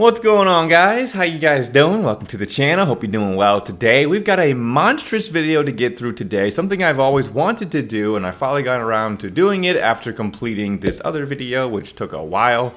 What's going on, guys? How you guys doing? Welcome to the channel. Hope you're doing well today. We've got a monstrous video to get through today, something I've always wanted to do, and I finally got around to doing it after completing this other video, which took a while.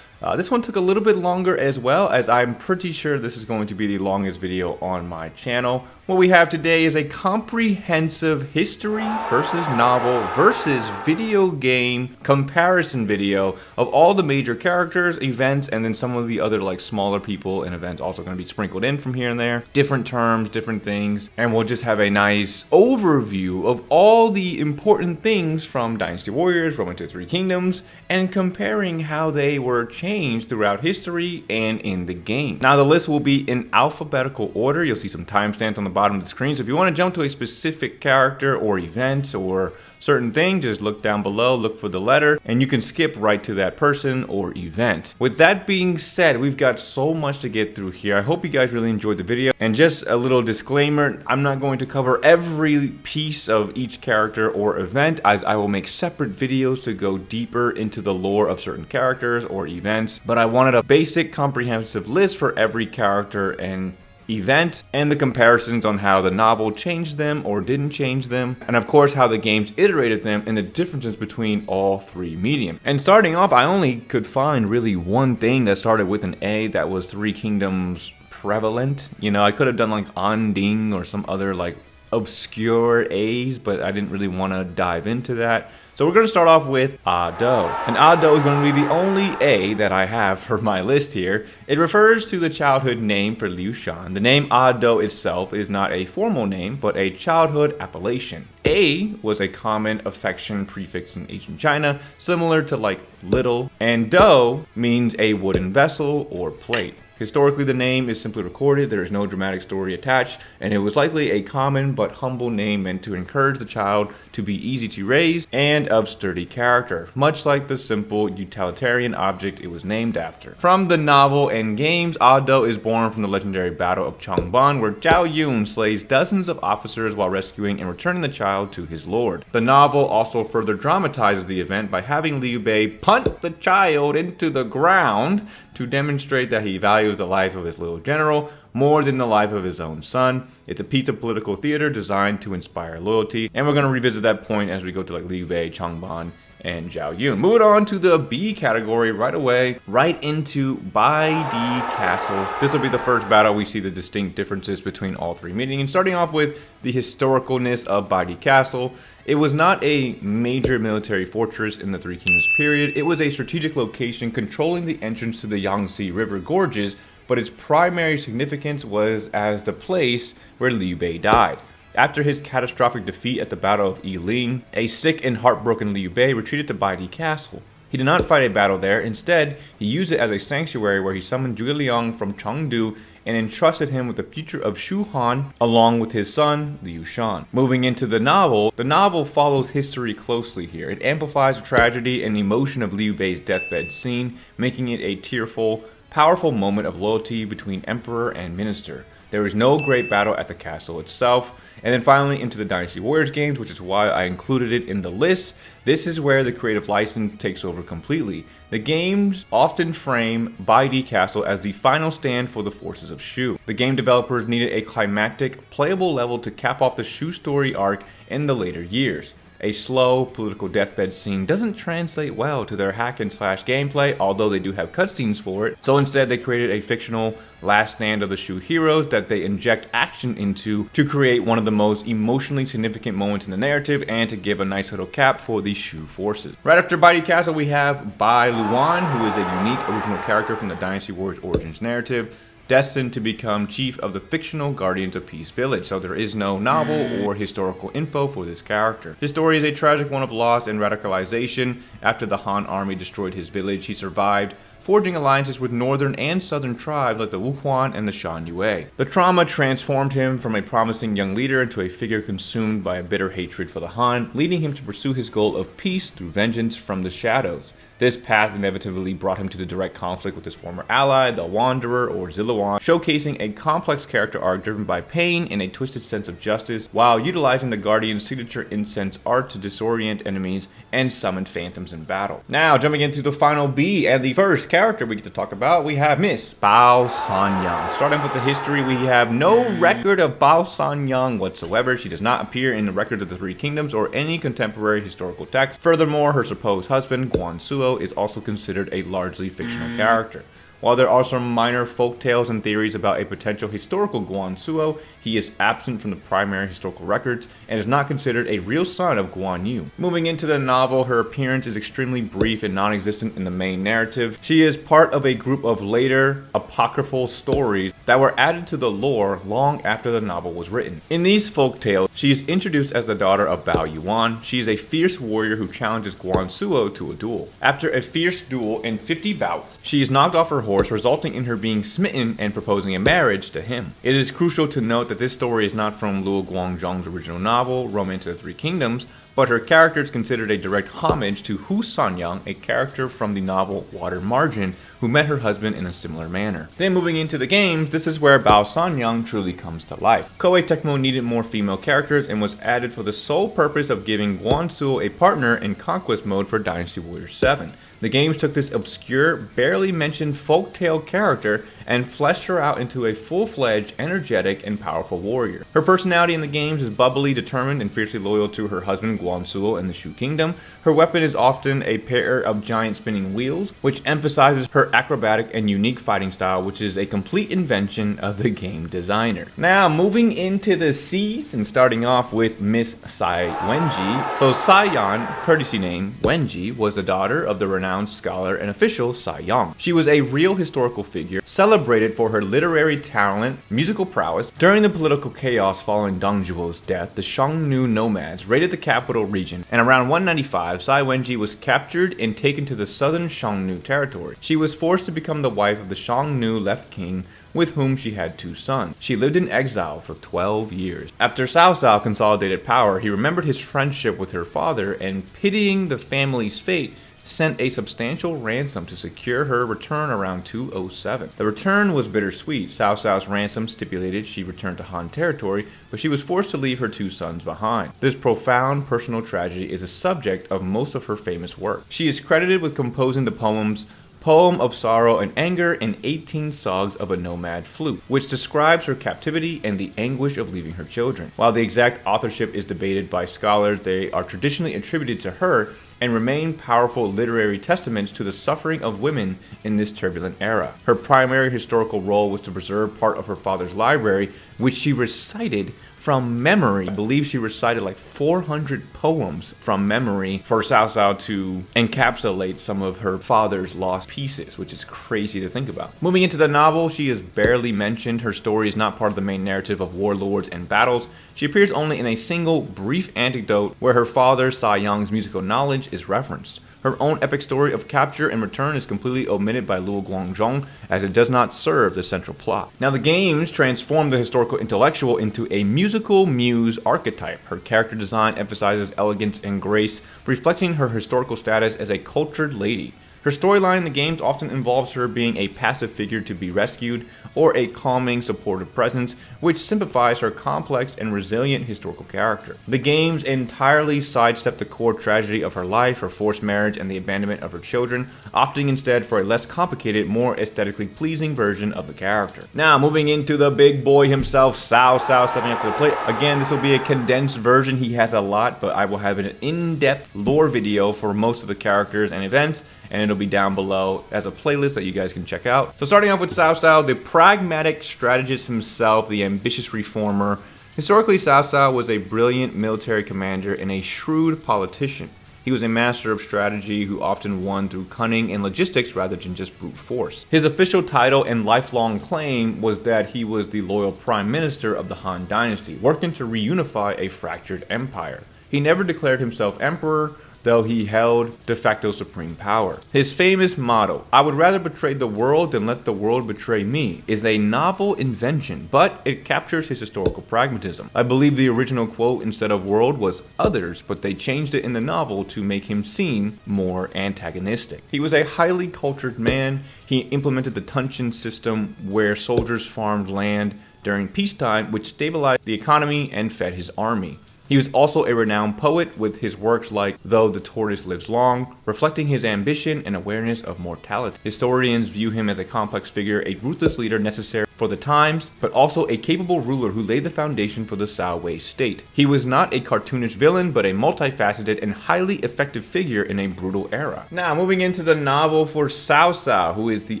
This one took a little bit longer as well, as I'm pretty sure this is going to be the longest video on my channel. What we have today is a comprehensive history versus novel versus video game comparison video of all the major characters, events, and then some of the other like smaller people and events also going to be sprinkled in from here and there. Different terms, different things, and we'll just have a nice overview of all the important things from Dynasty Warriors, Roman to Three Kingdoms, and comparing how they were changed throughout history and in the game. Now the list will be in alphabetical order. You'll see some timestamps on the bottom of the screen, so if you want to jump to a specific character or event or certain thing, just look down below, look for the letter, and you can skip right to that person or event. With that being said, we've got so much to get through here. I hope you guys really enjoyed the video. And just a little disclaimer, I'm not going to cover every piece of each character or event, as I will make separate videos to go deeper into the lore of certain characters or events, but I wanted a basic comprehensive list for every character and event, and the comparisons on how the novel changed them or didn't change them, and of course how the games iterated them and the differences between all three mediums. And starting off, I only could find really one thing that started with an A that was Three Kingdoms prevalent. You know, I could have done like Anding or some other like obscure A's, but I didn't really want to dive into that. So we're going to start off with Ado. And Ado is going to be the only A that I have for my list here. It refers to the childhood name for Liu Shan. The name Ado itself is not a formal name, but a childhood appellation. A was a common affection prefix in ancient China, similar to like little, and Do means a wooden vessel or plate. Historically, the name is simply recorded, there is no dramatic story attached, and it was likely a common but humble name meant to encourage the child to be easy to raise and of sturdy character, much like the simple utilitarian object it was named after. From the novel and games, Ado is born from the legendary Battle of Changban, where Zhao Yun slays dozens of officers while rescuing and returning the child to his lord. The novel also further dramatizes the event by having Liu Bei punt the child into the ground to demonstrate that he values the life of his little general more than the life of his own son. It's a piece of political theater designed to inspire loyalty, and we're going to revisit that point as we go to like Liu Bei, Changban, and Zhao Yun. Moving on to the B category right away, right into Bai Di Castle. This will be the first battle we see the distinct differences between all three meetings. And starting off with the historicalness of Bai Di Castle, it was not a major military fortress in the Three Kingdoms period. It was a strategic location controlling the entrance to the Yangtze River gorges, but its primary significance was as the place where Liu Bei died. After his catastrophic defeat at the Battle of Yiling, a sick and heartbroken Liu Bei retreated to Bai Di Castle. He did not fight a battle there. Instead, he used it as a sanctuary where he summoned Zhuge Liang from Chengdu and entrusted him with the future of Shu Han along with his son, Liu Shan. Moving into the novel follows history closely here. It amplifies the tragedy and emotion of Liu Bei's deathbed scene, making it a tearful, powerful moment of loyalty between emperor and minister. There is no great battle at the castle itself. And then finally into the Dynasty Warriors games, which is why I included it in the list. This is where the creative license takes over completely. The games often frame Bai Di Castle as the final stand for the forces of Shu. The game developers needed a climactic, playable level to cap off the Shu story arc in the later years. A slow, political deathbed scene doesn't translate well to their hack and slash gameplay, although they do have cutscenes for it. So instead they created a fictional last stand of the Shu heroes that they inject action into to create one of the most emotionally significant moments in the narrative and to give a nice little cap for the Shu forces. Right after Bai Di Castle we have Bai Luan, who is a unique original character from the Dynasty Warriors Origins narrative, destined to become chief of the fictional Guardians of Peace village, so there is no novel or historical info for this character. His story is a tragic one of loss and radicalization. After the Han army destroyed his village, he survived, forging alliances with northern and southern tribes like the Wuhuan and the Shan Yue. The trauma transformed him from a promising young leader into a figure consumed by a bitter hatred for the Han, leading him to pursue his goal of peace through vengeance from the shadows. This path inevitably brought him to the direct conflict with his former ally, the Wanderer or Zillawan, showcasing a complex character arc driven by pain and a twisted sense of justice, while utilizing the Guardian's signature incense art to disorient enemies and summon phantoms in battle. Now, jumping into the final B and the first character we get to talk about, we have Miss Bao Sanyang. Starting with the history, we have no record of Bao Sanyang whatsoever. She does not appear in the records of the Three Kingdoms or any contemporary historical text. Furthermore, her supposed husband, Guan Suo, is also considered a largely fictional character. While there are some minor folk tales and theories about a potential historical Guan Suo, he is absent from the primary historical records and is not considered a real son of Guan Yu. Moving into the novel, her appearance is extremely brief and non-existent in the main narrative. She is part of a group of later apocryphal stories that were added to the lore long after the novel was written. In these folk tales, she is introduced as the daughter of Bao Yuan. She is a fierce warrior who challenges Guan Suo to a duel. After a fierce duel in 50 bouts, she is knocked off her horse, resulting in her being smitten and proposing a marriage to him. It is crucial to note that this story is not from Luo Guangzhong's original novel, Romance of the Three Kingdoms, but her character is considered a direct homage to Hu Sanyang, a character from the novel Water Margin, who met her husband in a similar manner. Then moving into the games, this is where Bao Sanyang truly comes to life. Koei Tecmo needed more female characters and was added for the sole purpose of giving Guan Suo a partner in Conquest mode for Dynasty Warriors 7. The games took this obscure, barely mentioned folktale character and fleshed her out into a full-fledged, energetic, and powerful warrior. Her personality in the games is bubbly, determined, and fiercely loyal to her husband Guan Suo in the Shu Kingdom. Her weapon is often a pair of giant spinning wheels, which emphasizes her acrobatic and unique fighting style, which is a complete invention of the game designer. Now, moving into the C's and starting off with Miss Sai Wenji. So Sai Yan, courtesy name Wenji, was the daughter of the renowned scholar and official Sai Yang. She was a real historical figure, celebrated for her literary talent, musical prowess. During the political chaos following Deng Zhuo's death, the Xiongnu nomads raided the capital region, and around 195, Sai Wenji was captured and taken to the southern Xiongnu territory. She was forced to become the wife of the Xiongnu left king, with whom she had 2 sons. She lived in exile for 12 years. After Cao Cao consolidated power, he remembered his friendship with her father and, pitying the family's fate, sent a substantial ransom to secure her return around 207. The return was bittersweet. Cao Cao's ransom stipulated she return to Han territory, but she was forced to leave her 2 sons behind. This profound personal tragedy is a subject of most of her famous work. She is credited with composing the poems Poem of Sorrow and Anger and 18 Songs of a Nomad Flute, which describes her captivity and the anguish of leaving her children. While the exact authorship is debated by scholars, they are traditionally attributed to her and remain powerful literary testaments to the suffering of women in this turbulent era. Her primary historical role was to preserve part of her father's library, which she recited from memory. I believe she recited like 400 poems from memory for Cao Cao to encapsulate some of her father's lost pieces, which is crazy to think about. Moving into the novel, she is barely mentioned. Her story is not part of the main narrative of warlords and battles. She appears only in a single brief anecdote where her father, Sai Yang's musical knowledge is referenced. Her own epic story of capture and return is completely omitted by Luo Guangzhong, as it does not serve the central plot. Now, the games transform the historical intellectual into a musical muse archetype. Her character design emphasizes elegance and grace, reflecting her historical status as a cultured lady. Her storyline in the games often involves her being a passive figure to be rescued, or a calming, supportive presence, which simplifies her complex and resilient historical character. The games entirely sidestep the core tragedy of her life, her forced marriage, and the abandonment of her children, opting instead for a less complicated, more aesthetically pleasing version of the character. Now, moving into the big boy himself, Cao Cao, stepping up to the plate. Again, this will be a condensed version. He has a lot, but I will have an in-depth lore video for most of the characters and events, and it'll be down below as a playlist that you guys can check out. So starting off with Cao Cao, the pragmatic strategist himself, the ambitious reformer. Historically, Cao Cao was a brilliant military commander and a shrewd politician. He was a master of strategy who often won through cunning and logistics rather than just brute force. His official title and lifelong claim was that he was the loyal prime minister of the Han Dynasty, working to reunify a fractured empire. He never declared himself emperor, though he held de facto supreme power. His famous motto, "I would rather betray the world than let the world betray me," is a novel invention, but it captures his historical pragmatism. I believe the original quote instead of world was others, but they changed it in the novel to make him seem more antagonistic. He was a highly cultured man. He implemented the Tuncheon system where soldiers farmed land during peacetime, which stabilized the economy and fed his army. He was also a renowned poet with his works like Though the Tortoise Lives Long, reflecting his ambition and awareness of mortality. Historians view him as a complex figure, a ruthless leader necessary for the times, but also a capable ruler who laid the foundation for the Cao Wei state. He was not a cartoonish villain, but a multifaceted and highly effective figure in a brutal era. Now, moving into the novel for Cao Cao, who is the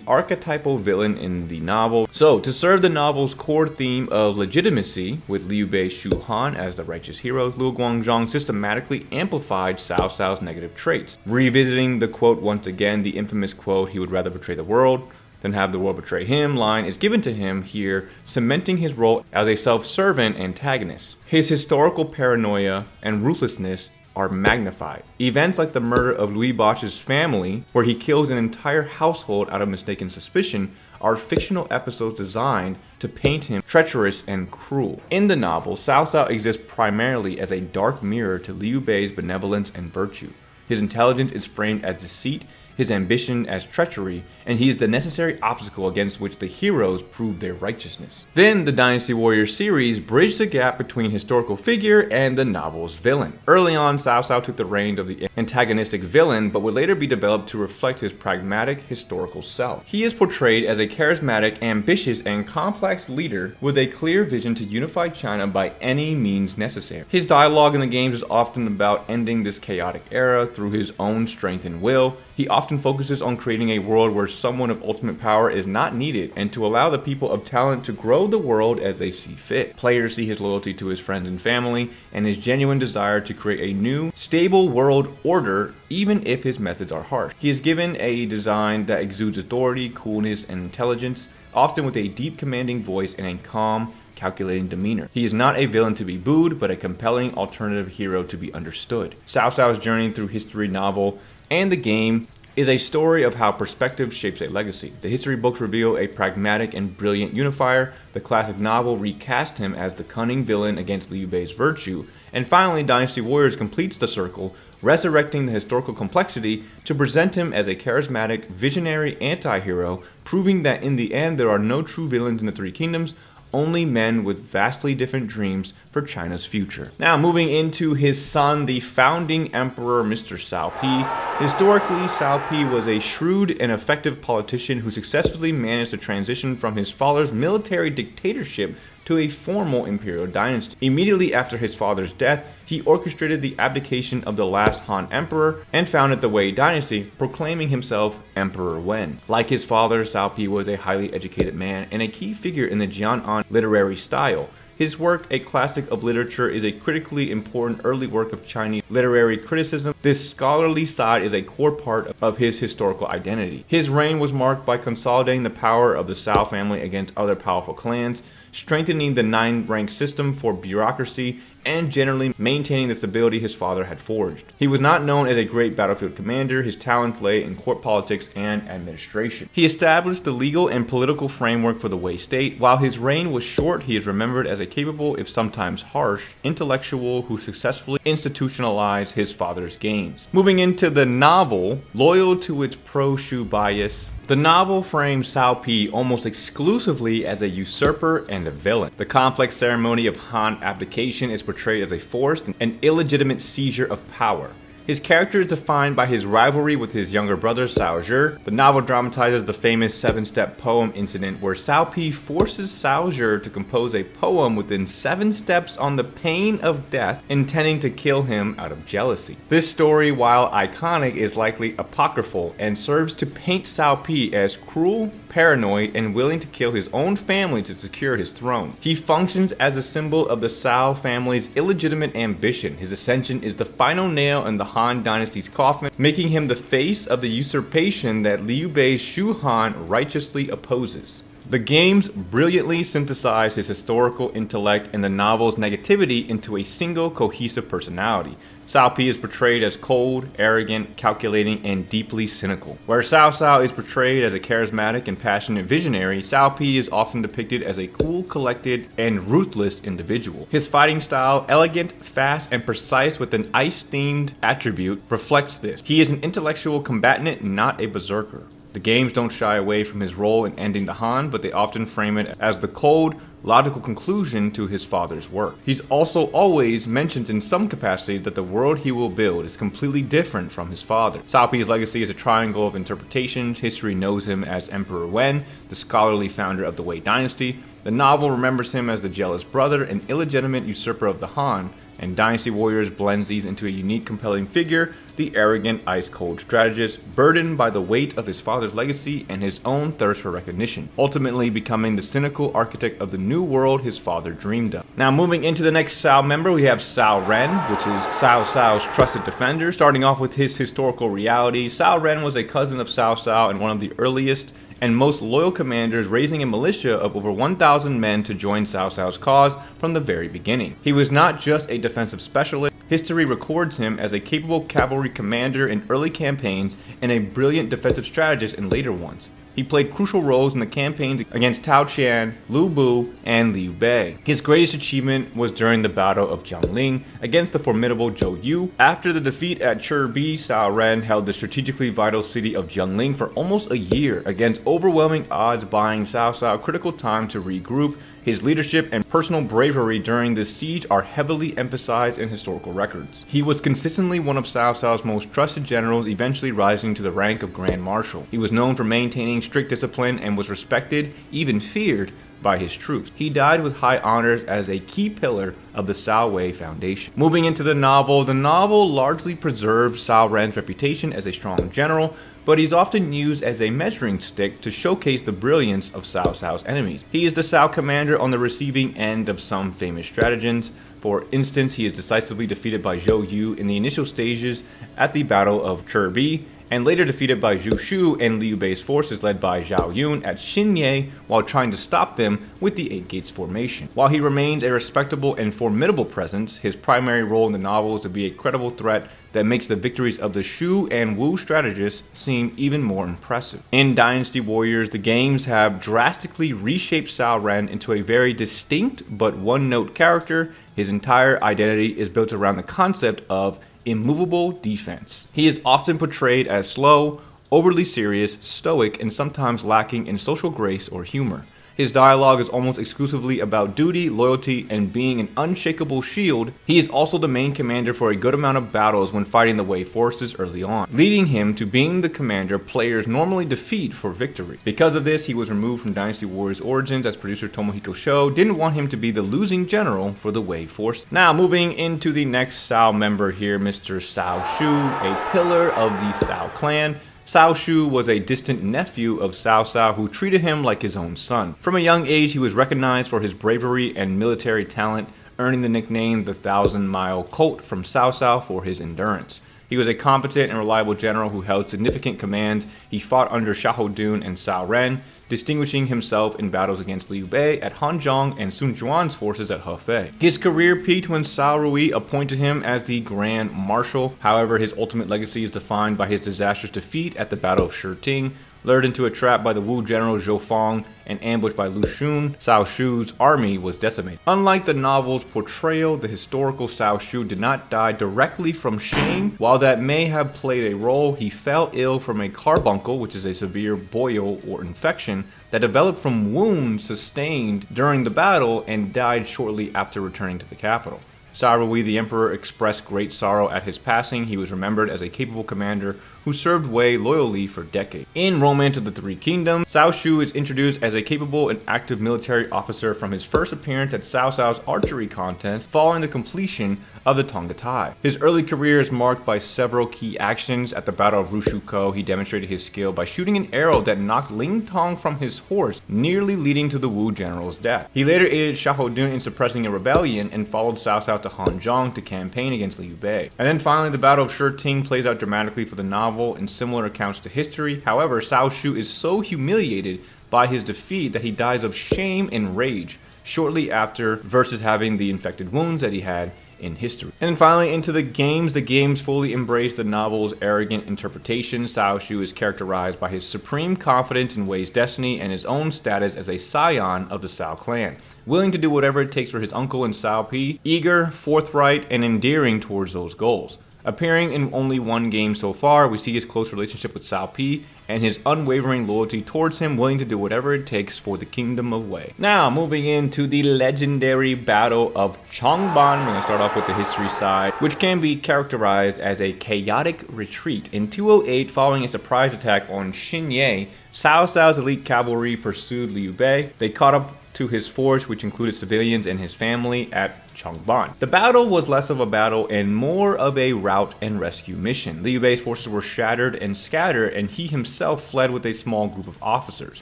archetypal villain in the novel. So, to serve the novel's core theme of legitimacy, with Liu Bei Shu Han as the righteous hero, Luo Guangzhong systematically amplified Cao Cao's negative traits. Revisiting the quote once again, the infamous quote, "He would rather betray the world than have the world betray him" line is given to him here, cementing his role as a self-servant antagonist. His historical paranoia and ruthlessness are magnified. Events like the murder of Louis Bosch's family, where he kills an entire household out of mistaken suspicion, are fictional episodes designed to paint him treacherous and cruel. In the novel, Cao Cao exists primarily as a dark mirror to Liu Bei's benevolence and virtue. His intelligence is framed as deceit, his ambition as treachery, and he is the necessary obstacle against which the heroes prove their righteousness. Then the Dynasty Warriors series bridged the gap between historical figure and the novel's villain. Early on, Cao Cao took the reins of the antagonistic villain, but would later be developed to reflect his pragmatic historical self. He is portrayed as a charismatic, ambitious, and complex leader with a clear vision to unify China by any means necessary. His dialogue in the games is often about ending this chaotic era through his own strength and will. He often focuses on creating a world where someone of ultimate power is not needed, and to allow the people of talent to grow the world as they see fit. Players see his loyalty to his friends and family, and his genuine desire to create a new, stable world order, even if his methods are harsh. He is given a design that exudes authority, coolness, and intelligence, often with a deep commanding voice and a calm, calculating demeanor. He is not a villain to be booed, but a compelling alternative hero to be understood. Cao Cao's journey through history novel and the game is a story of how perspective shapes a legacy. The history books reveal a pragmatic and brilliant unifier. The classic novel recast him as the cunning villain against Liu Bei's virtue. And finally, Dynasty Warriors completes the circle, resurrecting the historical complexity to present him as a charismatic, visionary anti-hero, proving that in the end there are no true villains in the Three Kingdoms, only men with vastly different dreams for China's future. Now, moving into his son, the founding emperor, Mr. Cao Pi. Historically, Cao Pi was a shrewd and effective politician who successfully managed to transition from his father's military dictatorship to a formal imperial dynasty. Immediately after his father's death, he orchestrated the abdication of the last Han emperor and founded the Wei dynasty, proclaiming himself Emperor Wen. Like his father, Cao Pi was a highly educated man and a key figure in the Jian'an literary style. His work, A Classic of Literature, is a critically important early work of Chinese literary criticism. This scholarly side is a core part of his historical identity. His reign was marked by consolidating the power of the Cao family against other powerful clans, strengthening the 9-rank system for bureaucracy, and generally maintaining the stability his father had forged. He was not known as a great battlefield commander. His talents lay in court politics and administration. He established the legal and political framework for the Wei state. While his reign was short, he is remembered as a capable, if sometimes harsh, intellectual who successfully institutionalized his father's gains. Moving into the novel, loyal to its pro-Shu bias, the novel frames Cao Pi almost exclusively as a usurper and a villain. The complex ceremony of Han abdication is portrayed as a forced and illegitimate seizure of power. His character is defined by his rivalry with his younger brother, Cao Zhi. The novel dramatizes the famous 7-step poem incident where Cao Pi forces Cao Zhi to compose a poem within 7 steps on the pain of death, intending to kill him out of jealousy. This story, while iconic, is likely apocryphal and serves to paint Cao Pi as cruel, paranoid, and willing to kill his own family to secure his throne. He functions as a symbol of the Cao family's illegitimate ambition. His ascension is the final nail in the Han dynasty's coffin, making him the face of the usurpation that Liu Bei Shu Han righteously opposes. The games brilliantly synthesize his historical intellect and the novel's negativity into a single cohesive personality. Cao Pi is portrayed as cold, arrogant, calculating, and deeply cynical. Where Cao Cao is portrayed as a charismatic and passionate visionary, Cao Pi is often depicted as a cool, collected, and ruthless individual. His fighting style, elegant, fast, and precise with an ice-themed attribute, reflects this. He is an intellectual combatant, not a berserker. The games don't shy away from his role in ending the Han, but they often frame it as the cold, logical conclusion to his father's work. He's also always mentioned in some capacity that the world he will build is completely different from his father. Cao Pi's legacy is a triangle of interpretations. History knows him as Emperor Wen, the scholarly founder of the Wei Dynasty. The novel remembers him as the jealous brother and illegitimate usurper of the Han, and Dynasty Warriors blends these into a unique, compelling figure, the arrogant, ice-cold strategist, burdened by the weight of his father's legacy and his own thirst for recognition, ultimately becoming the cynical architect of the new world his father dreamed of. Now, moving into the next Cao member, we have Cao Ren, which is Cao Cao's trusted defender. Starting off with his historical reality, Cao Ren was a cousin of Cao Cao and one of the earliest and most loyal commanders, raising a militia of over 1,000 men to join Cao Cao's cause from the very beginning. He was not just a defensive specialist. History records him as a capable cavalry commander in early campaigns and a brilliant defensive strategist in later ones. He played crucial roles in the campaigns against Tao Qian, Lu Bu, and Liu Bei. His greatest achievement was during the Battle of Jiangling against the formidable Zhou Yu. After the defeat at Chirbi, Cao Ren held the strategically vital city of Jiangling for almost a year against overwhelming odds, buying Cao Cao critical time to regroup. His leadership and personal bravery during this siege are heavily emphasized in historical records. He was consistently one of Cao Cao's most trusted generals, eventually rising to the rank of Grand Marshal. He was known for maintaining strict discipline and was respected, even feared, by his troops. He died with high honors as a key pillar of the Cao Wei Foundation. Moving into the novel largely preserves Cao Ren's reputation as a strong general, but he's often used as a measuring stick to showcase the brilliance of Cao Cao's enemies. He is the Cao commander on the receiving end of some famous stratagems. For instance, he is decisively defeated by Zhou Yu in the initial stages at the Battle of Chirbi, and later defeated by Zhu Shu and Liu Bei's forces led by Zhao Yun at Xinye while trying to stop them with the Eight Gates formation. While he remains a respectable and formidable presence, his primary role in the novel is to be a credible threat that makes the victories of the Shu and Wu strategists seem even more impressive. In Dynasty Warriors, the games have drastically reshaped Cao Ren into a very distinct but one-note character. His entire identity is built around the concept of immovable defense. He is often portrayed as slow, overly serious, stoic, and sometimes lacking in social grace or humor. His dialogue is almost exclusively about duty, loyalty, and being an unshakable shield. He is also the main commander for a good amount of battles when fighting the Wei forces early on, leading him to being the commander players normally defeat for victory. Because of this, he was removed from Dynasty Warriors Origins as producer Tomohiko Sho didn't want him to be the losing general for the Wei force. Now, moving into the next Cao member here, Mr. Cao Shu, a pillar of the Cao clan. Cao Shu was a distant nephew of Cao Cao who treated him like his own son. From a young age, he was recognized for his bravery and military talent, earning the nickname the 1,000-Mile Colt from Cao Cao for his endurance. He was a competent and reliable general who held significant commands. He fought under Xiahou Dun and Cao Ren, distinguishing himself in battles against Liu Bei at Hanzhong and Sun Quan's forces at Hefei. His career peaked when Cao Rui appointed him as the Grand Marshal. However, his ultimate legacy is defined by his disastrous defeat at the Battle of Shiting. Lured into a trap by the Wu general Zhou Fang and ambushed by Lu Xun, Cao Shu's army was decimated. Unlike the novel's portrayal, the historical Cao Shu did not die directly from shame. While that may have played a role, he fell ill from a carbuncle, which is a severe boil or infection that developed from wounds sustained during the battle, and died shortly after returning to the capital. Cao Rui, the emperor, expressed great sorrow at his passing. He was remembered as a capable commander who served Wei loyally for decades. In Romance of the Three Kingdoms, Cao Shu is introduced as a capable and active military officer from his first appearance at Cao Cao's archery contest following the completion of the Tongtai. His early career is marked by several key actions. At the Battle of Rushuko, he demonstrated his skill by shooting an arrow that knocked Ling Tong from his horse, nearly leading to the Wu general's death. He later aided Xiahou Dun in suppressing a rebellion and followed Cao Cao to Hanzhong to campaign against Liu Bei. And then finally, the Battle of Shiting plays out dramatically for the novel in similar accounts to history. However, Cao Shu is so humiliated by his defeat that he dies of shame and rage shortly after, versus having the infected wounds that he had in history. And then finally, into the games fully embrace the novel's arrogant interpretation. Cao Shu is characterized by his supreme confidence in Wei's destiny and his own status as a scion of the Cao clan, willing to do whatever it takes for his uncle and Cao Pi, eager, forthright, and endearing towards those goals. Appearing in only one game so far, we see his close relationship with Cao Pi and his unwavering loyalty towards him, willing to do whatever it takes for the kingdom of Wei. Now, moving into the legendary Battle of Changban, we're going to start off with the history side, which can be characterized as a chaotic retreat. In 208, following a surprise attack on Xinye, Cao Cao's elite cavalry pursued Liu Bei. They caught up to his force, which included civilians and his family, at Changban. The battle was less of a battle and more of a rout and rescue mission. Liu Bei's forces were shattered and scattered, and he himself fled with a small group of officers.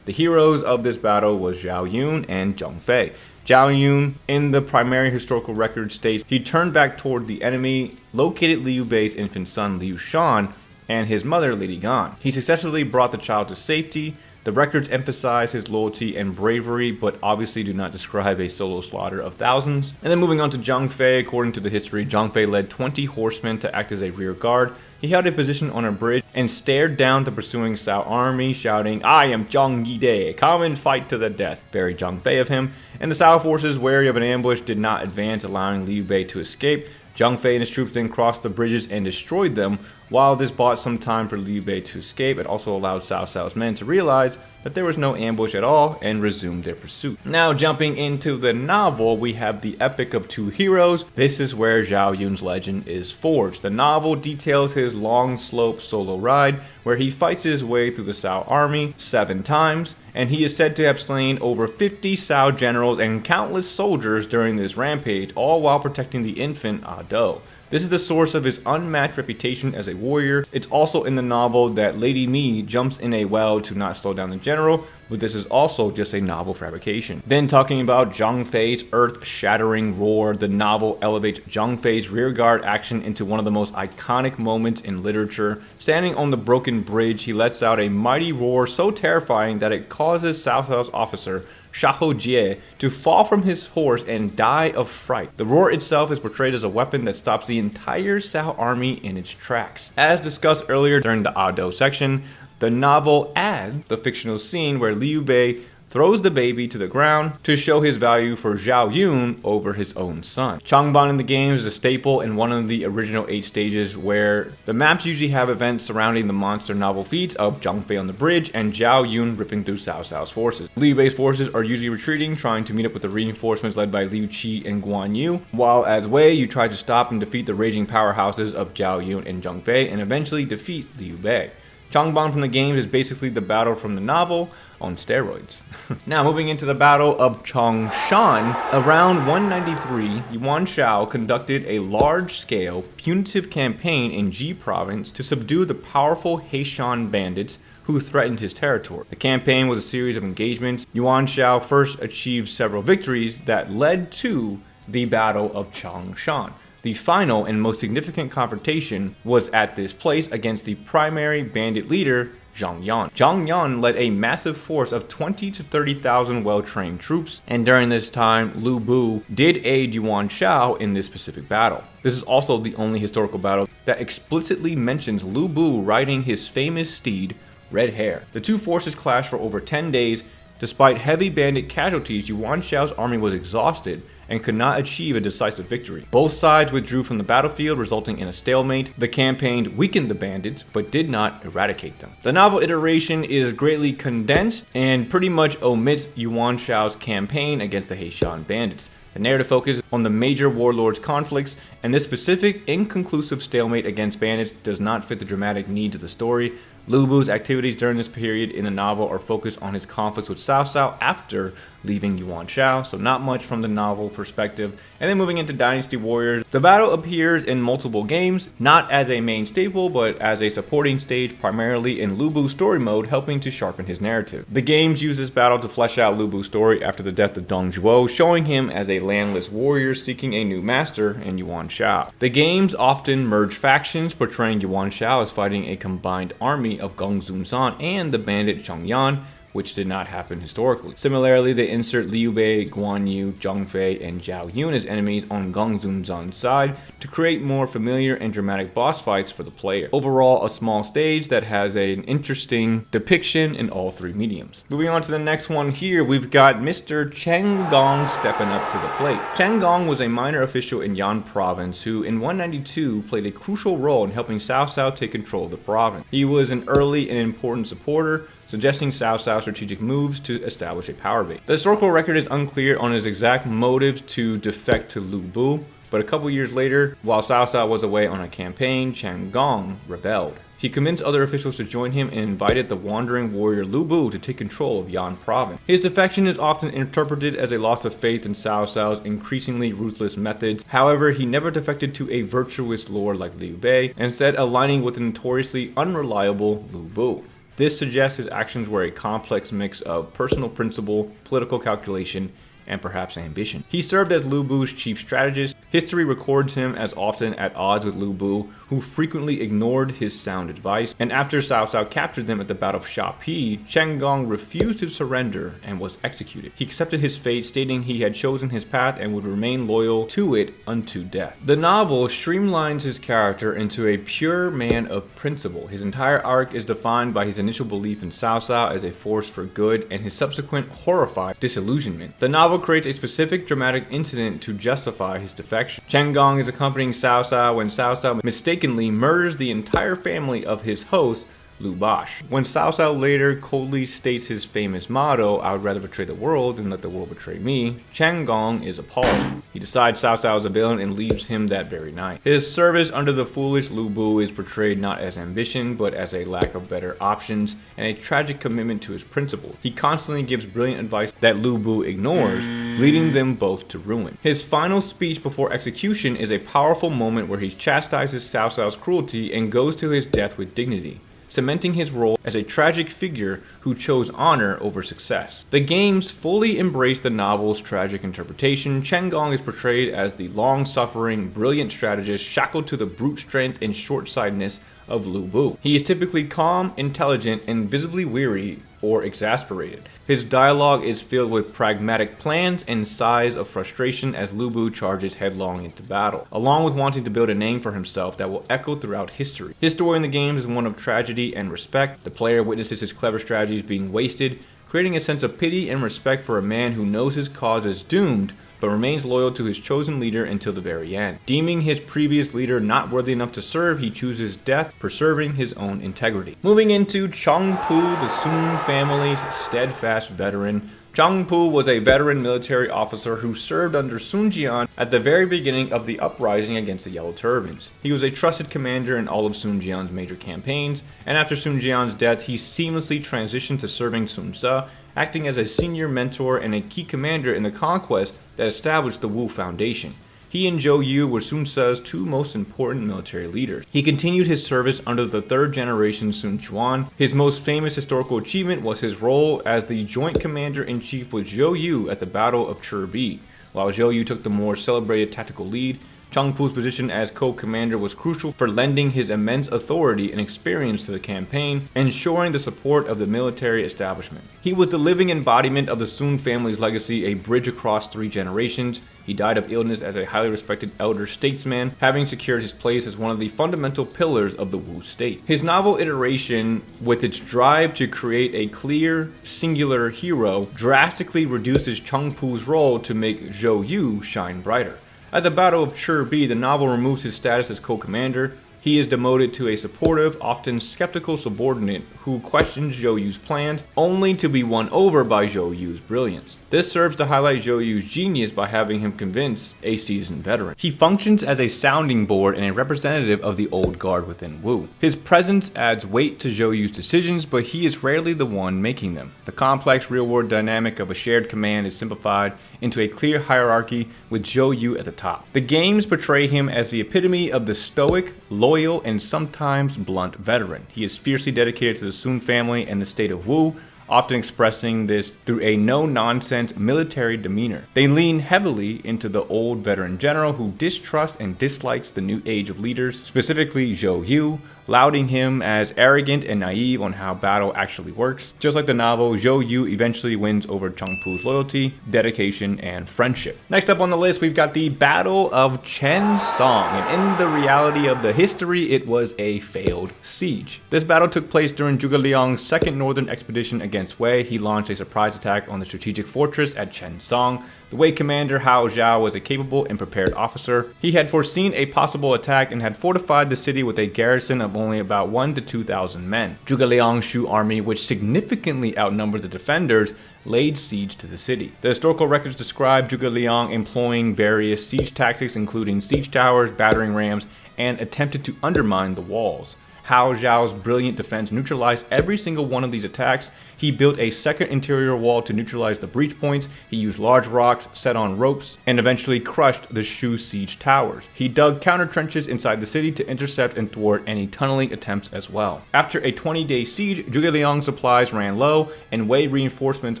The heroes of this battle was Zhao Yun and Zheng Fei. Zhao Yun, in the primary historical record, states he turned back toward the enemy, located Liu Bei's infant son Liu Shan and his mother Lady Gan. He successfully brought the child to safety. The records emphasize his loyalty and bravery, but obviously do not describe a solo slaughter of thousands. And then moving on to Zheng Fei, according to the history, Zheng Fei led 20 horsemen to act as a rear guard. He held a position on a bridge and stared down the pursuing Cao army, shouting, "I am Zheng Yide, come and fight to the death." Very Zheng Fei of him. And the Cao forces, wary of an ambush, did not advance, allowing Liu Bei to escape. Zheng Fei and his troops then crossed the bridges and destroyed them. While this bought some time for Liu Bei to escape, it also allowed Cao Cao's men to realize that there was no ambush at all and resumed their pursuit. Now, jumping into the novel, we have the epic of two heroes. This is where Zhao Yun's legend is forged. The novel details his long slope solo ride, where he fights his way through the Cao army 7 times, and he is said to have slain over 50 Cao generals and countless soldiers during this rampage, all while protecting the infant Ado. This is the source of his unmatched reputation as a warrior. It's also in the novel that Lady Mi jumps in a well to not slow down the general, but this is also just a novel fabrication. Then talking about Zheng Fei's earth-shattering roar, the novel elevates Zheng Fei's rearguard action into one of the most iconic moments in literature. Standing on the broken bridge, he lets out a mighty roar so terrifying that it causes Cao Cao's officer, Shaho Jie, to fall from his horse and die of fright. The roar itself is portrayed as a weapon that stops the entire Cao army in its tracks. As discussed earlier during the Ado section, the novel adds the fictional scene where Liu Bei throws the baby to the ground to show his value for Zhao Yun over his own son. Changban in the game is a staple in one of the original 8 stages, where the maps usually have events surrounding the monster novel feats of Zheng Fei on the bridge and Zhao Yun ripping through Cao Cao's forces. Liu Bei's forces are usually retreating, trying to meet up with the reinforcements led by Liu Qi and Guan Yu, while as Wei, you try to stop and defeat the raging powerhouses of Zhao Yun and Zheng Fei and eventually defeat Liu Bei. Changban from the games is basically the battle from the novel on steroids. Now, moving into the Battle of Changshan, around 193, Yuan Shao conducted a large-scale, punitive campaign in Ji province to subdue the powerful Heishan bandits who threatened his territory. The campaign was a series of engagements. Yuan Shao first achieved several victories that led to the Battle of Changshan. The final and most significant confrontation was at this place against the primary bandit leader, Zhang Yan. Zhang Yan led a massive force of 20 to 30,000 well-trained troops, and during this time, Lu Bu did aid Yuan Shao in this specific battle. This is also the only historical battle that explicitly mentions Lu Bu riding his famous steed, Red Hare. The two forces clashed for over 10 days. Despite heavy bandit casualties, Yuan Shao's army was exhausted and could not achieve a decisive victory. Both sides withdrew from the battlefield, resulting in a stalemate. The campaign weakened the bandits, but did not eradicate them. The novel iteration is greatly condensed and pretty much omits Yuan Shao's campaign against the Heishan bandits. The narrative focuses on the major warlords' conflicts, and this specific, inconclusive stalemate against bandits does not fit the dramatic needs of the story. Lu Bu's activities during this period in the novel are focused on his conflicts with Cao Cao after leaving Yuan Shao, so not much from the novel perspective. And then moving into Dynasty Warriors, the battle appears in multiple games, not as a main staple, but as a supporting stage, primarily in Lu Bu's story mode, helping to sharpen his narrative. The games use this battle to flesh out Lu Bu's story after the death of Dong Zhuo, showing him as a landless warrior seeking a new master in Yuan Shao. The games often merge factions, portraying Yuan Shao as fighting a combined army of Gong Zun San and the bandit Zhang Yan, which did not happen historically. Similarly, they insert Liu Bei, Guan Yu, Zhang Fei, and Zhao Yun as enemies on Geng Zunzan's side to create more familiar and dramatic boss fights for the player. Overall, a small stage that has an interesting depiction in all three mediums. Moving on to the next one here, we've got Mr. Chen Gong stepping up to the plate. Chen Gong was a minor official in Yan province who in 192 played a crucial role in helping Cao Cao take control of the province. He was an early and important supporter, suggesting Cao Cao's strategic moves to establish a power base. The historical record is unclear on his exact motives to defect to Lu Bu, but a couple years later, while Cao Cao was away on a campaign, Chen Gong rebelled. He convinced other officials to join him and invited the wandering warrior Lu Bu to take control of Yan province. His defection is often interpreted as a loss of faith in Cao Cao's increasingly ruthless methods. However, he never defected to a virtuous lord like Liu Bei, instead aligning with the notoriously unreliable Lu Bu. This suggests his actions were a complex mix of personal principle, political calculation, and perhaps ambition. He served as Lu Bu's chief strategist. History records him as often at odds with Lu Bu, who frequently ignored his sound advice, and after Cao Cao captured them at the Battle of Shapi, Chen Gong refused to surrender and was executed. He accepted his fate, stating he had chosen his path and would remain loyal to it unto death. The novel streamlines his character into a pure man of principle. His entire arc is defined by his initial belief in Cao Cao as a force for good and his subsequent horrified disillusionment. The novel creates a specific dramatic incident to justify his defection. Chen Gong is accompanying Cao Cao when Cao Cao mistakenly murders the entire family of his host, Lu Bash. When Cao Cao later coldly states his famous motto, "I would rather betray the world than let the world betray me," Chen Gong is appalled. He decides Cao Cao is a villain and leaves him that very night. His service under the foolish Lu Bu is portrayed not as ambition, but as a lack of better options and a tragic commitment to his principles. He constantly gives brilliant advice that Lu Bu ignores, leading them both to ruin. His final speech before execution is a powerful moment where he chastises Cao Cao's cruelty and goes to his death with dignity, cementing his role as a tragic figure who chose honor over success. The games fully embrace the novel's tragic interpretation. Chen Gong is portrayed as the long-suffering, brilliant strategist shackled to the brute strength and short-sightedness of Lu Bu. He is typically calm, intelligent, and visibly weary or exasperated. His dialogue is filled with pragmatic plans and sighs of frustration as Lu Bu charges headlong into battle, along with wanting to build a name for himself that will echo throughout history. His story in the games is one of tragedy and respect. The player witnesses his clever strategies being wasted, creating a sense of pity and respect for a man who knows his cause is doomed, but remains loyal to his chosen leader until the very end. Deeming his previous leader not worthy enough to serve, he chooses death, preserving his own integrity. Moving into Chang Pu, the Sun family's steadfast veteran. Chang Pu was a veteran military officer who served under Sun Jian at the very beginning of the uprising against the Yellow Turbans. He was a trusted commander in all of Sun Jian's major campaigns, and after Sun Jian's death, he seamlessly transitioned to serving Sun Ce, acting as a senior mentor and a key commander in the conquest that established the Wu Foundation. He and Zhou Yu were Sun Ce's two most important military leaders. He continued his service under the third generation Sun Quan. His most famous historical achievement was his role as the joint commander-in-chief with Zhou Yu at the Battle of Chirbi. While Zhou Yu took the more celebrated tactical lead, Chang Pu's position as co-commander was crucial for lending his immense authority and experience to the campaign, ensuring the support of the military establishment. He was the living embodiment of the Sun family's legacy, a bridge across 3 generations. He died of illness as a highly respected elder statesman, having secured his place as one of the fundamental pillars of the Wu state. His novel iteration, with its drive to create a clear, singular hero, drastically reduces Chang Pu's role to make Zhou Yu shine brighter. At the Battle of Chirbi, the novel removes his status as co-commander. He is demoted to a supportive, often skeptical subordinate who questions Zhou Yu's plans, only to be won over by Zhou Yu's brilliance. This serves to highlight Zhou Yu's genius by having him convince a seasoned veteran. He functions as a sounding board and a representative of the old guard within Wu. His presence adds weight to Zhou Yu's decisions, but he is rarely the one making them. The complex real-world dynamic of a shared command is simplified into a clear hierarchy with Zhou Yu at the top. The games portray him as the epitome of the stoic, loyal, and sometimes blunt veteran. He is fiercely dedicated to the Sun family and the state of Wu, often expressing this through a no-nonsense military demeanor. They lean heavily into the old veteran general who distrusts and dislikes the new age of leaders, specifically Zhou Yu, lauding him as arrogant and naive on how battle actually works. Just like the novel, Zhou Yu eventually wins over Changpu's loyalty, dedication, and friendship. Next up on the list, we've got the Battle of Chen Song, and in the reality of the history, it was a failed siege. This battle took place during Zhuge Liang's second northern expedition against Wei. He launched a surprise attack on the strategic fortress at Chen Song. The Wei commander Hao Zhao was a capable and prepared officer. He had foreseen a possible attack and had fortified the city with a garrison of only about 1,000 to 2,000 men. Zhuge Liang's Shu army, which significantly outnumbered the defenders, laid siege to the city. The historical records describe Zhuge Liang employing various siege tactics, including siege towers, battering rams, and attempted to undermine the walls. Hao Zhao's brilliant defense neutralized every single one of these attacks. He built a second interior wall to neutralize the breach points. He used large rocks set on ropes and eventually crushed the Shu siege towers. He dug counter trenches inside the city to intercept and thwart any tunneling attempts as well. After a 20-day siege, Zhuge Liang's supplies ran low and Wei reinforcements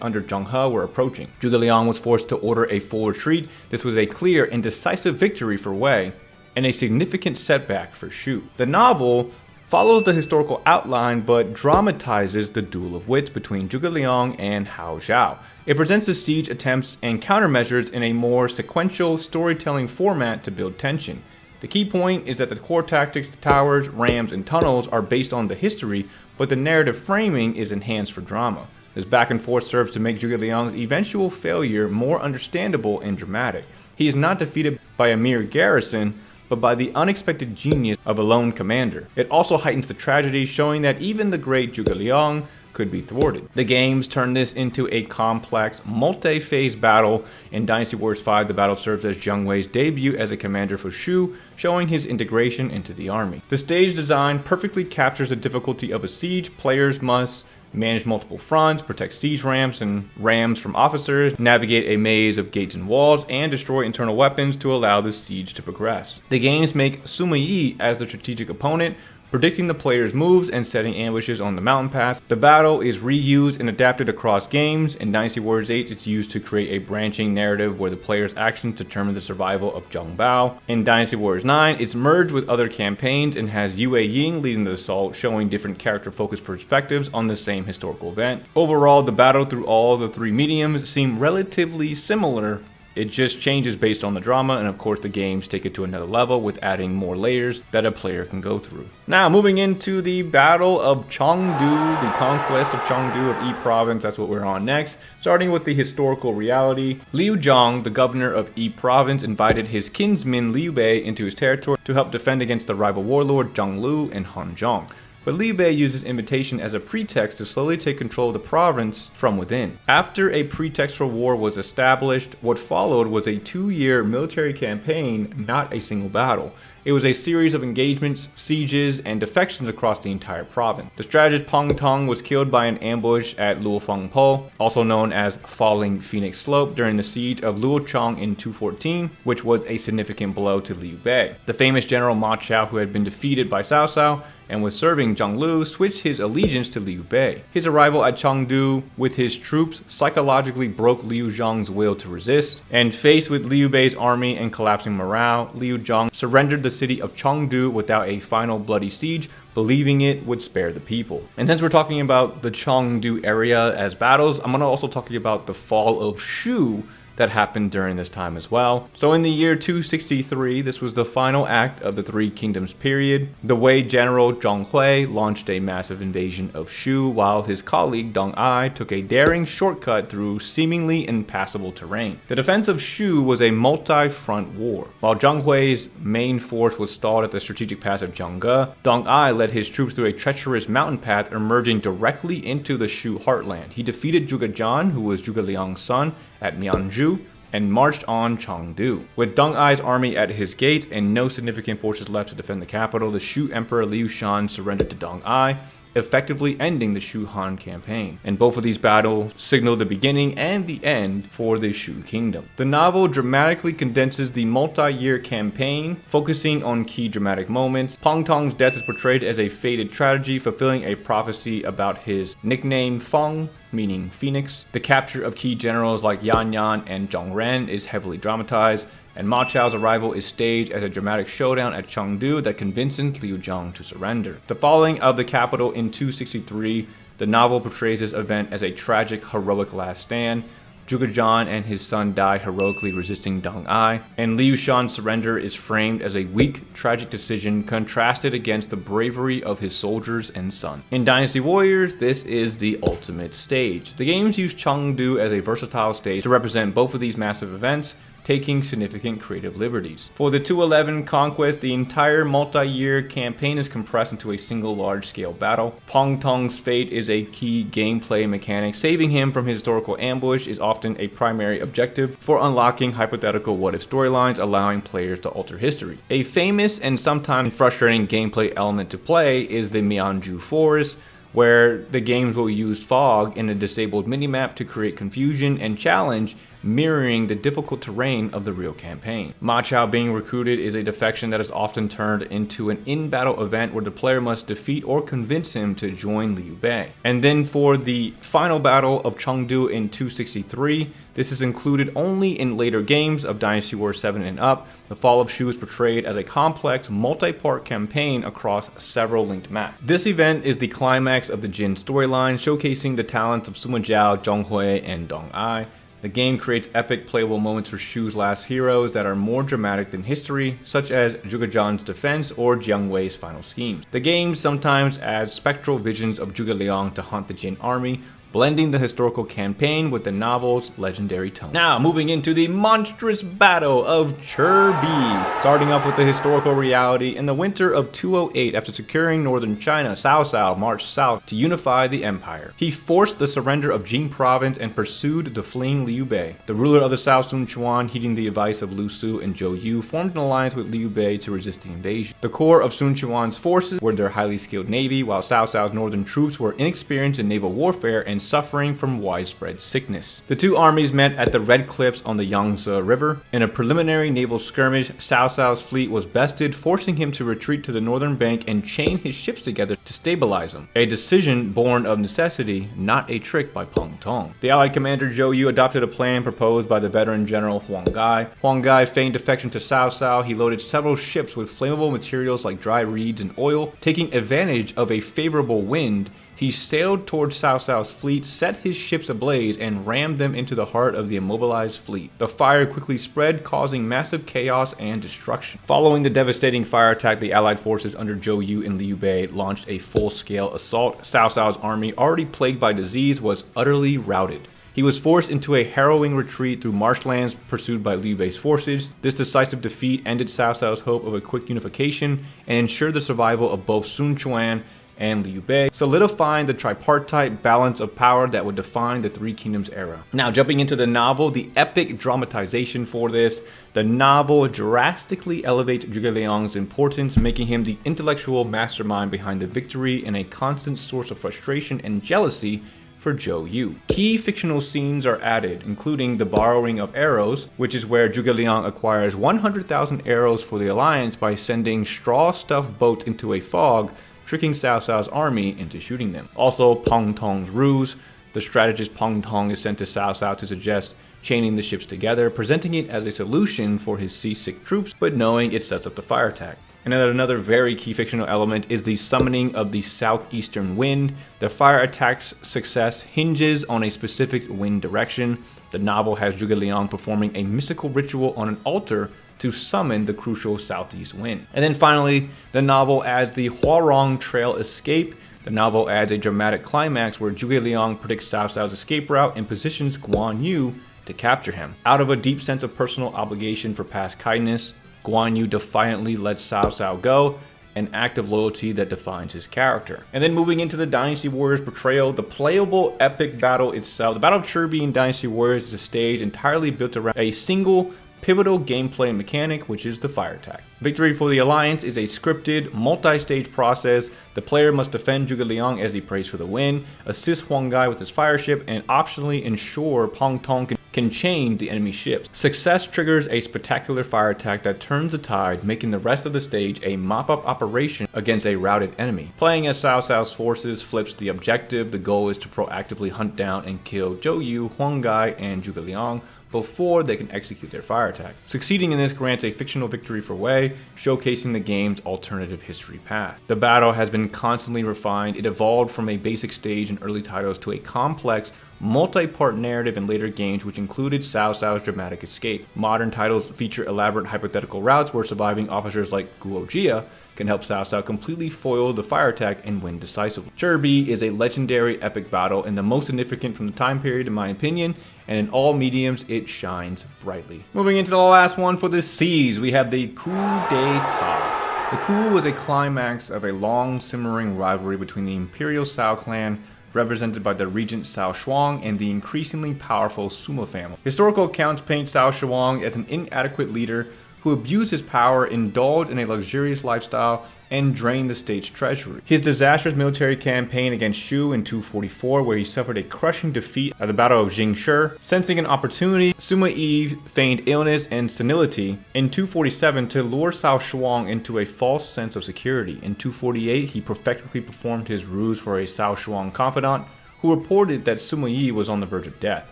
under Zheng He were approaching. Zhuge Liang was forced to order a full retreat. This was a clear and decisive victory for Wei and a significant setback for Shu. The novel follows the historical outline but dramatizes the duel of wits between Zhuge Liang and Hao Zhao. It presents the siege attempts and countermeasures in a more sequential storytelling format to build tension. The key point is that the core tactics, the towers, rams, and tunnels are based on the history, but the narrative framing is enhanced for drama. This back and forth serves to make Zhuge Liang's eventual failure more understandable and dramatic. He is not defeated by a mere garrison, but by the unexpected genius of a lone commander. It also heightens the tragedy, showing that even the great Zhuge Liang could be thwarted. The games turn this into a complex, multi-phase battle. In Dynasty Warriors 5, the battle serves as Jiang Wei's debut as a commander for Shu, showing his integration into the army. The stage design perfectly captures the difficulty of a siege. Players must manage multiple fronts, protect siege ramps and rams from officers, navigate a maze of gates and walls, and destroy internal weapons to allow the siege to progress. The games make Sima Yi as the strategic opponent, predicting the player's moves and setting ambushes on the mountain pass. The battle is reused and adapted across games. In Dynasty Warriors 8, it's used to create a branching narrative where the player's actions determine the survival of Zheng Bao. In Dynasty Warriors 9, it's merged with other campaigns and has Yue Ying leading the assault, showing different character-focused perspectives on the same historical event. Overall, the battle through all the three mediums seem relatively similar. It just changes based on the drama, and of course the games take it to another level with adding more layers that a player can go through. Now, moving into the Battle of Chengdu, the conquest of Chengdu of Yi Province, that's what we're on next. Starting with the historical reality, Liu Zhang, the governor of Yi Province, invited his kinsman Liu Bei into his territory to help defend against the rival warlord Zhang Lu and Han Zhong. But Liu Bei used his invitation as a pretext to slowly take control of the province from within. After a pretext for war was established, what followed was a 2-year military campaign, not a single battle. It was a series of engagements, sieges, and defections across the entire province. The strategist Peng Tong was killed by an ambush at Luofeng Po, also known as Falling Phoenix Slope, during the siege of Luochang in 214, which was a significant blow to Liu Bei. The famous general Ma Chao, who had been defeated by Cao Cao and was serving Zhang Lu, switched his allegiance to Liu Bei. His arrival at Chengdu with his troops psychologically broke Liu Zhang's will to resist, and faced with Liu Bei's army and collapsing morale, Liu Zhang surrendered the city of Chengdu without a final bloody siege, believing it would spare the people. And since we're talking about the Chengdu area as battles, I'm going to also talk to you about the fall of Shu that happened during this time as well. So in the year 263, this was the final act of the Three Kingdoms period. The Wei general Zhang Hui launched a massive invasion of Shu, while his colleague Deng Ai took a daring shortcut through seemingly impassable terrain. The defense of Shu was a multi-front war. While Zhang Hui's main force was stalled at the strategic pass of Jiangge, Deng Ai led his troops through a treacherous mountain path emerging directly into the Shu heartland. He defeated Zhuge Zhan, who was Zhuge Liang's son, at Mianzhu, and marched on Chengdu. With Deng Ai's army at his gates and no significant forces left to defend the capital, the Shu Emperor Liu Shan surrendered to Deng Ai. effectively ending the Shu Han campaign. And both of these battles signal the beginning and the end for the Shu kingdom. The novel dramatically condenses the multi-year campaign, focusing on key dramatic moments. Pang Tong's death is portrayed as a fated tragedy, fulfilling a prophecy about his nickname Feng, meaning Phoenix. The capture of key generals like Yan Yan and Zhong Ren is heavily dramatized, and Ma Chao's arrival is staged as a dramatic showdown at Chengdu that convinces Liu Zhang to surrender. The falling of the capital in 263, the novel portrays this event as a tragic, heroic last stand. Zhuge Zhan and his son die heroically resisting Deng Ai, and Liu Shan's surrender is framed as a weak, tragic decision contrasted against the bravery of his soldiers and son. In Dynasty Warriors, this is the ultimate stage. The games use Chengdu as a versatile stage to represent both of these massive events, taking significant creative liberties. For the 211 conquest, the entire multi-year campaign is compressed into a single large-scale battle. Pang Tong's fate is a key gameplay mechanic. Saving him from his historical ambush is often a primary objective for unlocking hypothetical what-if storylines, allowing players to alter history. A famous and sometimes frustrating gameplay element to play is the Mianju Forest, where the games will use fog in a disabled minimap to create confusion and challenge, mirroring the difficult terrain of the real campaign. Ma Chao being recruited is a defection that is often turned into an in-battle event where the player must defeat or convince him to join Liu Bei. And then for the final battle of Chengdu in 263, this is included only in later games of Dynasty Warriors 7 and up. The fall of Shu is portrayed as a complex, multi-part campaign across several linked maps. This event is the climax of the Jin storyline, showcasing the talents of Sima Zhao, Zhong Hui, and Deng Ai. The game creates epic playable moments for Shu's last heroes that are more dramatic than history, such as Zhuge Zhan's defense or Jiang Wei's final schemes. The game sometimes adds spectral visions of Zhuge Liang to haunt the Jin army, blending the historical campaign with the novel's legendary tone. Now, moving into the monstrous battle of Chirbi. Starting off with the historical reality, in the winter of 208, after securing northern China, Cao Cao marched south to unify the empire. He forced the surrender of Jing province and pursued the fleeing Liu Bei. The ruler of the South, Sun Quan, heeding the advice of Lu Su and Zhou Yu, formed an alliance with Liu Bei to resist the invasion. The core of Sun Quan's forces were their highly skilled navy, while Cao Cao's northern troops were inexperienced in naval warfare and suffering from widespread sickness. The two armies met at the Red Cliffs on the Yangtze River. In a preliminary naval skirmish, Cao Cao's fleet was bested, forcing him to retreat to the northern bank and chain his ships together to stabilize them. A decision born of necessity, not a trick by Pang Tong. The allied commander Zhou Yu adopted a plan proposed by the veteran general Huang Gai. Huang Gai feigned defection to Cao Cao. He loaded several ships with flammable materials like dry reeds and oil. Taking advantage of a favorable wind, he sailed towards Cao Cao's fleet, set his ships ablaze, and rammed them into the heart of the immobilized fleet. The fire quickly spread, causing massive chaos and destruction. Following the devastating fire attack, the allied forces under Zhou Yu and Liu Bei launched a full-scale assault. Cao Cao's army, already plagued by disease, was utterly routed. He was forced into a harrowing retreat through marshlands pursued by Liu Bei's forces. This decisive defeat ended Cao Cao's hope of a quick unification and ensured the survival of both Sun Quan and Liu Bei, solidifying the tripartite balance of power that would define the Three Kingdoms era. Now, jumping into the novel, the epic dramatization for this, the novel drastically elevates Zhuge Liang's importance, making him the intellectual mastermind behind the victory and a constant source of frustration and jealousy for Zhou Yu. Key fictional scenes are added, including the borrowing of arrows, which is where Zhuge Liang acquires 100,000 arrows for the alliance by sending straw-stuffed boats into a fog, tricking Cao Cao's army into shooting them. Also, Pang Tong's ruse. The strategist Pang Tong is sent to Cao Cao to suggest chaining the ships together, presenting it as a solution for his seasick troops, but knowing it sets up the fire attack. And then another very key fictional element is the summoning of the southeastern wind. The fire attack's success hinges on a specific wind direction. The novel has Zhuge Liang performing a mystical ritual on an altar to summon the crucial southeast wind. And then finally, the novel adds the Huarong Trail escape. The novel adds a dramatic climax where Zhuge Liang predicts Cao Cao's escape route and positions Guan Yu to capture him. Out of a deep sense of personal obligation for past kindness, Guan Yu defiantly lets Cao Cao go, an act of loyalty that defines his character. And then moving into the Dynasty Warriors portrayal, the playable epic battle itself. The Battle of Chirbi in Dynasty Warriors is a stage entirely built around a single pivotal gameplay mechanic, which is the fire attack. Victory for the Alliance is a scripted, multi-stage process. The player must defend Zhuge Liang as he prays for the win, assist Huang Gai with his fire ship, and optionally ensure Pang Tong can chain the enemy ships. Success triggers a spectacular fire attack that turns the tide, making the rest of the stage a mop-up operation against a routed enemy. Playing as Cao Cao's forces flips the objective. The goal is to proactively hunt down and kill Zhou Yu, Huang Gai, and Zhuge Liang before they can execute their fire attack. Succeeding in this grants a fictional victory for Wei, showcasing the game's alternative history path. The battle has been constantly refined. It evolved from a basic stage in early titles to a complex, multi-part narrative in later games, which included Cao Cao's dramatic escape. Modern titles feature elaborate hypothetical routes where surviving officers like Guo Jia can help Cao Cao completely foil the fire attack and win decisively. Zhi is a legendary epic battle and the most significant from the time period in my opinion, and in all mediums it shines brightly. Moving into the last one for the C's, we have the coup d'etat. The coup was a climax of a long simmering rivalry between the Imperial Cao clan, represented by the regent Cao Shuang, and the increasingly powerful Suma family. Historical accounts paint Cao Shuang as an inadequate leader who abused his power, indulged in a luxurious lifestyle, and drained the state's treasury. His disastrous military campaign against Shu in 244, where he suffered a crushing defeat at the Battle of Jingshi, sensing an opportunity, Sima Yi feigned illness and senility in 247 to lure Cao Shuang into a false sense of security. In 248, he perfectly performed his ruse for a Cao Shuang confidant, who reported that Sima Yi was on the verge of death,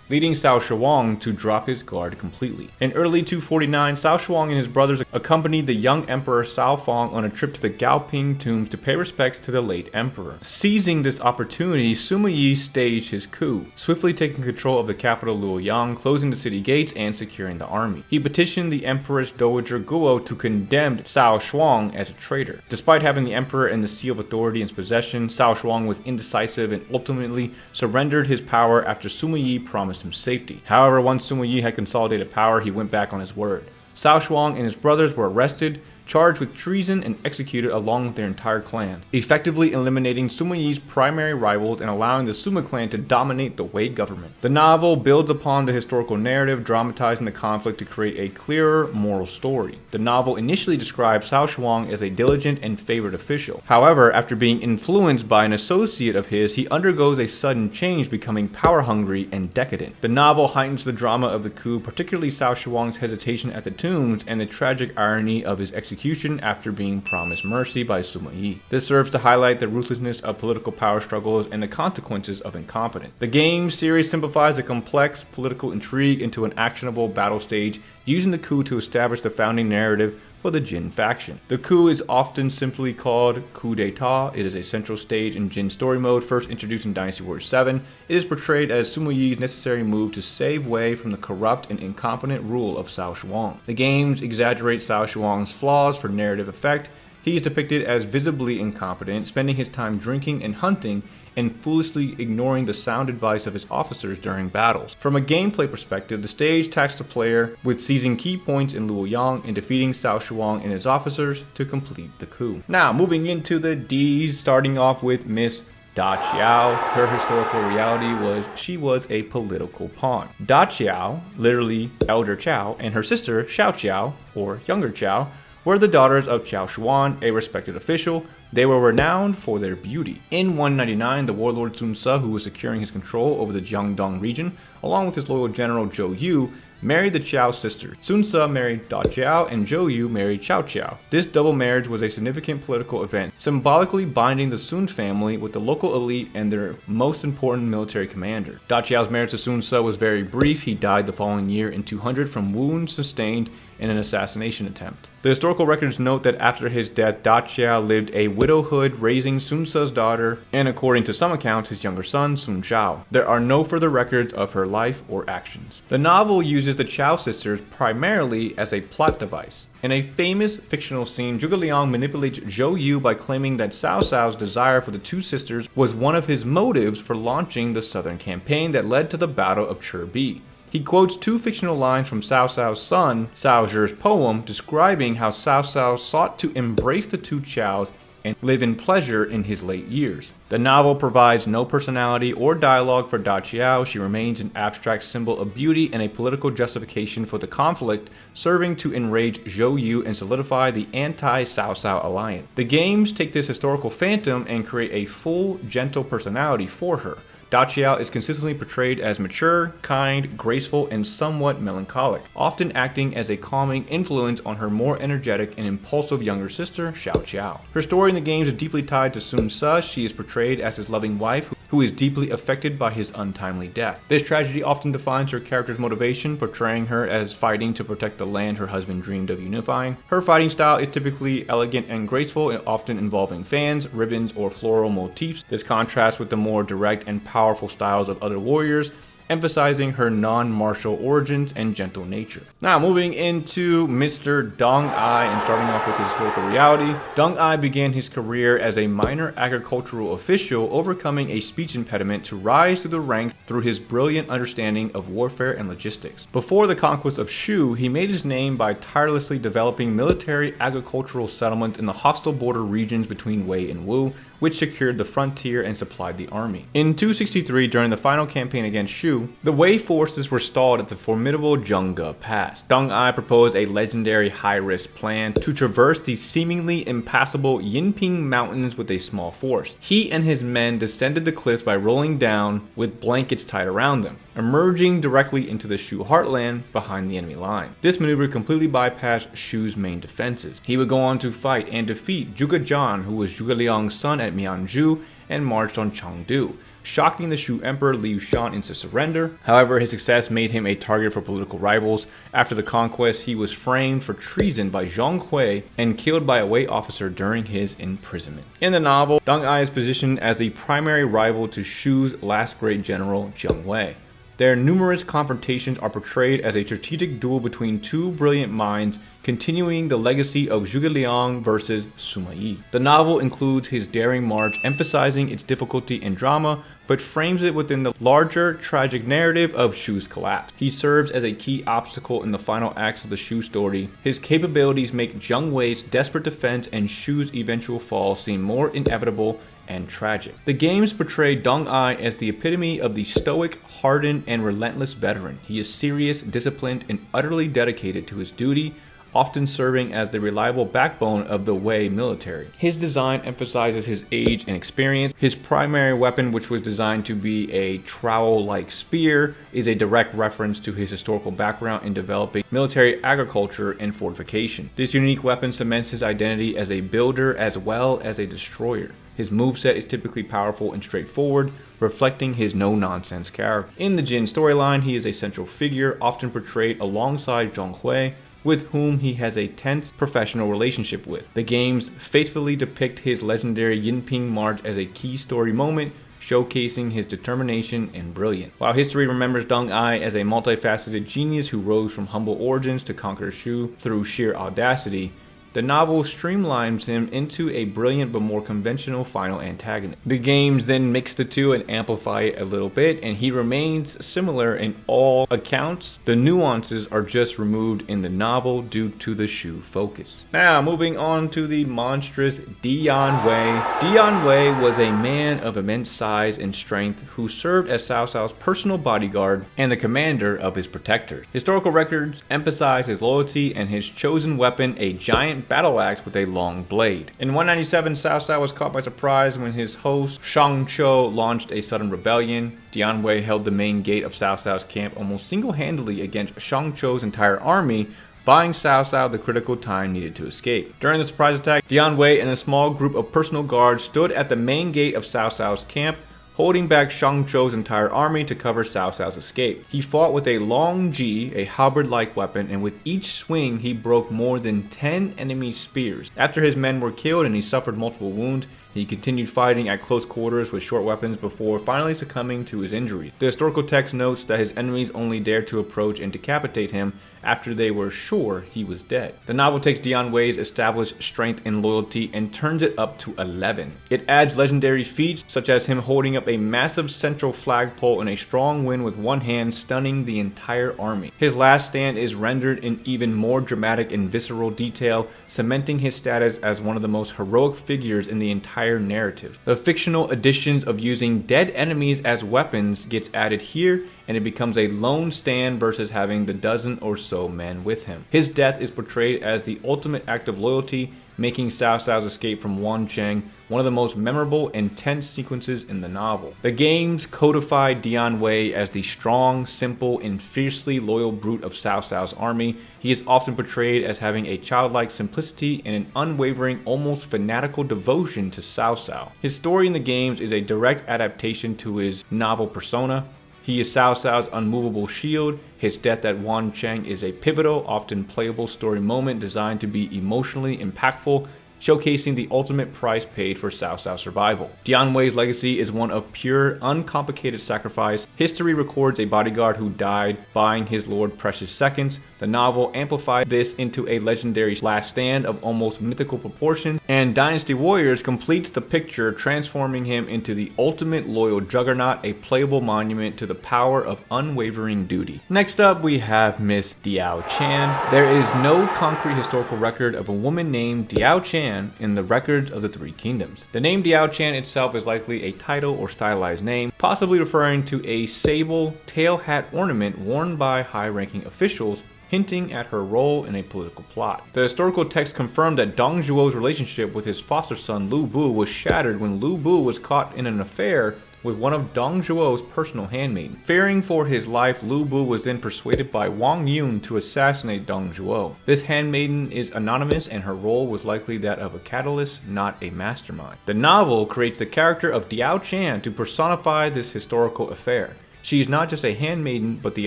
leading Cao Shuang to drop his guard completely. In early 249, Cao Shuang and his brothers accompanied the young Emperor Cao Fang on a trip to the Gaoping tombs to pay respects to the late emperor. Seizing this opportunity, Sima Yi staged his coup, swiftly taking control of the capital Luoyang, closing the city gates and securing the army. He petitioned the Empress Dowager Guo to condemn Cao Shuang as a traitor. Despite having the emperor and the seal of authority in his possession, Cao Shuang was indecisive and ultimately surrendered his power after Sima Yi promised him safety. However, once Sima Yi had consolidated power, he went back on his word. Cao Shuang and his brothers were arrested, charged with treason, and executed along with their entire clan, effectively eliminating Sima Yi's primary rivals and allowing the Sima clan to dominate the Wei government. The novel builds upon the historical narrative, dramatizing the conflict to create a clearer moral story. The novel initially describes Cao Shuang as a diligent and favored official. However, after being influenced by an associate of his, he undergoes a sudden change, becoming power-hungry and decadent. The novel heightens the drama of the coup, particularly Cao Shuang's hesitation at the tombs and the tragic irony of his execution after being promised mercy by Sima Yi. This serves to highlight the ruthlessness of political power struggles and the consequences of incompetence. The game series simplifies a complex political intrigue into an actionable battle stage, using the coup to establish the founding narrative for the Jin faction. The coup is often simply called coup d'etat. It is a central stage in Jin story mode, first introduced in Dynasty Warriors 7. It is portrayed as Sima Yi's necessary move to save Wei from the corrupt and incompetent rule of Cao Shuang. The games exaggerate Cao Shuang's flaws for narrative effect. He is depicted as visibly incompetent, spending his time drinking and hunting, and foolishly ignoring the sound advice of his officers during battles. From a gameplay perspective, the stage tasks the player with seizing key points in Luoyang and defeating Cao Shuang and his officers to complete the coup. Now, moving into the D's, starting off with Miss Da Qiao. Her historical reality was she was a political pawn. Da Qiao, literally Elder Qiao, and her sister Xiao Qiao, or Younger Qiao, were the daughters of Qiao Shuan, a respected official. They were renowned for their beauty. In 199, the warlord Sun Ce, who was securing his control over the Jiangdong region, along with his loyal general Zhou Yu, married the Qiao sisters. Sun Ce married Da Qiao and Zhou Yu married Xiao Qiao. This double marriage was a significant political event, symbolically binding the Sun family with the local elite and their most important military commander. Da Qiao's marriage to Sun Ce was very brief. He died the following year in 200 from wounds sustained in an assassination attempt. The historical records note that after his death, Da Qiao lived a widowhood, raising Sun Ce's daughter and, according to some accounts, his younger son, Sun Zhao. There are no further records of her life or actions. The novel uses the Qiao sisters primarily as a plot device. In a famous fictional scene, Zhuge Liang manipulates Zhou Yu by claiming that Cao Cao's desire for the two sisters was one of his motives for launching the southern campaign that led to the Battle of Zhi. He quotes two fictional lines from Cao Cao's son, Cao Zhi's poem, describing how Cao Cao sought to embrace the two Qiaos and live in pleasure in his late years. The novel provides no personality or dialogue for Da Qiao. She remains an abstract symbol of beauty and a political justification for the conflict, serving to enrage Zhou Yu and solidify the anti-Cao Cao alliance. The games take this historical phantom and create a full, gentle personality for her. Da Qiao is consistently portrayed as mature, kind, graceful, and somewhat melancholic, often acting as a calming influence on her more energetic and impulsive younger sister, Xiao Qiao. Her story in the games is deeply tied to Sun Ce. She is portrayed as his loving wife, who is deeply affected by his untimely death. This tragedy often defines her character's motivation, portraying her as fighting to protect the land her husband dreamed of unifying. Her fighting style is typically elegant and graceful, and often involving fans, ribbons, or floral motifs. This contrasts with the more direct and powerful styles of other warriors, emphasizing her non-martial origins and gentle nature. Now, moving into Mr. Deng Ai and starting off with his historical reality. Deng Ai began his career as a minor agricultural official, overcoming a speech impediment to rise through the ranks through his brilliant understanding of warfare and logistics. Before the conquest of Shu, he made his name by tirelessly developing military agricultural settlements in the hostile border regions between Wei and Wu, which secured the frontier and supplied the army. In 263, during the final campaign against Shu, the Wei forces were stalled at the formidable Zhengge Pass. Deng Ai proposed a legendary high-risk plan to traverse the seemingly impassable Yinping Mountains with a small force. He and his men descended the cliffs by rolling down with blankets tied around them, emerging directly into the Shu heartland behind the enemy line. This maneuver completely bypassed Shu's main defenses. He would go on to fight and defeat Zhuge Zhan, who was Zhuge Liang's son, at Mianzhu, and marched on Chengdu, shocking the Shu Emperor Liu Shan into surrender. However, his success made him a target for political rivals. After the conquest, he was framed for treason by Zhang Hui and killed by a Wei officer during his imprisonment. In the novel, Deng Ai is positioned as the primary rival to Shu's last great general, Zheng Wei. Their numerous confrontations are portrayed as a strategic duel between two brilliant minds, continuing the legacy of Zhuge Liang versus Sima Yi. The novel includes his daring march, emphasizing its difficulty and drama, but frames it within the larger, tragic narrative of Shu's collapse. He serves as a key obstacle in the final acts of the Shu story. His capabilities make Zheng Wei's desperate defense and Shu's eventual fall seem more inevitable and tragic. The games portray Deng Ai as the epitome of the stoic, hardened, and relentless veteran. He is serious, disciplined, and utterly dedicated to his duty, often serving as the reliable backbone of the Wei military. His design emphasizes his age and experience. His primary weapon, which was designed to be a trowel-like spear, is a direct reference to his historical background in developing military agriculture and fortification. This unique weapon cements his identity as a builder as well as a destroyer. His moveset is typically powerful and straightforward, reflecting his no-nonsense character. In the Jin storyline, he is a central figure, often portrayed alongside Zhang Hui, with whom he has a tense professional relationship with. The games faithfully depict his legendary Yinping March as a key story moment, showcasing his determination and brilliance. While history remembers Deng Ai as a multifaceted genius who rose from humble origins to conquer Shu through sheer audacity, the novel streamlines him into a brilliant but more conventional final antagonist. The games then mix the two and amplify it a little bit, and he remains similar in all accounts. The nuances are just removed in the novel due to the Shu focus. Now, moving on to the monstrous Dian Wei. Dian Wei was a man of immense size and strength who served as Cao Cao's personal bodyguard and the commander of his protectors. Historical records emphasize his loyalty and his chosen weapon, a giant battle axe with a long blade. In 197, Cao Cao was caught by surprise when his host Shang Chou launched a sudden rebellion. Dian Wei held the main gate of Cao Cao's camp almost single-handedly against Shang Chou's entire army, buying Cao Cao the critical time needed to escape. During the surprise attack, Dian Wei and a small group of personal guards stood at the main gate of Cao Cao's camp, holding back Shang Chou's entire army to cover Cao Cao's escape. He fought with a long ji, a halberd-like weapon, and with each swing he broke more than 10 enemy spears. After his men were killed and he suffered multiple wounds, he continued fighting at close quarters with short weapons before finally succumbing to his injuries. The historical text notes that his enemies only dared to approach and decapitate him after they were sure he was dead. The novel takes Dian Wei's established strength and loyalty and turns it up to 11. It adds legendary feats such as him holding up a massive central flagpole in a strong wind with one hand, stunning the entire army. His last stand is rendered in even more dramatic and visceral detail, cementing his status as one of the most heroic figures in the entire narrative. The fictional additions of using dead enemies as weapons gets added here, and it becomes a lone stand versus having the dozen or so men with him. His death is portrayed as the ultimate act of loyalty, making Cao Cao's escape from Wan Cheng one of the most memorable and tense sequences in the novel. The games codify Dian Wei as the strong, simple, and fiercely loyal brute of Cao Cao's army. He is often portrayed as having a childlike simplicity and an unwavering, almost fanatical devotion to Cao Cao. His story in the games is a direct adaptation to his novel persona. He is Cao Cao's unmovable shield. His death at Wan Cheng is a pivotal, often playable story moment designed to be emotionally impactful, showcasing the ultimate price paid for Cao Cao's survival. Dian Wei's legacy is one of pure, uncomplicated sacrifice. History records a bodyguard who died buying his lord precious seconds. The novel amplified this into a legendary last stand of almost mythical proportions, and Dynasty Warriors completes the picture, transforming him into the ultimate loyal juggernaut, a playable monument to the power of unwavering duty. Next up, we have Miss Diao Chan. There is no concrete historical record of a woman named Diao Chan in the records of the Three Kingdoms. The name Diao Chan itself is likely a title or stylized name, possibly referring to a sable tail hat ornament worn by high-ranking officials, hinting at her role in a political plot. The historical text confirmed that Dong Zhuo's relationship with his foster son Lu Bu was shattered when Lu Bu was caught in an affair with one of Dong Zhuo's personal handmaidens. Fearing for his life, Lu Bu was then persuaded by Wang Yun to assassinate Dong Zhuo. This handmaiden is anonymous, and her role was likely that of a catalyst, not a mastermind. The novel creates the character of Diao Chan to personify this historical affair. She is not just a handmaiden, but the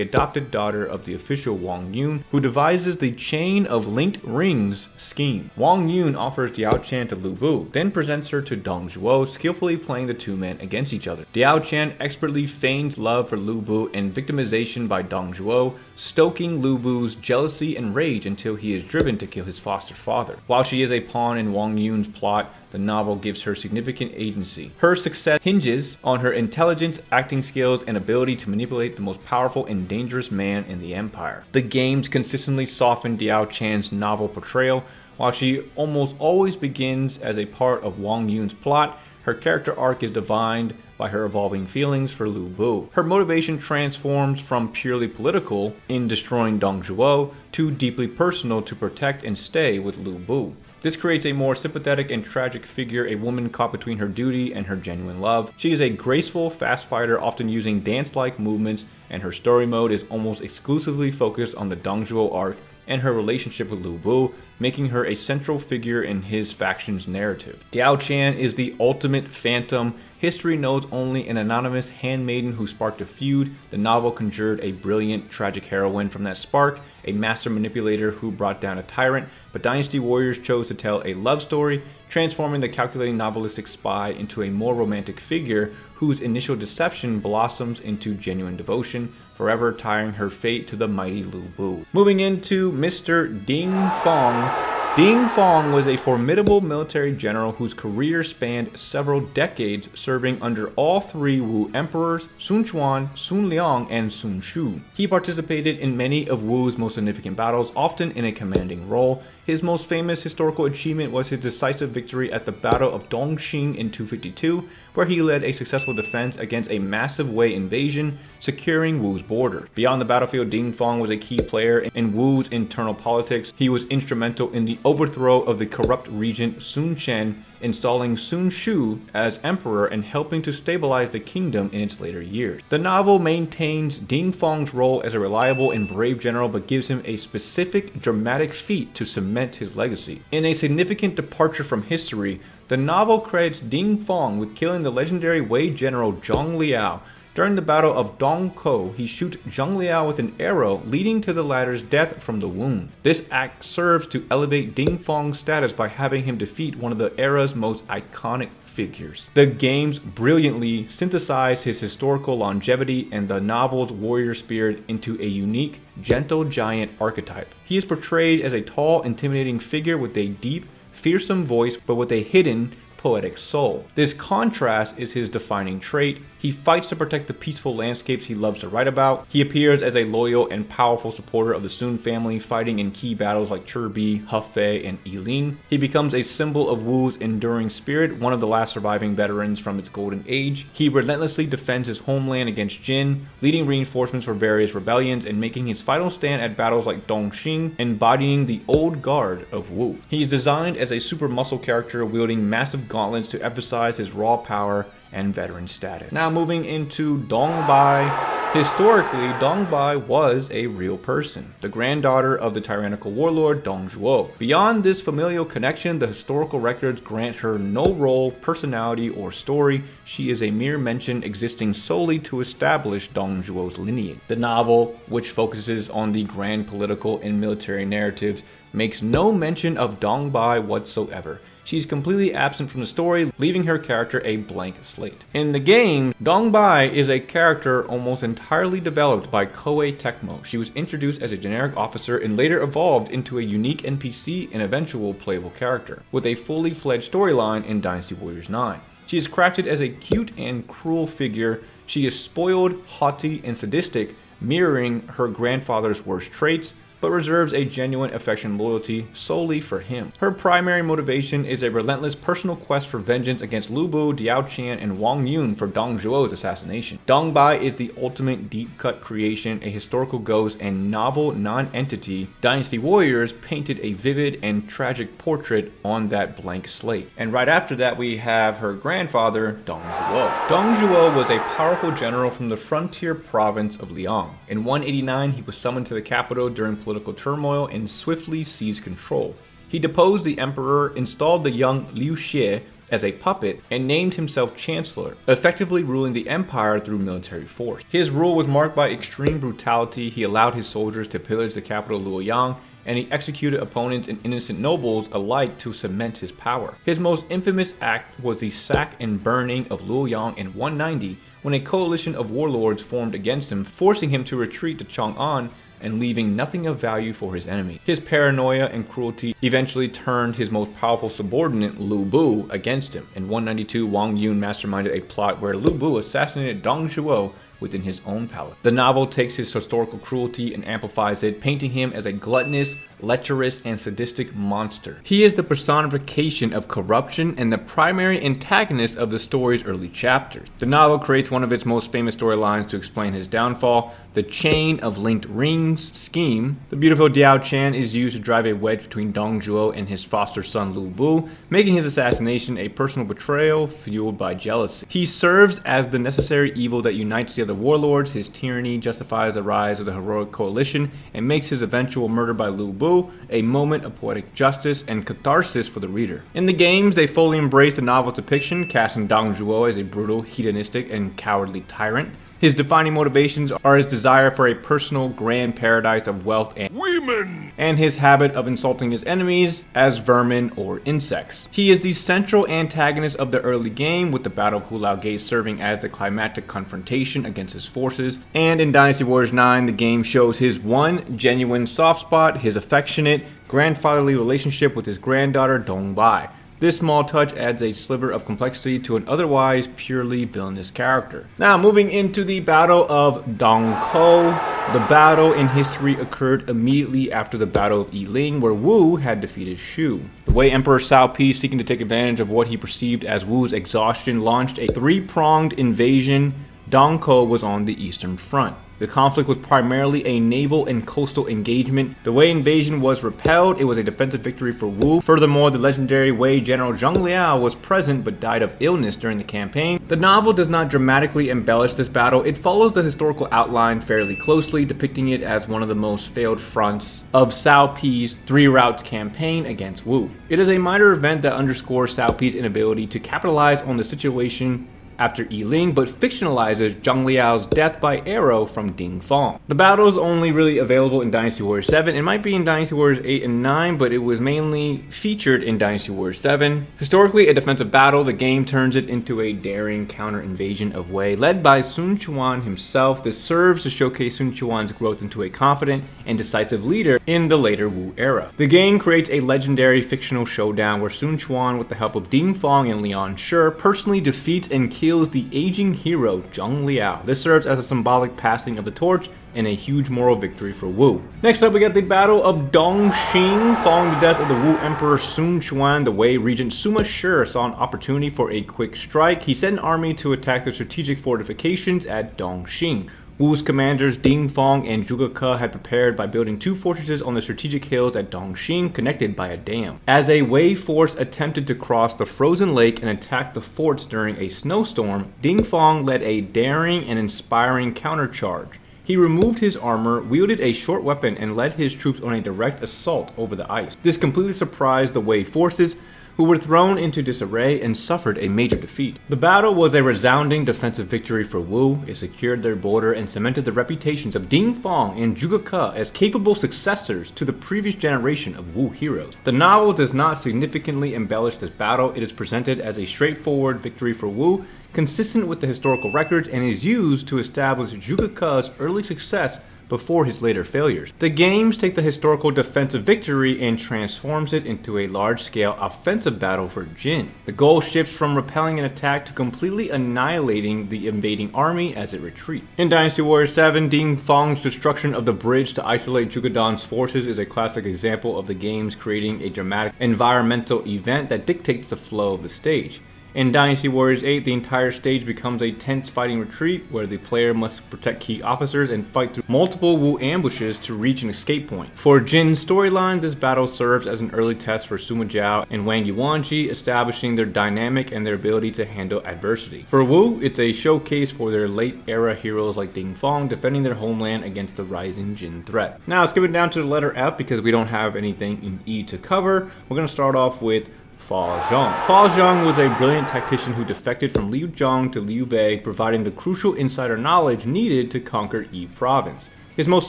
adopted daughter of the official Wang Yun, who devises the chain of linked rings scheme. Wang Yun offers Diao Chan to Lu Bu, then presents her to Dong Zhuo, skillfully playing the two men against each other. Diao Chan expertly feigns love for Lu Bu and victimization by Dong Zhuo, stoking Lu Bu's jealousy and rage until he is driven to kill his foster father. While she is a pawn in Wang Yun's plot, the novel gives her significant agency. Her success hinges on her intelligence, acting skills, and ability to manipulate the most powerful and dangerous man in the empire. The games consistently soften Diao Chan's novel portrayal. While she almost always begins as a part of Wang Yun's plot, her character arc is defined by her evolving feelings for Lu Bu. Her motivation transforms from purely political, in destroying Dong Zhuo, to deeply personal, to protect and stay with Lu Bu. This creates a more sympathetic and tragic figure, a woman caught between her duty and her genuine love. She is a graceful, fast fighter, often using dance-like movements, and her story mode is almost exclusively focused on the Dong Zhuo arc and her relationship with Lu Bu, making her a central figure in his faction's narrative. Diao Chan is the ultimate phantom. History knows only an anonymous handmaiden who sparked a feud. The novel conjured a brilliant, tragic heroine from that spark, a master manipulator who brought down a tyrant, but Dynasty Warriors chose to tell a love story, transforming the calculating novelistic spy into a more romantic figure whose initial deception blossoms into genuine devotion, forever tying her fate to the mighty Lu Bu. Moving into Mr. Ding Fong. Ding Fong was a formidable military general whose career spanned several decades, serving under all three Wu emperors, Sun Quan, Sun Liang, and Sun Shu. He participated in many of Wu's most significant battles, often in a commanding role. His most famous historical achievement was his decisive victory at the Battle of Dongxing in 252, where he led a successful defense against a massive Wei invasion, securing Wu's border. Beyond the battlefield, Ding Fong was a key player in Wu's internal politics. He was instrumental in the overthrow of the corrupt regent Sun Chen, installing Sun Shu as emperor and helping to stabilize the kingdom in its later years. The novel maintains Ding Fong's role as a reliable and brave general, but gives him a specific dramatic feat to cement his legacy. In a significant departure from history, the novel credits Ding Fong with killing the legendary Wei general Zhang Liao. During the Battle of Dongkou, he shoots Zhang Liao with an arrow, leading to the latter's death from the wound. This act serves to elevate Ding Fong's status by having him defeat one of the era's most iconic figures. figures. The games brilliantly synthesize his historical longevity and the novel's warrior spirit into a unique, gentle giant archetype. He is portrayed as a tall, intimidating figure with a deep, fearsome voice, but with a hidden, poetic soul. This contrast is his defining trait. He fights to protect the peaceful landscapes he loves to write about. He appears as a loyal and powerful supporter of the Sun family, fighting in key battles like Chirbi, Hefei, and Yiling. He becomes a symbol of Wu's enduring spirit, one of the last surviving veterans from its golden age. He relentlessly defends his homeland against Jin, leading reinforcements for various rebellions and making his final stand at battles like Dongxing, embodying the old guard of Wu. He is designed as a super muscle character wielding massive gauntlets to emphasize his raw power and veteran status. Now moving into Dongbai. Historically, Dongbai was a real person, the granddaughter of the tyrannical warlord Dong Zhuo. Beyond this familial connection, the historical records grant her no role, personality, or story. She is a mere mention existing solely to establish Dong Zhuo's lineage. The novel, which focuses on the grand political and military narratives, makes no mention of Dongbai whatsoever. She's completely absent from the story, leaving her character a blank slate. In the game, Dongbai is a character almost entirely developed by Koei Tecmo. She was introduced as a generic officer and later evolved into a unique NPC and eventual playable character, with a fully fledged storyline in Dynasty Warriors 9. She is crafted as a cute and cruel figure. She is spoiled, haughty, and sadistic, mirroring her grandfather's worst traits, but reserves a genuine affection and loyalty solely for him. Her primary motivation is a relentless personal quest for vengeance against Lu Bu, Diao Qian, and Wang Yun for Dong Zhuo's assassination. Dongbai is the ultimate deep-cut creation, a historical ghost and novel non-entity. Dynasty Warriors painted a vivid and tragic portrait on that blank slate. And right after that, we have her grandfather, Dong Zhuo. Dong Zhuo was a powerful general from the frontier province of Liang. In 189, he was summoned to the capital during political turmoil and swiftly seized control. He deposed the emperor, installed the young Liu Xie as a puppet, and named himself chancellor, effectively ruling the empire through military force. His rule was marked by extreme brutality. He allowed his soldiers to pillage the capital Luoyang, and he executed opponents and innocent nobles alike to cement his power. His most infamous act was the sack and burning of Luoyang in 190, when a coalition of warlords formed against him, forcing him to retreat to Chang'an and leaving nothing of value for his enemy. His paranoia and cruelty eventually turned his most powerful subordinate, Lu Bu, against him. In 192, Wang Yun masterminded a plot where Lu Bu assassinated Dong Zhuo within his own palace. The novel takes his historical cruelty and amplifies it, painting him as a gluttonous, lecherous, and sadistic monster. He is the personification of corruption and the primary antagonist of the story's early chapters. The novel creates one of its most famous storylines to explain his downfall, the Chain of Linked Rings scheme. The beautiful Diao Qian is used to drive a wedge between Dong Zhuo and his foster son Lu Bu, making his assassination a personal betrayal fueled by jealousy. He serves as the necessary evil that unites the other warlords. His tyranny justifies the rise of the heroic coalition and makes his eventual murder by Lu Bu a moment of poetic justice and catharsis for the reader. In the games, they fully embrace the novel's depiction, casting Dong Zhuo as a brutal, hedonistic, and cowardly tyrant. His defining motivations are his desire for a personal grand paradise of wealth and women, and his habit of insulting his enemies as vermin or insects. He is the central antagonist of the early game, with the Battle of Hulao Gate serving as the climactic confrontation against his forces. And in Dynasty Warriors 9, the game shows his one genuine soft spot, his affectionate, grandfatherly relationship with his granddaughter Dongbai. This small touch adds a sliver of complexity to an otherwise purely villainous character. Now, moving into the Battle of Dongkou. The battle in history occurred immediately after the Battle of Yiling, where Wu had defeated Shu. The Wei Emperor Cao Pi, seeking to take advantage of what he perceived as Wu's exhaustion, launched a three-pronged invasion. Dongkou was on the eastern front. The conflict was primarily a naval and coastal engagement. The Wei invasion was repelled. It was a defensive victory for Wu. Furthermore, the legendary Wei general Zheng Liao was present but died of illness during the campaign. The novel does not dramatically embellish this battle. It follows the historical outline fairly closely, depicting it as one of the most failed fronts of Cao Pi's Three Routes campaign against Wu. It is a minor event that underscores Cao Pi's inability to capitalize on the situation after Yiling, but fictionalizes Zhang Liao's death by arrow from Ding Fong. The battle is only really available in Dynasty Warriors 7. It might be in Dynasty Warriors 8 and 9, but it was mainly featured in Dynasty Warriors 7. Historically a defensive battle, the game turns it into a daring counter-invasion of Wei, led by Sun Quan himself. This serves to showcase Sun Quan's growth into a confident and decisive leader in the later Wu era. The game creates a legendary fictional showdown where Sun Quan, with the help of Ding Fong and Lian Shi, personally defeats and kills the aging hero Zhang Liao. This serves as a symbolic passing of the torch and a huge moral victory for Wu. Next up, we got the Battle of Dongxing. Following the death of the Wu Emperor Sun Quan, the Wei regent Sima Shi saw an opportunity for a quick strike. He sent an army to attack the strategic fortifications at Dongxing. Wu's commanders Ding Fong and Zhuge Ke had prepared by building 2 fortresses on the strategic hills at Dongxing, connected by a dam. As a Wei force attempted to cross the frozen lake and attack the forts during a snowstorm, Ding Fong led a daring and inspiring countercharge. He removed his armor, wielded a short weapon, and led his troops on a direct assault over the ice. This completely surprised the Wei forces, who were thrown into disarray and suffered a major defeat. The battle was a resounding defensive victory for Wu. It secured their border and cemented the reputations of Ding Fong and Zhuge Ke as capable successors to the previous generation of Wu heroes. The novel does not significantly embellish this battle. It is presented as a straightforward victory for Wu, consistent with the historical records, and is used to establish Zhuge Ke's early success before his later failures. The games take the historical defensive victory and transforms it into a large-scale offensive battle for Jin. The goal shifts from repelling an attack to completely annihilating the invading army as it retreats. In Dynasty Warriors 7, Ding Fong's destruction of the bridge to isolate Zhuge Dan's forces is a classic example of the games creating a dramatic environmental event that dictates the flow of the stage. In Dynasty Warriors 8, the entire stage becomes a tense fighting retreat where the player must protect key officers and fight through multiple Wu ambushes to reach an escape point. For Jin's storyline, this battle serves as an early test for Sima Zhao and Wang Yuanji, establishing their dynamic and their ability to handle adversity. For Wu, it's a showcase for their late-era heroes like Ding Fong defending their homeland against the rising Jin threat. Now, let's give it down to the letter F because we don't have anything in E to cover. We're going to start off with Fa Zhang. Fa Zhang was a brilliant tactician who defected from Liu Zhang to Liu Bei, providing the crucial insider knowledge needed to conquer Yi province. His most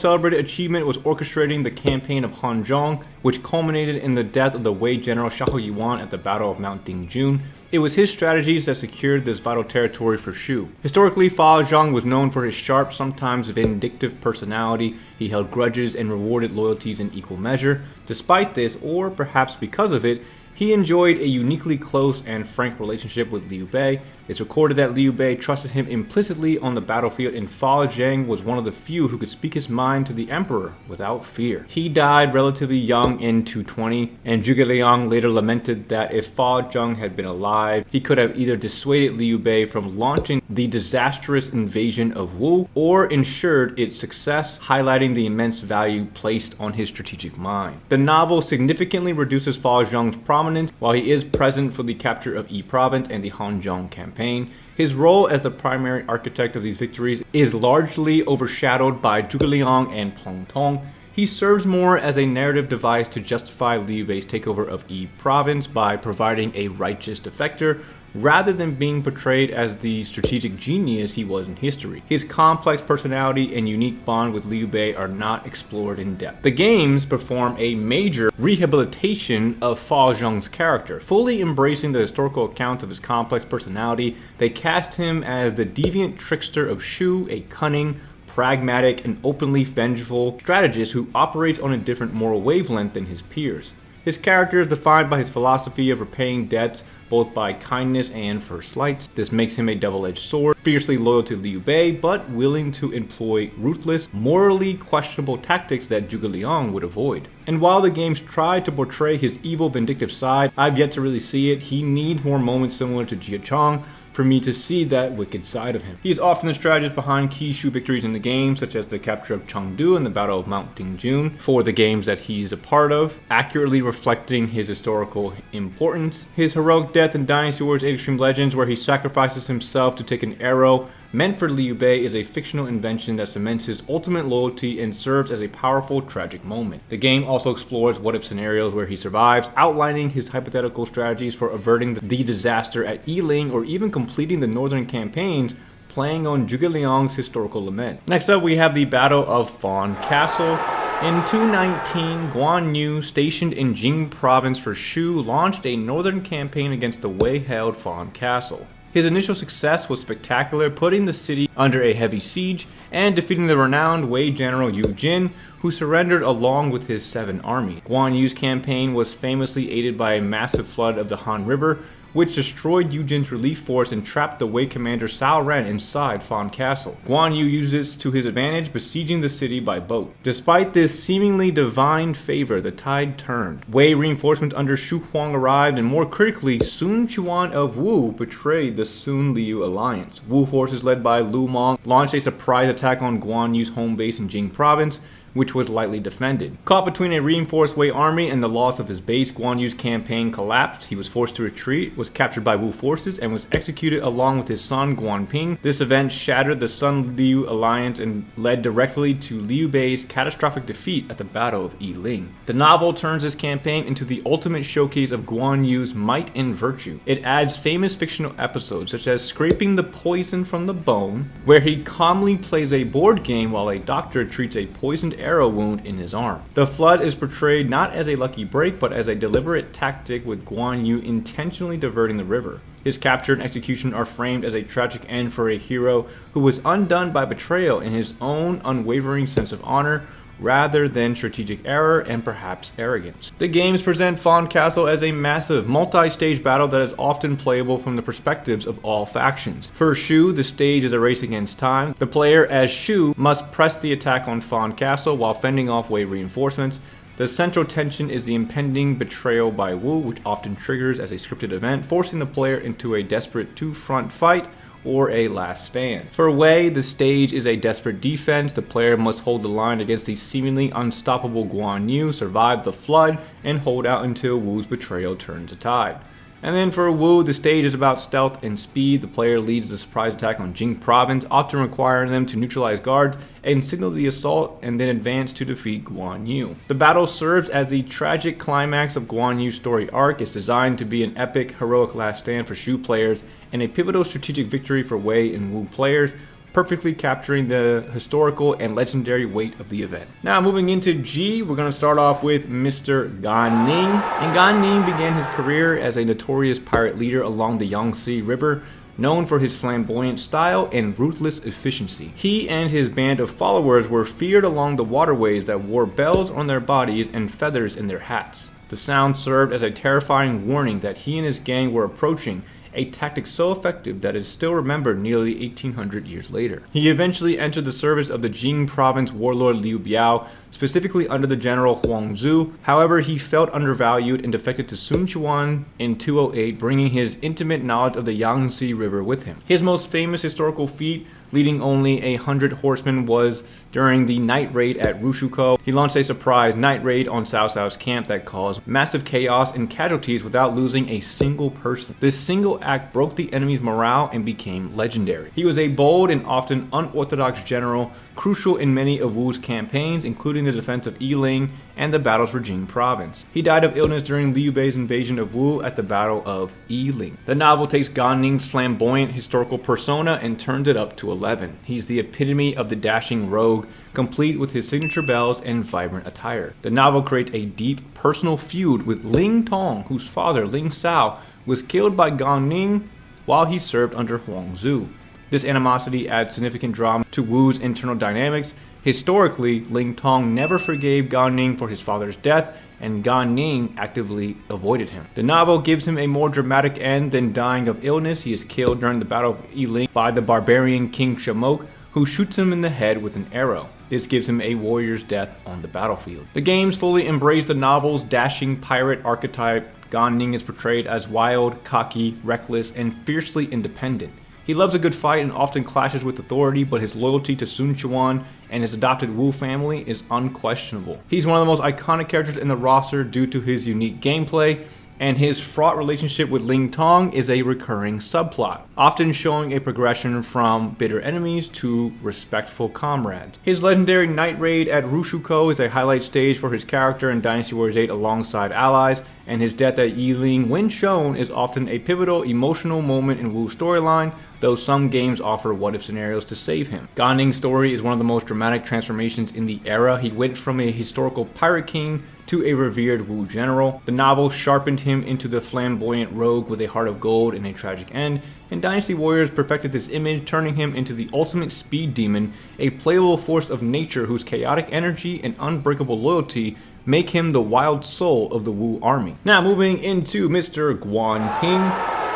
celebrated achievement was orchestrating the campaign of Hanzhong, which culminated in the death of the Wei general Xiahou Yuan at the Battle of Mount Dingjun. It was his strategies that secured this vital territory for Shu. Historically, Fa Zhang was known for his sharp, sometimes vindictive personality. He held grudges and rewarded loyalties in equal measure. Despite this, or perhaps because of it, he enjoyed a uniquely close and frank relationship with Liu Bei. It's recorded that Liu Bei trusted him implicitly on the battlefield, and Fa Zhang was one of the few who could speak his mind to the emperor without fear. He died relatively young in 220, and Zhuge Liang later lamented that if Fa Zhang had been alive, he could have either dissuaded Liu Bei from launching the disastrous invasion of Wu, or ensured its success, highlighting the immense value placed on his strategic mind. The novel significantly reduces Fa Zhang's prominence. While he is present for the capture of Yi province and the Hanzhong campaign, his role as the primary architect of these victories is largely overshadowed by Zhuge Liang and Peng Tong. He serves more as a narrative device to justify Liu Bei's takeover of Yi province by providing a righteous defector, rather than being portrayed as the strategic genius he was in history. His complex personality and unique bond with Liu Bei are not explored in depth. The games perform a major rehabilitation of Fa Zhang's character. Fully embracing the historical accounts of his complex personality, they cast him as the deviant trickster of Shu, a cunning, pragmatic, and openly vengeful strategist who operates on a different moral wavelength than his peers. His character is defined by his philosophy of repaying debts both by kindness and for slights. This makes him a double-edged sword, fiercely loyal to Liu Bei, but willing to employ ruthless, morally questionable tactics that Zhuge Liang would avoid. And while the games try to portray his evil, vindictive side, I've yet to really see it. He needs more moments similar to Jia Chong for me to see that wicked side of him. He is often the strategist behind key Shu victories in the game, such as the capture of Chengdu and the Battle of Mount Dingjun for the games that he's a part of, accurately reflecting his historical importance. His heroic death in Dynasty Warriors 8 Extreme Legends, where he sacrifices himself to take an arrow meant for Liu Bei, is a fictional invention that cements his ultimate loyalty and serves as a powerful, tragic moment. The game also explores what-if scenarios where he survives, outlining his hypothetical strategies for averting the disaster at Yiling or even completing the northern campaigns, playing on Zhuge Liang's historical lament. Next up, we have the Battle of Fan Castle. In 219, Guan Yu, stationed in Jing province for Shu, launched a northern campaign against the Wei-held Fan Castle. His initial success was spectacular, putting the city under a heavy siege and defeating the renowned Wei general Yu Jin, who surrendered along with his 7 armies. Guan Yu's campaign was famously aided by a massive flood of the Han River, which destroyed Yu Jin's relief force and trapped the Wei commander Cao Ren inside Fan Castle. Guan Yu used this to his advantage, besieging the city by boat. Despite this seemingly divine favor, the tide turned. Wei reinforcements under Shu Huang arrived, and more critically, Sun Quan of Wu betrayed the Sun Liu alliance. Wu forces led by Lu Meng launched a surprise attack on Guan Yu's home base in Jing province, which was lightly defended. Caught between a reinforced Wei army and the loss of his base, Guan Yu's campaign collapsed. He was forced to retreat, was captured by Wu forces, and was executed along with his son Guan Ping. This event shattered the Sun Liu alliance and led directly to Liu Bei's catastrophic defeat at the Battle of Yiling. The novel turns this campaign into the ultimate showcase of Guan Yu's might and virtue. It adds famous fictional episodes such as scraping the poison from the bone, where he calmly plays a board game while a doctor treats a poisoned arrow wound in his arm. The flood is portrayed not as a lucky break, but as a deliberate tactic, with Guan Yu intentionally diverting the river. His capture and execution are framed as a tragic end for a hero who was undone by betrayal in his own unwavering sense of honor, rather than strategic error and perhaps arrogance. The games present Fan Castle as a massive, multi-stage battle that is often playable from the perspectives of all factions. For Shu, the stage is a race against time. The player as Shu must press the attack on Fan Castle while fending off Wei reinforcements. The central tension is the impending betrayal by Wu, which often triggers as a scripted event, forcing the player into a desperate two-front fight or a last stand. For Wei, the stage is a desperate defense. The player must hold the line against the seemingly unstoppable Guan Yu, survive the flood, and hold out until Wu's betrayal turns the tide. And then for Wu, the stage is about stealth and speed. The player leads the surprise attack on Jing province, often requiring them to neutralize guards and signal the assault, and then advance to defeat Guan Yu. The battle serves as the tragic climax of Guan Yu's story arc. It's designed to be an epic, heroic last stand for Shu players and a pivotal strategic victory for Wei and Wu players, perfectly capturing the historical and legendary weight of the event. Now moving into G, we're going to start off with Mr. Gan Ning. And Gan Ning began his career as a notorious pirate leader along the Yangtze River, known for his flamboyant style and ruthless efficiency. He and his band of followers were feared along the waterways that wore bells on their bodies and feathers in their hats. The sound served as a terrifying warning that he and his gang were approaching, a tactic so effective that is still remembered nearly 1800 years later. He eventually entered the service of the Jing province warlord Liu Biao, specifically under the general Huang Zu. However, he felt undervalued and defected to Sun Quan in 208, bringing his intimate knowledge of the Yangtze River with him. His most famous historical feat, leading only 100 horsemen, was during the night raid at Rushuko. He launched a surprise night raid on Cao Cao's camp that caused massive chaos and casualties without losing a single person. This single act broke the enemy's morale and became legendary. He was a bold and often unorthodox general, crucial in many of Wu's campaigns, including the defense of Yiling and the battles for Jing province. He died of illness during Liu Bei's invasion of Wu at the Battle of Yiling. The novel takes Gan Ning's flamboyant historical persona and turns it up to 11. He's the epitome of the dashing rogue, complete with his signature bells and vibrant attire. The novel creates a deep personal feud with Ling Tong, whose father, Ling Sao, was killed by Gan Ning while he served under Huang Zu. This animosity adds significant drama to Wu's internal dynamics. Historically, Ling Tong never forgave Gan Ning for his father's death, and Gan Ning actively avoided him. The novel gives him a more dramatic end than dying of illness. He is killed during the Battle of Yiling by the barbarian King Shamok, who shoots him in the head with an arrow. This gives him a warrior's death on the battlefield. The games fully embrace the novel's dashing pirate archetype. Gan Ning is portrayed as wild, cocky, reckless, and fiercely independent. He loves a good fight and often clashes with authority, but his loyalty to Sun Quan and his adopted Wu family is unquestionable. He's one of the most iconic characters in the roster due to his unique gameplay. and his fraught relationship with Ling Tong is a recurring subplot, often showing a progression from bitter enemies to respectful comrades. His legendary night raid at Rushuko is a highlight stage for his character in Dynasty Warriors 8 alongside allies, and his death at Yiling, when shown, is often a pivotal emotional moment in Wu's storyline, though some games offer what-if scenarios to save him. Gan Ning's story is one of the most dramatic transformations in the era. He went from a historical pirate king to a revered Wu general. The novel sharpened him into the flamboyant rogue with a heart of gold and a tragic end, and Dynasty Warriors perfected this image, turning him into the ultimate speed demon, a playable force of nature whose chaotic energy and unbreakable loyalty make him the wild soul of the Wu army. Now moving into Mr. Guan Ping.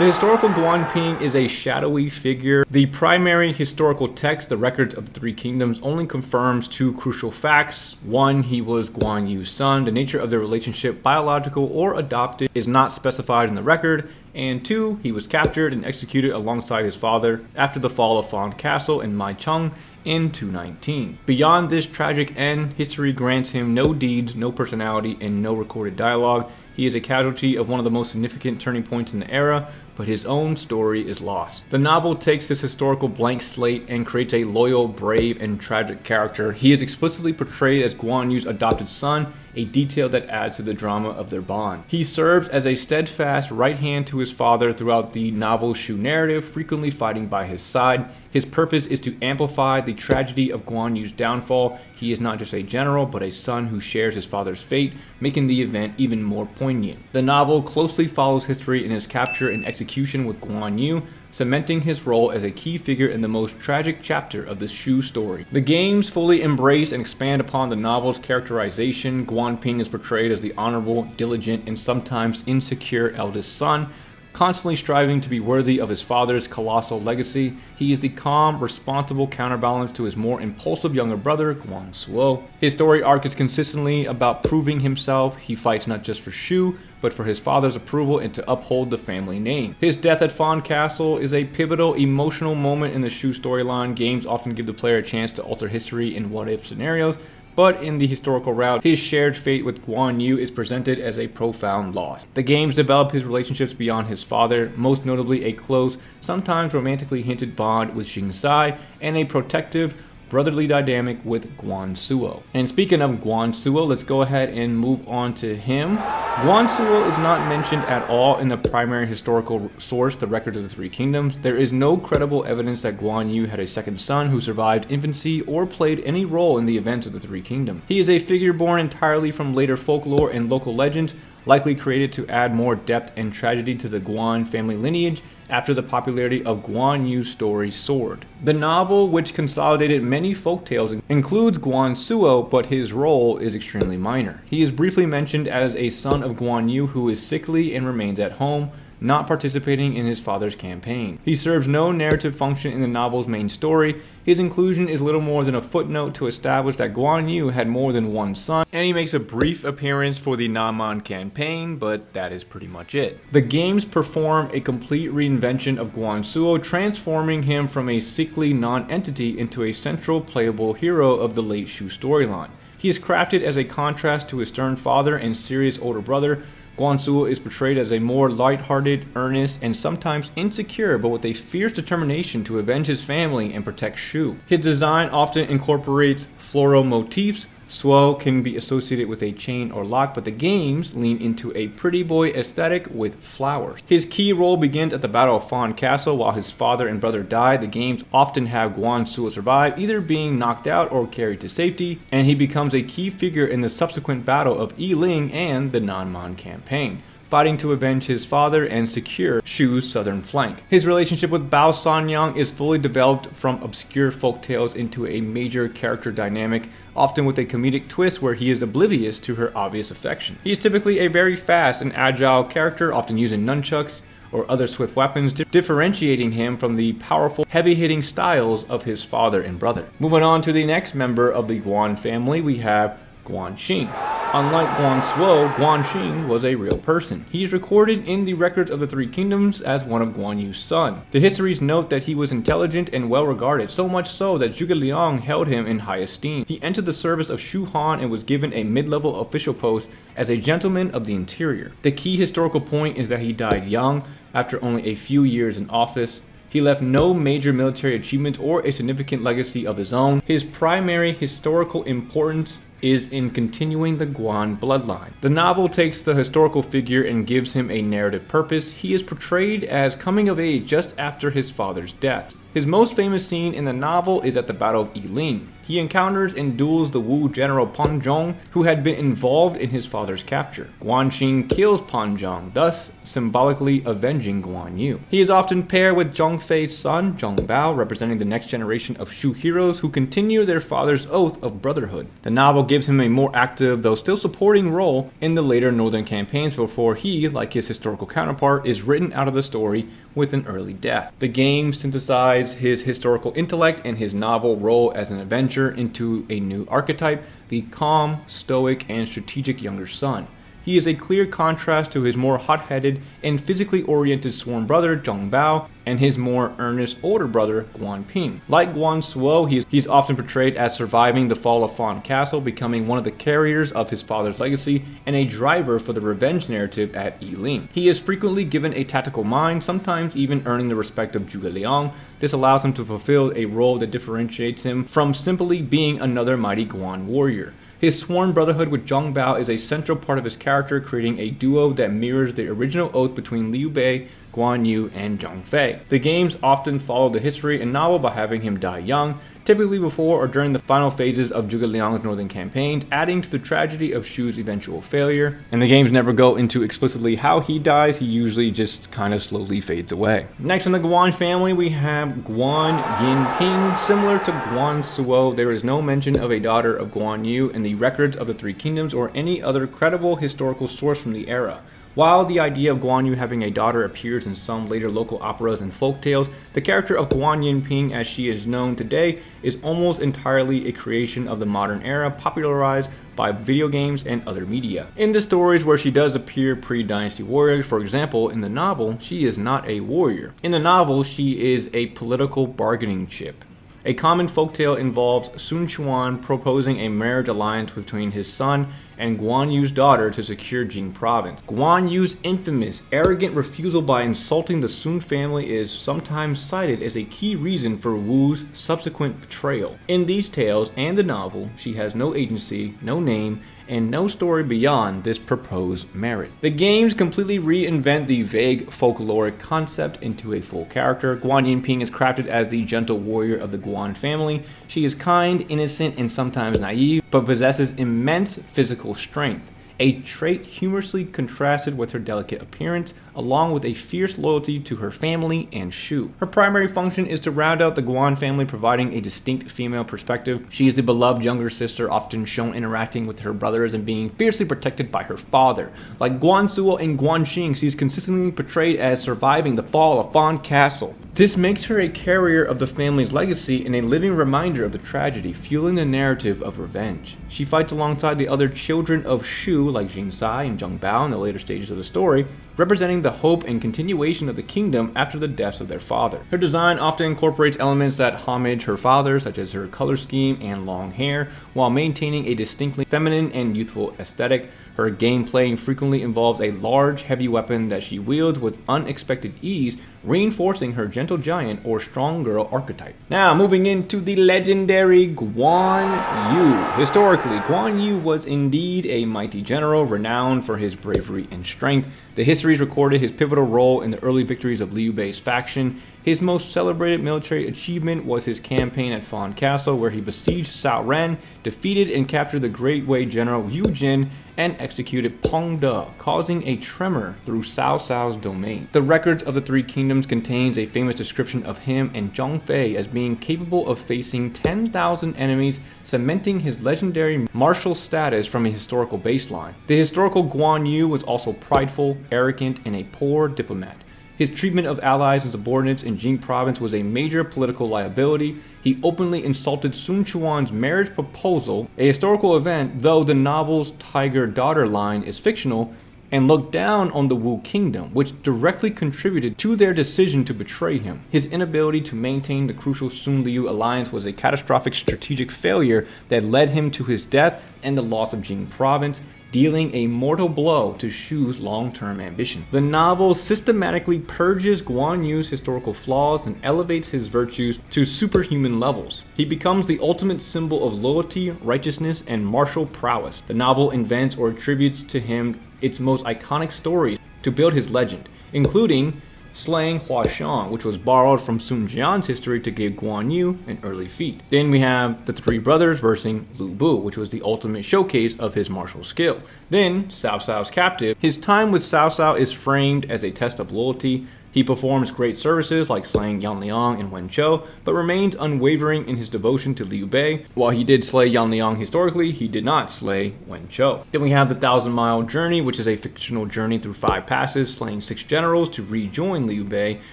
The historical Guan Ping is a shadowy figure. The primary historical text, the Records of the Three Kingdoms, only confirms two crucial facts. One, he was Guan Yu's son. The nature of their relationship, biological or adopted, is not specified in the record. And two, he was captured and executed alongside his father after the fall of Fan Castle in Maicheng in 219. Beyond this tragic end, history grants him no deeds, no personality, and no recorded dialogue. He is a casualty of one of the most significant turning points in the era, but his own story is lost. The novel takes this historical blank slate and creates a loyal, brave, and tragic character. He is explicitly portrayed as Guan Yu's adopted son, a detail that adds to the drama of their bond. He serves as a steadfast right hand to his father throughout the novel's Shu narrative, frequently fighting by his side. His purpose is to amplify the tragedy of Guan Yu's downfall. He is not just a general, but a son who shares his father's fate, making the event even more poignant. The novel closely follows history in his capture and execution with Guan Yu, cementing his role as a key figure in the most tragic chapter of the Shu story. The games fully embrace and expand upon the novel's characterization. Guan Ping is portrayed as the honorable, diligent, and sometimes insecure eldest son, constantly striving to be worthy of his father's colossal legacy. He is the calm, responsible counterbalance to his more impulsive younger brother, Guan Suo. His story arc is consistently about proving himself. He fights not just for Shu, but for his father's approval and to uphold the family name. His death at Fan Castle is a pivotal emotional moment in the Shu storyline. Games often give the player a chance to alter history in what-if scenarios, but in the historical route, his shared fate with Guan Yu is presented as a profound loss. The games develop his relationships beyond his father, most notably a close, sometimes romantically hinted bond with Xing Sai, and a protective, brotherly dynamic with Guan Suo. And speaking of Guan Suo, let's go ahead and move on to him. Guan Suo is not mentioned at all in the primary historical source, the Records of the Three Kingdoms. There is no credible evidence that Guan Yu had a second son who survived infancy or played any role in the events of the Three Kingdoms. He is a figure born entirely from later folklore and local legends, likely created to add more depth and tragedy to the Guan family lineage after the popularity of Guan Yu's story soared. The novel, which consolidated many folktales, includes Guan Suo, but his role is extremely minor. He is briefly mentioned as a son of Guan Yu who is sickly and remains at home, not participating in his father's campaign. He serves no narrative function in the novel's main story. His inclusion is little more than a footnote to establish that Guan Yu had more than one son, and he makes a brief appearance for the Nanman campaign, but that is pretty much it. The games perform a complete reinvention of Guan Suo, transforming him from a sickly non-entity into a central playable hero of the late Shu storyline. He is crafted as a contrast to his stern father and serious older brother. Guan Suo is portrayed as a more lighthearted, earnest, and sometimes insecure, but with a fierce determination to avenge his family and protect Shu. His design often incorporates floral motifs. Suo can be associated with a chain or lock, but the games lean into a pretty boy aesthetic with flowers. His key role begins at the Battle of Fan Castle. While his father and brother die, the games often have Guan Suo survive, either being knocked out or carried to safety, and he becomes a key figure in the subsequent Battle of Yiling and the Nanman campaign, fighting to avenge his father and secure Shu's southern flank. His relationship with Bao Sanyang is fully developed from obscure folktales into a major character dynamic, often with a comedic twist where he is oblivious to her obvious affection. He is typically a very fast and agile character, often using nunchucks or other swift weapons, differentiating him from the powerful, heavy-hitting styles of his father and brother. Moving on to the next member of the Guan family, we have Guanxing. Unlike Guansuo, Guanxing was a real person. He is recorded in the records of the Three Kingdoms as one of Guan Yu's sons. The histories note that he was intelligent and well regarded, so much so that Zhuge Liang held him in high esteem. He entered the service of Shu Han and was given a mid-level official post as a gentleman of the interior. The key historical point is that he died young, after only a few years in office. He left no major military achievements or a significant legacy of his own. His primary historical importance is in continuing the Guan bloodline. The novel takes the historical figure and gives him a narrative purpose. He is portrayed as coming of age just after his father's death. His most famous scene in the novel is at the Battle of Yiling. He encounters and duels the Wu general Pan Zhong, who had been involved in his father's capture. Guanxing kills Pan Zhong, thus symbolically avenging Guan Yu. He is often paired with Zhang Fei's son, Zhang Bao, representing the next generation of Shu heroes who continue their father's oath of brotherhood. The novel gives him a more active, though still supporting role in the later northern campaigns before he, like his historical counterpart, is written out of the story with an early death. The game synthesizes his historical intellect and his novel role as an avenger into a new archetype, the calm, stoic, and strategic younger son. He is a clear contrast to his more hot-headed and physically oriented sworn brother Zhang Bao and his more earnest older brother Guan Ping. Like Guansuo, he's often portrayed as surviving the fall of Fan Castle, becoming one of the carriers of his father's legacy and a driver for the revenge narrative at Yiling. He is frequently given a tactical mind, sometimes even earning the respect of Zhuge Liang. This allows him to fulfill a role that differentiates him from simply being another mighty Guan warrior. His sworn brotherhood with Zhang Bao is a central part of his character, creating a duo that mirrors the original oath between Liu Bei, Guan Yu, and Zhang Fei. The games often follow the history and novel by having him die young, typically before or during the final phases of Zhuge Liang's northern campaigns, adding to the tragedy of Shu's eventual failure. And the games never go into explicitly how he dies, he usually just kind of slowly fades away. Next in the Guan family, we have Guan Yinping. Similar to Guansuo, there is no mention of a daughter of Guan Yu in the records of the Three Kingdoms or any other credible historical source from the era. While the idea of Guan Yu having a daughter appears in some later local operas and folktales, the character of Guan Yinping as she is known today is almost entirely a creation of the modern era, popularized by video games and other media. In the stories where she does appear pre-Dynasty warriors, for example, in the novel, she is not a warrior. In the novel, she is a political bargaining chip. A common folktale involves Sun Quan proposing a marriage alliance between his son and Guan Yu's daughter to secure Jing province. Guan Yu's infamous, arrogant refusal by insulting the Sun family is sometimes cited as a key reason for Wu's subsequent betrayal. In these tales and the novel, she has no agency, no name, and no story beyond this proposed marriage. The games completely reinvent the vague folkloric concept into a full character. Guan Yinping is crafted as the gentle warrior of the Guan family. She is kind, innocent, and sometimes naive, but possesses immense physical strength, a trait humorously contrasted with her delicate appearance, along with a fierce loyalty to her family and Shu. Her primary function is to round out the Guan family, providing a distinct female perspective. She is the beloved younger sister, often shown interacting with her brothers and being fiercely protected by her father. Like Guansuo and Guanxing, she is consistently portrayed as surviving the fall of Fan Castle. This makes her a carrier of the family's legacy and a living reminder of the tragedy, fueling the narrative of revenge. She fights alongside the other children of Shu, like Jing Sai and Zhang Bao in the later stages of the story, representing the hope and continuation of the kingdom after the deaths of their father. Her design often incorporates elements that homage her father, such as her color scheme and long hair, while maintaining a distinctly feminine and youthful aesthetic. Her gameplay frequently involves a large, heavy weapon that she wields with unexpected ease, reinforcing her gentle giant or strong girl archetype. Now, moving into the legendary Guan Yu. Historically, Guan Yu was indeed a mighty general, renowned for his bravery and strength. The histories recorded his pivotal role in the early victories of Liu Bei's faction. His most celebrated military achievement was his campaign at Fan Castle, where he besieged Cao Ren, defeated and captured the Great Wei general Yu Jin, and executed Peng De, causing a tremor through Cao Cao's domain. The records of the Three Kingdoms contains a famous description of him and Zhang Fei as being capable of facing 10,000 enemies, cementing his legendary martial status from a historical baseline. The historical Guan Yu was also prideful, arrogant, and a poor diplomat. His treatment of allies and subordinates in Jing province was a major political liability. He openly insulted Sun Quan's marriage proposal, a historical event, though the novel's tiger daughter line is fictional, and looked down on the Wu kingdom, which directly contributed to their decision to betray him. His inability to maintain the crucial Sun-Liu alliance was a catastrophic strategic failure that led him to his death and the loss of Jing province, dealing a mortal blow to Shu's long-term ambition. The novel systematically purges Guan Yu's historical flaws and elevates his virtues to superhuman levels. He becomes the ultimate symbol of loyalty, righteousness, and martial prowess. The novel invents or attributes to him its most iconic stories to build his legend, including slaying Hua Xiang, which was borrowed from Sun Jian's history to give Guan Yu an early feat. Then we have the three brothers versus Lu Bu, which was the ultimate showcase of his martial skill. Then Cao Cao's captive. His time with Cao Cao is framed as a test of loyalty. He performs great services like slaying Yan Liang and Wen Chou, but remains unwavering in his devotion to Liu Bei. While he did slay Yan Liang historically, he did not slay Wen Chou. Then we have the 1,000-Mile Journey, which is a fictional journey through 5 passes, slaying 6 generals to rejoin Liu Bei,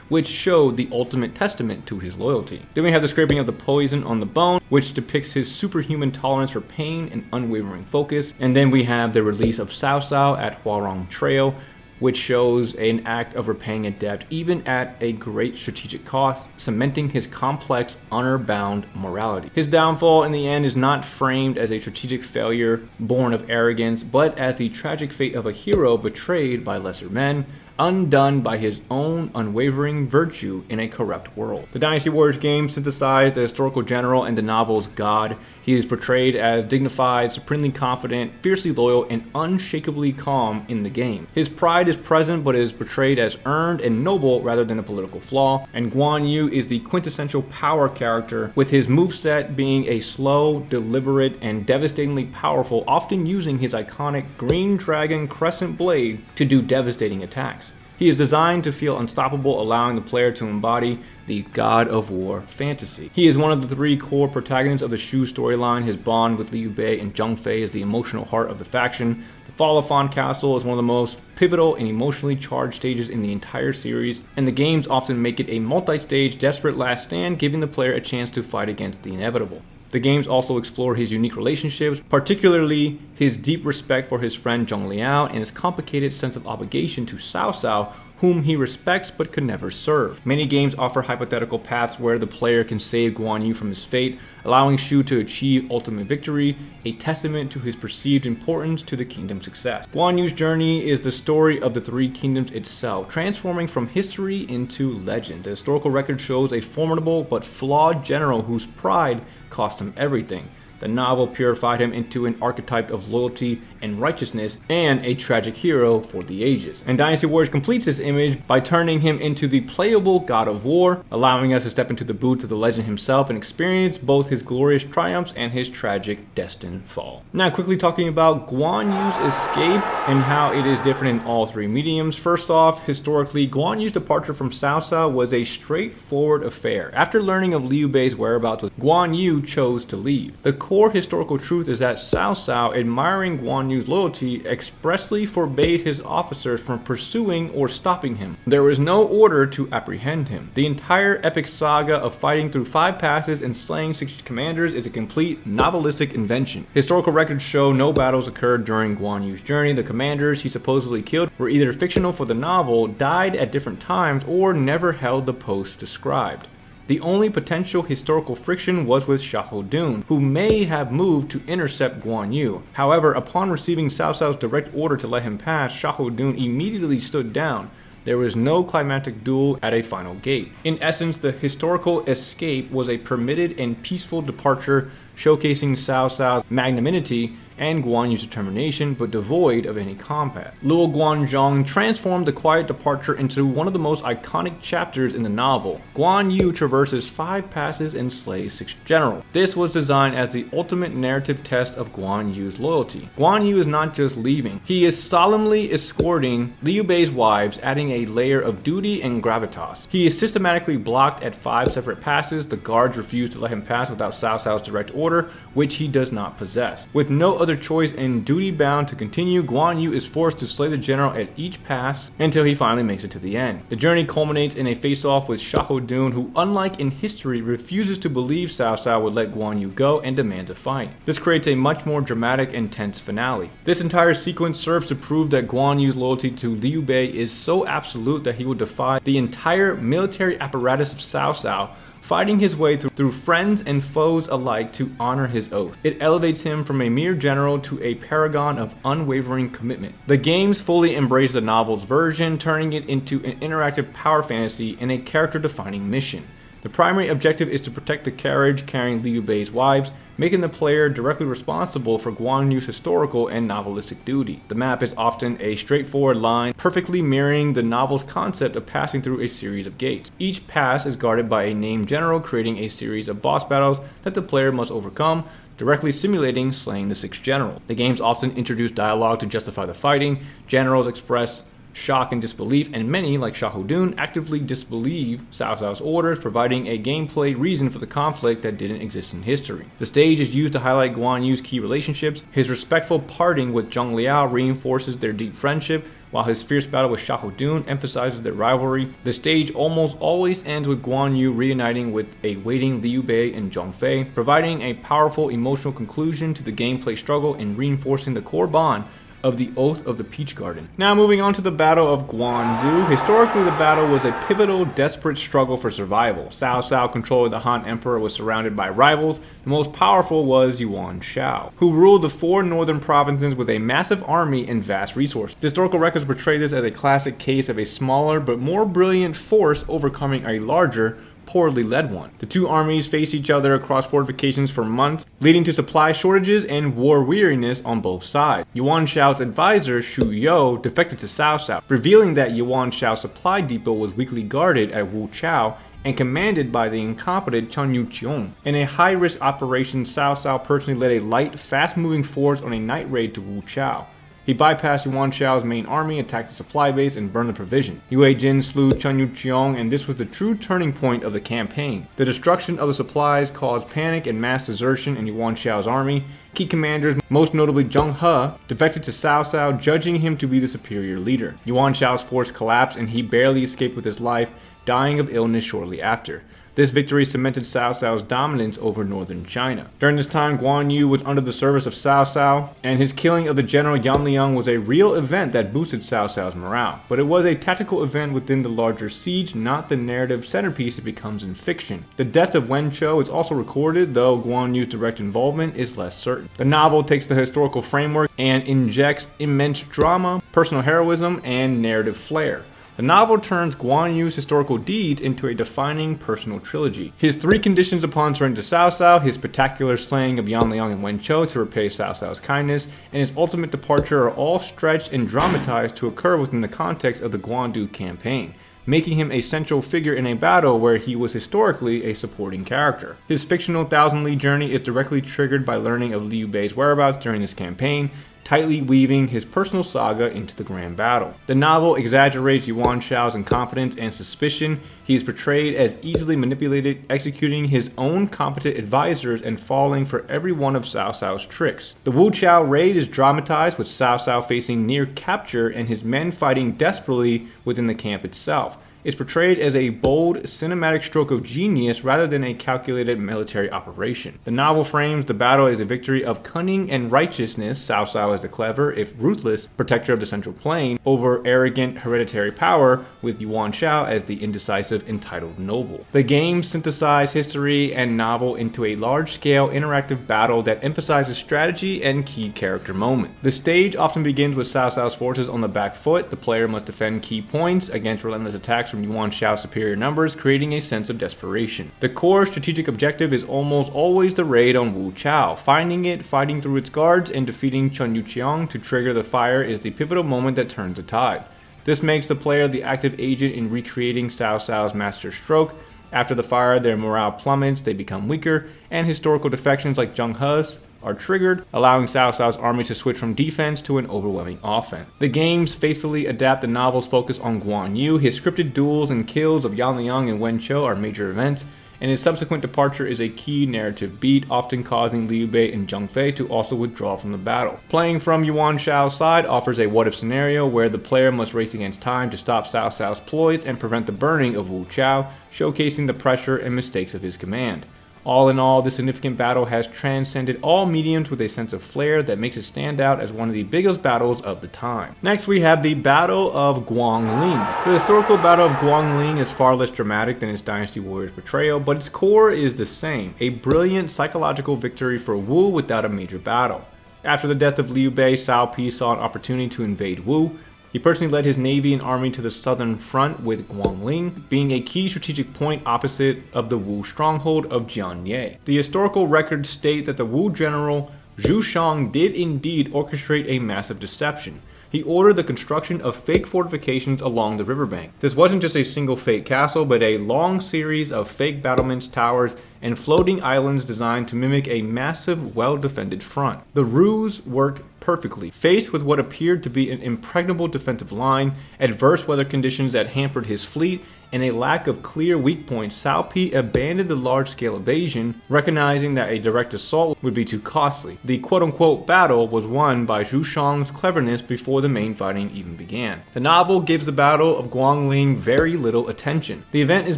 which showed the ultimate testament to his loyalty. Then we have the scraping of the poison on the bone, which depicts his superhuman tolerance for pain and unwavering focus. And then we have the release of Cao Cao at Huarong Trail, which shows an act of repaying a debt even at a great strategic cost, cementing his complex, honor-bound morality. His downfall in the end is not framed as a strategic failure born of arrogance, but as the tragic fate of a hero betrayed by lesser men, undone by his own unwavering virtue in a corrupt world. The Dynasty Warriors game synthesized the historical general and the novel's god. He is portrayed as dignified, supremely confident, fiercely loyal, and unshakably calm in the game. His pride is present but is portrayed as earned and noble rather than a political flaw. And Guan Yu is the quintessential power character, with his moveset being a slow, deliberate, and devastatingly powerful, often using his iconic Green Dragon Crescent Blade to do devastating attacks. He is designed to feel unstoppable, allowing the player to embody the God of War fantasy. He is one of the 3 core protagonists of the Shu storyline. His bond with Liu Bei and Zheng Fei is the emotional heart of the faction. The fall of Fan Castle is one of the most pivotal and emotionally charged stages in the entire series, and the games often make it a multi-stage, desperate last stand, giving the player a chance to fight against the inevitable. The games also explore his unique relationships, particularly his deep respect for his friend Zheng Liao and his complicated sense of obligation to Cao Cao, whom he respects but could never serve. Many games offer hypothetical paths where the player can save Guan Yu from his fate, allowing Shu to achieve ultimate victory, a testament to his perceived importance to the kingdom's success. Guan Yu's journey is the story of the 3 kingdoms itself, transforming from history into legend. The historical record shows a formidable but flawed general whose pride cost him everything. The novel purified him into an archetype of loyalty and righteousness, and a tragic hero for the ages. And Dynasty Warriors completes this image by turning him into the playable God of War, allowing us to step into the boots of the legend himself and experience both his glorious triumphs and his tragic destined fall. Now, quickly talking about Guan Yu's escape and how it is different in all 3 mediums. First off, historically, Guan Yu's departure from Cao Cao was a straightforward affair. After learning of Liu Bei's whereabouts, Guan Yu chose to leave. The core historical truth is that Cao Cao, admiring Guan Yu's loyalty, expressly forbade his officers from pursuing or stopping him. There was no order to apprehend him. The entire epic saga of fighting through 5 passes and slaying 6 commanders is a complete novelistic invention. Historical records show no battles occurred during Guan Yu's journey. The commanders he supposedly killed were either fictional for the novel, died at different times, or never held the posts described. The only potential historical friction was with Xiahou Dun, who may have moved to intercept Guan Yu. However, upon receiving Cao Cao's direct order to let him pass, Xiahou Dun immediately stood down. There was no climactic duel at a final gate. In essence, the historical escape was a permitted and peaceful departure, showcasing Cao Cao's magnanimity and Guan Yu's determination, but devoid of any combat. Luo Guanzhong transformed the quiet departure into one of the most iconic chapters in the novel. Guan Yu traverses 5 passes and slays 6 generals. This was designed as the ultimate narrative test of Guan Yu's loyalty. Guan Yu is not just leaving, he is solemnly escorting Liu Bei's wives, adding a layer of duty and gravitas. He is systematically blocked at 5 separate passes. The guards refuse to let him pass without Cao Cao's direct order, which he does not possess. With no other other choice and duty-bound to continue, Guan Yu is forced to slay the general at each pass until he finally makes it to the end. The journey culminates in a face-off with Xiahou Dun, who, unlike in history, refuses to believe Cao Cao would let Guan Yu go and demands a fight. This creates a much more dramatic and tense finale. This entire sequence serves to prove that Guan Yu's loyalty to Liu Bei is so absolute that he will defy the entire military apparatus of Cao Cao, fighting his way through friends and foes alike to honor his oath. It elevates him from a mere general to a paragon of unwavering commitment. The games fully embrace the novel's version, turning it into an interactive power fantasy and a character-defining mission. The primary objective is to protect the carriage carrying Liu Bei's wives, making the player directly responsible for Guan Yu's historical and novelistic duty. The map is often a straightforward line, perfectly mirroring the novel's concept of passing through a series of gates. Each pass is guarded by a named general, creating a series of boss battles that the player must overcome, directly simulating slaying the sixth general. The games often introduce dialogue to justify the fighting. Generals express shock and disbelief, and many, like Xiahou Dun, actively disbelieve Cao Cao's orders, providing a gameplay reason for the conflict that didn't exist in history. The stage is used to highlight Guan Yu's key relationships. His respectful parting with Zheng Liao reinforces their deep friendship, while his fierce battle with Xiahou Dun emphasizes their rivalry. The stage almost always ends with Guan Yu reuniting with a waiting Liu Bei and Zhong Fei, providing a powerful emotional conclusion to the gameplay struggle and reinforcing the core bond of the Oath of the Peach Garden. Now moving on to the Battle of Guandu. Historically, the battle was a pivotal, desperate struggle for survival. Cao Cao, controller of the Han Emperor, was surrounded by rivals. The most powerful was Yuan Shao, who ruled the 4 northern provinces with a massive army and vast resources. The historical records portray this as a classic case of a smaller but more brilliant force overcoming a larger, poorly led one. The two armies faced each other across fortifications for months, leading to supply shortages and war weariness on both sides. Yuan Shao's advisor, Shu You, defected to Cao Cao, revealing that Yuan Shao's supply depot was weakly guarded at Wu Chao and commanded by the incompetent Chen Yuqiong. In a high-risk operation, Cao Cao personally led a light, fast-moving force on a night raid to Wu Chao. He bypassed Yuan Shao's main army, attacked the supply base, and burned the provision. Yue Jin slew Chen Yuqiong, and this was the true turning point of the campaign. The destruction of the supplies caused panic and mass desertion in Yuan Shao's army. Key commanders, most notably Zheng He, defected to Cao Cao, judging him to be the superior leader. Yuan Shao's force collapsed, and he barely escaped with his life, dying of illness shortly after. This victory cemented Cao Cao's dominance over northern China. During this time, Guan Yu was under the service of Cao Cao, and his killing of the general Yan Liang was a real event that boosted Cao Cao's morale. But it was a tactical event within the larger siege, not the narrative centerpiece it becomes in fiction. The death of Wen Chou is also recorded, though Guan Yu's direct involvement is less certain. The novel takes the historical framework and injects immense drama, personal heroism, and narrative flair. The novel turns Guan Yu's historical deeds into a defining personal trilogy. His 3 conditions upon surrender to Cao Cao, his spectacular slaying of Yan Liang and Wen Chou to repay Cao Cao's kindness, and his ultimate departure are all stretched and dramatized to occur within the context of the Guandu campaign, making him a central figure in a battle where he was historically a supporting character. His fictional Thousand Li journey is directly triggered by learning of Liu Bei's whereabouts during this campaign, tightly weaving his personal saga into the grand battle. The novel exaggerates Yuan Shao's incompetence and suspicion. He is portrayed as easily manipulated, executing his own competent advisors and falling for every one of Cao Cao's tricks. The Wu Chao raid is dramatized, with Cao Cao facing near capture and his men fighting desperately within the camp itself. It's portrayed as a bold, cinematic stroke of genius rather than a calculated military operation. The novel frames the battle as a victory of cunning and righteousness, Cao Cao as the clever, if ruthless, protector of the Central Plain, over arrogant hereditary power, with Yuan Shao as the indecisive, entitled noble. The games synthesize history and novel into a large-scale interactive battle that emphasizes strategy and key character moments. The stage often begins with Cao Cao's forces on the back foot. The player must defend key points against relentless attacks from Yuan Shao's superior numbers, creating a sense of desperation. The core strategic objective is almost always the raid on Wu Chao. Finding it, fighting through its guards, and defeating Chen Yuqiong to trigger the fire is the pivotal moment that turns the tide. This makes the player the active agent in recreating Cao Cao's master stroke. After the fire, their morale plummets, they become weaker, and historical defections like Zheng He's are triggered, allowing Cao Cao's army to switch from defense to an overwhelming offense. The games faithfully adapt the novel's focus on Guan Yu. His scripted duels and kills of Yan Liang and Wen Chou are major events. and his subsequent departure is a key narrative beat, often causing Liu Bei and Zheng Fei to also withdraw from the battle. Playing from Yuan Shao's side offers a what-if scenario where the player must race against time to stop Cao Cao's ploys and prevent the burning of Wu Chao, showcasing the pressure and mistakes of his command. All in all, this significant battle has transcended all mediums with a sense of flair that makes it stand out as one of the biggest battles of the time. Next, we have the Battle of Guangling. The historical Battle of Guangling is far less dramatic than its Dynasty Warriors portrayal, but its core is the same, a brilliant psychological victory for Wu without a major battle. After the death of Liu Bei, Cao Pi saw an opportunity to invade Wu. He personally led his navy and army to the southern front, with Guangling being a key strategic point opposite of the Wu stronghold of Jianye. The historical records state that the Wu general Zhu Shang did indeed orchestrate a massive deception. He ordered the construction of fake fortifications along the riverbank. This wasn't just a single fake castle, but a long series of fake battlements, towers, and floating islands designed to mimic a massive, well-defended front. The ruse worked perfectly. Faced with what appeared to be an impregnable defensive line, adverse weather conditions that hampered his fleet, and a lack of clear weak points, Cao Pi abandoned the large-scale invasion, recognizing that a direct assault would be too costly. The quote-unquote battle was won by Zhu Shang's cleverness before the main fighting even began. The novel gives the Battle of Guangling very little attention. The event is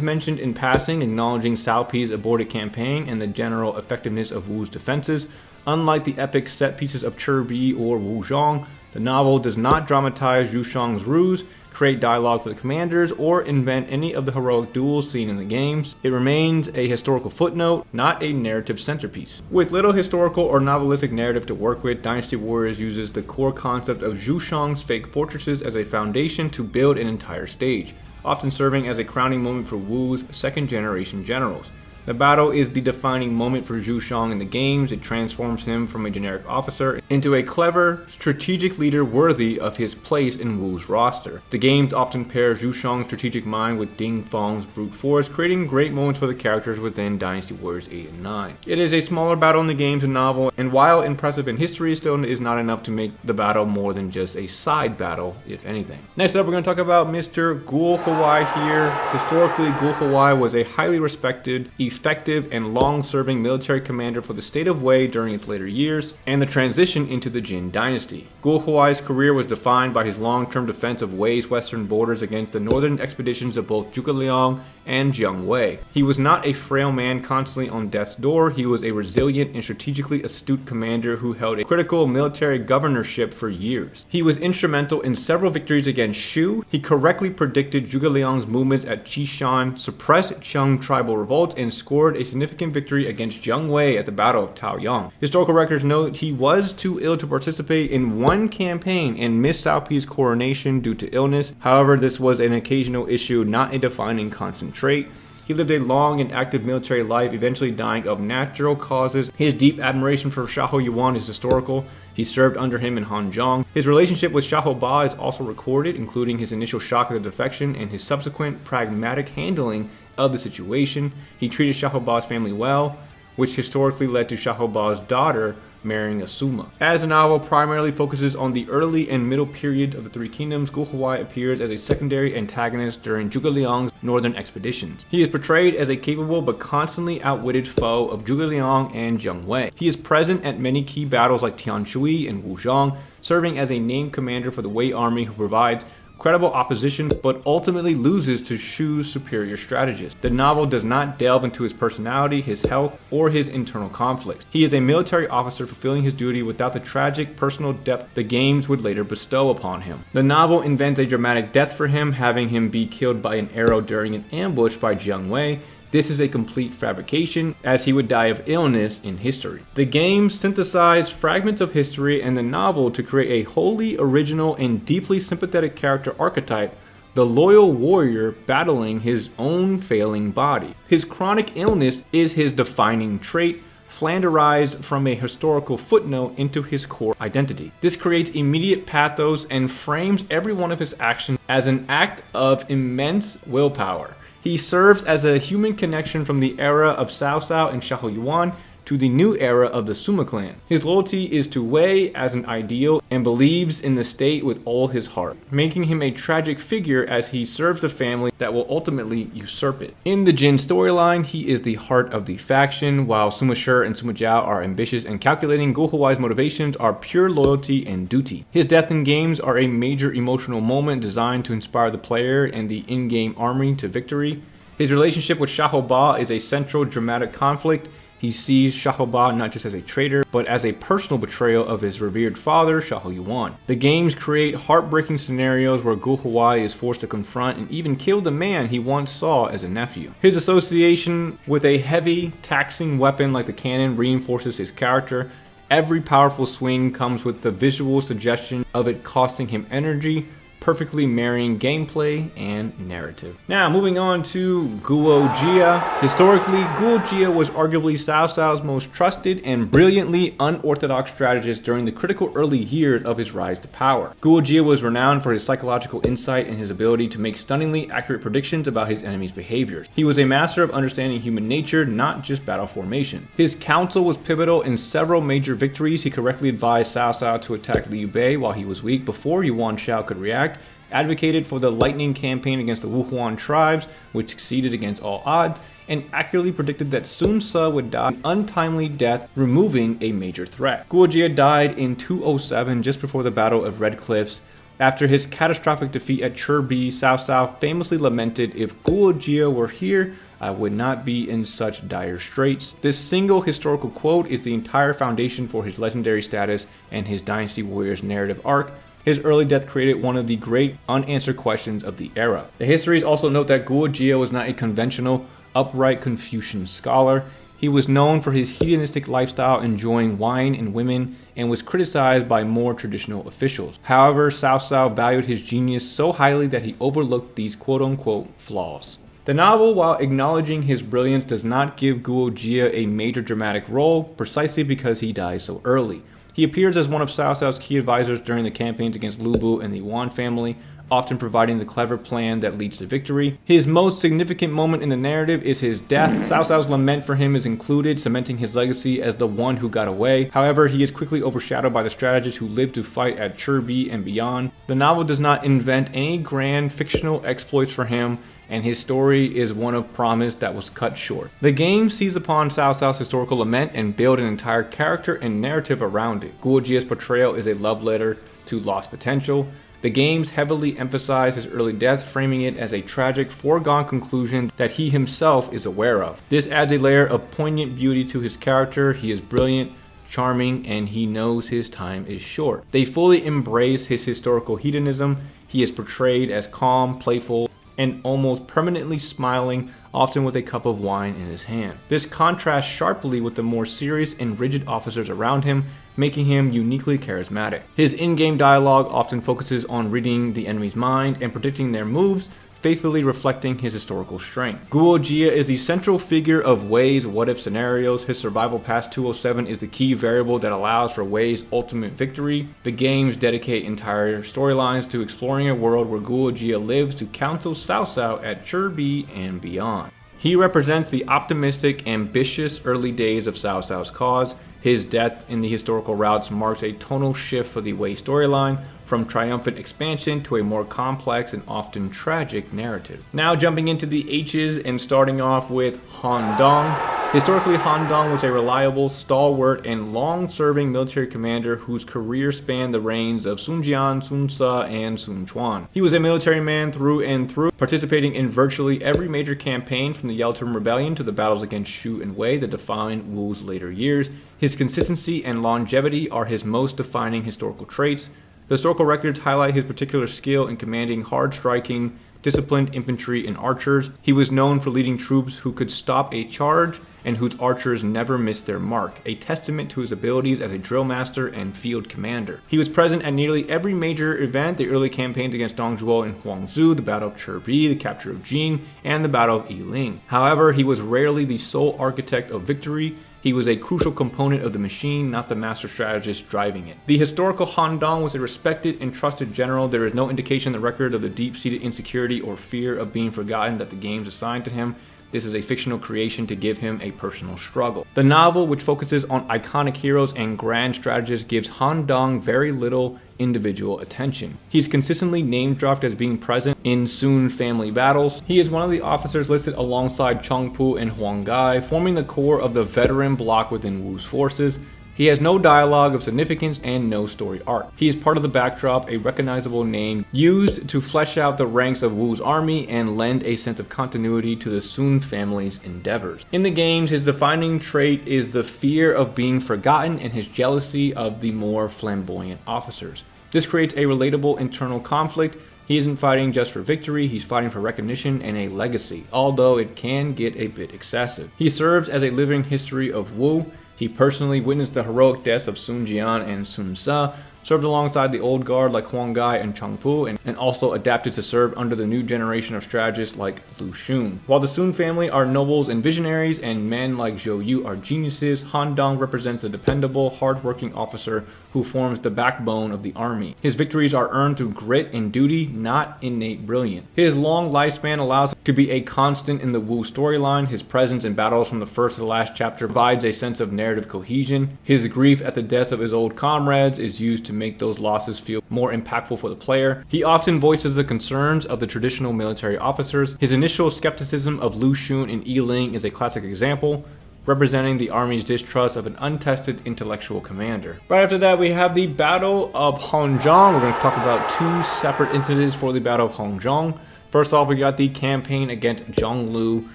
mentioned in passing, acknowledging Cao Pi's aborted campaign and the general effectiveness of Wu's defenses. Unlike the epic set pieces of Bi or Wu Zhong, the novel does not dramatize Zhu Shang's ruse, create dialogue for the commanders, or invent any of the heroic duels seen in the games. It remains a historical footnote, not a narrative centerpiece. With little historical or novelistic narrative to work with, Dynasty Warriors uses the core concept of Zhu Shang's fake fortresses as a foundation to build an entire stage, often serving as a crowning moment for Wu's second-generation generals. The battle is the defining moment for Zhu Shang in the games. It transforms him from a generic officer into a clever, strategic leader worthy of his place in Wu's roster. The games often pair Zhu Shang's strategic mind with Ding Feng's brute force, creating great moments for the characters within Dynasty Warriors 8 and 9. It is a smaller battle in the games and novel, and while impressive in history, still is not enough to make the battle more than just a side battle, if anything. Next up, we're going to talk about Mr. Guo Huai here. Historically, Guo Huai was a highly respected, effective, and long-serving military commander for the state of Wei during its later years and the transition into the Jin dynasty. Guo Huai's career was defined by his long-term defense of Wei's western borders against the northern expeditions of both Zhuge Liang and Jiang Wei. He was not a frail man constantly on death's door. He was a resilient and strategically astute commander who held a critical military governorship for years. He was instrumental in several victories against Shu. He correctly predicted Zhuge Liang's movements at Qishan, suppressed Qiang tribal revolts, and scored a significant victory against Jiang Wei at the Battle of Taoyang. Historical records note he was too ill to participate in one campaign and missed Cao Pi's coronation due to illness. However, this was an occasional issue, not a defining constant trait. He lived a long and active military life, eventually dying of natural causes. His deep admiration for Xiahou Yuan is historical. He served under him in Hanzhong. His relationship with Xiahou Ba is also recorded, including his initial shock of the defection and his subsequent pragmatic handling of the situation. He treated Xiahou Ba's family well, which historically led to Xiahou Ba's daughter marrying a Suma. As the novel primarily focuses on the early and middle periods of the Three Kingdoms, Guo Huai appears as a secondary antagonist during Zhuge Liang's northern expeditions. He is portrayed as a capable but constantly outwitted foe of Zhuge Liang and Jiang Wei. He is present at many key battles like Tianshui and Wuzhong, serving as a named commander for the Wei army who provides credible opposition, but ultimately loses to Shu's superior strategist. The novel does not delve into his personality, his health, or his internal conflicts. He is a military officer fulfilling his duty without the tragic personal depth the games would later bestow upon him. The novel invents a dramatic death for him, having him be killed by an arrow during an ambush by Jiang Wei. This is a complete fabrication, as he would die of illness in history. The games synthesize fragments of history and the novel to create a wholly original and deeply sympathetic character archetype, the loyal warrior battling his own failing body. His chronic illness is his defining trait, flanderized from a historical footnote into his core identity. This creates immediate pathos and frames every one of his actions as an act of immense willpower. He serves as a human connection from the era of Cao Cao and Xiahou Yuan, to the new era of the Suma clan. His loyalty is to Wei as an ideal and believes in the state with all his heart, making him a tragic figure as he serves the family that will ultimately usurp it. In the Jin storyline, he is the heart of the faction, while Sima Shi and Sima Zhao are ambitious and calculating. Guo Huai's motivations are pure loyalty and duty. His death in games are a major emotional moment designed to inspire the player and the in-game army to victory. His relationship with Xiahou Ba is a central dramatic conflict. He sees Xiahou Ba not just as a traitor, but as a personal betrayal of his revered father, Xiahou Yuan. The games create heartbreaking scenarios where Guo Huai is forced to confront and even kill the man he once saw as a nephew. His association with a heavy, taxing weapon like the cannon reinforces his character. Every powerful swing comes with the visual suggestion of it costing him energy, perfectly marrying gameplay and narrative. Now, moving on to Guo Jia. Historically, Guo Jia was arguably Cao Cao's most trusted and brilliantly unorthodox strategist during the critical early years of his rise to power. Guo Jia was renowned for his psychological insight and his ability to make stunningly accurate predictions about his enemy's behaviors. He was a master of understanding human nature, not just battle formation. His counsel was pivotal in several major victories. He correctly advised Cao Cao to attack Liu Bei while he was weak before Yuan Shao could react, advocated for the Lightning campaign against the Wuhuan tribes, which succeeded against all odds, and accurately predicted that Sun Ce would die an untimely death, removing a major threat. Guo Jia died in 207, just before the Battle of Red Cliffs. After his catastrophic defeat at Chirbi, Cao Cao famously lamented, "If Guo Jia were here, I would not be in such dire straits." This single historical quote is the entire foundation for his legendary status and his Dynasty Warriors narrative arc. His early death created one of the great unanswered questions of the era. The histories also note that Guo Jia was not a conventional, upright Confucian scholar. He was known for his hedonistic lifestyle, enjoying wine and women, and was criticized by more traditional officials. However, Cao Cao valued his genius so highly that he overlooked these quote-unquote flaws. The novel, while acknowledging his brilliance, does not give Guo Jia a major dramatic role, precisely because he dies so early. He appears as one of Cao Cao's key advisors during the campaigns against Lu Bu and the Yuan family, often providing the clever plan that leads to victory. His most significant moment in the narrative is his death. Cao Cao's lament for him is included, cementing his legacy as the one who got away. However, he is quickly overshadowed by the strategists who lived to fight at Chirbi and beyond. The novel does not invent any grand fictional exploits for him, and his story is one of promise that was cut short. The game seized upon Cao Cao's historical lament and built an entire character and narrative around it. Guo Jia's portrayal is a love letter to lost potential. The games heavily emphasize his early death, framing it as a tragic, foregone conclusion that he himself is aware of. This adds a layer of poignant beauty to his character. He is brilliant, charming, and he knows his time is short. They fully embrace his historical hedonism. He is portrayed as calm, playful, and almost permanently smiling, often with a cup of wine in his hand. This contrasts sharply with the more serious and rigid officers around him, making him uniquely charismatic. His in-game dialogue often focuses on reading the enemy's mind and predicting their moves, faithfully reflecting his historical strength. Guo Jia is the central figure of Wei's what-if scenarios. His survival past 207 is the key variable that allows for Wei's ultimate victory. The games dedicate entire storylines to exploring a world where Guo Jia lives to counsel Cao Cao at Chirbi and beyond. He represents the optimistic, ambitious early days of Cao Cao's cause. His death in the historical routes marks a tonal shift for the Wei storyline, from triumphant expansion to a more complex and often tragic narrative. Now jumping into the H's and starting off with Han Dong. Historically, Han Dong was a reliable, stalwart, and long-serving military commander whose career spanned the reigns of Sun Jian, Sun Ce, and Sun Quan. He was a military man through and through, participating in virtually every major campaign from the Yeltsin Rebellion to the battles against Shu and Wei that defined Wu's later years. His consistency and longevity are his most defining historical traits. The historical records highlight his particular skill in commanding hard-striking, disciplined infantry and archers. He was known for leading troops who could stop a charge and whose archers never missed their mark, a testament to his abilities as a drill master and field commander. He was present at nearly every major event: the early campaigns against Dongzhuo and Huangzhou, the Battle of Chirbi, the capture of Jing, and the Battle of Yiling. However, he was rarely the sole architect of victory. He was a crucial component of the machine, not the master strategist driving it. The historical Han Dong was a respected and trusted general. There is no indication in the record of the deep-seated insecurity or fear of being forgotten that the games assigned to him. This is a fictional creation to give him a personal struggle. The novel, which focuses on iconic heroes and grand strategists, gives Han Dong very little individual attention. He's consistently name-dropped as being present in Sun family battles. He is one of the officers listed alongside Chong Pu and Huang Gai, forming the core of the veteran bloc within Wu's forces. He has no dialogue of significance and no story arc. He is part of the backdrop, a recognizable name used to flesh out the ranks of Wu's army and lend a sense of continuity to the Sun family's endeavors. In the games, his defining trait is the fear of being forgotten and his jealousy of the more flamboyant officers. This creates a relatable internal conflict. He isn't fighting just for victory, he's fighting for recognition and a legacy, although it can get a bit excessive. He serves as a living history of Wu. He personally witnessed the heroic deaths of Sun Jian and Sun Ce, served alongside the old guard like Huang Gai and Chong Pu, and also adapted to serve under the new generation of strategists like Lu Xun. While the Sun family are nobles and visionaries, and men like Zhou Yu are geniuses, Han Dong represents a dependable, hard-working officer who forms the backbone of the army. His victories are earned through grit and duty, not innate brilliance. His long lifespan allows him to be a constant in the Wu storyline. His presence in battles from the first to the last chapter provides a sense of narrative cohesion. His grief at the deaths of his old comrades is used to make those losses feel more impactful for the player. He often voices the concerns of the traditional military officers. His initial skepticism of Lu Xun and Yi Ling is a classic example, representing the army's distrust of an untested intellectual commander. Right after that, we have the Battle of Hongzhong. We're going to talk about two separate incidents for the Battle of Hongzhong. First off, we got the campaign against Zhonglu,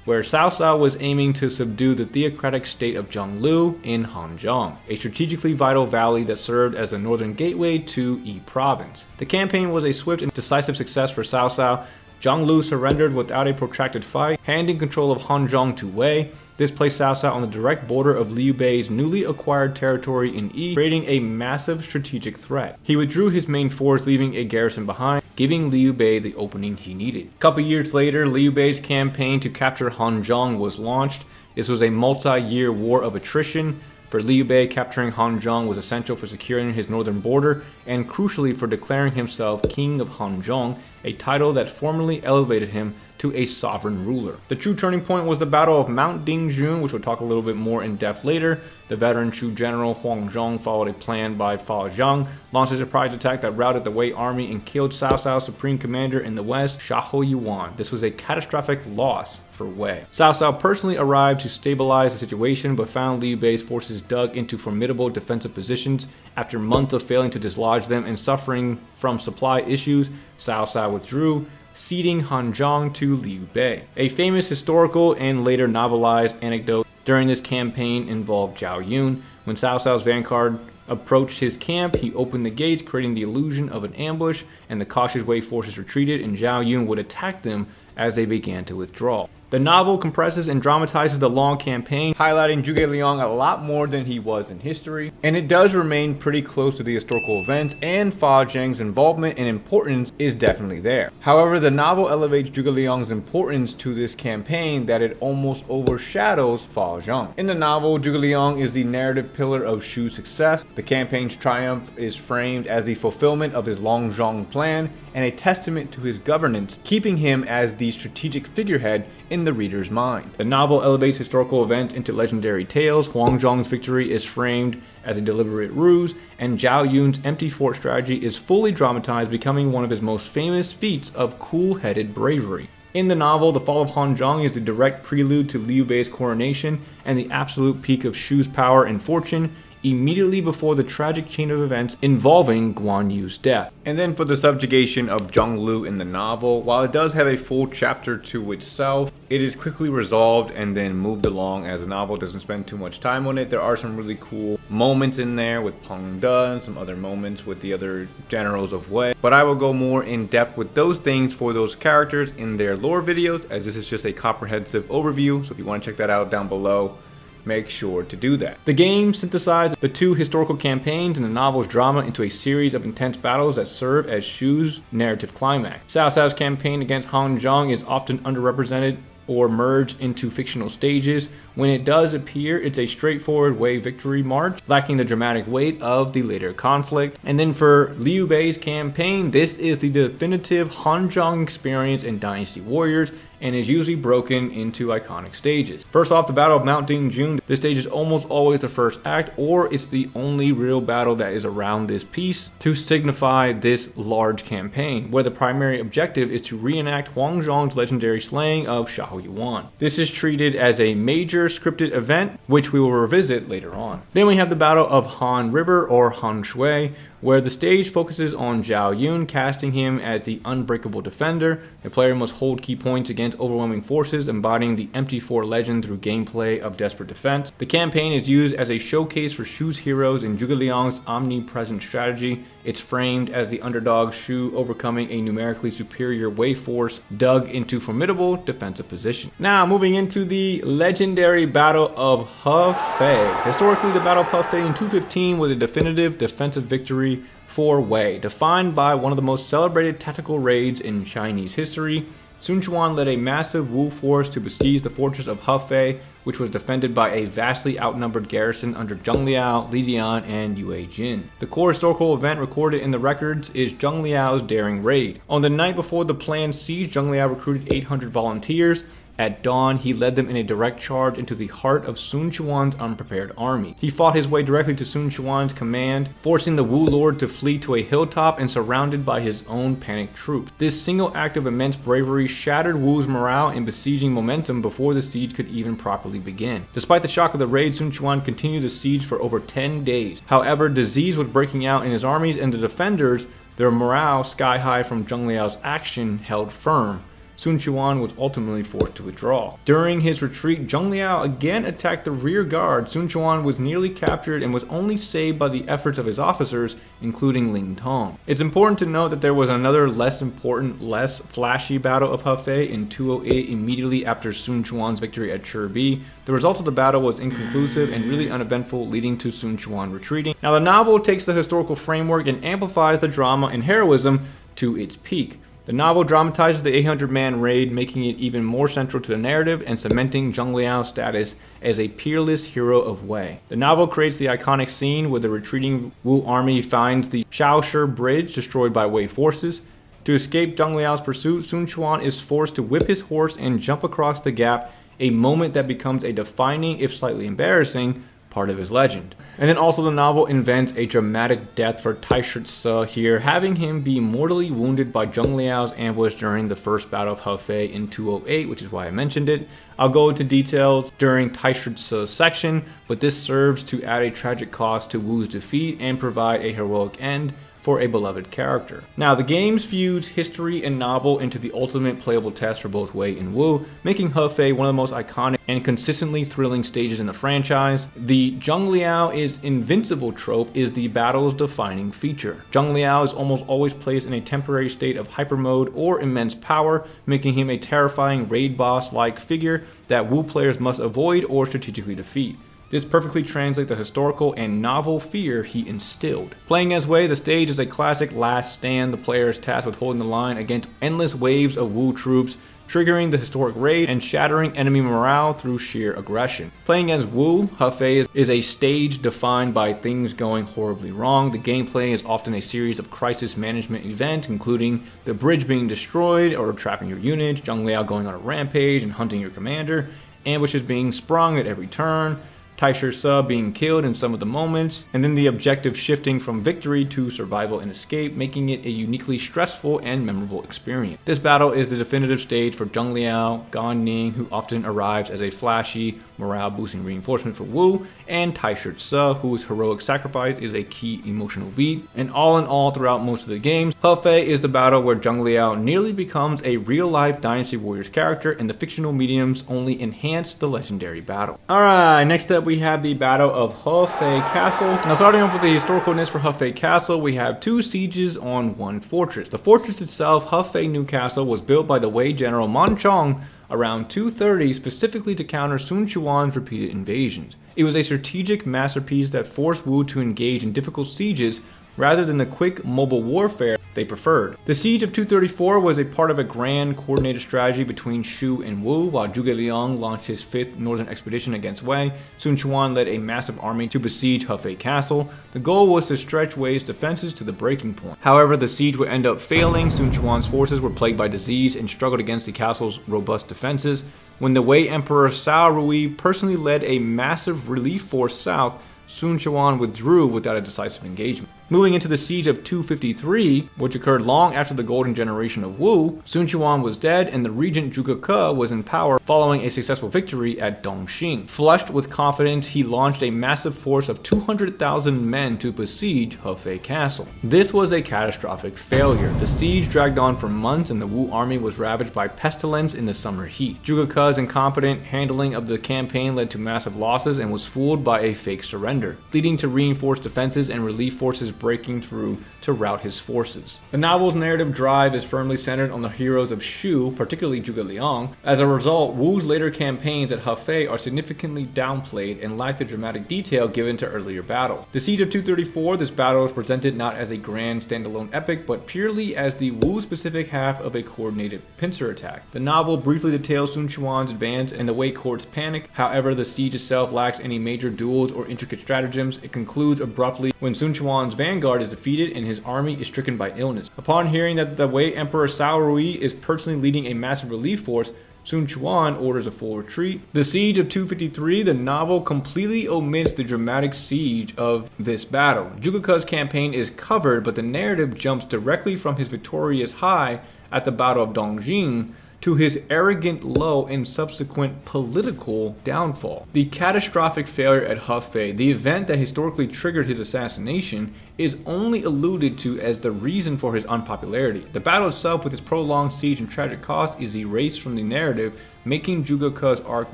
where Cao Cao was aiming to subdue the theocratic state of Zhonglu in Hongzhong, a strategically vital valley that served as the northern gateway to Yi province. The campaign was a swift and decisive success for Cao Cao. Zhonglu surrendered without a protracted fight, handing control of Hongzhong to Wei. This placed Cao Cao on the direct border of Liu Bei's newly acquired territory in Yi, creating a massive strategic threat. He withdrew his main force, leaving a garrison behind, giving Liu Bei the opening he needed. A couple years later, Liu Bei's campaign to capture Hongzhong was launched. This was a multi-year war of attrition. For Liu Bei, capturing Hongzhong was essential for securing his northern border and crucially for declaring himself King of Hongzhong, a title that formally elevated him to a sovereign ruler. The true turning point was the Battle of Mount Dingjun, which we'll talk a little bit more in depth later. The veteran Shu general Huang Zhong followed a plan by Fa Zhang, launched a surprise attack that routed the Wei army and killed Cao Cao's supreme commander in the west, Shaho Yuan. This was a catastrophic loss for Wei. Cao Cao personally arrived to stabilize the situation, but found Liu Bei's forces dug into formidable defensive positions. After months of failing to dislodge them and suffering from supply issues, Cao Cao withdrew, ceding Hongzhong to Liu Bei. A famous historical and later novelized anecdote during this campaign involved Zhao Yun. When Cao Cao's vanguard approached his camp, he opened the gates, creating the illusion of an ambush, and the cautious Wei forces retreated, and Zhao Yun would attack them as they began to withdraw. The novel compresses and dramatizes the long campaign, highlighting Zhuge Liang a lot more than he was in history, and it does remain pretty close to the historical events, and Fa Zheng's involvement and importance is definitely there. However, the novel elevates Zhuge Liang's importance to this campaign that it almost overshadows Fa Zheng. In the novel, Zhuge Liang is the narrative pillar of Shu's success. The campaign's triumph is framed as the fulfillment of his Longzhong plan and a testament to his governance, keeping him as the strategic figurehead in the reader's mind. The novel elevates historical events into legendary tales. Huang Zhong's victory is framed as a deliberate ruse, and Zhao Yun's empty fort strategy is fully dramatized, becoming one of his most famous feats of cool-headed bravery. In the novel, the fall of Hongzhong is the direct prelude to Liu Bei's coronation and the absolute peak of Shu's power and fortune, immediately before the tragic chain of events involving Guan Yu's death. And then for the subjugation of Zhonglu in the novel, while it does have a full chapter to itself, it is quickly resolved and then moved along as the novel doesn't spend too much time on it. There are some really cool moments in there with Peng De and some other moments with the other generals of Wei, but I will go more in depth with those things for those characters in their lore videos, as this is just a comprehensive overview. So if you want to check that out down below, make sure to do that. The game synthesized the two historical campaigns and the novel's drama into a series of intense battles that serve as Shu's narrative climax. Cao Cao's campaign against Hongzhong is often underrepresented or merge into fictional stages. When it does appear, it's a straightforward Wei victory march, lacking the dramatic weight of the later conflict. And then for Liu Bei's campaign, this is the definitive Hanzhong experience in Dynasty Warriors, and is usually broken into iconic stages. First off, the Battle of Mount Dingjun. This stage is almost always the first act, or it's the only real battle that is around this piece to signify this large campaign, where the primary objective is to reenact Huang Zhong's legendary slaying of Xiahou Yuan. This is treated as a major scripted event, which we will revisit later on. Then we have the Battle of Han River, or Han Shui, where the stage focuses on Zhao Yun, casting him as the unbreakable defender. The player must hold key points against overwhelming forces, embodying the empty four legend through gameplay of desperate defense. The campaign is used as a showcase for Shu's heroes in Zhuge Liang's omnipresent strategy. It's framed as the underdog Shu overcoming a numerically superior Wei force dug into formidable defensive position. Now, moving into the legendary Battle of Hefei. Historically, the Battle of Hefei in 215 was a definitive defensive victory for Wei, defined by one of the most celebrated tactical raids in Chinese history. Sun Quan led a massive Wu force to besiege the fortress of Hefei, which was defended by a vastly outnumbered garrison under Zheng Liao, Li Dian, and Yue Jin. The core historical event recorded in the records is Zheng Liao's daring raid. On the night before the planned siege, Zheng Liao recruited 800 volunteers. At dawn, he led them in a direct charge into the heart of Sun Quan's unprepared army. He fought his way directly to Sun Quan's command, forcing the Wu lord to flee to a hilltop and surrounded by his own panicked troops. This single act of immense bravery shattered Wu's morale and besieging momentum before the siege could even properly begin. Despite the shock of the raid, Sun Quan continued the siege for over 10 days. However, disease was breaking out in his armies, and the defenders, their morale sky high from Zheng Liao's action, held firm. Sun Quan was ultimately forced to withdraw. During his retreat, Zheng Liao again attacked the rear guard. Sun Quan was nearly captured and was only saved by the efforts of his officers, including Ling Tong. It's important to note that there was another less important, less flashy Battle of Hefei in 208 immediately after Sun Quan's victory at Chirbi. The result of the battle was inconclusive and really uneventful, leading to Sun Quan retreating. Now, the novel takes the historical framework and amplifies the drama and heroism to its peak. The novel dramatizes the 800-man raid, making it even more central to the narrative and cementing Zheng Liao's status as a peerless hero of Wei. The novel creates the iconic scene where the retreating Wu army finds the Shaoshi Bridge destroyed by Wei forces. To escape Zheng Liao's pursuit, Sun Quan is forced to whip his horse and jump across the gap, a moment that becomes a defining, if slightly embarrassing, part of his legend. And then also the novel invents a dramatic death for Taishitsu here, having him be mortally wounded by Zheng Liao's ambush during the first Battle of Hefei in 208, which is why I mentioned it. I'll go into details during Taishitsu's section, but this serves to add a tragic cost to Wu's defeat and provide a heroic end for a beloved character. Now, the games fuse history and novel into the ultimate playable test for both Wei and Wu, making Hefei one of the most iconic and consistently thrilling stages in the franchise. The Zheng Liao is invincible trope is the battle's defining feature. Zheng Liao is almost always placed in a temporary state of hyper mode or immense power, making him a terrifying raid boss-like figure that Wu players must avoid or strategically defeat. This perfectly translates the historical and novel fear he instilled. Playing as Wei, the stage is a classic last stand. The player is tasked with holding the line against endless waves of Wu troops, triggering the historic raid and shattering enemy morale through sheer aggression. Playing as Wu, Hefei is a stage defined by things going horribly wrong. The gameplay is often a series of crisis management events, including the bridge being destroyed or trapping your units, Zheng Liao going on a rampage and hunting your commander, ambushes being sprung at every turn, Taishitsu being killed in some of the moments, and then the objective shifting from victory to survival and escape, making it a uniquely stressful and memorable experience. This battle is the definitive stage for Zheng Liao, Gan Ning, who often arrives as a flashy, morale-boosting reinforcement for Wu, and Taishitsu, whose heroic sacrifice is a key emotional beat. And all in all, throughout most of the games, Hefei is the battle where Zheng Liao nearly becomes a real-life Dynasty Warriors character, and the fictional mediums only enhance the legendary battle. Alright, next up we have the Battle of Hefei Castle. Now, starting off with the historicalness for Hefei Castle, we have two sieges on one fortress. The fortress itself, Hefei New Castle, was built by the Wei general Man Chong around 230 specifically to counter Sun Quan's repeated invasions. It was a strategic masterpiece that forced Wu to engage in difficult sieges rather than the quick mobile warfare they preferred. The siege of 234 was a part of a grand coordinated strategy between Shu and Wu. While Zhuge Liang launched his 5th northern expedition against Wei, Sun Quan led a massive army to besiege Hefei Castle. The goal was to stretch Wei's defenses to the breaking point. However, the siege would end up failing. Sun Quan's forces were plagued by disease and struggled against the castle's robust defenses. When the Wei Emperor Cao Rui personally led a massive relief force south, Sun Quan withdrew without a decisive engagement. Moving into the siege of 253, which occurred long after the golden generation of Wu, Sun Quan was dead and the regent Zhuge Ke was in power following a successful victory at Dongxing. Flushed with confidence, he launched a massive force of 200,000 men to besiege Hefei Castle. This was a catastrophic failure. The siege dragged on for months and the Wu army was ravaged by pestilence in the summer heat. Zhuge Ke's incompetent handling of the campaign led to massive losses and was fooled by a fake surrender, leading to reinforced defenses and relief forces breaking through to rout his forces. The novel's narrative drive is firmly centered on the heroes of Shu, particularly Zhuge Liang. As a result, Wu's later campaigns at Hefei are significantly downplayed and lack the dramatic detail given to earlier battles. The Siege of 234, this battle is presented not as a grand standalone epic, but purely as the Wu-specific half of a coordinated pincer attack. The novel briefly details Sun Quan's advance and the Wei court's panic. However, the siege itself lacks any major duels or intricate stratagems. It concludes abruptly when Sun Quan's vanguard is defeated and his army is stricken by illness. Upon hearing that the Wei Emperor Cao Rui is personally leading a massive relief force, Sun Quan orders a full retreat. The Siege of 253, the novel completely omits the dramatic siege of this battle. Zhuge Ke's campaign is covered, but the narrative jumps directly from his victorious high at the Battle of Dongxing to his arrogant low and subsequent political downfall. The catastrophic failure at Hefei, the event that historically triggered his assassination, is only alluded to as the reason for his unpopularity. The battle itself, with its prolonged siege and tragic cost, is erased from the narrative, making Zhuge Ke's arc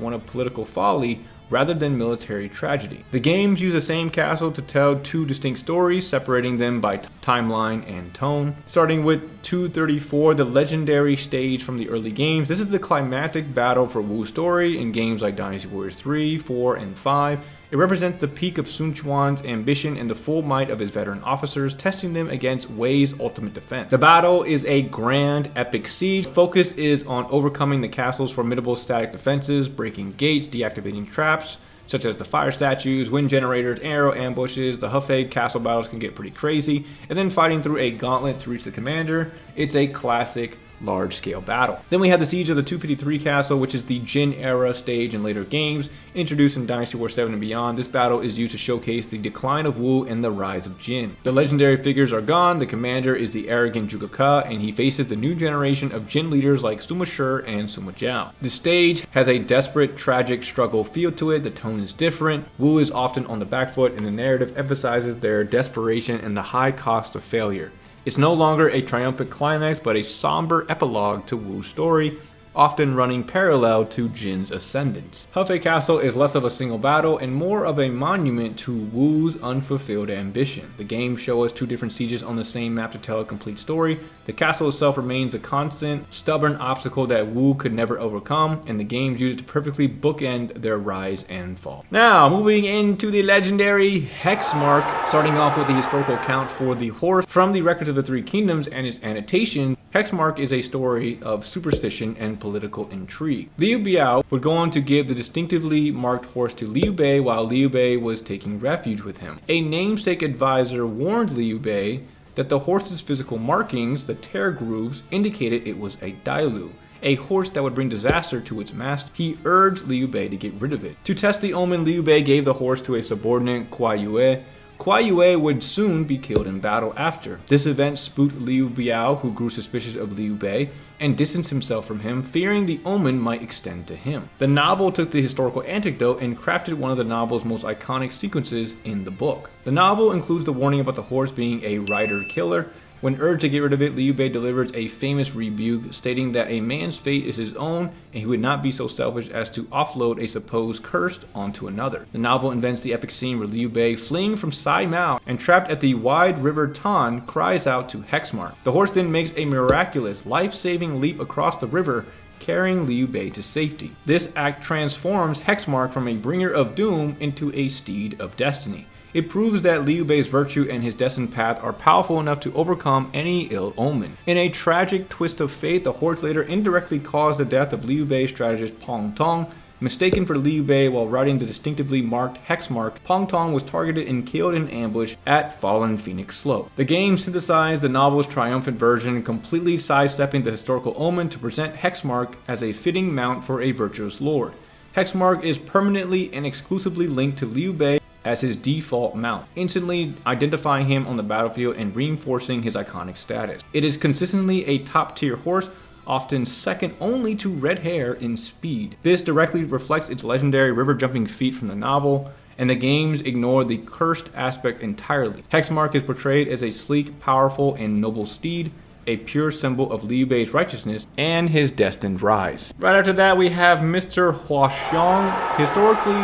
one of political folly rather than military tragedy. The games use the same castle to tell two distinct stories, separating them by timeline and tone. Starting with 234, the legendary stage from the early games, this is the climactic battle for Wu's story in games like Dynasty Warriors 3, 4, and 5. It represents the peak of Sun Quan's ambition and the full might of his veteran officers, testing them against Wei's ultimate defense. The battle is a grand, epic siege. Focus is on overcoming the castle's formidable static defenses, breaking gates, deactivating traps, such as the fire statues, wind generators, arrow ambushes. The Hefei castle battles can get pretty crazy, and then fighting through a gauntlet to reach the commander. It's a classic large-scale battle. Then we have the Siege of the 253 Castle, which is the Jin era stage in later games, introduced in Dynasty Warriors 7 and beyond. This battle is used to showcase the decline of Wu and the rise of Jin. The legendary figures are gone. The commander is the arrogant Zhuge Ke, and he faces the new generation of Jin leaders like Sima Shi and Sima Zhao. The stage has a desperate, tragic struggle feel to it. The tone is different. Wu is often on the back foot, and the narrative emphasizes their desperation and the high cost of failure. It's no longer a triumphant climax, but a somber epilogue to Wu's story, often running parallel to Jin's ascendance. Hefei Castle is less of a single battle and more of a monument to Wu's unfulfilled ambition. The games show us two different sieges on the same map to tell a complete story. The castle itself remains a constant, stubborn obstacle that Wu could never overcome, and the games use it to perfectly bookend their rise and fall. Now, moving into the legendary Hex Mark, starting off with the historical account for the horse. From the Records of the Three Kingdoms and its annotation, Hex Mark is a story of superstition and political intrigue. Liu Biao would go on to give the distinctively marked horse to Liu Bei while Liu Bei was taking refuge with him. A namesake advisor warned Liu Bei that the horse's physical markings, the tear grooves, indicated it was a Dailu, a horse that would bring disaster to its master. He urged Liu Bei to get rid of it. To test the omen, Liu Bei gave the horse to a subordinate, Kuai Yue. Kuai Yue would soon be killed in battle after. This event spooked Liu Biao, who grew suspicious of Liu Bei and distanced himself from him, fearing the omen might extend to him. The novel took the historical anecdote and crafted one of the novel's most iconic sequences in the book. The novel includes the warning about the horse being a rider killer. When urged to get rid of it, Liu Bei delivers a famous rebuke, stating that a man's fate is his own, and he would not be so selfish as to offload a supposed curse onto another. The novel invents the epic scene where Liu Bei, fleeing from Sai Mao and trapped at the wide river Tan, cries out to Hexmark. The horse then makes a miraculous, life-saving leap across the river, carrying Liu Bei to safety. This act transforms Hexmark from a bringer of doom into a steed of destiny. It proves that Liu Bei's virtue and his destined path are powerful enough to overcome any ill omen. In a tragic twist of fate, the Horde later indirectly caused the death of Liu Bei strategist Pong Tong. Mistaken for Liu Bei while riding the distinctively marked hex mark, Pong Tong was targeted and killed in ambush at Fallen Phoenix Slope. The game synthesized the novel's triumphant version, completely sidestepping the historical omen to present Hexmark as a fitting mount for a virtuous lord. Hexmark is permanently and exclusively linked to Liu Bei as his default mount, instantly identifying him on the battlefield and reinforcing his iconic status. It is consistently a top-tier horse, often second only to Red Hair in speed. This directly reflects its legendary river jumping feat from the novel, and the games ignore the cursed aspect entirely. Hexmark is portrayed as a sleek, powerful, and noble steed, a pure symbol of Liu Bei's righteousness and his destined rise. Right after that, we have Mr. Huaxiong. Historically,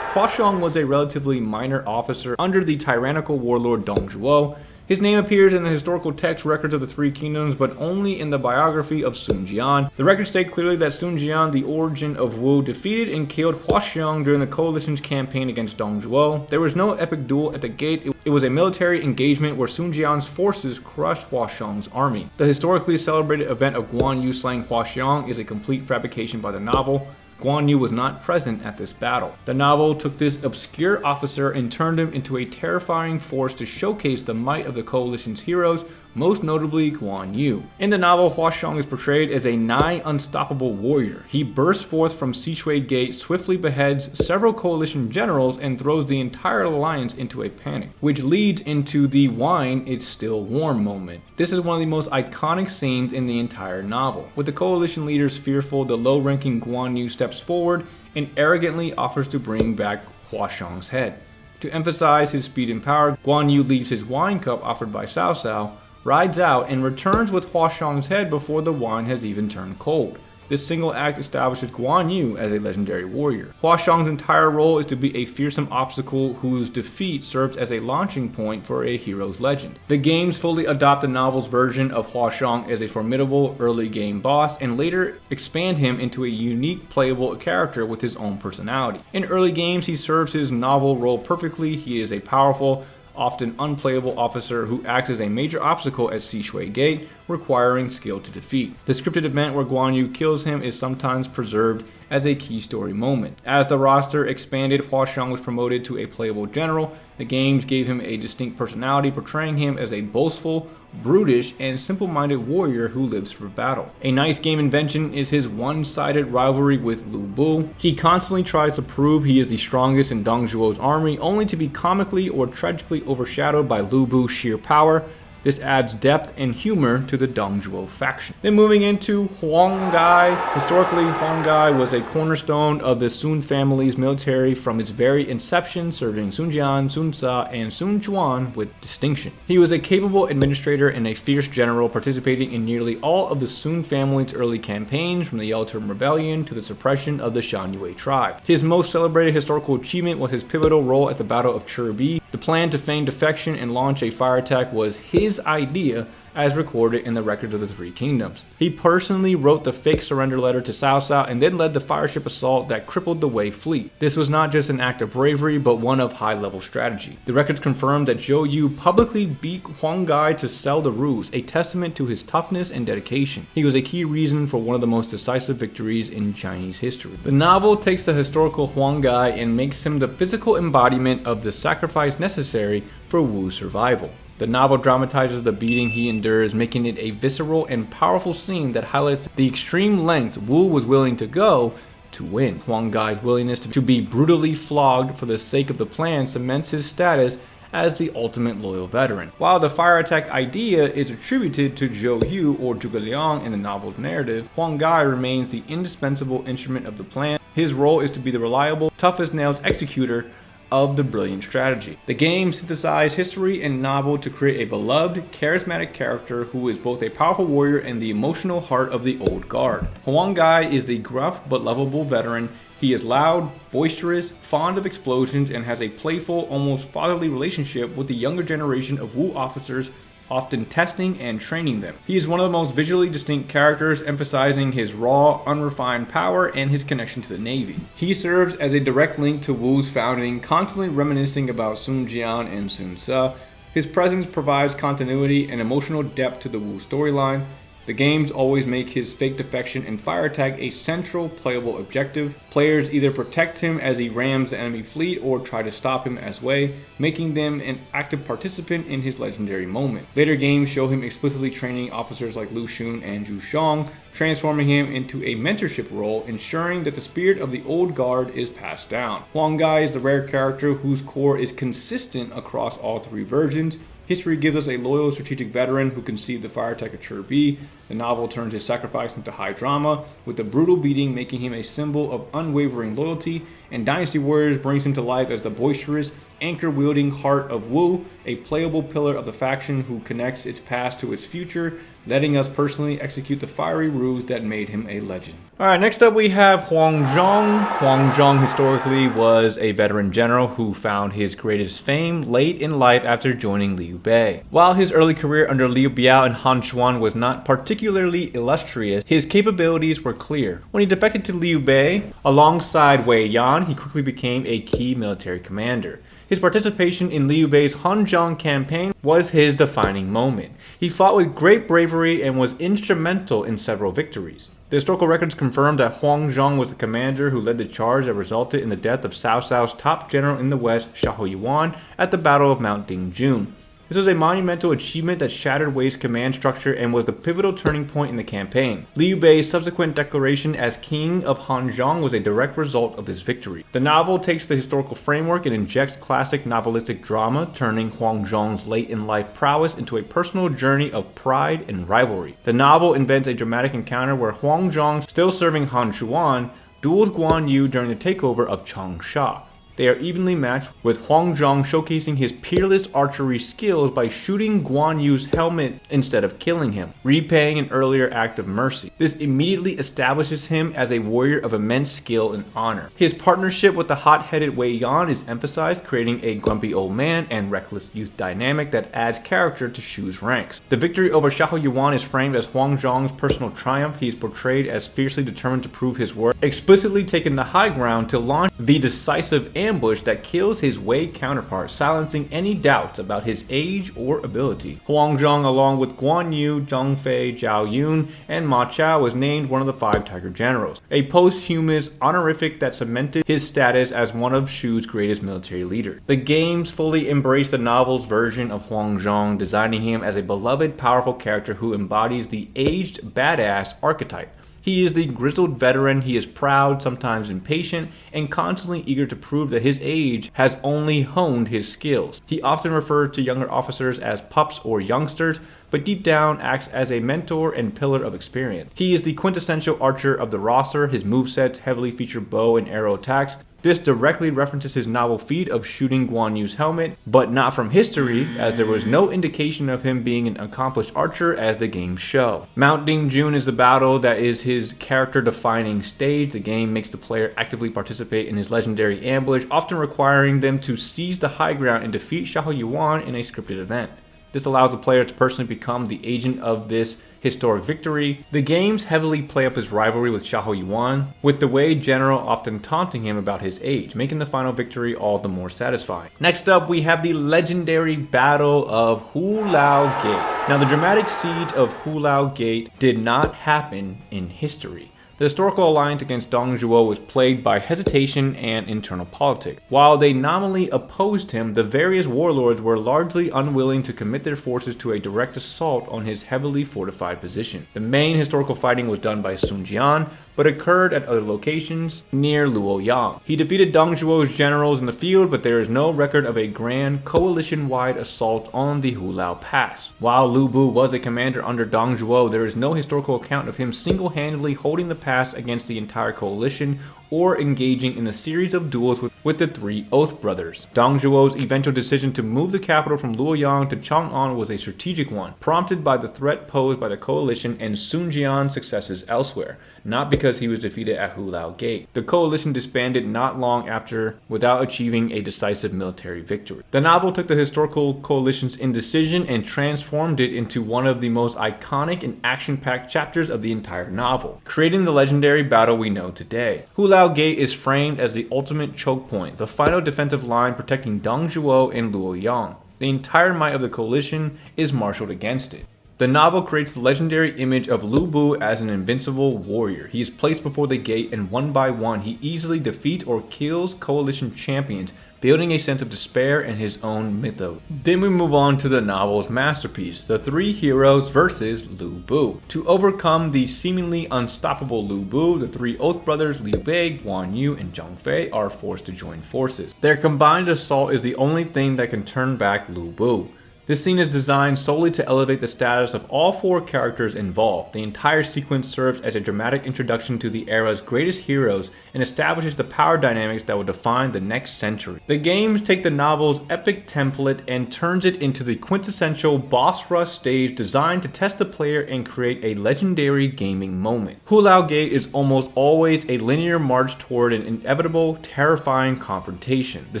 Huaxiong was a relatively minor officer under the tyrannical warlord Dong Zhuo. His name appears in the historical text records of the Three Kingdoms, but only in the biography of Sun Jian. The records state clearly that Sun Jian, the origin of Wu, defeated and killed Huaxiong during the coalition's campaign against Dong Zhuo. There was no epic duel at the gate. It was a military engagement where Sun Jian's forces crushed Huaxiong's army. The historically celebrated event of Guan Yu slaying Huaxiong is a complete fabrication by the novel. Guan Yu was not present at this battle. The novel took this obscure officer and turned him into a terrifying force to showcase the might of the coalition's heroes, most notably Guan Yu. In the novel, Huaxiong is portrayed as a nigh unstoppable warrior. He bursts forth from Sishui Gate, swiftly beheads several coalition generals, and throws the entire alliance into a panic, which leads into the wine it's still warm moment. This is one of the most iconic scenes in the entire novel. With the coalition leaders fearful, the low-ranking Guan Yu steps forward and arrogantly offers to bring back Huaxiong's head. To emphasize his speed and power, Guan Yu leaves his wine cup offered by Cao Cao, rides out, and returns with Huaxiong's head before the wine has even turned cold. This single act establishes Guan Yu as a legendary warrior. Huaxiong's entire role is to be a fearsome obstacle whose defeat serves as a launching point for a hero's legend. The games fully adopt the novel's version of Huaxiong as a formidable early game boss and later expand him into a unique playable character with his own personality. In early games, he serves his novel role perfectly. He is a powerful, often unplayable officer who acts as a major obstacle at Sishui Gate, requiring skill to defeat. The scripted event where Guan Yu kills him is sometimes preserved as a key story moment. As the roster expanded, Huaxiong was promoted to a playable general. The games gave him a distinct personality, portraying him as a boastful, brutish, and simple-minded warrior who lives for battle. A nice game invention is his one-sided rivalry with Lu Bu. He constantly tries to prove he is the strongest in Dong Zhuo's army, only to be comically or tragically overshadowed by Lu Bu's sheer power. This adds depth and humor to the Dong Zhuo faction. Then moving into Huang Gai. Historically, Huang Gai was a cornerstone of the Sun family's military from its very inception, serving Sun Jian, Sun Ce, and Sun Quan with distinction. He was a capable administrator and a fierce general, participating in nearly all of the Sun family's early campaigns, from the Yellow Turban Rebellion to the suppression of the Shan Yue tribe. His most celebrated historical achievement was his pivotal role at the Battle of Chirbi. The plan to feign defection and launch a fire attack was his idea, as recorded in the records of the Three Kingdoms. He personally wrote the fake surrender letter to Cao Cao and then led the fireship assault that crippled the Wei fleet. This was not just an act of bravery, but one of high-level strategy. The records confirm that Zhou Yu publicly beat Huang Gai to sell the ruse, a testament to his toughness and dedication. He was a key reason for one of the most decisive victories in Chinese history. The novel takes the historical Huang Gai and makes him the physical embodiment of the sacrifice necessary for Wu's survival. The novel dramatizes the beating he endures, making it a visceral and powerful scene that highlights the extreme lengths Wu was willing to go to win. Huang Gai's willingness to be brutally flogged for the sake of the plan cements his status as the ultimate loyal veteran. While the fire attack idea is attributed to Zhou Yu or Zhuge Liang in the novel's narrative, Huang Gai remains the indispensable instrument of the plan. His role is to be the reliable, tough-as-nails executor of the brilliant strategy. The game synthesized history and novel to create a beloved, charismatic character who is both a powerful warrior and the emotional heart of the old guard. Huang Gai is the gruff but lovable veteran. He is loud, boisterous, fond of explosions, and has a playful, almost fatherly relationship with the younger generation of Wu officers often testing and training them. He is one of the most visually distinct characters, emphasizing his raw, unrefined power and his connection to the Navy. He serves as a direct link to Wu's founding, constantly reminiscing about Sun Jian and Sun Ce. His presence provides continuity and emotional depth to the Wu storyline. The games always make his fake defection and fire attack a central playable objective. Players either protect him as he rams the enemy fleet or try to stop him as Wei, making them an active participant in his legendary moment. Later games show him explicitly training officers like Lu Xun and Zhu Xiong, transforming him into a mentorship role, ensuring that the spirit of the old guard is passed down. Huang Gai is the rare character whose core is consistent across all three versions. History gives us a loyal strategic veteran who conceived the fire attack of Chur-B. The novel turns his sacrifice into high drama, with the brutal beating making him a symbol of unwavering loyalty, and Dynasty Warriors brings him to life as the boisterous, anchor-wielding heart of Wu, a playable pillar of the faction who connects its past to its future, letting us personally execute the fiery ruse that made him a legend. Alright, next up we have Huang Zhong. Huang Zhong historically was a veteran general who found his greatest fame late in life after joining Liu Bei. While his early career under Liu Biao and Han Xuan was not particularly illustrious, his capabilities were clear. When he defected to Liu Bei, alongside Wei Yan, he quickly became a key military commander. His participation in Liu Bei's Hanzhong campaign was his defining moment. He fought with great bravery and was instrumental in several victories. The historical records confirm that Huang Zhong was the commander who led the charge that resulted in the death of Cao Cao's top general in the west, Xiahou Yuan, at the Battle of Mount Dingjun. This was a monumental achievement that shattered Wei's command structure and was the pivotal turning point in the campaign. Liu Bei's subsequent declaration as king of Hanzhong was a direct result of this victory. The novel takes the historical framework and injects classic novelistic drama, turning Huang Zhong's late-in-life prowess into a personal journey of pride and rivalry. The novel invents a dramatic encounter where Huang Zhong, still serving Han Xuan, duels Guan Yu during the takeover of Changsha. They are evenly matched, with Huang Zhong showcasing his peerless archery skills by shooting Guan Yu's helmet instead of killing him, repaying an earlier act of mercy. This immediately establishes him as a warrior of immense skill and honor. His partnership with the hot-headed Wei Yan is emphasized, creating a grumpy old man and reckless youth dynamic that adds character to Shu's ranks. The victory over Xiahou Yuan is framed as Huang Zhong's personal triumph. He is portrayed as fiercely determined to prove his worth, explicitly taking the high ground to launch the decisive ambush that kills his Wei counterpart, silencing any doubts about his age or ability. Huang Zhong, along with Guan Yu, Zhang Fei, Zhao Yun, and Ma Chao, was named one of the 5 Tiger Generals, a posthumous honorific that cemented his status as one of Shu's greatest military leaders. The games fully embrace the novel's version of Huang Zhong, designing him as a beloved, powerful character who embodies the aged badass archetype. He is the grizzled veteran. He is proud, sometimes impatient, and constantly eager to prove that his age has only honed his skills. He often refers to younger officers as pups or youngsters, but deep down acts as a mentor and pillar of experience. He is the quintessential archer of the roster. His movesets heavily feature bow and arrow attacks. This directly references his novel feat of shooting Guan Yu's helmet, but not from history, as there was no indication of him being an accomplished archer as the games show. Mount Dingjun is the battle that is his character-defining stage. The game makes the player actively participate in his legendary ambush, often requiring them to seize the high ground and defeat Xiahou Yuan in a scripted event. This allows the player to personally become the agent of this historic victory. The games heavily play up his rivalry with Xiahou Yuan, with the Wei general often taunting him about his age, making the final victory all the more satisfying. Next up, we have the legendary Battle of Hulao Gate. Now, the dramatic siege of Hulao Gate did not happen in history. The historical alliance against Dongzhuo was plagued by hesitation and internal politics. While they nominally opposed him, the various warlords were largely unwilling to commit their forces to a direct assault on his heavily fortified position. The main historical fighting was done by Sun Jian, but occurred at other locations near Luoyang. He defeated Dongzhuo's generals in the field, but there is no record of a grand coalition-wide assault on the Hulao Pass. While Lu Bu was a commander under Dongzhuo, there is no historical account of him single-handedly holding the pass against the entire coalition or engaging in a series of duels with the three Oath brothers. Dong Zhuo's eventual decision to move the capital from Luoyang to Chang'an was a strategic one, prompted by the threat posed by the coalition and Sun Jian's successes elsewhere, not because he was defeated at Hulao Gate. The coalition disbanded not long after without achieving a decisive military victory. The novel took the historical coalition's indecision and transformed it into one of the most iconic and action-packed chapters of the entire novel, creating the legendary battle we know today. Hulao Gate is framed as the ultimate choke point, the final defensive line protecting Dong Zhuo and Luoyang. The entire might of the coalition is marshaled against it. The novel creates the legendary image of Lu Bu as an invincible warrior. He is placed before the gate and one by one he easily defeats or kills coalition champions, building a sense of despair in his own mythos. Then we move on to the novel's masterpiece, the three heroes versus Lu Bu. To overcome the seemingly unstoppable Lu Bu, the three Oath brothers Liu Bei, Guan Yu, and Zhang Fei are forced to join forces. Their combined assault is the only thing that can turn back Lu Bu. This scene is designed solely to elevate the status of all four characters involved. The entire sequence serves as a dramatic introduction to the era's greatest heroes and establishes the power dynamics that will define the next century. The games take the novel's epic template and turns it into the quintessential boss rush stage designed to test the player and create a legendary gaming moment. Hulao Gate is almost always a linear march toward an inevitable, terrifying confrontation. The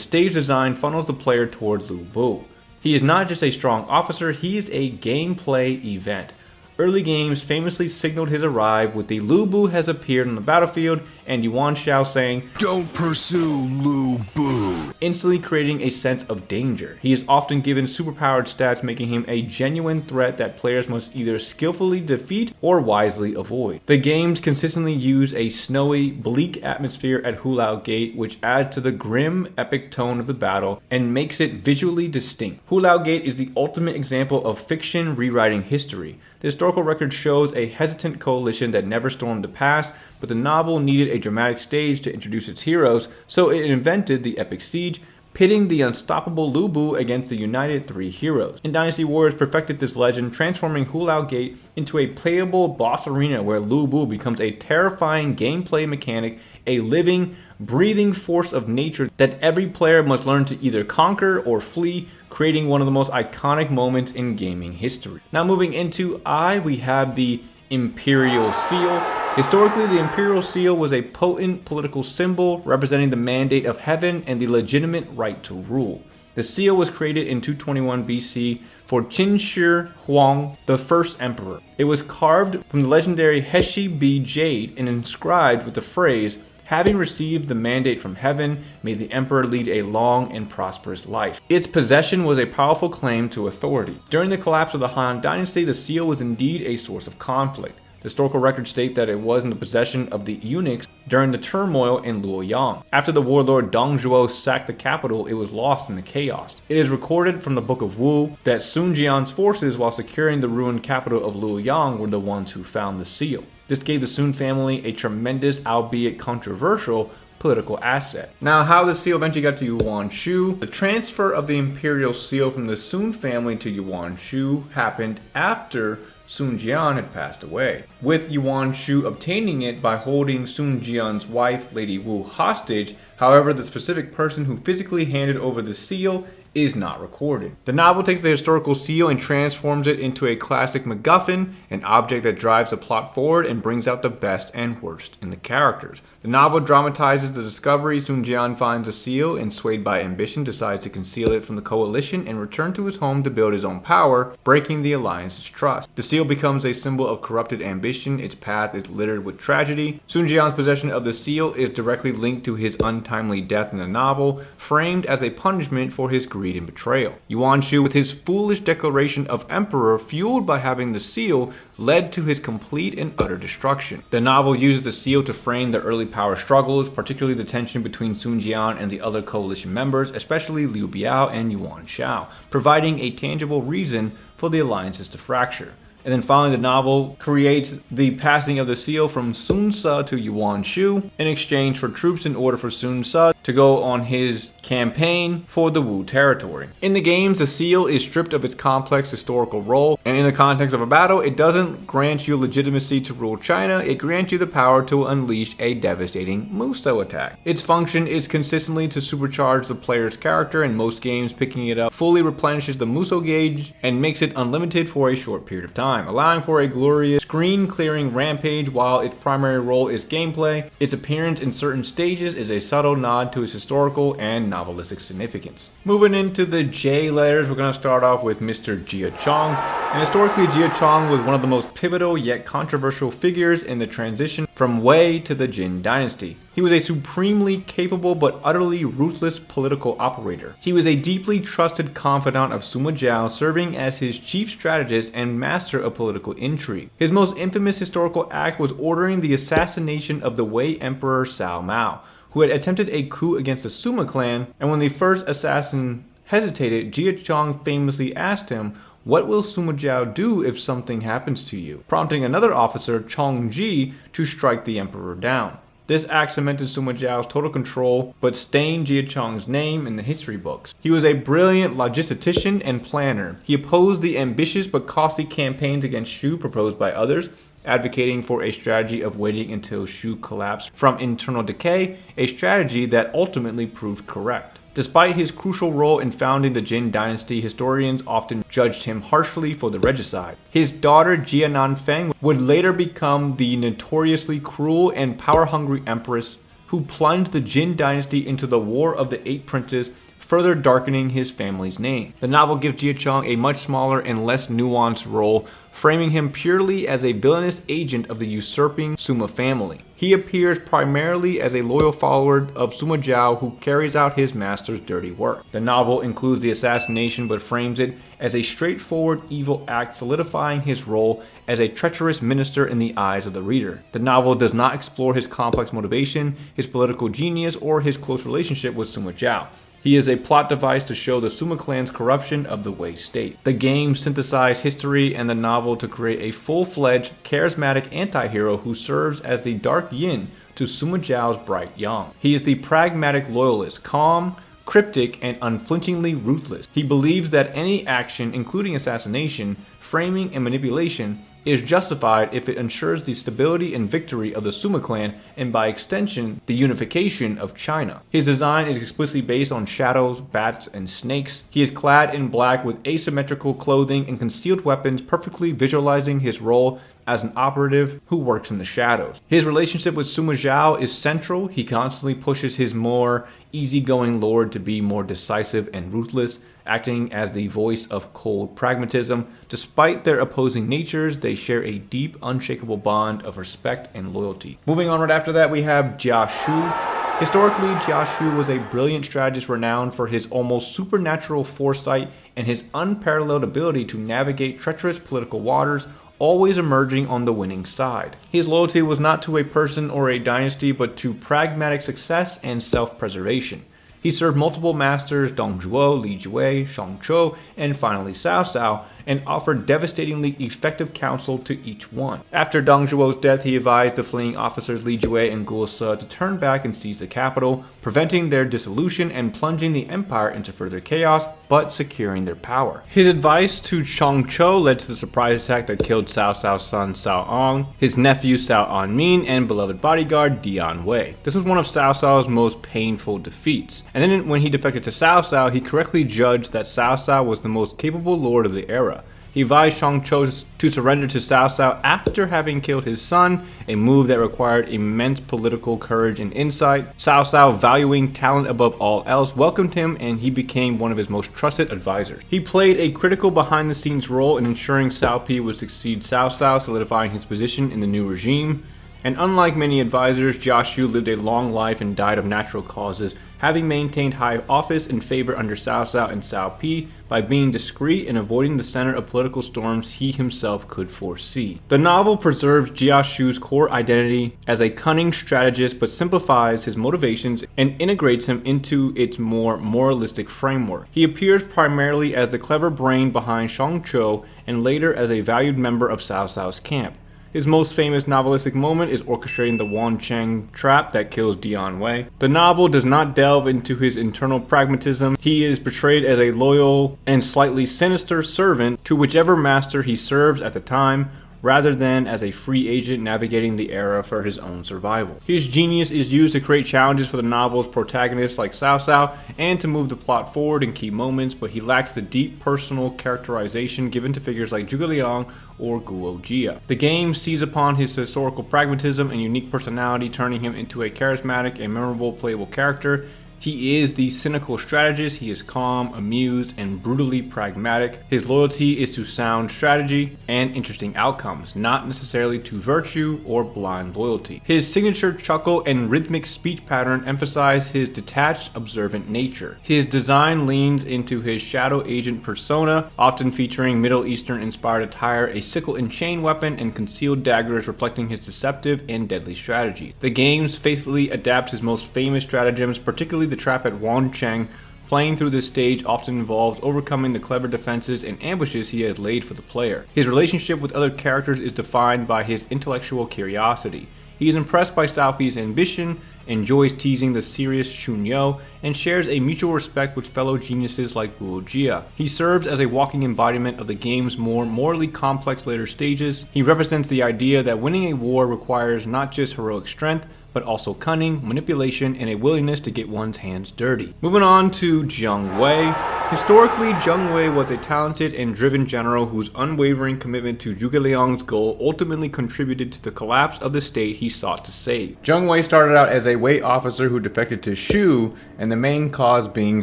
stage design funnels the player toward Lu Bu. He is not just a strong officer, he is a gameplay event. Early games famously signaled his arrival with the Lu Bu has appeared on the battlefield and Yuan Shao saying, "Don't pursue Lu Bu," instantly creating a sense of danger. He is often given superpowered stats, making him a genuine threat that players must either skillfully defeat or wisely avoid. The games consistently use a snowy, bleak atmosphere at Hulao Gate, which adds to the grim, epic tone of the battle and makes it visually distinct. Hulao Gate is the ultimate example of fiction rewriting history. The historical record shows a hesitant coalition that never stormed the pass, but the novel needed a dramatic stage to introduce its heroes, so it invented the epic siege, pitting the unstoppable Lu Bu against the united three heroes. And Dynasty Warriors perfected this legend, transforming Hulao Gate into a playable boss arena where Lu Bu becomes a terrifying gameplay mechanic, a living, breathing force of nature that every player must learn to either conquer or flee, creating one of the most iconic moments in gaming history. Now moving into I, we have the Imperial Seal. Historically, the Imperial Seal was a potent political symbol representing the mandate of heaven and the legitimate right to rule. The seal was created in 221 BC for Qin Shi Huang, the first emperor. It was carved from the legendary Heshi B jade and inscribed with the phrase, "Having received the mandate from heaven, may the emperor lead a long and prosperous life." Its possession was a powerful claim to authority. During the collapse of the Han Dynasty, the seal was indeed a source of conflict. The historical records state that it was in the possession of the eunuchs during the turmoil in Luoyang. After the warlord Dong Zhuo sacked the capital, it was lost in the chaos. It is recorded from the Book of Wu that Sun Jian's forces, while securing the ruined capital of Luoyang, were the ones who found the seal. This gave the Sun family a tremendous, albeit controversial, political asset. Now, how the seal eventually got to Yuan Shu. The transfer of the imperial seal from the Sun family to Yuan Shu happened after Sun Jian had passed away, with Yuan Shu obtaining it by holding Sun Jian's wife, Lady Wu, hostage. However, the specific person who physically handed over the seal is not recorded. The novel takes the historical seal and transforms it into a classic MacGuffin, an object that drives the plot forward and brings out the best and worst in the characters. The novel dramatizes the discovery. Sun Jian finds the seal and, swayed by ambition, decides to conceal it from the coalition and return to his home to build his own power, breaking the alliance's trust. The seal becomes a symbol of corrupted ambition. Its path is littered with tragedy. Sun Jian's possession of the seal is directly linked to his untimely death in the novel, framed as a punishment for his greed and betrayal. Yuan Shu, with his foolish declaration of emperor, fueled by having the seal, led to his complete and utter destruction. The novel uses the seal to frame the early power struggles, particularly the tension between Sun Jian and the other coalition members, especially Liu Biao and Yuan Shao, providing a tangible reason for the alliances to fracture. And then finally, the novel creates the passing of the seal from Sun Ce to Yuan Shu in exchange for troops in order for Sun Ce to go on his campaign for the Wu territory. In the games, the seal is stripped of its complex historical role, and in the context of a battle, it doesn't grant you legitimacy to rule China, it grants you the power to unleash a devastating Muso attack. Its function is consistently to supercharge the player's character. In most games, picking it up fully replenishes the Muso gauge and makes it unlimited for a short period of time, allowing for a glorious screen-clearing rampage. While its primary role is gameplay, its appearance in certain stages is a subtle nod to its historical and novelistic significance. Moving into the J letters, we're going to start off with Mr. Jia Chong. And historically, Jia Chong was one of the most pivotal yet controversial figures in the transition from Wei to the Jin Dynasty. He was a supremely capable but utterly ruthless political operator. He was a deeply trusted confidant of Sima Zhao, serving as his chief strategist and master of political intrigue. His most infamous historical act was ordering the assassination of the Wei Emperor Cao Mao, who had attempted a coup against the Sima clan, and when the first assassin hesitated, Jia Chong famously asked him, "What will Sima Zhao do if something happens to you?" prompting another officer, Chong Ji, to strike the emperor down. This act cemented Sima Zhao's total control, but stained Jia Chong's name in the history books. He was a brilliant logistician and planner. He opposed the ambitious but costly campaigns against Shu proposed by others, advocating for a strategy of waiting until Shu collapsed from internal decay, a strategy that ultimately proved correct. Despite his crucial role in founding the Jin Dynasty, historians often judged him harshly for the regicide. His daughter Jia Nanfeng would later become the notoriously cruel and power-hungry empress who plunged the Jin Dynasty into the War of the Eight Princes, further darkening his family's name. The novel gives Jia Chong a much smaller and less nuanced role, framing him purely as a villainous agent of the usurping Sima family. He appears primarily as a loyal follower of Sima Zhao who carries out his master's dirty work. The novel includes the assassination but frames it as a straightforward evil act, solidifying his role as a treacherous minister in the eyes of the reader. The novel does not explore his complex motivation, his political genius, or his close relationship with Sima Zhao. He is a plot device to show the Sima clan's corruption of the Wei state. The game synthesized history and the novel to create a full-fledged, charismatic anti-hero who serves as the dark yin to Sima Zhao's bright yang. He is the pragmatic loyalist, calm, cryptic, and unflinchingly ruthless. He believes that any action, including assassination, framing, and manipulation, is justified if it ensures the stability and victory of the Sima clan, and by extension, the unification of China. His design is explicitly based on shadows, bats, and snakes. He is clad in black with asymmetrical clothing and concealed weapons, perfectly visualizing his role as an operative who works in the shadows. His relationship with Sima Zhao is central. He constantly pushes his more easygoing lord to be more decisive and ruthless, acting as the voice of cold pragmatism. Despite their opposing natures, they share a deep, unshakable bond of respect and loyalty. Moving on right after that, we have Jia Shu. Historically, Jia Shu was a brilliant strategist renowned for his almost supernatural foresight and his unparalleled ability to navigate treacherous political waters, always emerging on the winning side. His loyalty was not to a person or a dynasty, but to pragmatic success and self-preservation. He served multiple masters, Dong Zhuo, Li Jue, Shang Chou, and finally Cao Cao, and offered devastatingly effective counsel to each one. After Dong Zhuo's death, he advised the fleeing officers Li Jue and Guo Se to turn back and seize the capital, preventing their dissolution and plunging the empire into further chaos, but securing their power. His advice to Shang Chou led to the surprise attack that killed Cao Cao's son Cao Ong, his nephew Cao Anmin, and beloved bodyguard Dian Wei. This was one of Cao Cao's most painful defeats. And then when he defected to Cao Cao, he correctly judged that Cao Cao was the most capable lord of the era. He advised Shang Chou to surrender to Cao Cao after having killed his son, a move that required immense political courage and insight. Cao Cao, valuing talent above all else, welcomed him, and he became one of his most trusted advisors. He played a critical behind-the-scenes role in ensuring Cao Pi would succeed Cao Cao, solidifying his position in the new regime. And unlike many advisors, Jia Shu lived a long life and died of natural causes, having maintained high office and favor under Cao Cao and Cao Pi by being discreet and avoiding the center of political storms he himself could foresee. The novel preserves Jia Shu's core identity as a cunning strategist, but simplifies his motivations and integrates him into its more moralistic framework. He appears primarily as the clever brain behind Shang Chou and later as a valued member of Cao Cao's camp. His most famous novelistic moment is orchestrating the Wan Cheng trap that kills Dian Wei. The novel does not delve into his internal pragmatism. He is portrayed as a loyal and slightly sinister servant to whichever master he serves at the time, rather than as a free agent navigating the era for his own survival. His genius is used to create challenges for the novel's protagonists like Cao Cao and to move the plot forward in key moments, but he lacks the deep personal characterization given to figures like Zhuge Liang or Guo Jia. The game sees upon his historical pragmatism and unique personality, turning him into a charismatic and memorable playable character. He is the cynical strategist. He is calm, amused, and brutally pragmatic. His loyalty is to sound strategy and interesting outcomes, not necessarily to virtue or blind loyalty. His signature chuckle and rhythmic speech pattern emphasize his detached, observant nature. His design leans into his shadow agent persona, often featuring Middle Eastern-inspired attire, a sickle and chain weapon, and concealed daggers reflecting his deceptive and deadly strategy. The game faithfully adapts his most famous stratagems, particularly the trap at Wan Cheng. Playing through this stage often involves overcoming the clever defenses and ambushes he has laid for the player. His relationship with other characters is defined by his intellectual curiosity. He is impressed by Cao Pi's ambition, enjoys teasing the serious Xun You, and shares a mutual respect with fellow geniuses like Guo Jia. He serves as a walking embodiment of the game's more morally complex later stages. He represents the idea that winning a war requires not just heroic strength, but also cunning, manipulation, and a willingness to get one's hands dirty. Moving on to Jiang Wei. Historically, Jiang Wei was a talented and driven general whose unwavering commitment to Zhuge Liang's goal ultimately contributed to the collapse of the state he sought to save. Jiang Wei started out as a Wei officer who defected to Shu, and the main cause being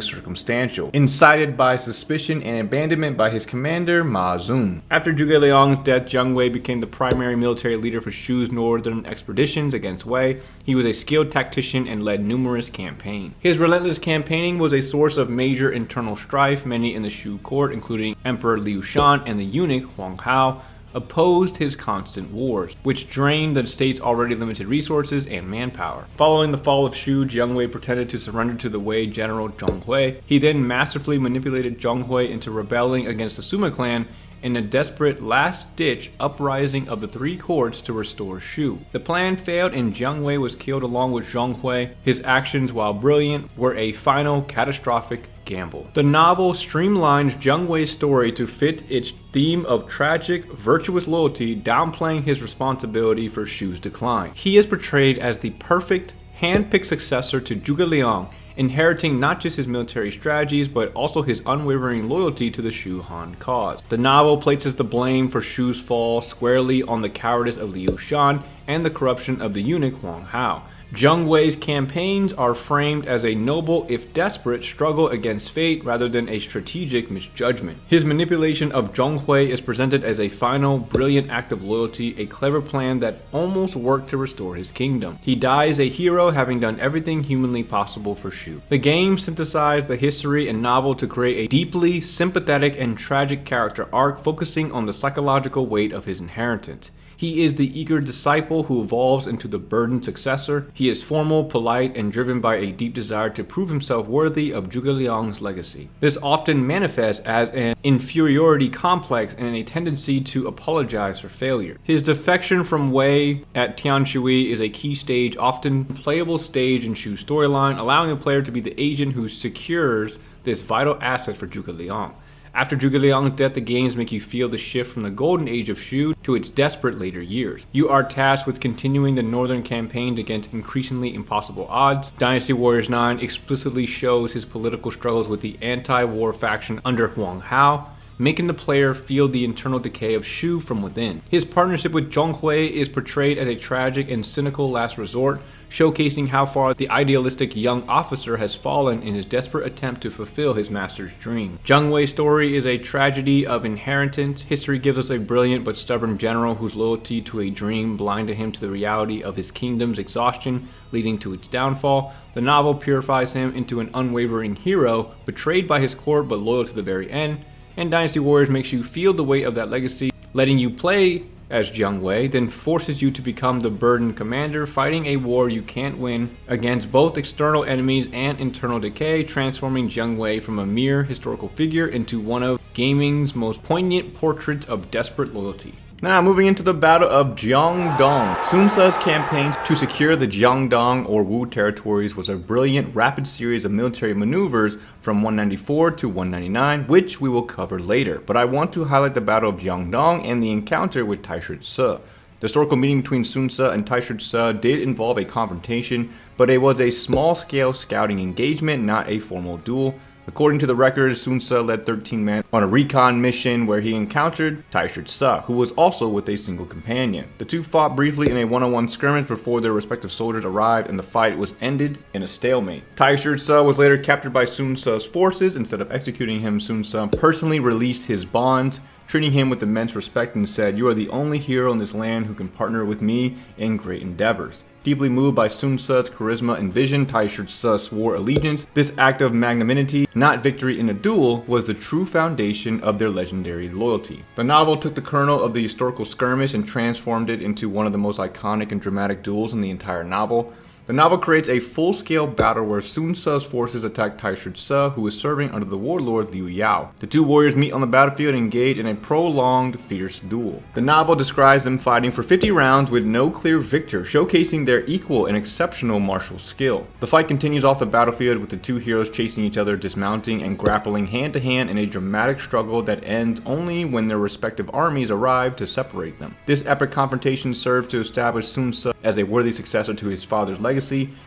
circumstantial, incited by suspicion and abandonment by his commander Ma Zun. After Zhuge Liang's death, Jiang Wei became the primary military leader for Shu's northern expeditions against Wei. He was a skilled tactician and led numerous campaigns. His relentless campaigning was a source of major internal strife. Many in the Shu court, including Emperor Liu Shan and the eunuch Huang Hao, opposed his constant wars, which drained the state's already limited resources and manpower. Following the fall of Shu, Jiang Wei pretended to surrender to the Wei general Zhong Hui. He then masterfully manipulated Zhong Hui into rebelling against the Sima clan in a desperate last-ditch uprising of the three courts to restore Shu. The plan failed and Jiang Wei was killed along with Zhong Hui. His actions, while brilliant, were a final catastrophic gamble. The novel streamlines Jiang Wei's story to fit its theme of tragic, virtuous loyalty, downplaying his responsibility for Shu's decline. He is portrayed as the perfect, hand-picked successor to Zhuge Liang, inheriting not just his military strategies, but also his unwavering loyalty to the Shu Han cause. The novel places the blame for Shu's fall squarely on the cowardice of Liu Shan and the corruption of the eunuch Huang Hao. Jiang Wei's campaigns are framed as a noble, if desperate, struggle against fate rather than a strategic misjudgment. His manipulation of Zhong Hui is presented as a final, brilliant act of loyalty, a clever plan that almost worked to restore his kingdom. He dies a hero, having done everything humanly possible for Shu. The game synthesized the history and novel to create a deeply sympathetic and tragic character arc, focusing on the psychological weight of his inheritance. He is the eager disciple who evolves into the burdened successor. He is formal, polite, and driven by a deep desire to prove himself worthy of Zhuge Liang's legacy. This often manifests as an inferiority complex and a tendency to apologize for failure. His defection from Wei at Tianshui is a key stage, often playable stage in Shu's storyline, allowing the player to be the agent who secures this vital asset for Zhuge Liang. After Zhuge Liang's death, the games make you feel the shift from the golden age of Shu to its desperate later years. You are tasked with continuing the northern campaigns against increasingly impossible odds. Dynasty Warriors 9 explicitly shows his political struggles with the anti-war faction under Huang Hao, making the player feel the internal decay of Shu from within. His partnership with Zhong Hui is portrayed as a tragic and cynical last resort, showcasing how far the idealistic young officer has fallen in his desperate attempt to fulfill his master's dream. Jiang Wei's story is a tragedy of inheritance. History gives us a brilliant but stubborn general whose loyalty to a dream blinded him to the reality of his kingdom's exhaustion, leading to its downfall. The novel purifies him into an unwavering hero, betrayed by his court but loyal to the very end. And Dynasty Warriors makes you feel the weight of that legacy, letting you play as Jiang Wei, then forces you to become the burdened commander, fighting a war you can't win against both external enemies and internal decay, transforming Jiang Wei from a mere historical figure into one of gaming's most poignant portraits of desperate loyalty. Now, moving into the Battle of Jiangdong. Sun Tzu's campaign to secure the Jiangdong or Wu territories was a brilliant, rapid series of military maneuvers from 194 to 199, which we will cover later. But I want to highlight the Battle of Jiangdong and the encounter with Taishi Ci. The historical meeting between Sun Tzu and Taishi Ci did involve a confrontation, but it was a small-scale scouting engagement, not a formal duel. According to the records, Sun Tzu led 13 men on a recon mission where he encountered Taishi Ci, who was also with a single companion. The two fought briefly in a one-on-one skirmish before their respective soldiers arrived, and the fight was ended in a stalemate. Taishi Ci was later captured by Sun Tzu's forces. Instead of executing him, Sun Tzu personally released his bonds, treating him with immense respect, and said, "You are the only hero in this land who can partner with me in great endeavors." Deeply moved by Sun Tzu's charisma and vision, Taishi Ci swore allegiance. This act of magnanimity, not victory in a duel, was the true foundation of their legendary loyalty. The novel took the kernel of the historical skirmish and transformed it into one of the most iconic and dramatic duels in the entire novel. The novel creates a full-scale battle where Sun Tzu's forces attack Taishi Ci, who is serving under the warlord Liu Yao. The two warriors meet on the battlefield and engage in a prolonged, fierce duel. The novel describes them fighting for 50 rounds with no clear victor, showcasing their equal and exceptional martial skill. The fight continues off the battlefield with the two heroes chasing each other, dismounting and grappling hand-to-hand in a dramatic struggle that ends only when their respective armies arrive to separate them. This epic confrontation serves to establish Sun Tzu as a worthy successor to his father's legacy,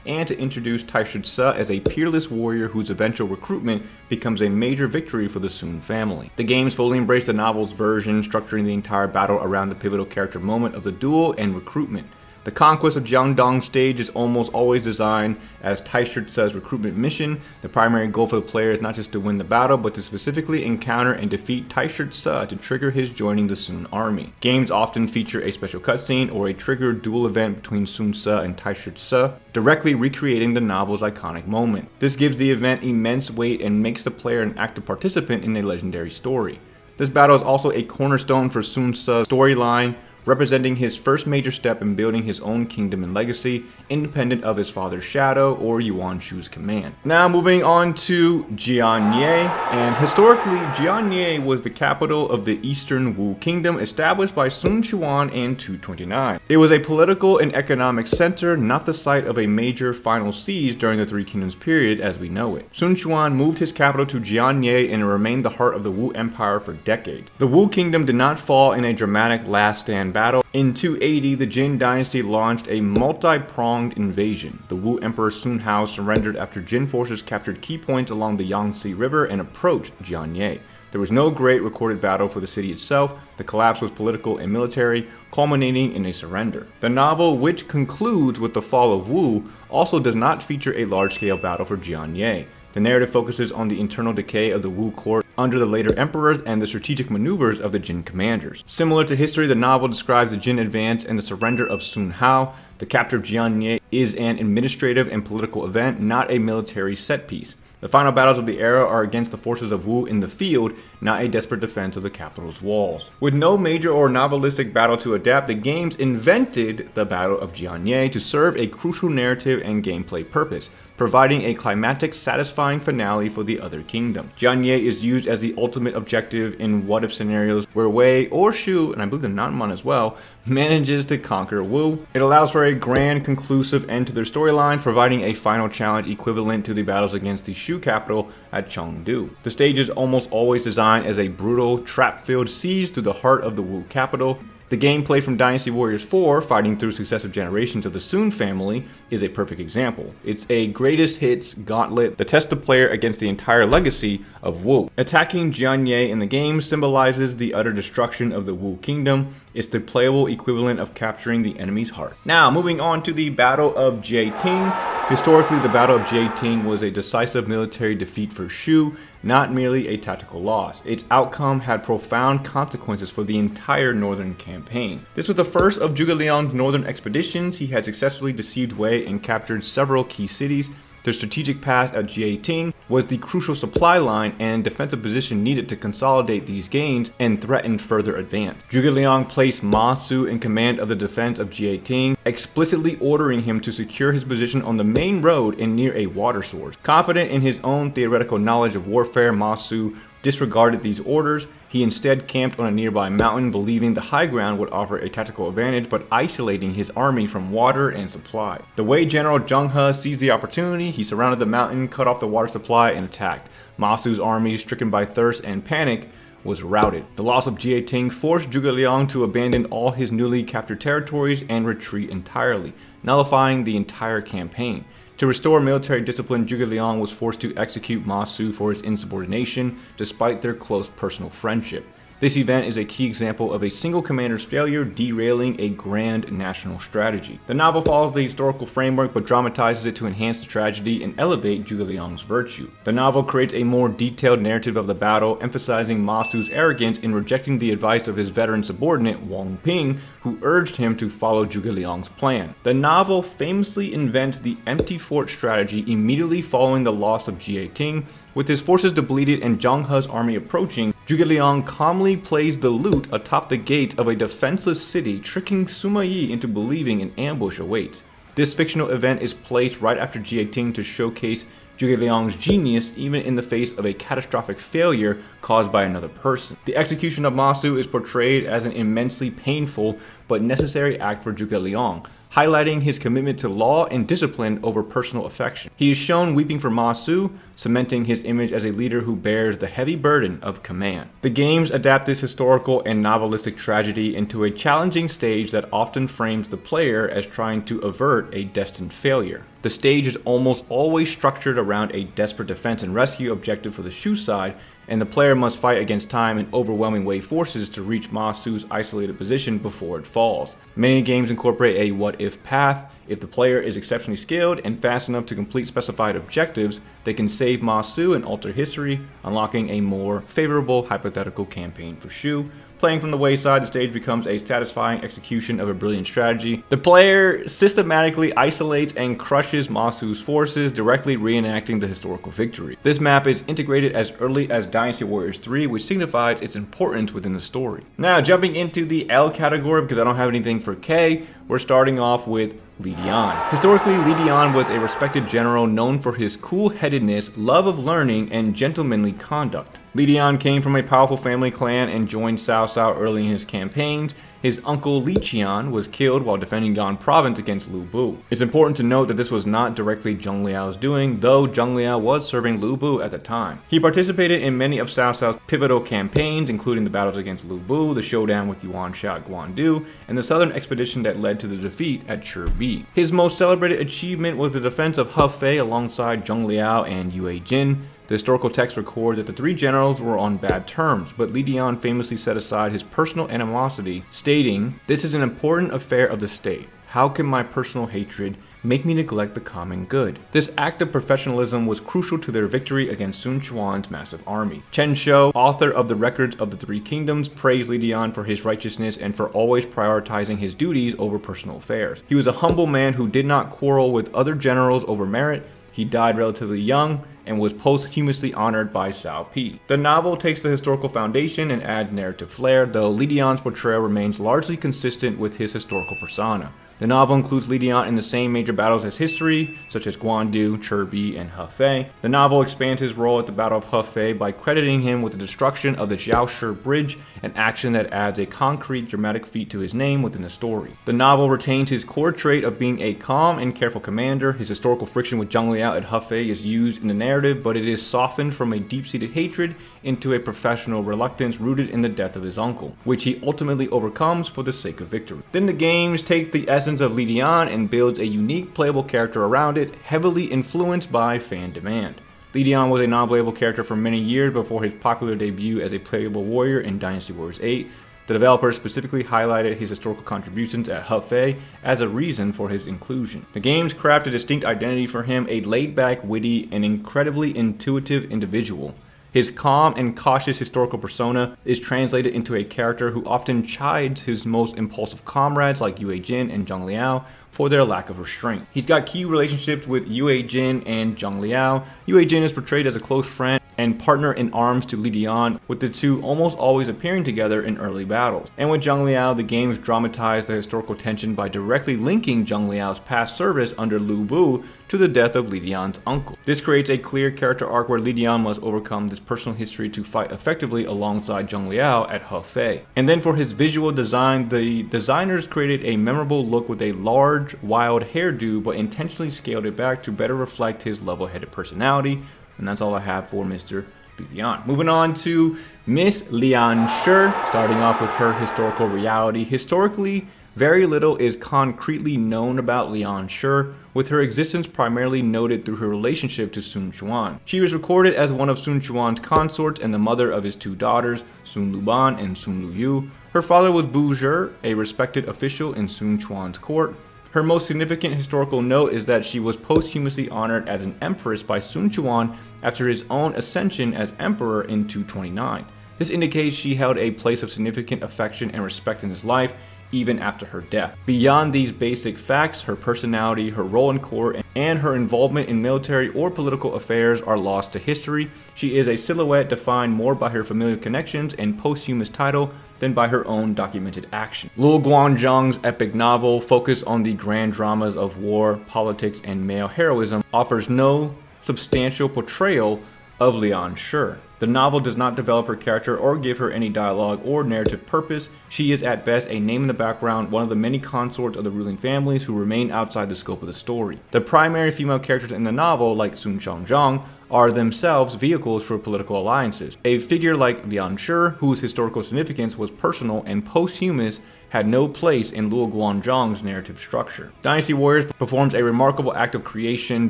and to introduce Taishi Ci as a peerless warrior whose eventual recruitment becomes a major victory for the Sun family. The games fully embrace the novel's version, structuring the entire battle around the pivotal character moment of the duel and recruitment. The conquest of Jiangdong stage is almost always designed as Taishi Ci's recruitment mission. The primary goal for the player is not just to win the battle, but to specifically encounter and defeat Taishi Ci to trigger his joining the Sun army. Games often feature a special cutscene or a triggered duel event between Sun Tzu and Taishi Ci, directly recreating the novel's iconic moment. This gives the event immense weight and makes the player an active participant in a legendary story. This battle is also a cornerstone for Sun Tzu's storyline, representing his first major step in building his own kingdom and legacy, independent of his father's shadow or Yuan Shu's command. Now moving on to Jianye, and historically Jianye was the capital of the Eastern Wu Kingdom, established by Sun Quan in 229. It was a political and economic center, not the site of a major final siege during the Three Kingdoms period as we know it. Sun Quan moved his capital to Jianye and remained the heart of the Wu Empire for decades. The Wu Kingdom did not fall in a dramatic last stand battle. In 280, the Jin Dynasty launched a multi-pronged invasion. The Wu Emperor Sun Hao surrendered after Jin forces captured key points along the Yangtze River and approached Jianye. There was no great recorded battle for the city itself. The collapse was political and military, culminating in a surrender. The novel, which concludes with the fall of Wu, also does not feature a large-scale battle for Jianye. The narrative focuses on the internal decay of the Wu court under the later emperors and the strategic maneuvers of the Jin commanders. Similar to history, the novel describes the Jin advance and the surrender of Sun Hao. The capture of Jianye is an administrative and political event, not a military set piece. The final battles of the era are against the forces of Wu in the field, not a desperate defense of the capital's walls. With no major or novelistic battle to adapt, the games invented the Battle of Jianye to serve a crucial narrative and gameplay purpose, providing a climactic, satisfying finale for the other kingdom. Jianye is used as the ultimate objective in what-if scenarios where Wei or Shu, and I believe the Nanman as well, manages to conquer Wu. It allows for a grand, conclusive end to their storyline, providing a final challenge equivalent to the battles against the Shu capital at Chengdu. The stage is almost always designed as a brutal, trap-filled siege through the heart of the Wu capital. The gameplay from Dynasty Warriors 4, fighting through successive generations of the Sun family, is a perfect example. It's a greatest hits gauntlet that tests the player against the entire legacy of Wu. Attacking Jianye in the game symbolizes the utter destruction of the Wu kingdom. It's the playable equivalent of capturing the enemy's heart. Now, moving on to the Battle of Jieting. Historically, the Battle of Jieting was a decisive military defeat for Shu, not merely a tactical loss. Its outcome had profound consequences for the entire northern campaign. This was the first of Zhuge Liang's northern expeditions. He had successfully deceived Wei and captured several key cities. The strategic pass at Jieting was the crucial supply line and defensive position needed to consolidate these gains and threaten further advance. Zhuge Liang placed Ma Su in command of the defense of Jieting, explicitly ordering him to secure his position on the main road and near a water source. Confident in his own theoretical knowledge of warfare, Ma Su disregarded these orders. He instead camped on a nearby mountain, believing the high ground would offer a tactical advantage, but isolating his army from water and supply. The Wei general Zheng He seized the opportunity. He surrounded the mountain, cut off the water supply, and attacked. Ma Su's army, stricken by thirst and panic, was routed. The loss of Jieting forced Zhuge Liang to abandon all his newly captured territories and retreat entirely, nullifying the entire campaign. To restore military discipline, Zhuge Liang was forced to execute Ma Su for his insubordination, despite their close personal friendship. This event is a key example of a single commander's failure derailing a grand national strategy. The novel follows the historical framework but dramatizes it to enhance the tragedy and elevate Zhuge Liang's virtue. The novel creates a more detailed narrative of the battle, emphasizing Ma Su's arrogance in rejecting the advice of his veteran subordinate Wang Ping, who urged him to follow Zhuge Liang's plan. The novel famously invents the empty fort strategy immediately following the loss of Jieting. With his forces depleted and Zheng He's army approaching, Zhuge Liang calmly plays the lute atop the gate of a defenseless city, tricking Sima Yi into believing an ambush awaits. This fictional event is placed right after Jieting to showcase Zhuge Liang's genius even in the face of a catastrophic failure caused by another person. The execution of Ma Su is portrayed as an immensely painful but necessary act for Zhuge Liang, highlighting his commitment to law and discipline over personal affection. He is shown weeping for Ma Su, cementing his image as a leader who bears the heavy burden of command. The games adapt this historical and novelistic tragedy into a challenging stage that often frames the player as trying to avert a destined failure. The stage is almost always structured around a desperate defense and rescue objective for the Shu side, and the player must fight against time and overwhelming Wei forces to reach Ma Su's isolated position before it falls. Many games incorporate a what-if path. If the player is exceptionally skilled and fast enough to complete specified objectives, they can save Ma Su and alter history, unlocking a more favorable hypothetical campaign for Shu. Playing from the Wei side, the stage becomes a satisfying execution of a brilliant strategy. The player systematically isolates and crushes Ma Su's forces, directly reenacting the historical victory. This map is integrated as early as Dynasty Warriors 3, which signifies its importance within the story. Now, jumping into the L category, because I don't have anything for K, we're starting off with Li Dian. Historically, Li Dian was a respected general known for his cool-headedness, love of learning, and gentlemanly conduct. Li Dian came from a powerful family clan and joined Cao Cao early in his campaigns. His uncle Li Qian was killed while defending Gan province against Lu Bu. It's important to note that this was not directly Zheng Liao's doing, though Zheng Liao was serving Lu Bu at the time. He participated in many of Cao Cao's pivotal campaigns, including the battles against Lu Bu, the showdown with Yuan Sha at Guandu, and the southern expedition that led to the defeat at Chibi. His most celebrated achievement was the defense of Hefei alongside Zheng Liao and Yue Jin. The historical texts record that the three generals were on bad terms, but Li Dian famously set aside his personal animosity, stating, "This is an important affair of the state. How can my personal hatred make me neglect the common good?" This act of professionalism was crucial to their victory against Sun Quan's massive army. Chen Shou, author of the Records of the Three Kingdoms, praised Li Dian for his righteousness and for always prioritizing his duties over personal affairs. He was a humble man who did not quarrel with other generals over merit. He died relatively young and was posthumously honored by Cao Pi. The novel takes the historical foundation and adds narrative flair, though Li Dian's portrayal remains largely consistent with his historical persona. The novel includes Li Dian in the same major battles as history, such as Guandu, Chibi, and Hefei. The novel expands his role at the Battle of Hefei by crediting him with the destruction of the Jiaoshi Bridge, an action that adds a concrete dramatic feat to his name within the story. The novel retains his core trait of being a calm and careful commander. His historical friction with Zheng Liao at Hefei is used in the narrative, but it is softened from a deep-seated hatred into a professional reluctance rooted in the death of his uncle, which he ultimately overcomes for the sake of victory. Then the games take the essence of Li Dian and builds a unique playable character around it, heavily influenced by fan demand. Li Dian was a non-playable character for many years before his popular debut as a playable warrior in Dynasty Warriors 8. The developers specifically highlighted his historical contributions at Hefei as a reason for his inclusion. The games craft a distinct identity for him, a laid-back, witty, and incredibly intuitive individual. His calm and cautious historical persona is translated into a character who often chides his most impulsive comrades like Yue Jin and Zheng Liao, for their lack of restraint. He's got key relationships with Yue Jin and Zhang Liao. Yue Jin is portrayed as a close friend and partner in arms to Li Dian, with the two almost always appearing together in early battles. And with Zhang Liao, the games dramatize the historical tension by directly linking Zhang Liao's past service under Lu Bu to the death of Li Dian's uncle. This creates a clear character arc where Li Dian must overcome this personal history to fight effectively alongside Zhang Liao at Hefei. And then for his visual design, the designers created a memorable look with a large, wild hairdo, but intentionally scaled it back to better reflect his level-headed personality. And that's all I have for Mr. Li Dian. Moving on to Miss Lian Shi, starting off with her historical reality. Historically, very little is concretely known about Lian Shi, with her existence primarily noted through her relationship to Sun Quan. She was recorded as one of Sun Quan's consorts and the mother of his two daughters, Sun Luban and Sun Luyu. Her father was Bu Zhi, a respected official in Sun Quan's court. Her most significant historical note is that she was posthumously honored as an empress by Sun Quan after his own ascension as emperor in 229. This indicates she held a place of significant affection and respect in his life, even after her death. Beyond these basic facts, her personality, her role in court, and her involvement in military or political affairs are lost to history. She is a silhouette defined more by her familial connections and posthumous title than by her own documented action. Luo Guanzhang's epic novel, focused on the grand dramas of war, politics, and male heroism, offers no substantial portrayal of Lian Shi. The novel does not develop her character or give her any dialogue or narrative purpose. She is at best a name in the background, one of the many consorts of the ruling families who remain outside the scope of the story. The primary female characters in the novel, like Sun Xiangzhang, are themselves vehicles for political alliances. A figure like Lian Shi, whose historical significance was personal and posthumous, had no place in Luo Guanzhang's narrative structure. Dynasty Warriors performs a remarkable act of creation,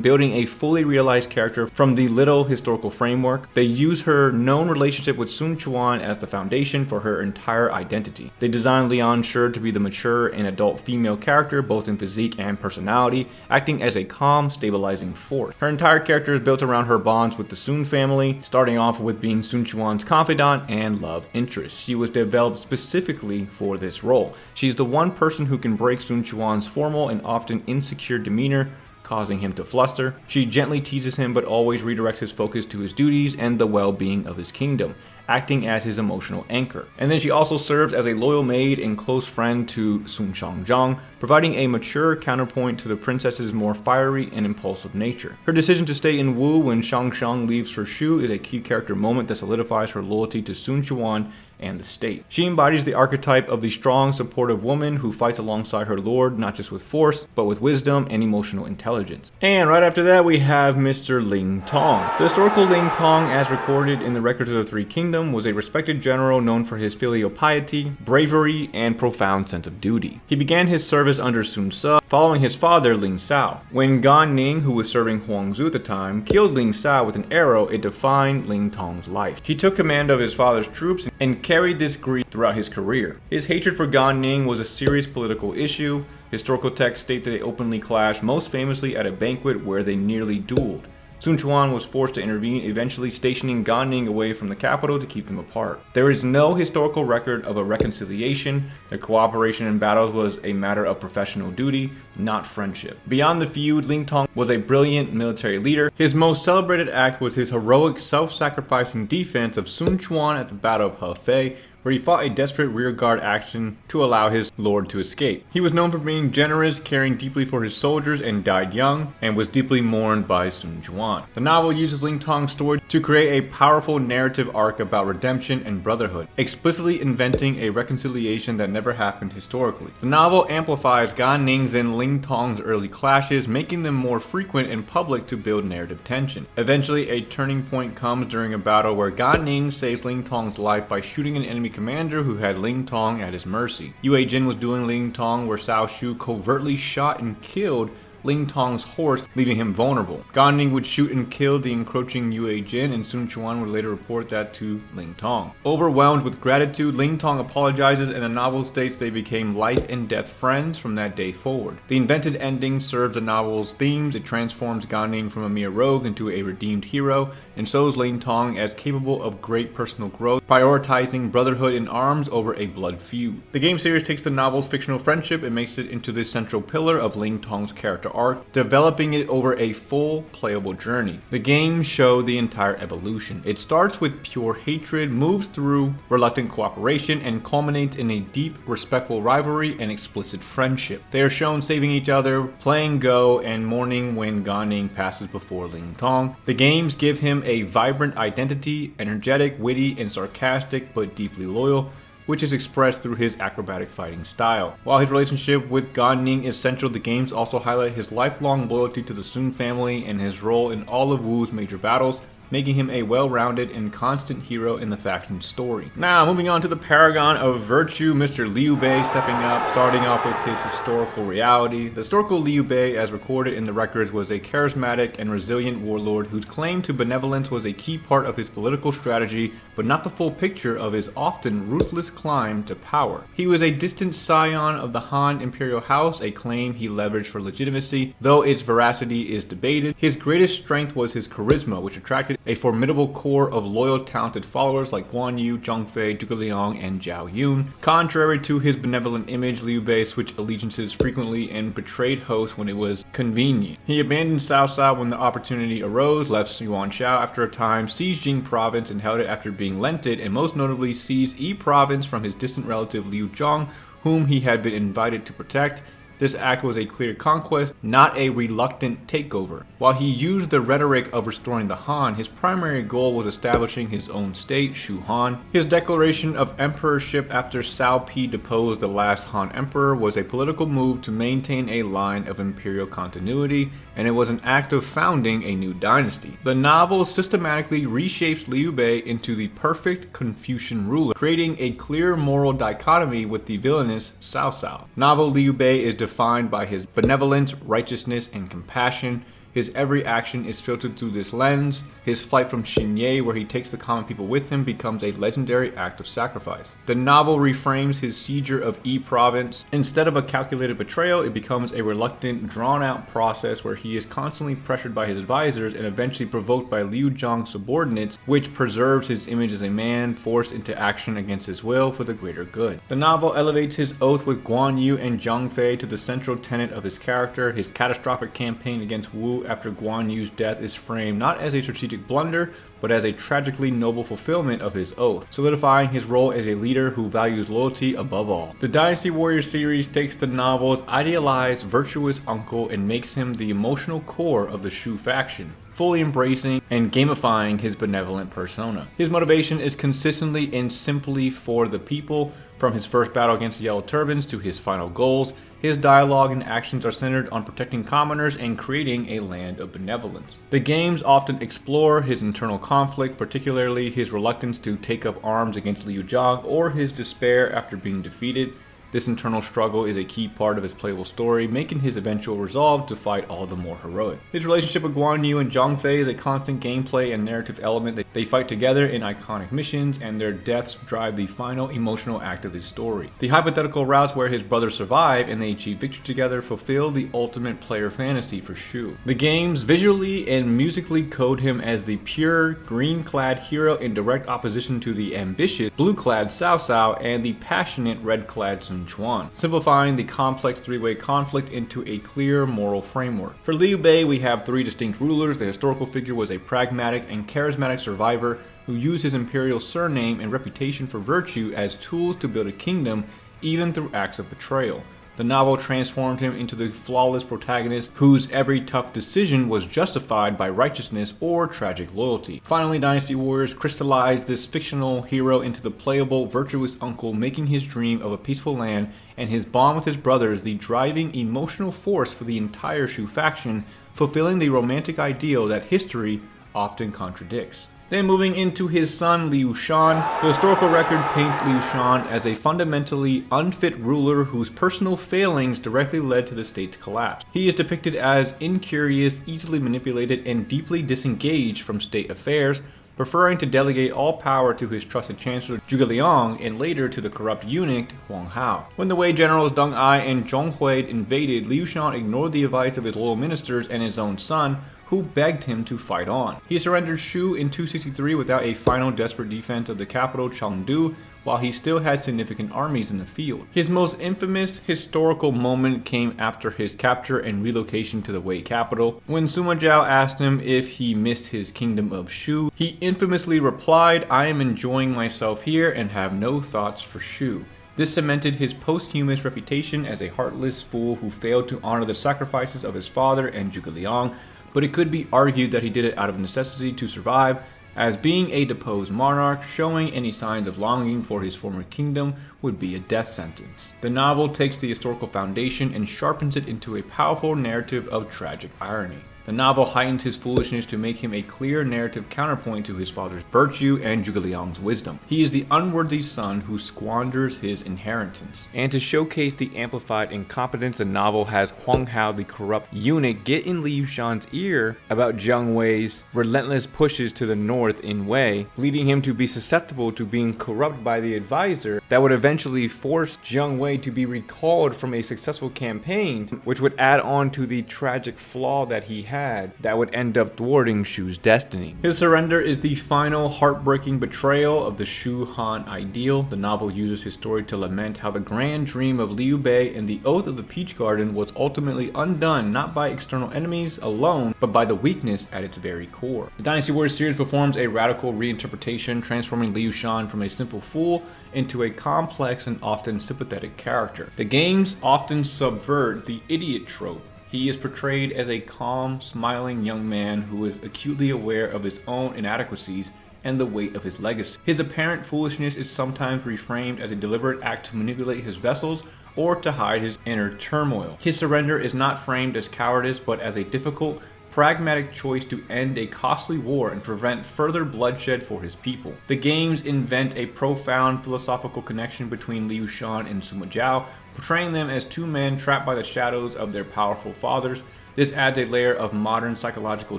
building a fully realized character from the little historical framework. They use her known relationship with Sun Quan as the foundation for her entire identity. They designed Lian Shi to be the mature and adult female character, both in physique and personality, acting as a calm, stabilizing force. Her entire character is built around her bonds with the Sun family, starting off with being Sun Quan's confidant and love interest. She was developed specifically for this role. She's the one person who can break Sun Quan's formal and often insecure demeanor, causing him to fluster. She gently teases him but always redirects his focus to his duties and the well-being of his kingdom, acting as his emotional anchor. And then she also serves as a loyal maid and close friend to Sun Xiangzhang, providing a mature counterpoint to the princess's more fiery and impulsive nature. Her decision to stay in Wu when Xiangshang leaves for Shu is a key character moment that solidifies her loyalty to Sun Quan and the state. She embodies the archetype of the strong, supportive woman who fights alongside her lord, not just with force, but with wisdom and emotional intelligence. And right after that, we have Mr. Ling Tong. The historical Ling Tong, as recorded in the records of the Three Kingdoms, was a respected general known for his filial piety, bravery, and profound sense of duty. He began his service under Sun Ce, following his father Ling Sao. When Gan Ning, who was serving Huangzu at the time, killed Ling Sao with an arrow, it defined Ling Tong's life. He took command of his father's troops and carried this grief throughout his career. His hatred for Gan Ning was a serious political issue. Historical texts state that they openly clashed, most famously at a banquet where they nearly dueled. Sun Quan was forced to intervene, eventually stationing Gan Ning away from the capital to keep them apart. There is no historical record of a reconciliation. Their cooperation in battles was a matter of professional duty, not friendship. Beyond the feud, Ling Tong was a brilliant military leader. His most celebrated act was his heroic self-sacrificing defense of Sun Quan at the Battle of Hefei, where he fought a desperate rearguard action to allow his lord to escape. He was known for being generous, caring deeply for his soldiers, and died young, and was deeply mourned by Sun Quan. The novel uses Ling Tong's story to create a powerful narrative arc about redemption and brotherhood, explicitly inventing a reconciliation that never happened historically. The novel amplifies Gan Ning's and Ling Tong's early clashes, making them more frequent in public to build narrative tension. Eventually, a turning point comes during a battle where Gan Ning saves Ling Tong's life by shooting an enemy commander who had Ling Tong at his mercy. Yue Jin was dueling Ling Tong where Cao Shu covertly shot and killed Ling Tong's horse, leaving him vulnerable. Gan Ning would shoot and kill the encroaching Yue Jin, and Sun Quan would later report that to Ling Tong. Overwhelmed with gratitude, Ling Tong apologizes, and the novel states they became life and death friends from that day forward. The invented ending serves the novel's themes. It transforms Gan Ning from a mere rogue into a redeemed hero, and shows Ling Tong as capable of great personal growth, prioritizing brotherhood in arms over a blood feud. The game series takes the novel's fictional friendship and makes it into the central pillar of Ling Tong's character arc, developing it over a full playable journey. The games show the entire evolution. It starts with pure hatred, moves through reluctant cooperation, and culminates in a deep, respectful rivalry and explicit friendship. They are shown saving each other, playing Go, and mourning when Gan Ning passes before Ling Tong. The games give him a vibrant identity, energetic, witty, and sarcastic, but deeply loyal, which is expressed through his acrobatic fighting style. While his relationship with Gan Ning is central, the games also highlight his lifelong loyalty to the Sun family and his role in all of Wu's major battles, making him a well-rounded and constant hero in the faction story. Now, moving on to the paragon of virtue, Mr. Liu Bei stepping up, starting off with his historical reality. The historical Liu Bei, as recorded in the records, was a charismatic and resilient warlord whose claim to benevolence was a key part of his political strategy, but not the full picture of his often ruthless climb to power. He was a distant scion of the Han imperial house, a claim he leveraged for legitimacy, though its veracity is debated. His greatest strength was his charisma, which attracted a formidable core of loyal, talented followers like Guan Yu, Zhang Fei, Zhuge Liang, and Zhao Yun. Contrary to his benevolent image, Liu Bei switched allegiances frequently and betrayed hosts when it was convenient. He abandoned Cao Cao when the opportunity arose, left Yuanshao after a time, seized Jing province and held it after being lent it, and most notably seized Yi province from his distant relative Liu Zhang, whom he had been invited to protect. This act was a clear conquest, not a reluctant takeover. While he used the rhetoric of restoring the Han, his primary goal was establishing his own state, Shu Han. His declaration of emperorship after Cao Pi deposed the last Han emperor was a political move to maintain a line of imperial continuity, and it was an act of founding a new dynasty. The novel systematically reshapes Liu Bei into the perfect Confucian ruler, creating a clear moral dichotomy with the villainous Cao Cao. Novel Liu Bei is defined by his benevolence, righteousness, and compassion. His every action is filtered through this lens. His flight from Xinye, where he takes the common people with him, becomes a legendary act of sacrifice. The novel reframes his seizure of Yi province. Instead of a calculated betrayal, it becomes a reluctant, drawn-out process where he is constantly pressured by his advisors and eventually provoked by Liu Zhang's subordinates, which preserves his image as a man forced into action against his will for the greater good. The novel elevates his oath with Guan Yu and Zhang Fei to the central tenet of his character. His catastrophic campaign against Wu after Guan Yu's death is framed not as a strategic blunder, but as a tragically noble fulfillment of his oath, solidifying his role as a leader who values loyalty above all. The Dynasty Warriors series takes the novel's idealized, virtuous uncle and makes him the emotional core of the Shu faction, fully embracing and gamifying his benevolent persona. His motivation is consistently and simply for the people. From his first battle against the Yellow Turbans to his final goals, his dialogue and actions are centered on protecting commoners and creating a land of benevolence. The games often explore his internal conflict, particularly his reluctance to take up arms against Liu Zhang or his despair after being defeated. This internal struggle is a key part of his playable story, making his eventual resolve to fight all the more heroic. His relationship with Guan Yu and Zhang Fei is a constant gameplay and narrative element. They fight together in iconic missions, and their deaths drive the final emotional act of his story. The hypothetical routes where his brothers survive and they achieve victory together fulfill the ultimate player fantasy for Shu. The games visually and musically code him as the pure, green-clad hero in direct opposition to the ambitious, blue-clad Cao Cao and the passionate, red-clad Sun Quan, simplifying the complex three-way conflict into a clear moral framework. For Liu Bei, we have three distinct rulers. The historical figure was a pragmatic and charismatic survivor who used his imperial surname and reputation for virtue as tools to build a kingdom, even through acts of betrayal. The novel transformed him into the flawless protagonist whose every tough decision was justified by righteousness or tragic loyalty. Finally, Dynasty Warriors crystallized this fictional hero into the playable, virtuous uncle, making his dream of a peaceful land and his bond with his brothers the driving emotional force for the entire Shu faction, fulfilling the romantic ideal that history often contradicts. Then moving into his son Liu Shan, the historical record paints Liu Shan as a fundamentally unfit ruler whose personal failings directly led to the state's collapse. He is depicted as incurious, easily manipulated, and deeply disengaged from state affairs, preferring to delegate all power to his trusted chancellor Zhuge Liang and later to the corrupt eunuch Huang Hao. When the Wei generals Deng Ai and Zhong Hui invaded, Liu Shan ignored the advice of his loyal ministers and his own son, who begged him to fight on. He surrendered Shu in 263 without a final desperate defense of the capital Chengdu, while he still had significant armies in the field. His most infamous historical moment came after his capture and relocation to the Wei capital. When Sima Zhao asked him if he missed his kingdom of Shu, he infamously replied, "I am enjoying myself here and have no thoughts for Shu." This cemented his posthumous reputation as a heartless fool who failed to honor the sacrifices of his father and Zhuge Liang, but it could be argued that he did it out of necessity to survive, as being a deposed monarch, showing any signs of longing for his former kingdom would be a death sentence. The novel takes the historical foundation and sharpens it into a powerful narrative of tragic irony. The novel heightens his foolishness to make him a clear narrative counterpoint to his father's virtue and Zhuge Liang's wisdom. He is the unworthy son who squanders his inheritance. And to showcase the amplified incompetence, the novel has Huang Hao, the corrupt eunuch, get in Liu Shan's ear about Jiang Wei's relentless pushes to the north in Wei, leading him to be susceptible to being corrupted by the advisor that would eventually force Jiang Wei to be recalled from a successful campaign, which would add on to the tragic flaw that he had that would end up thwarting Shu's destiny. His surrender is the final heartbreaking betrayal of the Shu Han ideal. The novel uses his story to lament how the grand dream of Liu Bei and the Oath of the Peach Garden was ultimately undone not by external enemies alone, but by the weakness at its very core. The Dynasty Warriors series performs a radical reinterpretation, transforming Liu Shan from a simple fool into a complex and often sympathetic character. The games often subvert the idiot trope. He is portrayed as a calm, smiling young man who is acutely aware of his own inadequacies and the weight of his legacy. His apparent foolishness is sometimes reframed as a deliberate act to manipulate his vessels or to hide his inner turmoil. His surrender is not framed as cowardice, but as a difficult, pragmatic choice to end a costly war and prevent further bloodshed for his people. The games invent a profound philosophical connection between Liu Shan and Sima Zhao, portraying them as two men trapped by the shadows of their powerful fathers. This adds a layer of modern psychological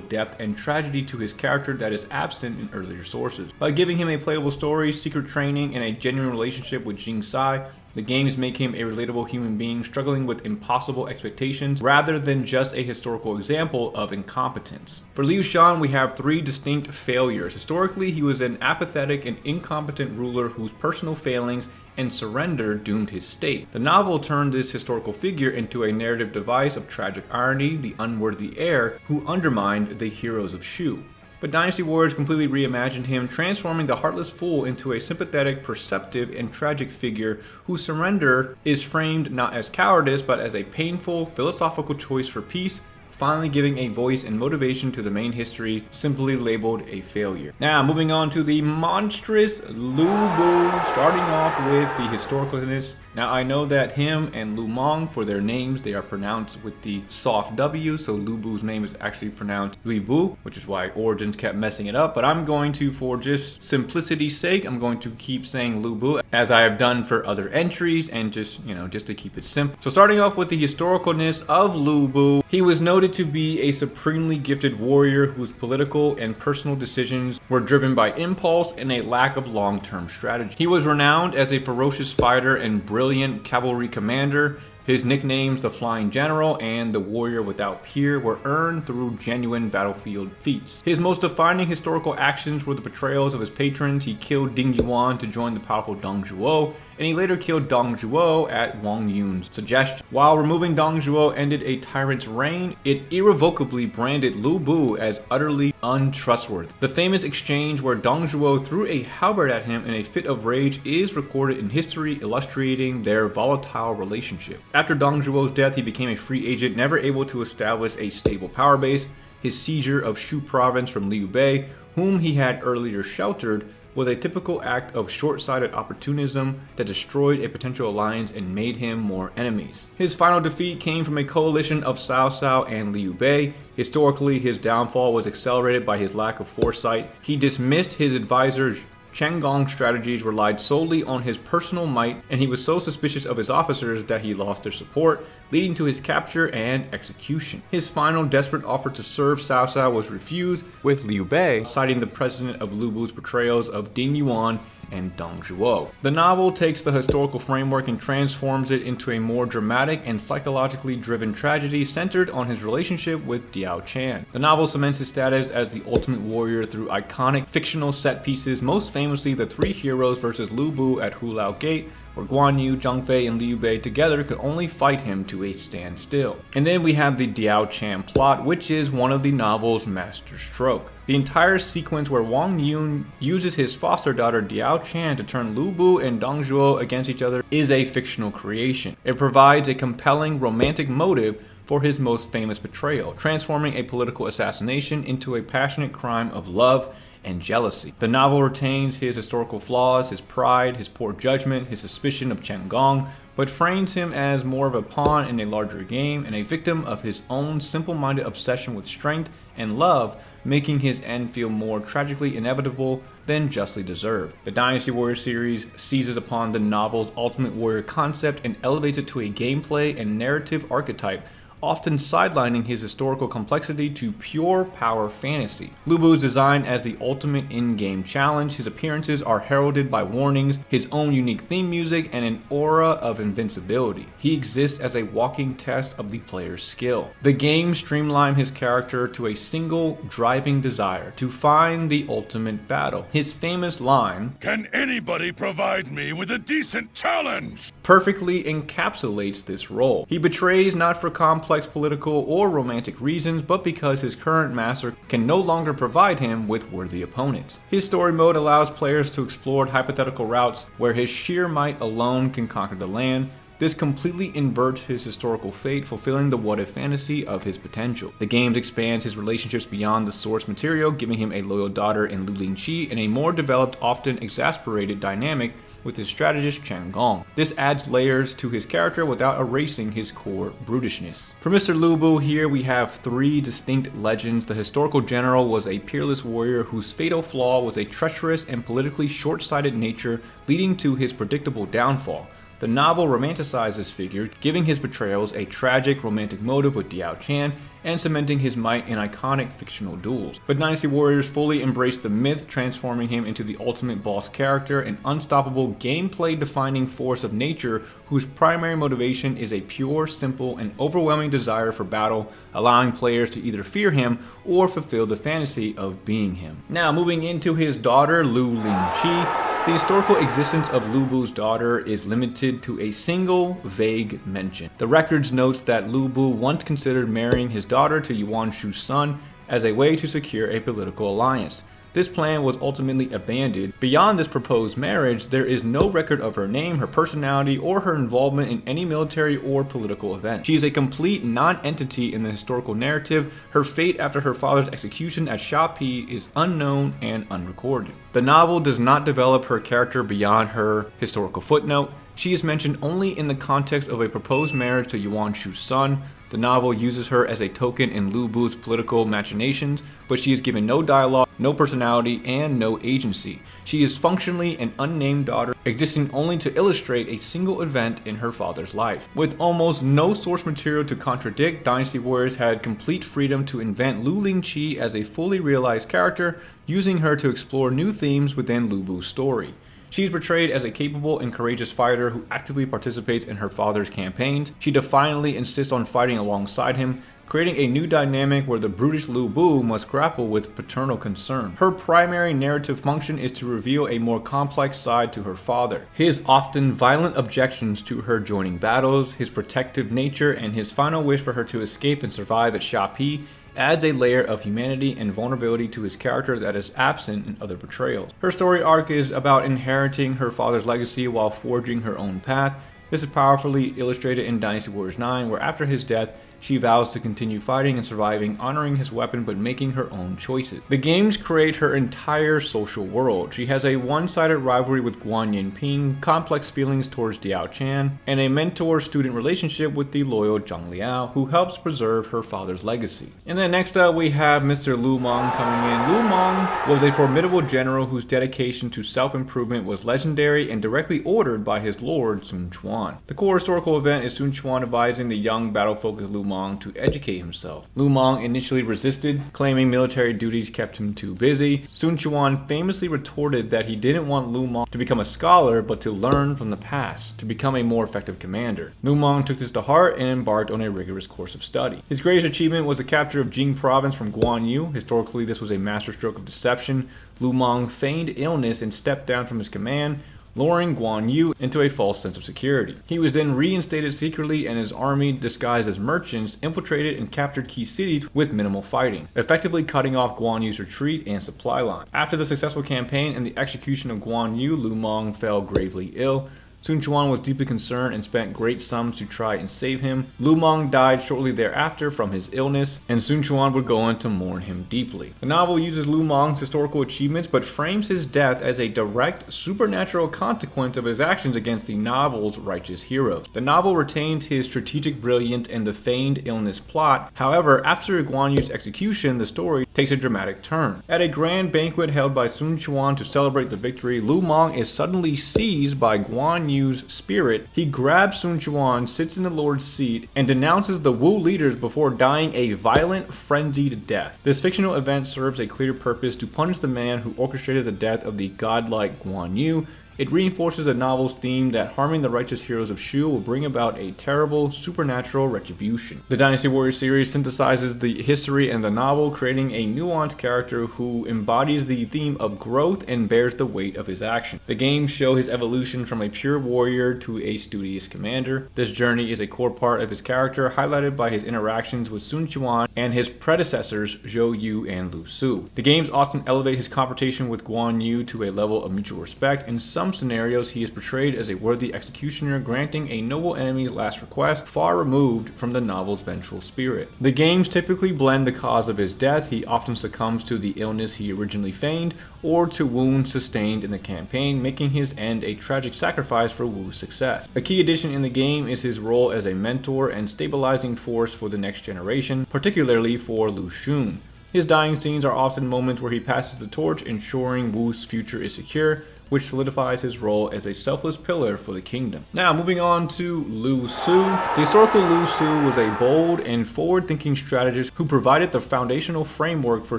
depth and tragedy to his character that is absent in earlier sources. By giving him a playable story, secret training, and a genuine relationship with Jing Sai, the games make him a relatable human being struggling with impossible expectations rather than just a historical example of incompetence. For Liu Shan, we have three distinct failures. Historically, he was an apathetic and incompetent ruler whose personal failings and surrender doomed his state. The novel turned this historical figure into a narrative device of tragic irony, the unworthy heir who undermined the heroes of Shu. But Dynasty Warriors completely reimagined him, transforming the heartless fool into a sympathetic, perceptive, and tragic figure whose surrender is framed not as cowardice but as a painful, philosophical choice for peace, finally giving a voice and motivation to the main history simply labeled a failure. Now, moving on to the monstrous Lu Bu, starting off with the historicalness. Now, I know that him and Lu Meng, for their names, they are pronounced with the soft W, so Lu Bu's name is actually pronounced Lui Bu, which is why Origins kept messing it up, but I'm going to, for just simplicity's sake, I'm going to keep saying Lu Bu, as I have done for other entries, and just to keep it simple. So starting off with the historicalness of Lu Bu, he was noted to be a supremely gifted warrior whose political and personal decisions were driven by impulse and a lack of long-term strategy. He was renowned as a ferocious fighter and brilliant cavalry commander. His nicknames, the Flying General and the Warrior Without Peer, were earned through genuine battlefield feats. His most defining historical actions were the betrayals of his patrons. He killed Ding Yuan to join the powerful Dong Zhuo, and he later killed Dong Zhuo at Wang Yun's suggestion. While removing Dong Zhuo ended a tyrant's reign, it irrevocably branded Lu Bu as utterly untrustworthy. The famous exchange where Dong Zhuo threw a halberd at him in a fit of rage is recorded in history, illustrating their volatile relationship. After Dong Zhuo's death, he became a free agent, never able to establish a stable power base. His seizure of Shu province from Liu Bei, whom he had earlier sheltered, was a typical act of short-sighted opportunism that destroyed a potential alliance and made him more enemies. His final defeat came from a coalition of Cao Cao and Liu Bei. Historically, his downfall was accelerated by his lack of foresight. He dismissed his advisor Chen Gong's strategies relied solely on his personal might, and he was so suspicious of his officers that he lost their support, leading to his capture and execution. His final desperate offer to serve Cao Cao was refused, with Liu Bei citing the precedent of Lu Bu's portrayals of Ding Yuan and Dong Zhuo. The novel takes the historical framework and transforms it into a more dramatic and psychologically driven tragedy centered on his relationship with Diao Chan. The novel cements his status as the ultimate warrior through iconic fictional set pieces, most famously the three heroes versus Lu Bu at Hulao Gate, where Guan Yu, Zhang Fei, and Liu Bei together could only fight him to a standstill. And then we have the Diao Chan plot, which is one of the novel's master stroke. The entire sequence where Wang Yun uses his foster daughter Diao Chan to turn Lu Bu and Dong Zhuo against each other is a fictional creation. It provides a compelling romantic motive for his most famous betrayal, transforming a political assassination into a passionate crime of love and jealousy. The novel retains his historical flaws, his pride, his poor judgment, his suspicion of Chen Gong, but frames him as more of a pawn in a larger game and a victim of his own simple-minded obsession with strength and love, making his end feel more tragically inevitable than justly deserved. The Dynasty Warrior series seizes upon the novel's Ultimate Warrior concept and elevates it to a gameplay and narrative archetype, often sidelining his historical complexity to pure power fantasy. Lu Bu is designed as the ultimate in-game challenge. His appearances are heralded by warnings, his own unique theme music, and an aura of invincibility. He exists as a walking test of the player's skill. The game streamlined his character to a single driving desire to find the ultimate battle. His famous line, "Can anybody provide me with a decent challenge?" perfectly encapsulates this role. He betrays not for complex political or romantic reasons, but because his current master can no longer provide him with worthy opponents. His story mode allows players to explore hypothetical routes where his sheer might alone can conquer the land. This completely inverts his historical fate, fulfilling the what-if fantasy of his potential. The game expands his relationships beyond the source material, giving him a loyal daughter in Lu Lingqi and a more developed, often exasperated dynamic with his strategist Chen Gong. This adds layers to his character without erasing his core brutishness. For Mr. Lu Bu, here we have three distinct legends. The historical general was a peerless warrior whose fatal flaw was a treacherous and politically short-sighted nature, leading to his predictable downfall. The novel romanticizes this figure, giving his betrayals a tragic romantic motive with Diao Chan and cementing his might in iconic fictional duels. But Dynasty Warriors fully embraced the myth, transforming him into the ultimate boss character, an unstoppable gameplay-defining force of nature whose primary motivation is a pure, simple, and overwhelming desire for battle, allowing players to either fear him or fulfill the fantasy of being him. Now, moving into his daughter, Lu Lingqi. The historical existence of Lu Bu's daughter is limited to a single vague mention. The records notes that Lu Bu once considered marrying his daughter to Yuan Shu's son as a way to secure a political alliance. This plan was ultimately abandoned. Beyond this proposed marriage, there is no record of her name, her personality, or her involvement in any military or political event. She is a complete non-entity in the historical narrative. Her fate after her father's execution at Shapi is unknown and unrecorded. The novel does not develop her character beyond her historical footnote. She is mentioned only in the context of a proposed marriage to Yuan Shu's son. The novel uses her as a token in Lu Bu's political machinations, but she is given no dialogue, no personality, and no agency. She is functionally an unnamed daughter, existing only to illustrate a single event in her father's life. With almost no source material to contradict, Dynasty Warriors had complete freedom to invent Lu Lingqi as a fully realized character, using her to explore new themes within Lu Bu's story. She is portrayed as a capable and courageous fighter who actively participates in her father's campaigns. She defiantly insists on fighting alongside him, creating a new dynamic where the brutish Lu Bu must grapple with paternal concern. Her primary narrative function is to reveal a more complex side to her father. His often violent objections to her joining battles, his protective nature, and his final wish for her to escape and survive at Shapi adds a layer of humanity and vulnerability to his character that is absent in other portrayals. Her story arc is about inheriting her father's legacy while forging her own path. This is powerfully illustrated in Dynasty Warriors 9, where after his death, She vows to continue fighting and surviving, honoring his weapon but making her own choices. The games create her entire social world. She has a one-sided rivalry with Guan Yinping, complex feelings towards Diao Chan, and a mentor-student relationship with the loyal Zhang Liao, who helps preserve her father's legacy. And then next up we have Mr. Lu Meng coming in. Lu Meng was a formidable general whose dedication to self-improvement was legendary and directly ordered by his lord Sun Quan. The core historical event is Sun Quan advising the young battle-focused Lu Meng to educate himself. Lu Meng initially resisted, claiming military duties kept him too busy. Sun Quan famously retorted that he didn't want Lu Meng to become a scholar but to learn from the past, to become a more effective commander. Lu Meng took this to heart and embarked on a rigorous course of study. His greatest achievement was the capture of Jing province from Guan Yu. Historically, this was a masterstroke of deception. Lu Meng feigned illness and stepped down from his command, luring Guan Yu into a false sense of security. He was then reinstated secretly, and his army, disguised as merchants, infiltrated and captured key cities with minimal fighting, effectively cutting off Guan Yu's retreat and supply line. After the successful campaign and the execution of Guan Yu, Lu Meng fell gravely ill. Sun Quan was deeply concerned and spent great sums to try and save him. Lu Meng died shortly thereafter from his illness, and Sun Quan would go on to mourn him deeply. The novel uses Lu Meng's historical achievements but frames his death as a direct supernatural consequence of his actions against the novel's righteous heroes. The novel retained his strategic brilliance and the feigned illness plot. However, after Guan Yu's execution, the story takes a dramatic turn. At a grand banquet held by Sun Quan to celebrate the victory, Lu Meng is suddenly seized by Guan Yu's spirit. He grabs Sun Quan, sits in the Lord's seat, and denounces the Wu leaders before dying a violent, frenzied death. This fictional event serves a clear purpose: to punish the man who orchestrated the death of the godlike Guan Yu. It reinforces the novel's theme that harming the righteous heroes of Shu will bring about a terrible, supernatural retribution. The Dynasty Warriors series synthesizes the history and the novel, creating a nuanced character who embodies the theme of growth and bears the weight of his action. The games show his evolution from a pure warrior to a studious commander. This journey is a core part of his character, highlighted by his interactions with Sun Quan and his predecessors Zhou Yu and Lu Su. The games often elevate his confrontation with Guan Yu to a level of mutual respect. In some scenarios, he is portrayed as a worthy executioner, granting a noble enemy's last request, far removed from the novel's vengeful spirit. The games typically blend the cause of his death. He often succumbs to the illness he originally feigned, or to wounds sustained in the campaign, making his end a tragic sacrifice for Wu's success. A key addition in the game is his role as a mentor and stabilizing force for the next generation, particularly for Lu Xun. His dying scenes are often moments where he passes the torch, ensuring Wu's future is secure, which solidifies his role as a selfless pillar for the kingdom. Now, moving on to Lu Su. The historical Lu Su was a bold and forward-thinking strategist who provided the foundational framework for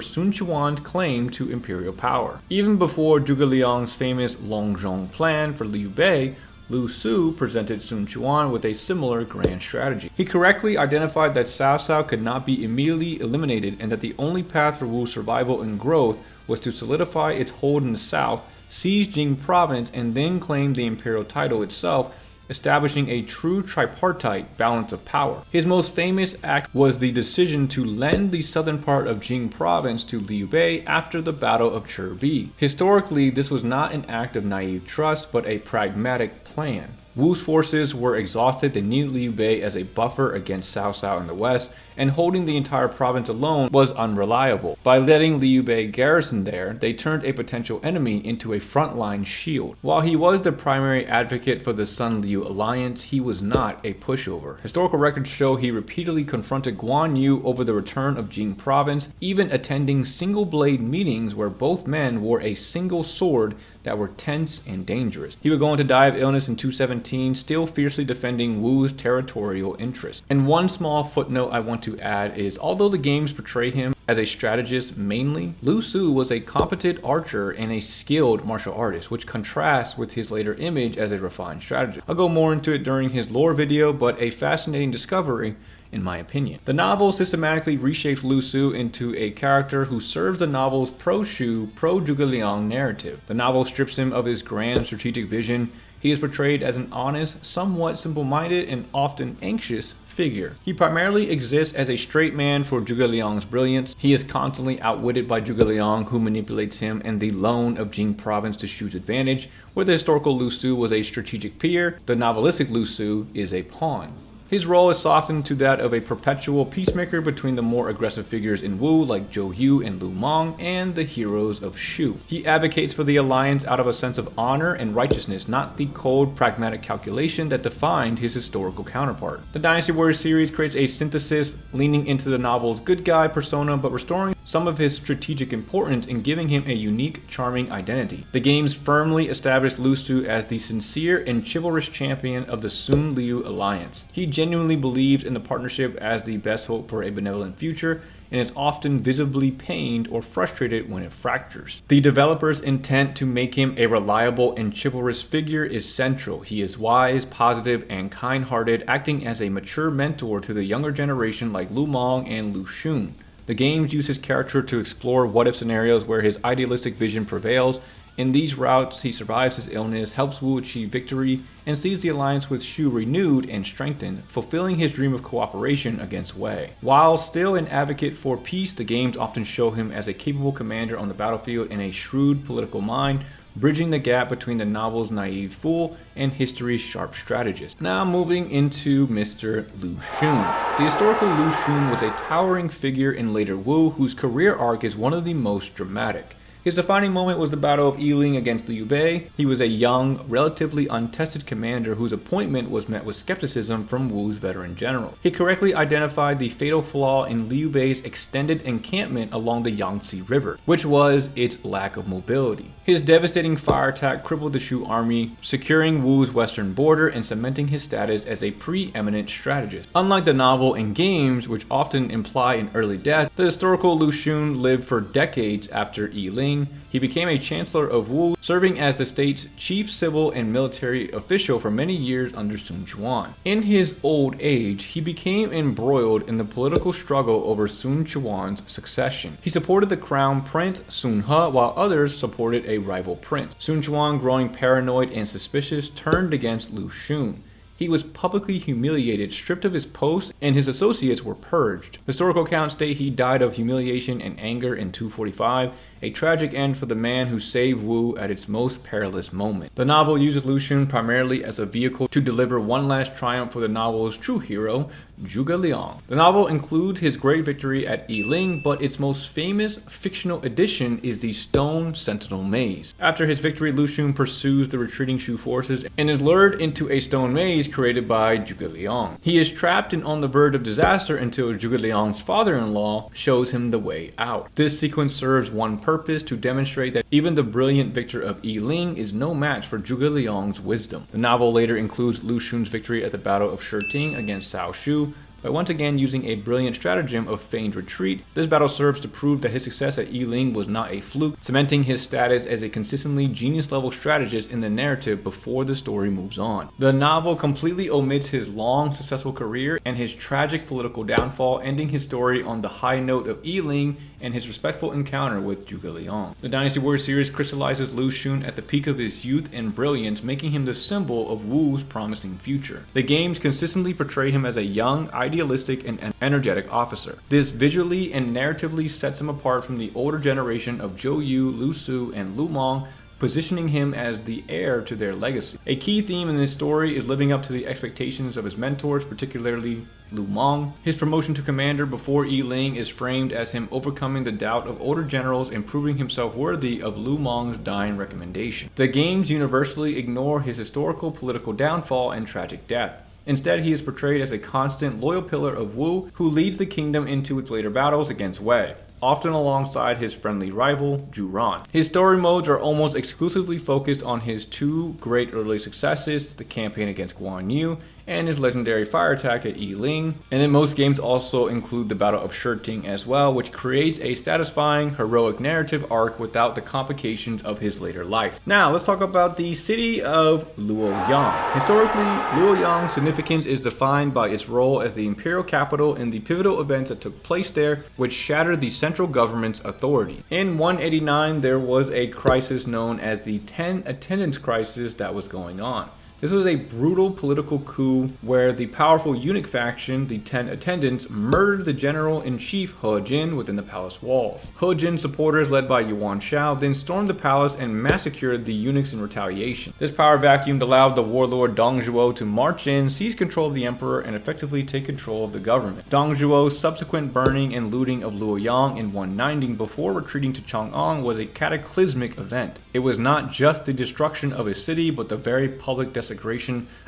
Sun Quan's claim to imperial power. Even before Zhuge Liang's famous Longzhong plan for Liu Bei, Lu Su presented Sun Quan with a similar grand strategy. He correctly identified that Cao Cao could not be immediately eliminated, and that the only path for Wu's survival and growth was to solidify its hold in the south, seize Jing province, and then claim the imperial title itself, establishing a true tripartite balance of power. His most famous act was the decision to lend the southern part of Jing province to Liu Bei after the Battle of Chebi. Historically, this was not an act of naive trust, but a pragmatic plan. Wu's forces were exhausted. They needed Liu Bei as a buffer against Cao Cao in the west, and holding the entire province alone was unreliable. By letting Liu Bei garrison there, they turned a potential enemy into a frontline shield. While he was the primary advocate for the Sun Liu alliance, he was not a pushover. Historical records show he repeatedly confronted Guan Yu over the return of Jing province, even attending single-blade meetings where both men wore a single sword that were tense and dangerous. He would go on to die of illness in 217, still fiercely defending Wu's territorial interests. And one small footnote I want to add is, although the games portray him as a strategist mainly, Lu Su was a competent archer and a skilled martial artist, which contrasts with his later image as a refined strategist. I'll go more into it during his lore video, but a fascinating discovery in my opinion. The novel systematically reshapes Lu Su into a character who serves the novel's pro-Shu, pro-Zhuge Liang narrative. The novel strips him of his grand strategic vision. He is portrayed as an honest, somewhat simple-minded, and often anxious figure. He primarily exists as a straight man for Zhuge Liang's brilliance. He is constantly outwitted by Zhuge Liang, who manipulates him and the loan of Jing province to Shu's advantage. Where the historical Lu Su was a strategic peer, the novelistic Lu Su is a pawn. His role is softened to that of a perpetual peacemaker between the more aggressive figures in Wu like Zhou Yu and Lu Meng and the heroes of Shu. He advocates for the alliance out of a sense of honor and righteousness, not the cold, pragmatic calculation that defined his historical counterpart. The Dynasty Warriors series creates a synthesis leaning into the novel's good guy persona but restoring some of his strategic importance in giving him a unique, charming identity. The games firmly established Lu Su as the sincere and chivalrous champion of the Sun Liu alliance. He genuinely believes in the partnership as the best hope for a benevolent future, and is often visibly pained or frustrated when it fractures. The developer's intent to make him a reliable and chivalrous figure is central. He is wise, positive, and kind-hearted, acting as a mature mentor to the younger generation like Lu Meng and Lu Xun. The games use his character to explore what-if scenarios where his idealistic vision prevails. In these routes, he survives his illness, helps Wu achieve victory, and sees the alliance with Shu renewed and strengthened, fulfilling his dream of cooperation against Wei. While still an advocate for peace, the games often show him as a capable commander on the battlefield and a shrewd political mind, bridging the gap between the novel's naive fool and history's sharp strategist. Now moving into Mr. Lu Xun. The historical Lu Xun was a towering figure in later Wu, whose career arc is one of the most dramatic. His defining moment was the Battle of Yiling against Liu Bei. He was a young, relatively untested commander whose appointment was met with skepticism from Wu's veteran general. He correctly identified the fatal flaw in Liu Bei's extended encampment along the Yangtze River, which was its lack of mobility. His devastating fire attack crippled the Shu army, securing Wu's western border and cementing his status as a preeminent strategist. Unlike the novel and games, which often imply an early death, the historical Lu Xun lived for decades after Yiling. He became a chancellor of Wu, serving as the state's chief civil and military official for many years under Sun Quan. In his old age, he became embroiled in the political struggle over Sun Quan's succession. He supported the crown prince Sun He, while others supported a rival prince. Sun Quan, growing paranoid and suspicious, turned against Lu Xun. He was publicly humiliated, stripped of his post, and his associates were purged. Historical accounts state he died of humiliation and anger in 245, a tragic end for the man who saved Wu at its most perilous moment. The novel uses Lu Xun primarily as a vehicle to deliver one last triumph for the novel's true hero, Zhuge Liang. The novel includes his great victory at Yiling, but its most famous fictional addition is the Stone Sentinel Maze. After his victory, Lu Xun pursues the retreating Shu forces and is lured into a stone maze created by Zhuge Liang. He is trapped and on the verge of disaster until Zhuge Liang's father-in-law shows him the way out. This sequence serves one purpose: to demonstrate that even the brilliant victor of Yiling is no match for Zhuge Liang's wisdom. The novel later includes Lu Xun's victory at the Battle of Shiting against Cao Shu, by once again using a brilliant stratagem of feigned retreat. This battle serves to prove that his success at Yiling was not a fluke, cementing his status as a consistently genius-level strategist in the narrative before the story moves on. The novel completely omits his long, successful career and his tragic political downfall, ending his story on the high note of Yiling and his respectful encounter with Zhuge Liang. The Dynasty Warriors series crystallizes Lu Xun at the peak of his youth and brilliance, making him the symbol of Wu's promising future. The games consistently portray him as a young, idealistic, and energetic officer. This visually and narratively sets him apart from the older generation of Zhou Yu, Lu Su, and Lu Meng, positioning him as the heir to their legacy. A key theme in this story is living up to the expectations of his mentors, particularly Lu Meng. His promotion to commander before Yiling is framed as him overcoming the doubt of older generals and proving himself worthy of Lu Meng's dying recommendation. The games universally ignore his historical political downfall and tragic death. Instead, he is portrayed as a constant, loyal pillar of Wu who leads the kingdom into its later battles against Wei, often alongside his friendly rival, Zhu Ran. His story modes are almost exclusively focused on his two great early successes, the campaign against Guan Yu and his legendary fire attack at Yiling. And then most games also include the Battle of Shiting as well, which creates a satisfying, heroic narrative arc without the complications of his later life. Now, let's talk about the city of Luoyang. Historically, Luoyang's significance is defined by its role as the imperial capital and the pivotal events that took place there, which shattered the central government's authority. In 189, there was a crisis known as the 10 Attendance Crisis that was going on. This was a brutal political coup where the powerful eunuch faction, the 10 Attendants, murdered the general-in-chief He Jin within the palace walls. He Jin's supporters, led by Yuan Shao, then stormed the palace and massacred the eunuchs in retaliation. This power vacuum allowed the warlord Dong Zhuo to march in, seize control of the emperor, and effectively take control of the government. Dong Zhuo's subsequent burning and looting of Luoyang in 190 before retreating to Chang'an was a cataclysmic event. It was not just the destruction of a city, but the very public desecration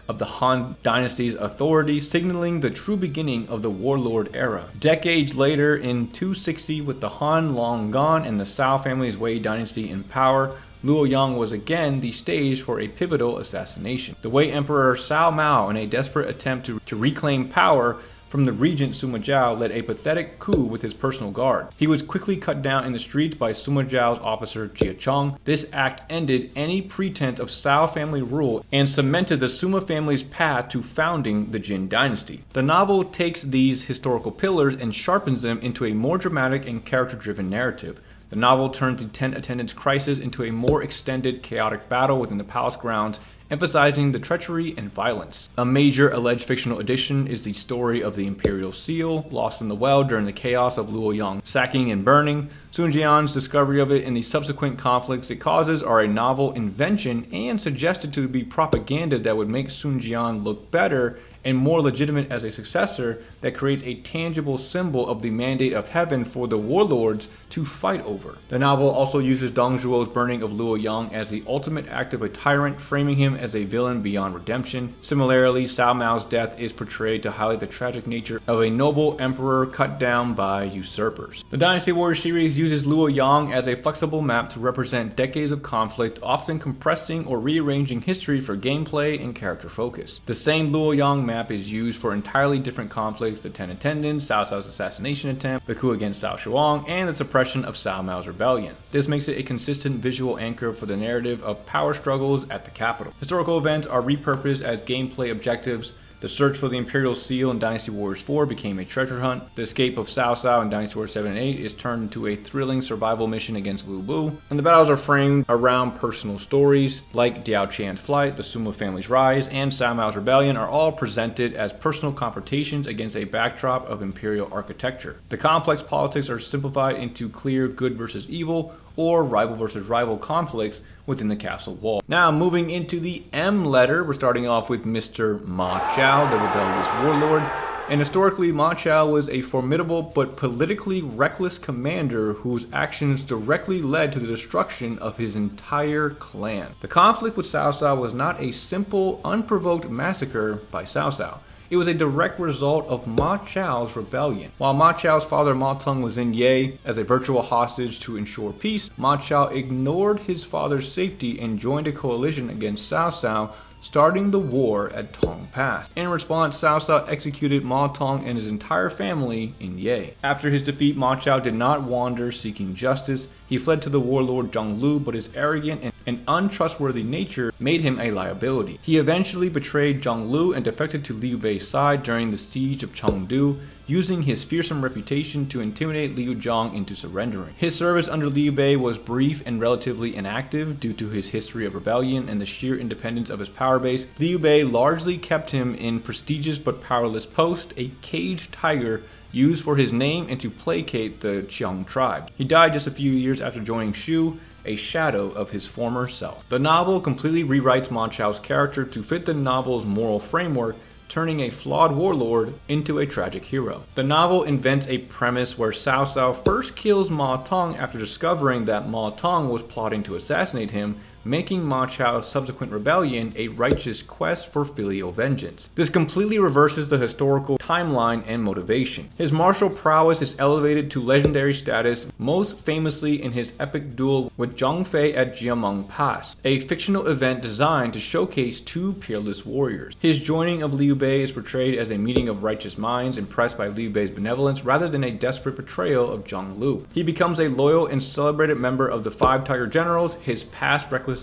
of the Han Dynasty's authority, signaling the true beginning of the warlord era. Decades later, in 260, with the Han long gone and the Cao family's Wei Dynasty in power, Luoyang was again the stage for a pivotal assassination. The Wei Emperor Cao Mao, in a desperate attempt to reclaim power from the regent Sima Zhao, led a pathetic coup with his personal guard. He was quickly cut down in the streets by Sima Zhao's officer Jia Chong. This act ended any pretense of Cao family rule and cemented the Sima family's path to founding the Jin dynasty. The novel takes these historical pillars and sharpens them into a more dramatic and character-driven narrative. The novel turns the 10 Attendants crisis into a more extended, chaotic battle within the palace grounds, emphasizing the treachery and violence. A major alleged fictional addition is the story of the Imperial Seal, lost in the well during the chaos of Luoyang sacking and burning. Sun Jian's discovery of it and the subsequent conflicts it causes are a novel invention and suggested to be propaganda that would make Sun Jian look better and more legitimate as a successor that creates a tangible symbol of the mandate of heaven for the warlords to fight over. The novel also uses Dong Zhuo's burning of Luoyang as the ultimate act of a tyrant, framing him as a villain beyond redemption. Similarly, Cao Mao's death is portrayed to highlight the tragic nature of a noble emperor cut down by usurpers. The Dynasty Warriors series uses Luoyang as a flexible map to represent decades of conflict, often compressing or rearranging history for gameplay and character focus. The same Luoyang map is used for entirely different conflicts: the 10 Attendants, Cao Cao's assassination attempt, the coup against Cao Shuang, and the suppression of Cao Mao's rebellion. This makes it a consistent visual anchor for the narrative of power struggles at the capital. Historical events are repurposed as gameplay objectives. The search for the Imperial Seal in Dynasty Warriors 4 became a treasure hunt. The escape of Cao Cao in Dynasty Warriors 7 and 8 is turned into a thrilling survival mission against Lu Bu. And the battles are framed around personal stories, like Diao Qian's flight, the Suma family's rise, and Cao Mao's rebellion are all presented as personal confrontations against a backdrop of imperial architecture. The complex politics are simplified into clear good versus evil, or rival versus rival conflicts within the castle wall. Now, moving into the M letter, we're starting off with Mr. Ma Chao, the rebellious warlord. And historically, Ma Chao was a formidable but politically reckless commander whose actions directly led to the destruction of his entire clan. The conflict with Cao Cao was not a simple, unprovoked massacre by Cao Cao. It was a direct result of Ma Chao's rebellion. While Ma Chao's father Ma Teng was in Ye as a virtual hostage to ensure peace, Ma Chao ignored his father's safety and joined a coalition against Cao Cao, starting the war at Tong Pass. In response, Cao Cao executed Ma Teng and his entire family in Ye. After his defeat, Ma Chao did not wander seeking justice. He fled to the warlord Zhang Lu, but his arrogant and untrustworthy nature made him a liability. He eventually betrayed Zhang Lu and defected to Liu Bei's side during the siege of Chengdu, using his fearsome reputation to intimidate Liu Zhang into surrendering. His service under Liu Bei was brief and relatively inactive due to his history of rebellion and the sheer independence of his power base. Liu Bei largely kept him in prestigious but powerless post, a caged tiger used for his name and to placate the Qiang tribe. He died just a few years after joining Shu, a shadow of his former self. The novel completely rewrites Ma Chao's character to fit the novel's moral framework, turning a flawed warlord into a tragic hero. The novel invents a premise where Cao Cao first kills Ma Teng after discovering that Ma Teng was plotting to assassinate him, making Ma Chao's subsequent rebellion a righteous quest for filial vengeance. This completely reverses the historical timeline and motivation. His martial prowess is elevated to legendary status, most famously in his epic duel with Zhang Fei at Jiameng Pass, a fictional event designed to showcase two peerless warriors. His joining of Liu Bei is portrayed as a meeting of righteous minds impressed by Liu Bei's benevolence rather than a desperate betrayal of Zhang Lu. He becomes a loyal and celebrated member of the Five Tiger Generals. His past recklessness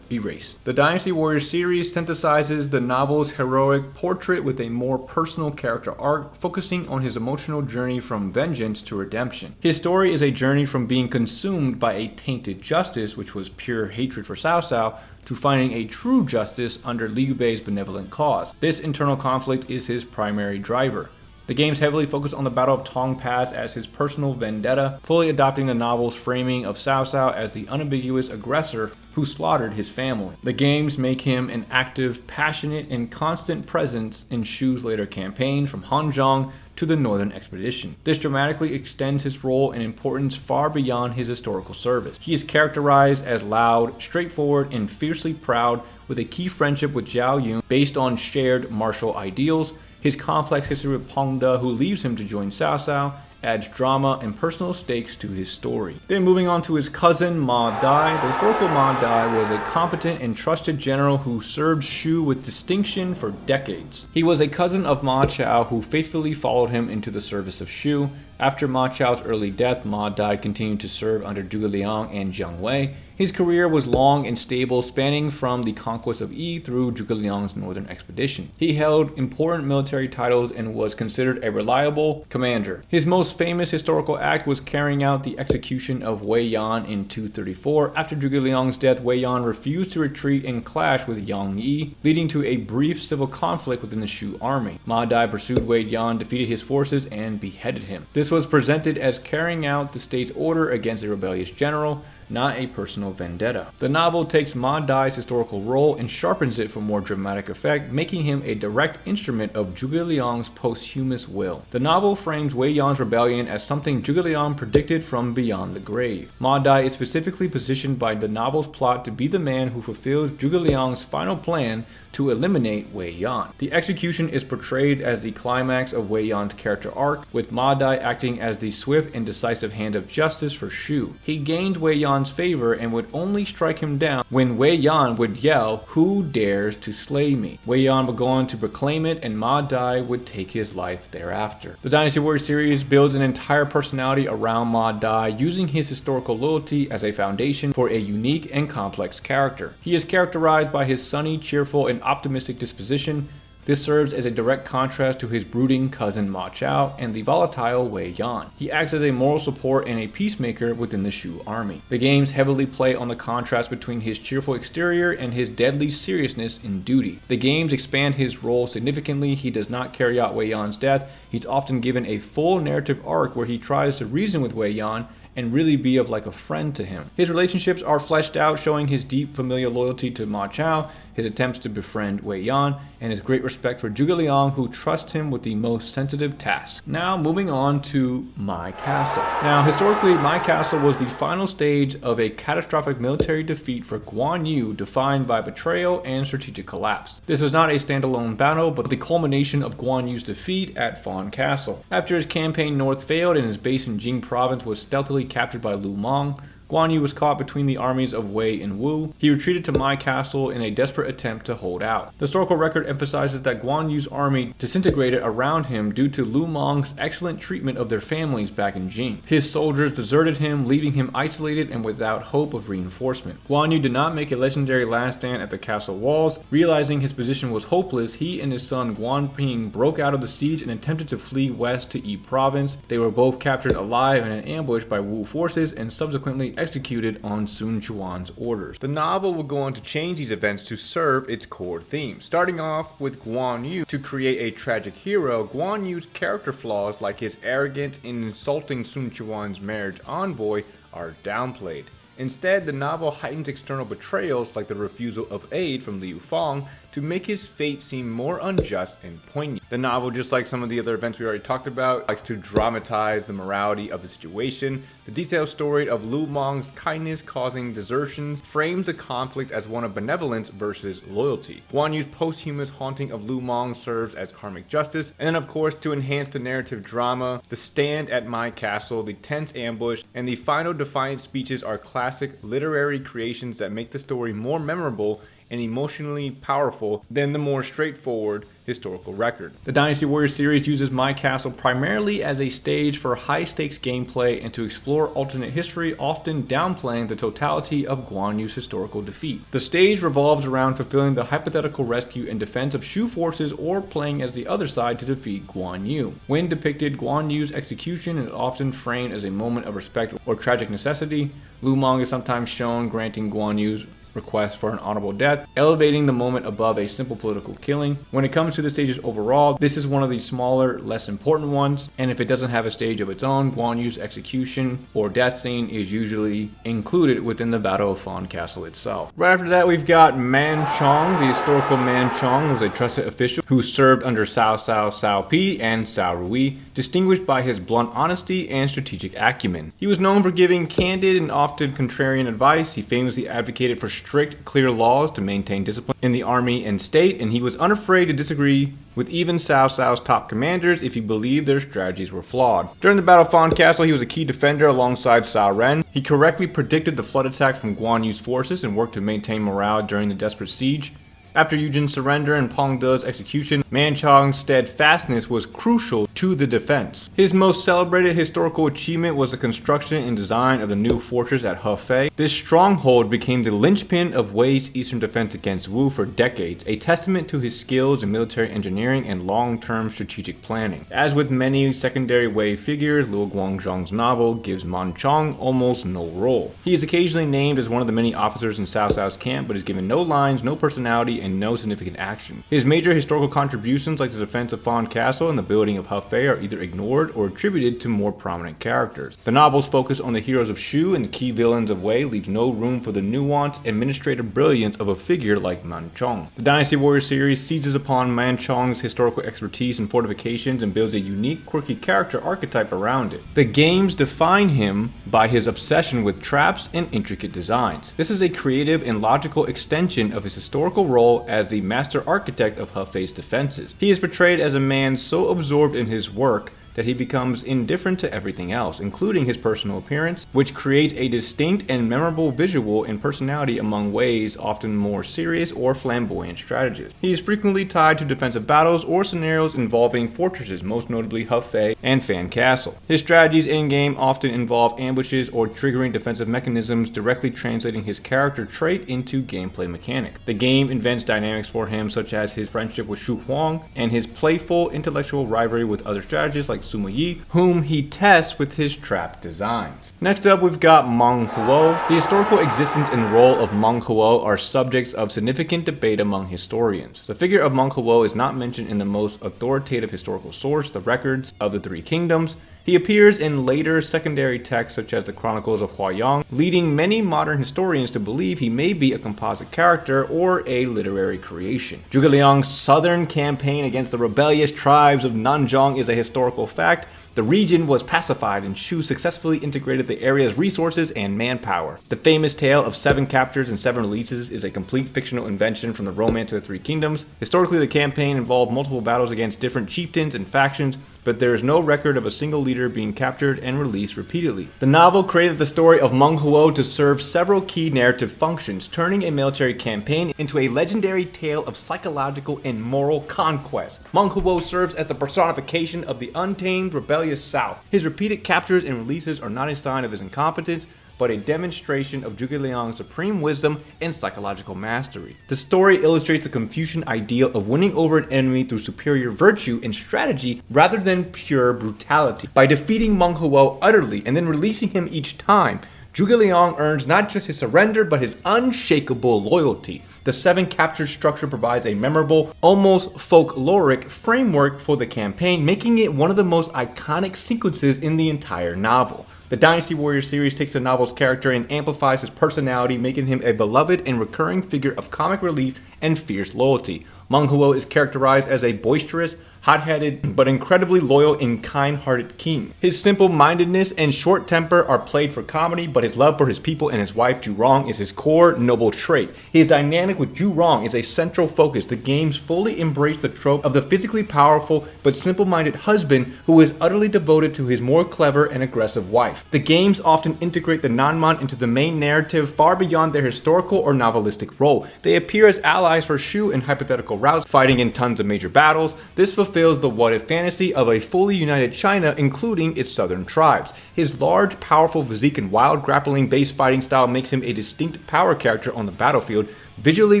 erased. The Dynasty Warriors series synthesizes the novel's heroic portrait with a more personal character arc, focusing on his emotional journey from vengeance to redemption. His story is a journey from being consumed by a tainted justice, which was pure hatred for Cao Cao, to finding a true justice under Liu Bei's benevolent cause. This internal conflict is his primary driver. The games heavily focus on the Battle of Tong Pass as his personal vendetta, fully adopting the novel's framing of Cao Cao as the unambiguous aggressor who slaughtered his family. The games make him an active, passionate, and constant presence in Shu's later campaign from Hanzhong to the Northern Expedition. This dramatically extends his role and importance far beyond his historical service. He is characterized as loud, straightforward, and fiercely proud, with a key friendship with Zhao Yun based on shared martial ideals. His complex history with Peng De, who leaves him to join Cao Cao, adds drama and personal stakes to his story. Then moving on to his cousin Ma Dai. The historical Ma Dai was a competent and trusted general who served Shu with distinction for decades. He was a cousin of Ma Chao who faithfully followed him into the service of Shu. After Ma Chao's early death, Ma Dai continued to serve under Zhuge Liang and Jiang Wei. His career was long and stable, spanning from the conquest of Yi through Zhuge Liang's northern expedition. He held important military titles and was considered a reliable commander. His most famous historical act was carrying out the execution of Wei Yan in 234. After Zhuge Liang's death, Wei Yan refused to retreat and clashed with Yang Yi, leading to a brief civil conflict within the Shu army. Ma Dai pursued Wei Yan, defeated his forces, and beheaded him. This was presented as carrying out the state's order against a rebellious general, not a personal vendetta. The novel takes Ma Dai's historical role and sharpens it for more dramatic effect, making him a direct instrument of Zhuge Liang's posthumous will. The novel frames Wei Yan's rebellion as something Zhuge Liang predicted from beyond the grave. Ma Dai is specifically positioned by the novel's plot to be the man who fulfills Zhuge Liang's final plan to eliminate Wei Yan. The execution is portrayed as the climax of Wei Yan's character arc, with Ma Dai acting as the swift and decisive hand of justice for Shu. He gained Wei Yan's favor and would only strike him down when Wei Yan would yell, "Who dares to slay me?" Wei Yan would go on to proclaim it, and Ma Dai would take his life thereafter. The Dynasty Warriors series builds an entire personality around Ma Dai, using his historical loyalty as a foundation for a unique and complex character. He is characterized by his sunny, cheerful, and optimistic disposition. This serves as a direct contrast to his brooding cousin Ma Chao and the volatile Wei Yan. He acts as a moral support and a peacemaker within the Shu army. The games heavily play on the contrast between his cheerful exterior and his deadly seriousness in duty. The games expand his role significantly. He does not carry out Wei Yan's death. He's often given a full narrative arc where he tries to reason with Wei Yan and really be of like a friend to him. His relationships are fleshed out, showing his deep familial loyalty to Ma Chao, his attempts to befriend Wei Yan, and his great respect for Zhuge Liang, who trusts him with the most sensitive tasks. Now moving on to Mai Castle. Now historically, Mai Castle was the final stage of a catastrophic military defeat for Guan Yu, defined by betrayal and strategic collapse. This was not a standalone battle, but the culmination of Guan Yu's defeat at Fan Castle. After his campaign north failed and his base in Jing province was stealthily captured by Lu Meng, Guan Yu was caught between the armies of Wei and Wu. He retreated to Mai Castle in a desperate attempt to hold out. The historical record emphasizes that Guan Yu's army disintegrated around him due to Lu Meng's excellent treatment of their families back in Jing. His soldiers deserted him, leaving him isolated and without hope of reinforcement. Guan Yu did not make a legendary last stand at the castle walls. Realizing his position was hopeless, he and his son Guan Ping broke out of the siege and attempted to flee west to Yi province. They were both captured alive in an ambush by Wu forces and subsequently executed on Sun Quan's orders. The novel will go on to change these events to serve its core theme. Starting off with Guan Yu to create a tragic hero, Guan Yu's character flaws like his arrogant and insulting Sun Quan's marriage envoy are downplayed. Instead, the novel heightens external betrayals like the refusal of aid from Liu Fang to make his fate seem more unjust and poignant. The novel, just like some of the other events we already talked about, likes to dramatize the morality of the situation. The detailed story of Lu Meng's kindness causing desertions frames the conflict as one of benevolence versus loyalty. Guan Yu's posthumous haunting of Lu Meng serves as karmic justice. And then of course, to enhance the narrative drama, the stand at Mai Castle, the tense ambush, and the final defiant speeches are classic literary creations that make the story more memorable and emotionally powerful than the more straightforward historical record. The Dynasty Warriors series uses My Castle primarily as a stage for high-stakes gameplay and to explore alternate history, often downplaying the totality of Guan Yu's historical defeat. The stage revolves around fulfilling the hypothetical rescue and defense of Shu forces or playing as the other side to defeat Guan Yu. When depicted, Guan Yu's execution is often framed as a moment of respect or tragic necessity. Lu Meng is sometimes shown granting Guan Yu's request for an honorable death, elevating the moment above a simple political killing. When it comes to the stages overall, this is one of the smaller, less important ones, and if it doesn't have a stage of its own, Guan Yu's execution or death scene is usually included within the Battle of Fawn Castle itself. Right after that, we've got Man Chong. The historical Man Chong was a trusted official who served under Cao Pi and Cao Rui, distinguished by his blunt honesty and strategic acumen. He was known for giving candid and often contrarian advice. He famously advocated for strict, clear laws to maintain discipline in the army and state, and he was unafraid to disagree with even Cao Cao's top commanders if he believed their strategies were flawed. During the Battle of Fawn Castle, he was a key defender alongside Cao Ren. He correctly predicted the flood attack from Guan Yu's forces and worked to maintain morale during the desperate siege. After Yujin's surrender and Peng De's execution, Man Chong's steadfastness was crucial to the defense. His most celebrated historical achievement was the construction and design of the new fortress at Hefei. This stronghold became the linchpin of Wei's eastern defense against Wu for decades, a testament to his skills in military engineering and long-term strategic planning. As with many secondary Wei figures, Luo Guangzhong's novel gives Man Chong almost no role. He is occasionally named as one of the many officers in Cao Cao's camp, but is given no lines, no personality, and no significant action. His major historical contributions, like the defense of Fawn Castle and the building of Hefei, are either ignored or attributed to more prominent characters. The novel's focus on the heroes of Shu and the key villains of Wei leaves no room for the nuanced administrative brilliance of a figure like Man Chong. The Dynasty Warriors series seizes upon Man Chong's historical expertise in fortifications and builds a unique, quirky character archetype around it. The games define him by his obsession with traps and intricate designs. This is a creative and logical extension of his historical role as the master architect of Hefei's defenses. He is portrayed as a man so absorbed in his work that he becomes indifferent to everything else, including his personal appearance, which creates a distinct and memorable visual and personality among Wei's often more serious or flamboyant strategists. He is frequently tied to defensive battles or scenarios involving fortresses, most notably Hefei and Fan Castle. His strategies in-game often involve ambushes or triggering defensive mechanisms, directly translating his character trait into gameplay mechanic. The game invents dynamics for him, such as his friendship with Shu Huang and his playful intellectual rivalry with other strategists like Sima Yi, whom he tests with his trap designs. Next up, we've got Meng Huo. The historical existence and role of Meng Huo are subjects of significant debate among historians. The figure of Meng Huo is not mentioned in the most authoritative historical source, the records of the Three Kingdoms. He appears in later secondary texts such as the Chronicles of Huayang, leading many modern historians to believe he may be a composite character or a literary creation. Zhuge Liang's southern campaign against the rebellious tribes of Nanzhong is a historical fact. The region was pacified and Shu successfully integrated the area's resources and manpower. The famous tale of 7 captures and 7 releases is a complete fictional invention from the Romance of the Three Kingdoms. Historically, the campaign involved multiple battles against different chieftains and factions, but there is no record of a single leader being captured and released repeatedly. The novel created the story of Meng Huo to serve several key narrative functions, turning a military campaign into a legendary tale of psychological and moral conquest. Meng Huo serves as the personification of the untamed, rebellious South. His repeated captures and releases are not a sign of his incompetence, but a demonstration of Zhuge Liang's supreme wisdom and psychological mastery. The story illustrates the Confucian ideal of winning over an enemy through superior virtue and strategy rather than pure brutality. By defeating Meng Huo utterly and then releasing him each time, Zhuge Liang earns not just his surrender, but his unshakable loyalty. The 7 capture structure provides a memorable, almost folkloric framework for the campaign, making it one of the most iconic sequences in the entire novel. The Dynasty Warriors series takes the novel's character and amplifies his personality, making him a beloved and recurring figure of comic relief and fierce loyalty. Meng Huo is characterized as a boisterous, hot-headed, but incredibly loyal and kind-hearted king. His simple-mindedness and short temper are played for comedy, but his love for his people and his wife Zhu Rong is his core noble trait. His dynamic with Zhu Rong is a central focus. The games fully embrace the trope of the physically powerful but simple-minded husband who is utterly devoted to his more clever and aggressive wife. itself. The games often integrate the Nanman into the main narrative far beyond their historical or novelistic role. They appear as allies for Shu in hypothetical routes, fighting in tons of major battles. This fulfills the what-if fantasy of a fully united China, including its southern tribes. His large, powerful physique and wild grappling-based fighting style makes him a distinct power character on the battlefield, visually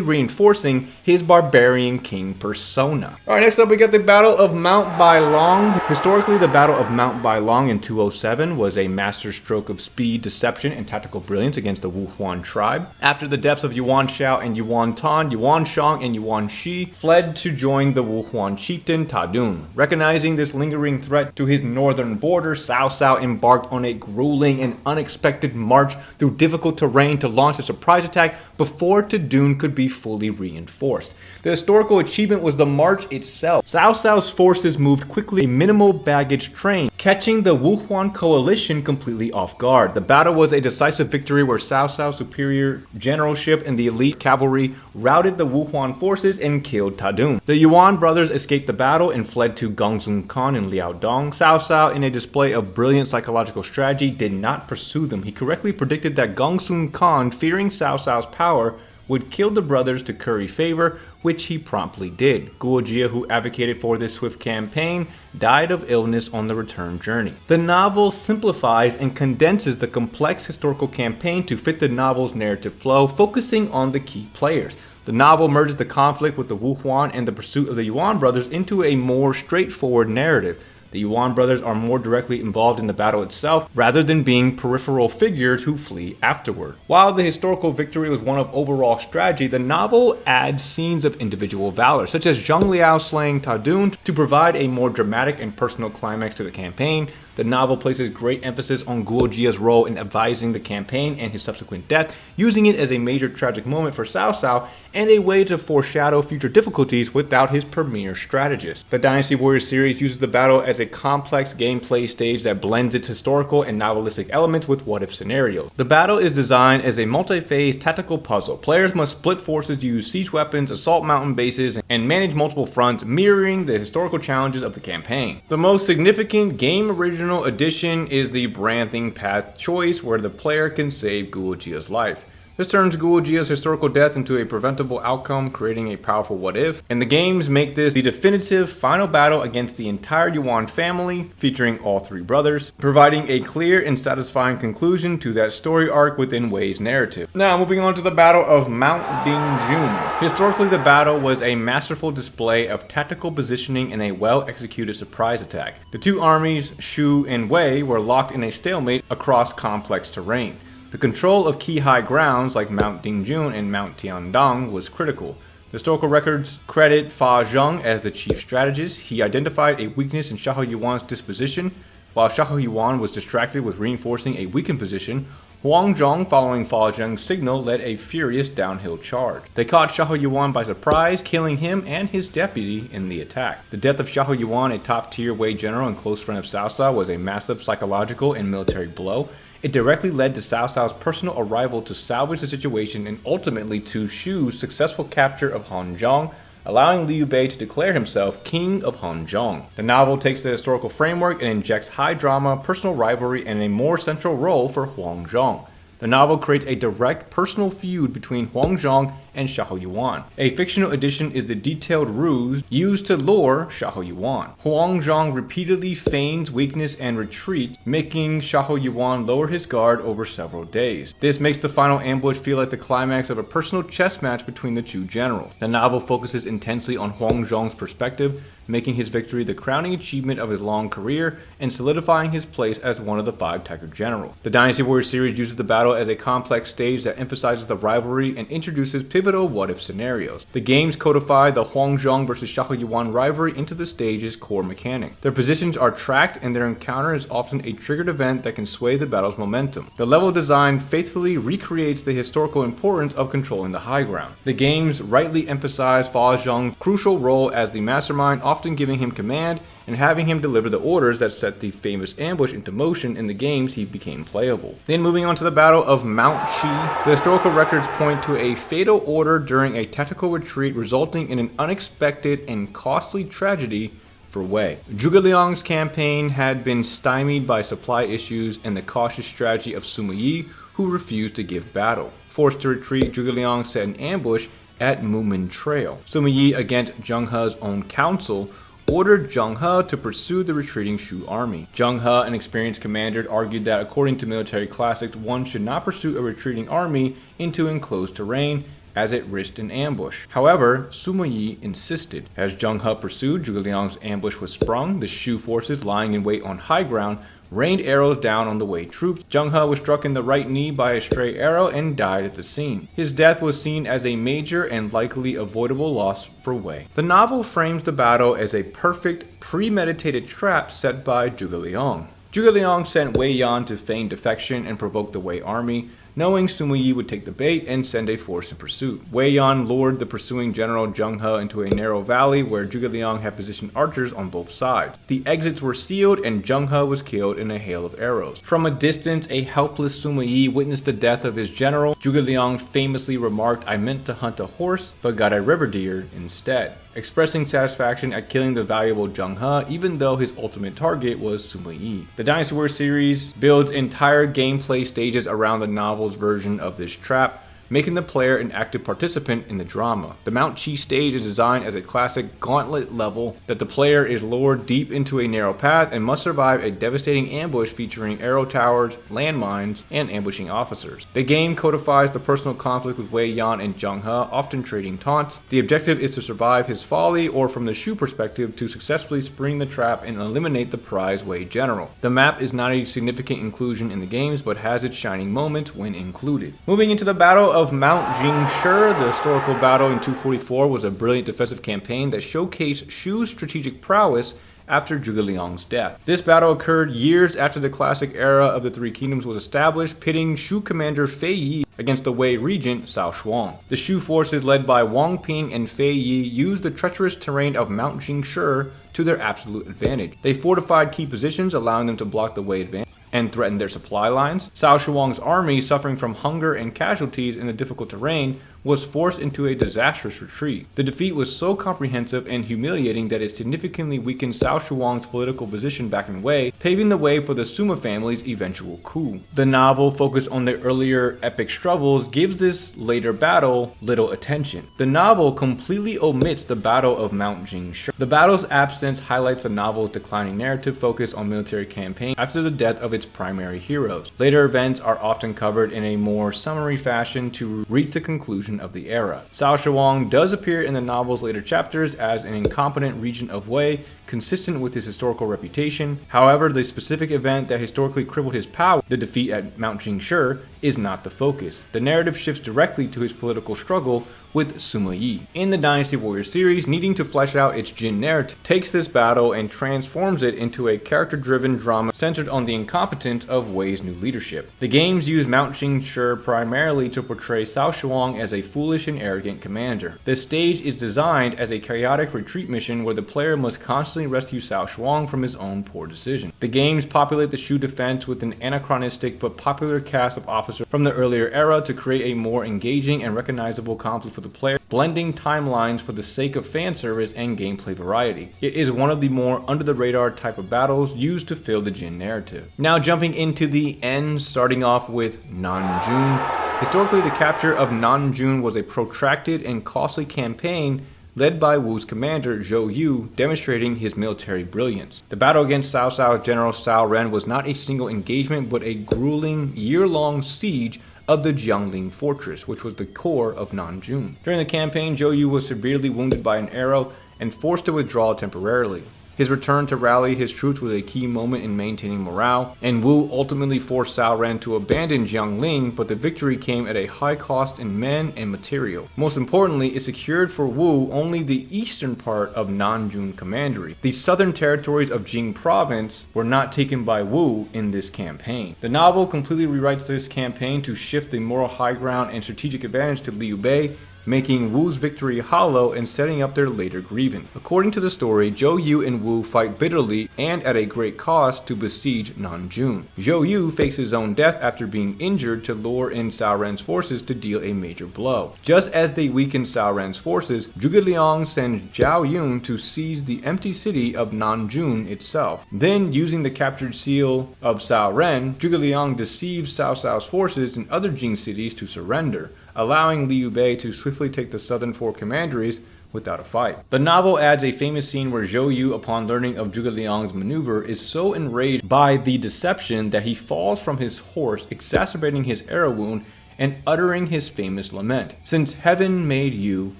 reinforcing his barbarian king persona. Alright, next up we got the Battle of Mount Bailong. Historically, the Battle of Mount Bailong in 207 was a masterstroke of speed, deception, and tactical brilliance against the Wuhuan tribe. After the deaths of Yuan Shao and Yuan Tan, Yuan Shang and Yuan Shi fled to join the Wuhuan chieftain Ta Dun. Recognizing this lingering threat to his northern border, Cao Cao embarked on a grueling and unexpected march through difficult terrain to launch a surprise attack before Ta Dun could be fully reinforced. The historical achievement was the march itself. Cao Cao's forces moved quickly, a minimal baggage train, catching the Wuhuan coalition completely off guard. The battle was a decisive victory where Cao Cao's superior generalship and the elite cavalry routed the Wuhuan forces and killed Ta Dun. The Yuan brothers escaped the battle and fled to Gongsun Khan in Liaodong. Cao Cao, in a display of brilliant psychological strategy, did not pursue them. He correctly predicted that Gongsun Khan, fearing Cao Cao's power, would kill the brothers to curry favor, which he promptly did. Guo Jia, who advocated for this swift campaign, died of illness on the return journey. The novel simplifies and condenses the complex historical campaign to fit the novel's narrative flow, focusing on the key players. The novel merges the conflict with the Wuhuan and the pursuit of the Yuan brothers into a more straightforward narrative. The Yuan brothers are more directly involved in the battle itself, rather than being peripheral figures who flee afterward. While the historical victory was one of overall strategy, the novel adds scenes of individual valor, such as Zhang Liao slaying Ta Dun, to provide a more dramatic and personal climax to the campaign. The novel places great emphasis on Guo Jia's role in advising the campaign and his subsequent death, using it as a major tragic moment for Cao Cao and a way to foreshadow future difficulties without his premier strategist. The Dynasty Warriors series uses the battle as a complex gameplay stage that blends its historical and novelistic elements with what-if scenarios. The battle is designed as a multi-phase tactical puzzle. Players must split forces, use siege weapons, assault mountain bases, and manage multiple fronts, mirroring the historical challenges of the campaign. The most significant game original addition is the Branthing Path choice, where the player can save Guo Jia's life. This turns Guo Jia's historical death into a preventable outcome, creating a powerful what-if, and the games make this the definitive final battle against the entire Yuan family, featuring all three brothers, providing a clear and satisfying conclusion to that story arc within Wei's narrative. Now, moving on to the Battle of Mount Dingjun. Historically, the battle was a masterful display of tactical positioning and a well-executed surprise attack. The two armies, Shu and Wei, were locked in a stalemate across complex terrain. The control of key high grounds like Mount Dingjun and Mount Tiandang was critical. The historical records credit Fa Zheng as the chief strategist. He identified a weakness in Xiahou Yuan's disposition. While Xiahou Yuan was distracted with reinforcing a weakened position, Huang Zhong, following Fa Zheng's signal, led a furious downhill charge. They caught Xiahou Yuan by surprise, killing him and his deputy in the attack. The death of Xiahou Yuan, a top-tier Wei general and close friend of Cao Cao, was a massive psychological and military blow. It directly led to Cao Cao's personal arrival to salvage the situation and ultimately to Shu's successful capture of Hanzhong, allowing Liu Bei to declare himself king of Hanzhong. The novel takes the historical framework and injects high drama, personal rivalry, and a more central role for Huang Zhong. The novel creates a direct personal feud between Huang Zhong and Xiahou Yuan. A fictional addition is the detailed ruse used to lure Xiahou Yuan. Huang Zhong repeatedly feigns weakness and retreats, making Xiahou Yuan lower his guard over several days. This makes the final ambush feel like the climax of a personal chess match between the two generals. The novel focuses intensely on Huang Zhong's perspective, making his victory the crowning achievement of his long career and solidifying his place as one of the 5 Tiger generals. The Dynasty Warriors series uses the battle as a complex stage that emphasizes the rivalry and introduces pivotal what-if scenarios. The games codify the Huang Zhong versus Xiahou Yuan rivalry into the stage's core mechanic. Their positions are tracked and their encounter is often a triggered event that can sway the battle's momentum. The level design faithfully recreates the historical importance of controlling the high ground. The games rightly emphasize Fa Zheng's crucial role as the mastermind, often giving him command and having him deliver the orders that set the famous ambush into motion in the games he became playable. Then moving on to the Battle of Mount Qi. The historical records point to a fatal order during a tactical retreat resulting in an unexpected and costly tragedy for for Wei. Zhuge Liang's campaign had been stymied by supply issues and the cautious strategy of Sima Yi, who refused to give battle. Forced to retreat, Zhuge Liang set an ambush at Mumen Trail. Sima Yi, against Zheng He's own counsel, ordered Zheng He to pursue the retreating Shu army. Zheng He, an experienced commander, argued that according to military classics, one should not pursue a retreating army into enclosed terrain, as it risked an ambush. However, Sima Yi insisted. As Zheng He pursued, Zhuge Liang's ambush was sprung. The Shu forces, lying in wait on high ground, rained arrows down on the Wei troops. Zheng He was struck in the right knee by a stray arrow and died at the scene. His death was seen as a major and likely avoidable loss for Wei. The novel frames the battle as a perfect, premeditated trap set by Zhuge Liang. Zhuge Liang sent Wei Yan to feign defection and provoke the Wei army, knowing Sima Yi would take the bait and send a force in pursuit. Wei Yan lured the pursuing general Zheng He into a narrow valley where Zhuge Liang had positioned archers on both sides. The exits were sealed and Zheng He was killed in a hail of arrows. From a distance, a helpless Sima Yi witnessed the death of his general. Zhuge Liang famously remarked, "I meant to hunt a horse, but got a river deer instead," expressing satisfaction at killing the valuable Zheng He, even though his ultimate target was Sima Yi. The Dynasty Warriors series builds entire gameplay stages around the novel's version of this trap, making the player an active participant in the drama. The Mount Chi stage is designed as a classic gauntlet level that the player is lured deep into a narrow path and must survive a devastating ambush featuring arrow towers, landmines, and ambushing officers. The game codifies the personal conflict with Wei Yan and Zheng He, often trading taunts. The objective is to survive his folly, or from the Shu perspective, to successfully spring the trap and eliminate the prize Wei general. The map is not a significant inclusion in the games, but has its shining moments when included. Moving into the Battle of Mount Jingshi, the historical battle in 244 was a brilliant defensive campaign that showcased Shu's strategic prowess after Zhuge Liang's death. This battle occurred years after the classic era of the Three Kingdoms was established, pitting Shu commander Fei Yi against the Wei regent Cao Shuang. The Shu forces led by Wang Ping and Fei Yi used the treacherous terrain of Mount Jingshi to their absolute advantage. They fortified key positions, allowing them to block the Wei advance and threatened their supply lines. Cao Shuang's army, suffering from hunger and casualties in the difficult terrain, was forced into a disastrous retreat. The defeat was so comprehensive and humiliating that it significantly weakened Cao Shuang's political position back in Wei, paving the way for the Sima family's eventual coup. The novel, focused on the earlier epic struggles, gives this later battle little attention. The novel completely omits the Battle of Mount Jingshi. The battle's absence highlights the novel's declining narrative focus on military campaign after the death of its primary heroes. Later events are often covered in a more summary fashion to reach the conclusion of the era. Cao Shuang does appear in the novel's later chapters as an incompetent regent of Wei, consistent with his historical reputation. However, the specific event that historically crippled his power, the defeat at Mount Jingshi, is not the focus. The narrative shifts directly to his political struggle with Sima Yi. In the Dynasty Warriors series, needing to flesh out its Jin narrative, takes this battle and transforms it into a character-driven drama centered on the incompetence of Wei's new leadership. The games use Mount Jingshi primarily to portray Cao Shuang as a foolish and arrogant commander. The stage is designed as a chaotic retreat mission where the player must constantly rescue Cao Shuang from his own poor decision. The games populate the Shu defense with an anachronistic but popular cast of officers from the earlier era to create a more engaging and recognizable conflict for the player, blending timelines for the sake of fan service and gameplay variety. It is one of the more under-the-radar type of battles used to fill the Jin narrative. Now jumping into the end, starting off with Nanjun. Historically, the capture of Nanjun was a protracted and costly campaign led by Wu's commander Zhou Yu, demonstrating his military brilliance. The battle against Cao Cao's general Cao Ren was not a single engagement, but a grueling, year-long siege of the Jiangling fortress, which was the core of Nanjun. During the campaign, Zhou Yu was severely wounded by an arrow and forced to withdraw temporarily. His return to rally his troops was a key moment in maintaining morale, and Wu ultimately forced Cao Ren to abandon Jiangling, but the victory came at a high cost in men and material. Most importantly, it secured for Wu only the eastern part of Nanjun Commandery. The southern territories of Jing Province were not taken by Wu in this campaign. The novel completely rewrites this campaign to shift the moral high ground and strategic advantage to Liu Bei, making Wu's victory hollow and setting up their later grievance. According to the story, Zhou Yu and Wu fight bitterly and at a great cost to besiege Nanjun. Zhou Yu fakes his own death after being injured to lure in Cao Ren's forces to deal a major blow. Just as they weaken Cao Ren's forces, Zhuge Liang sends Zhao Yun to seize the empty city of Nanjun itself. Then, using the captured seal of Cao Ren, Zhuge Liang deceives Cao Cao's forces in other Jing cities to surrender, allowing Liu Bei to swiftly take the southern four commanderies without a fight. The novel adds a famous scene where Zhou Yu, upon learning of Zhuge Liang's maneuver, is so enraged by the deception that he falls from his horse, exacerbating his arrow wound and uttering his famous lament. Since heaven made you,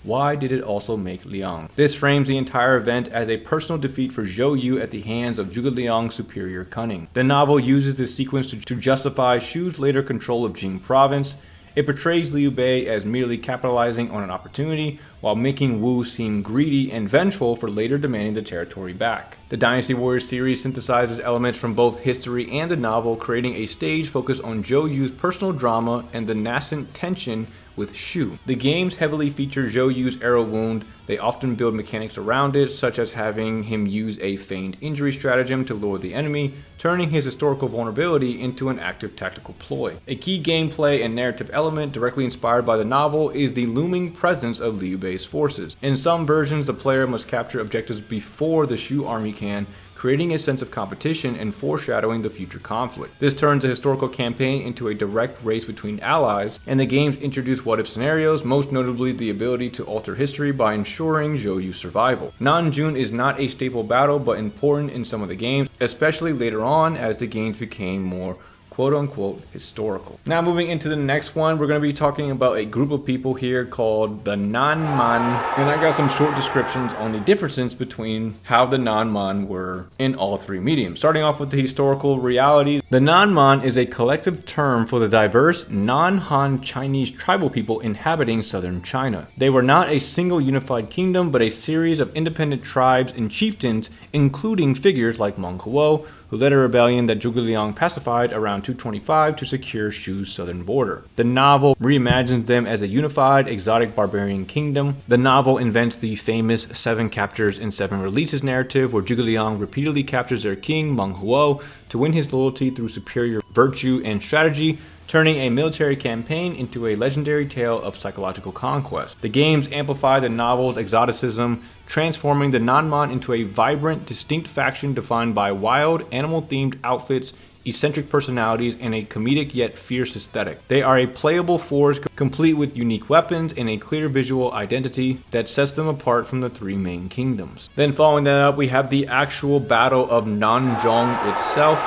why did it also make Liang? This frames the entire event as a personal defeat for Zhou Yu at the hands of Zhuge Liang's superior cunning. The novel uses this sequence to justify Shu's later control of Jing province. It portrays Liu Bei as merely capitalizing on an opportunity, while making Wu seem greedy and vengeful for later demanding the territory back. The Dynasty Warriors series synthesizes elements from both history and the novel, creating a stage focused on Zhou Yu's personal drama and the nascent tension with Shu. The games heavily feature Zhou Yu's arrow wound. They often build mechanics around it, such as having him use a feigned injury stratagem to lure the enemy, turning his historical vulnerability into an active tactical ploy. A key gameplay and narrative element directly inspired by the novel is the looming presence of Liu Bei's forces. In some versions, the player must capture objectives before the Shu army can, creating a sense of competition and foreshadowing the future conflict. This turns a historical campaign into a direct race between allies, and the games introduce what-if scenarios, most notably the ability to alter history by ensuring Zhou Yu's survival. Nanjun is not a staple battle, but important in some of the games, especially later on as the games became more quote-unquote historical. Now moving into the next one, we're going to be talking about a group of people here called the Nanman, and I got some short descriptions on the differences between how the Nanman were in all three mediums. Starting off with the historical reality, the Nanman is a collective term for the diverse non-Han Chinese tribal people inhabiting southern China. They were not a single unified kingdom, but a series of independent tribes and chieftains, including figures like Meng Huo, who led a rebellion that Zhuge Liang pacified around 225 to secure Shu's southern border. The novel reimagines them as a unified, exotic barbarian kingdom. The novel invents the famous 7 captures and 7 releases narrative, where Zhuge Liang repeatedly captures their king, Meng Huo, to win his loyalty through superior virtue and strategy, turning a military campaign into a legendary tale of psychological conquest. The games amplify the novel's exoticism, transforming the Nanman into a vibrant, distinct faction defined by wild, animal-themed outfits, eccentric personalities, and a comedic yet fierce aesthetic. They are a playable force complete with unique weapons and a clear visual identity that sets them apart from the 3 main kingdoms. Then following that up, we have the actual Battle of Nanzhong itself.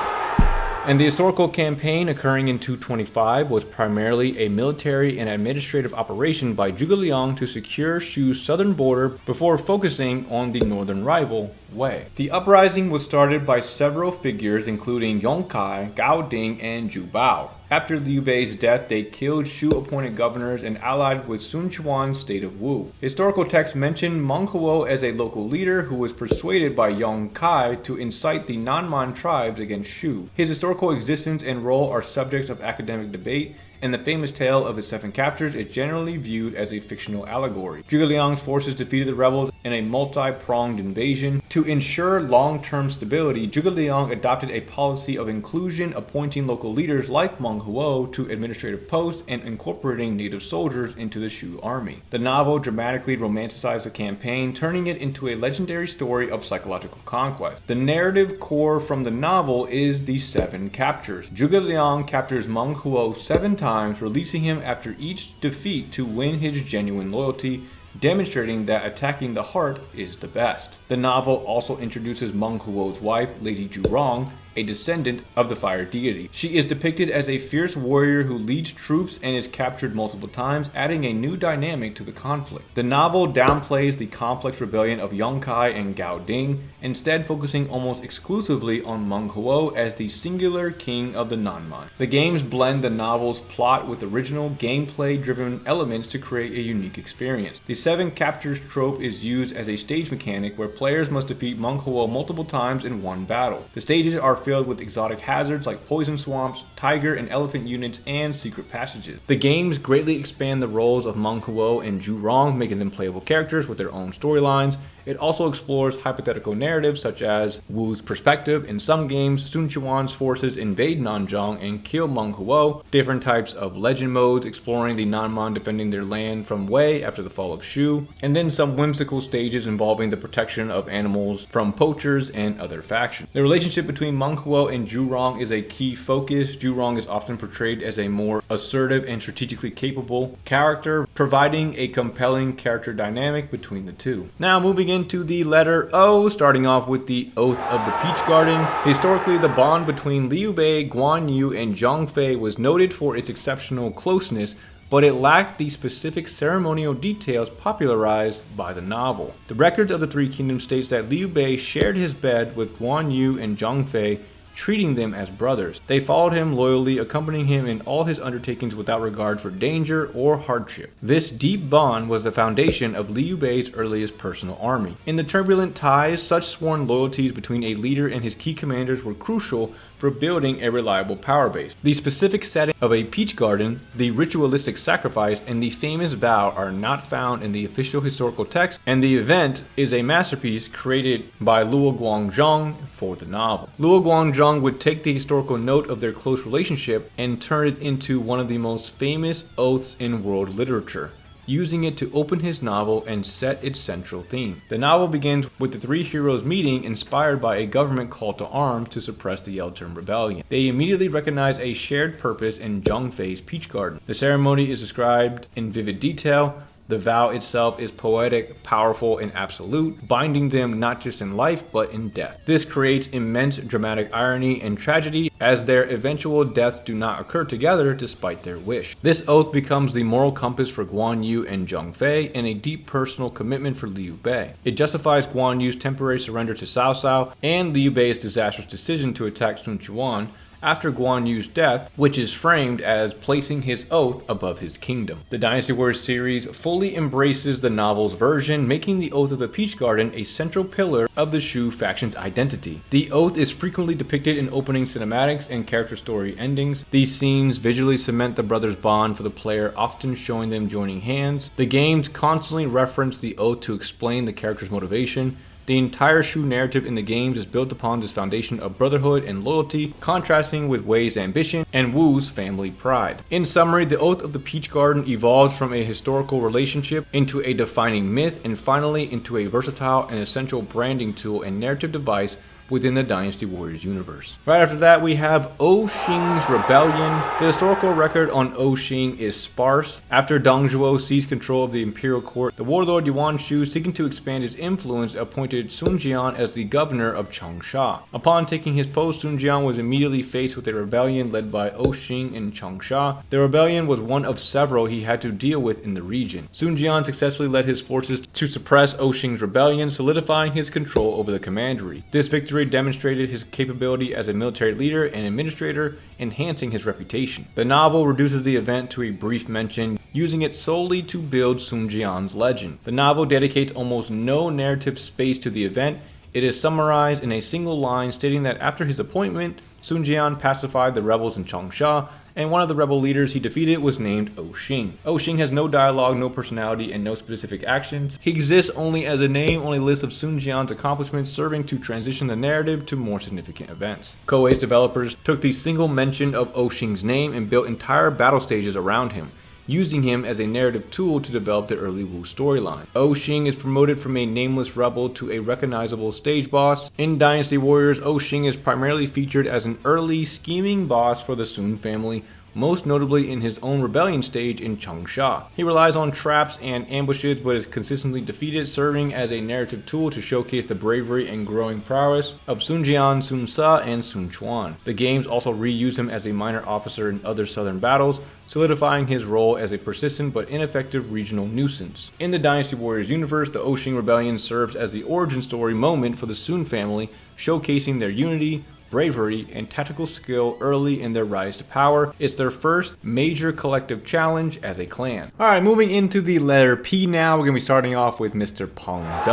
And the historical campaign, occurring in 225, was primarily a military and administrative operation by Zhuge Liang to secure Shu's southern border before focusing on the northern rival, Wei. The uprising was started by several figures including Yong Kai, Gao Ding, and Zhu Bao. After Liu Bei's death, they killed Shu-appointed governors and allied with Sun Quan's state of Wu. Historical texts mention Meng Huo as a local leader who was persuaded by Yong Kai to incite the Nanman tribes against Shu. His historical existence and role are subjects of academic debate, and the famous tale of his 7 captures is generally viewed as a fictional allegory. Zhuge Liang's forces defeated the rebels in a multi-pronged invasion. To ensure long-term stability, Zhuge Liang adopted a policy of inclusion, appointing local leaders like Meng Huo to administrative posts and incorporating native soldiers into the Shu army. The novel dramatically romanticized the campaign, turning it into a legendary story of psychological conquest. The narrative core from the novel is the 7 captures. Zhuge Liang captures Meng Huo 7 times, releasing him after each defeat to win his genuine loyalty, demonstrating that attacking the heart is the best. The novel also introduces Meng Huo's wife, Lady Zhurong, a descendant of the fire deity. She is depicted as a fierce warrior who leads troops and is captured multiple times, adding a new dynamic to the conflict. The novel downplays the complex rebellion of Yong Kai and Gao Ding, instead focusing almost exclusively on Meng Huo as the singular king of the Nanman. The games blend the novel's plot with original gameplay-driven elements to create a unique experience. The 7 captures trope is used as a stage mechanic where players must defeat Meng Huo multiple times in one battle. The stages are filled with exotic hazards like poison swamps, tiger and elephant units, and secret passages. The games greatly expand the roles of Meng Huo and Zhu Rong, making them playable characters with their own storylines. It also explores hypothetical narratives such as Wu's perspective. In some games, Sun Quan's forces invade Nanzhong and kill Meng Huo. Different types of legend modes exploring the Nanman defending their land from Wei after the fall of Shu. And then some whimsical stages involving the protection of animals from poachers and other factions. The relationship between Meng Huo and Zhu Rong is a key focus. Zhu Rong is often portrayed as a more assertive and strategically capable character, providing a compelling character dynamic between the two. Now moving into the letter O, starting off with the Oath of the Peach Garden. Historically, the bond between Liu Bei, Guan Yu, and Zhang Fei was noted for its exceptional closeness, but it lacked the specific ceremonial details popularized by the novel. The records of the Three Kingdoms states that Liu Bei shared his bed with Guan Yu and Zhang Fei, treating them as brothers. They followed him loyally, accompanying him in all his undertakings without regard for danger or hardship. This deep bond was the foundation of Liu Bei's earliest personal army. In the turbulent times, such sworn loyalties between a leader and his key commanders were crucial for building a reliable power base. The specific setting of a peach garden, the ritualistic sacrifice, and the famous vow are not found in the official historical text, and the event is a masterpiece created by Luo Guangzhong for the novel. Luo Guangzhong would take the historical note of their close relationship and turn it into one of the most famous oaths in world literature, using it to open his novel and set its central theme. The novel begins with the three heroes meeting, inspired by a government call to arms to suppress the Yeltsin rebellion. They immediately recognize a shared purpose in Zhang Fei's peach garden. The ceremony is described in vivid detail. The vow itself is poetic, powerful, and absolute, binding them not just in life, but in death. This creates immense dramatic irony and tragedy, as their eventual deaths do not occur together despite their wish. This oath becomes the moral compass for Guan Yu and Zhang Fei, and a deep personal commitment for Liu Bei. It justifies Guan Yu's temporary surrender to Cao Cao, and Liu Bei's disastrous decision to attack Sun Quan after Guan Yu's death, which is framed as placing his oath above his kingdom. The Dynasty Warriors series fully embraces the novel's version, making the Oath of the Peach Garden a central pillar of the Shu faction's identity. The oath is frequently depicted in opening cinematics and character story endings. These scenes visually cement the brothers' bond for the player, often showing them joining hands. The games constantly reference the oath to explain the character's motivation. The entire Shu narrative in the games is built upon this foundation of brotherhood and loyalty, contrasting with Wei's ambition and Wu's family pride. In summary, the Oath of the Peach Garden evolves from a historical relationship into a defining myth, and finally into a versatile and essential branding tool and narrative device within the Dynasty Warriors universe. Right after that, we have Oxing's Rebellion. The historical record on Oxing is sparse. After Dong Zhuo seized control of the imperial court, the warlord Yuan Shu, seeking to expand his influence, appointed Sun Jian as the governor of Changsha. Upon taking his post, Sun Jian was immediately faced with a rebellion led by Oxing and Changsha. The rebellion was one of several he had to deal with in the region. Sun Jian successfully led his forces to suppress Oxing's rebellion, solidifying his control over the commandery. This victory demonstrated his capability as a military leader and administrator, enhancing his reputation. The novel reduces the event to a brief mention, using it solely to build Sun Jian's legend. The novel dedicates almost no narrative space to the event. It is summarized in a single line stating that after his appointment, Sun Jian pacified the rebels in Changsha, and one of the rebel leaders he defeated was named Oxing. Oxing has no dialogue, no personality, and no specific actions. He exists only as a name on a list of Sun Jian's accomplishments, serving to transition the narrative to more significant events. Koei's developers took the single mention of Oxing's name and built entire battle stages around him, using him as a narrative tool to develop the early Wu storyline. Oxing is promoted from a nameless rebel to a recognizable stage boss. In Dynasty Warriors, Oxing is primarily featured as an early scheming boss for the Sun family, most notably in his own rebellion stage in Changsha. He relies on traps and ambushes, but is consistently defeated, serving as a narrative tool to showcase the bravery and growing prowess of Sun Jian, Sun Ce, and Sun Quan. The games also reuse him as a minor officer in other southern battles, solidifying his role as a persistent but ineffective regional nuisance. In the Dynasty Warriors universe, the Oxing Rebellion serves as the origin story moment for the Sun family, showcasing their unity, bravery, and tactical skill early in their rise to power. It's their first major collective challenge as a clan. Alright, moving into the letter P now, we're going to be starting off with Mr. Pong De.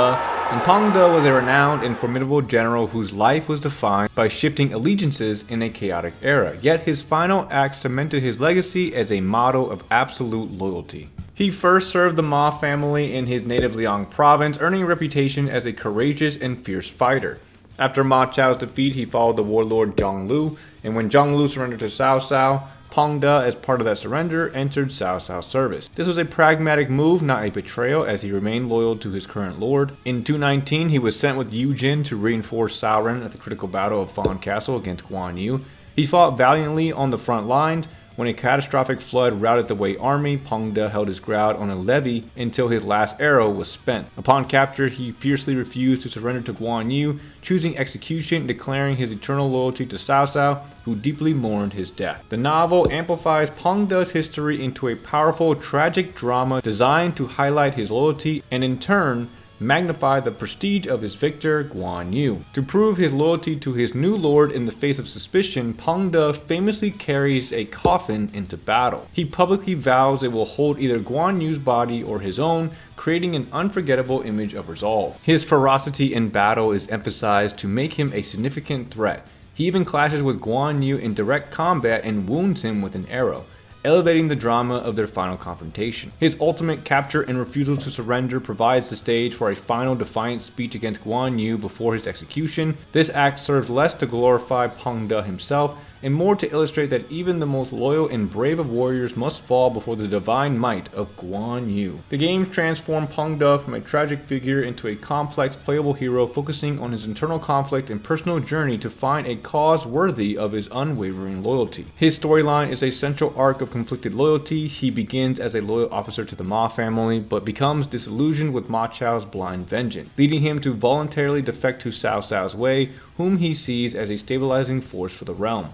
And Pong De was a renowned and formidable general whose life was defined by shifting allegiances in a chaotic era, yet his final act cemented his legacy as a model of absolute loyalty. He first served the Ma family in his native Liang province, earning a reputation as a courageous and fierce fighter. After Ma Chao's defeat, he followed the warlord Zhang Lu, and when Zhang Lu surrendered to Cao Cao, Pong De, as part of that surrender, entered Cao Cao's service. This was a pragmatic move, not a betrayal, as he remained loyal to his current lord. In 219, he was sent with Yu Jin to reinforce Cao Ren at the critical battle of Fan Castle against Guan Yu. He fought valiantly on the front lines. When a catastrophic flood routed the Wei army, Pong De held his ground on a levee until his last arrow was spent. Upon capture, he fiercely refused to surrender to Guan Yu, choosing execution and declaring his eternal loyalty to Cao Cao, who deeply mourned his death. The novel amplifies Pong De's history into a powerful, tragic drama designed to highlight his loyalty and in turn magnify the prestige of his victor, Guan Yu. To prove his loyalty to his new lord in the face of suspicion, Pong De famously carries a coffin into battle. He publicly vows it will hold either Guan Yu's body or his own, creating an unforgettable image of resolve. His ferocity in battle is emphasized to make him a significant threat. He even clashes with Guan Yu in direct combat and wounds him with an arrow, elevating the drama of their final confrontation. His ultimate capture and refusal to surrender provides the stage for a final defiant speech against Guan Yu before his execution. This act serves less to glorify Pong De himself and more to illustrate that even the most loyal and brave of warriors must fall before the divine might of Guan Yu. The games transform Pong De from a tragic figure into a complex, playable hero focusing on his internal conflict and personal journey to find a cause worthy of his unwavering loyalty. His storyline is a central arc of conflicted loyalty. He begins as a loyal officer to the Ma family, but becomes disillusioned with Ma Chao's blind vengeance, leading him to voluntarily defect to Cao Cao's Wei, whom he sees as a stabilizing force for the realm.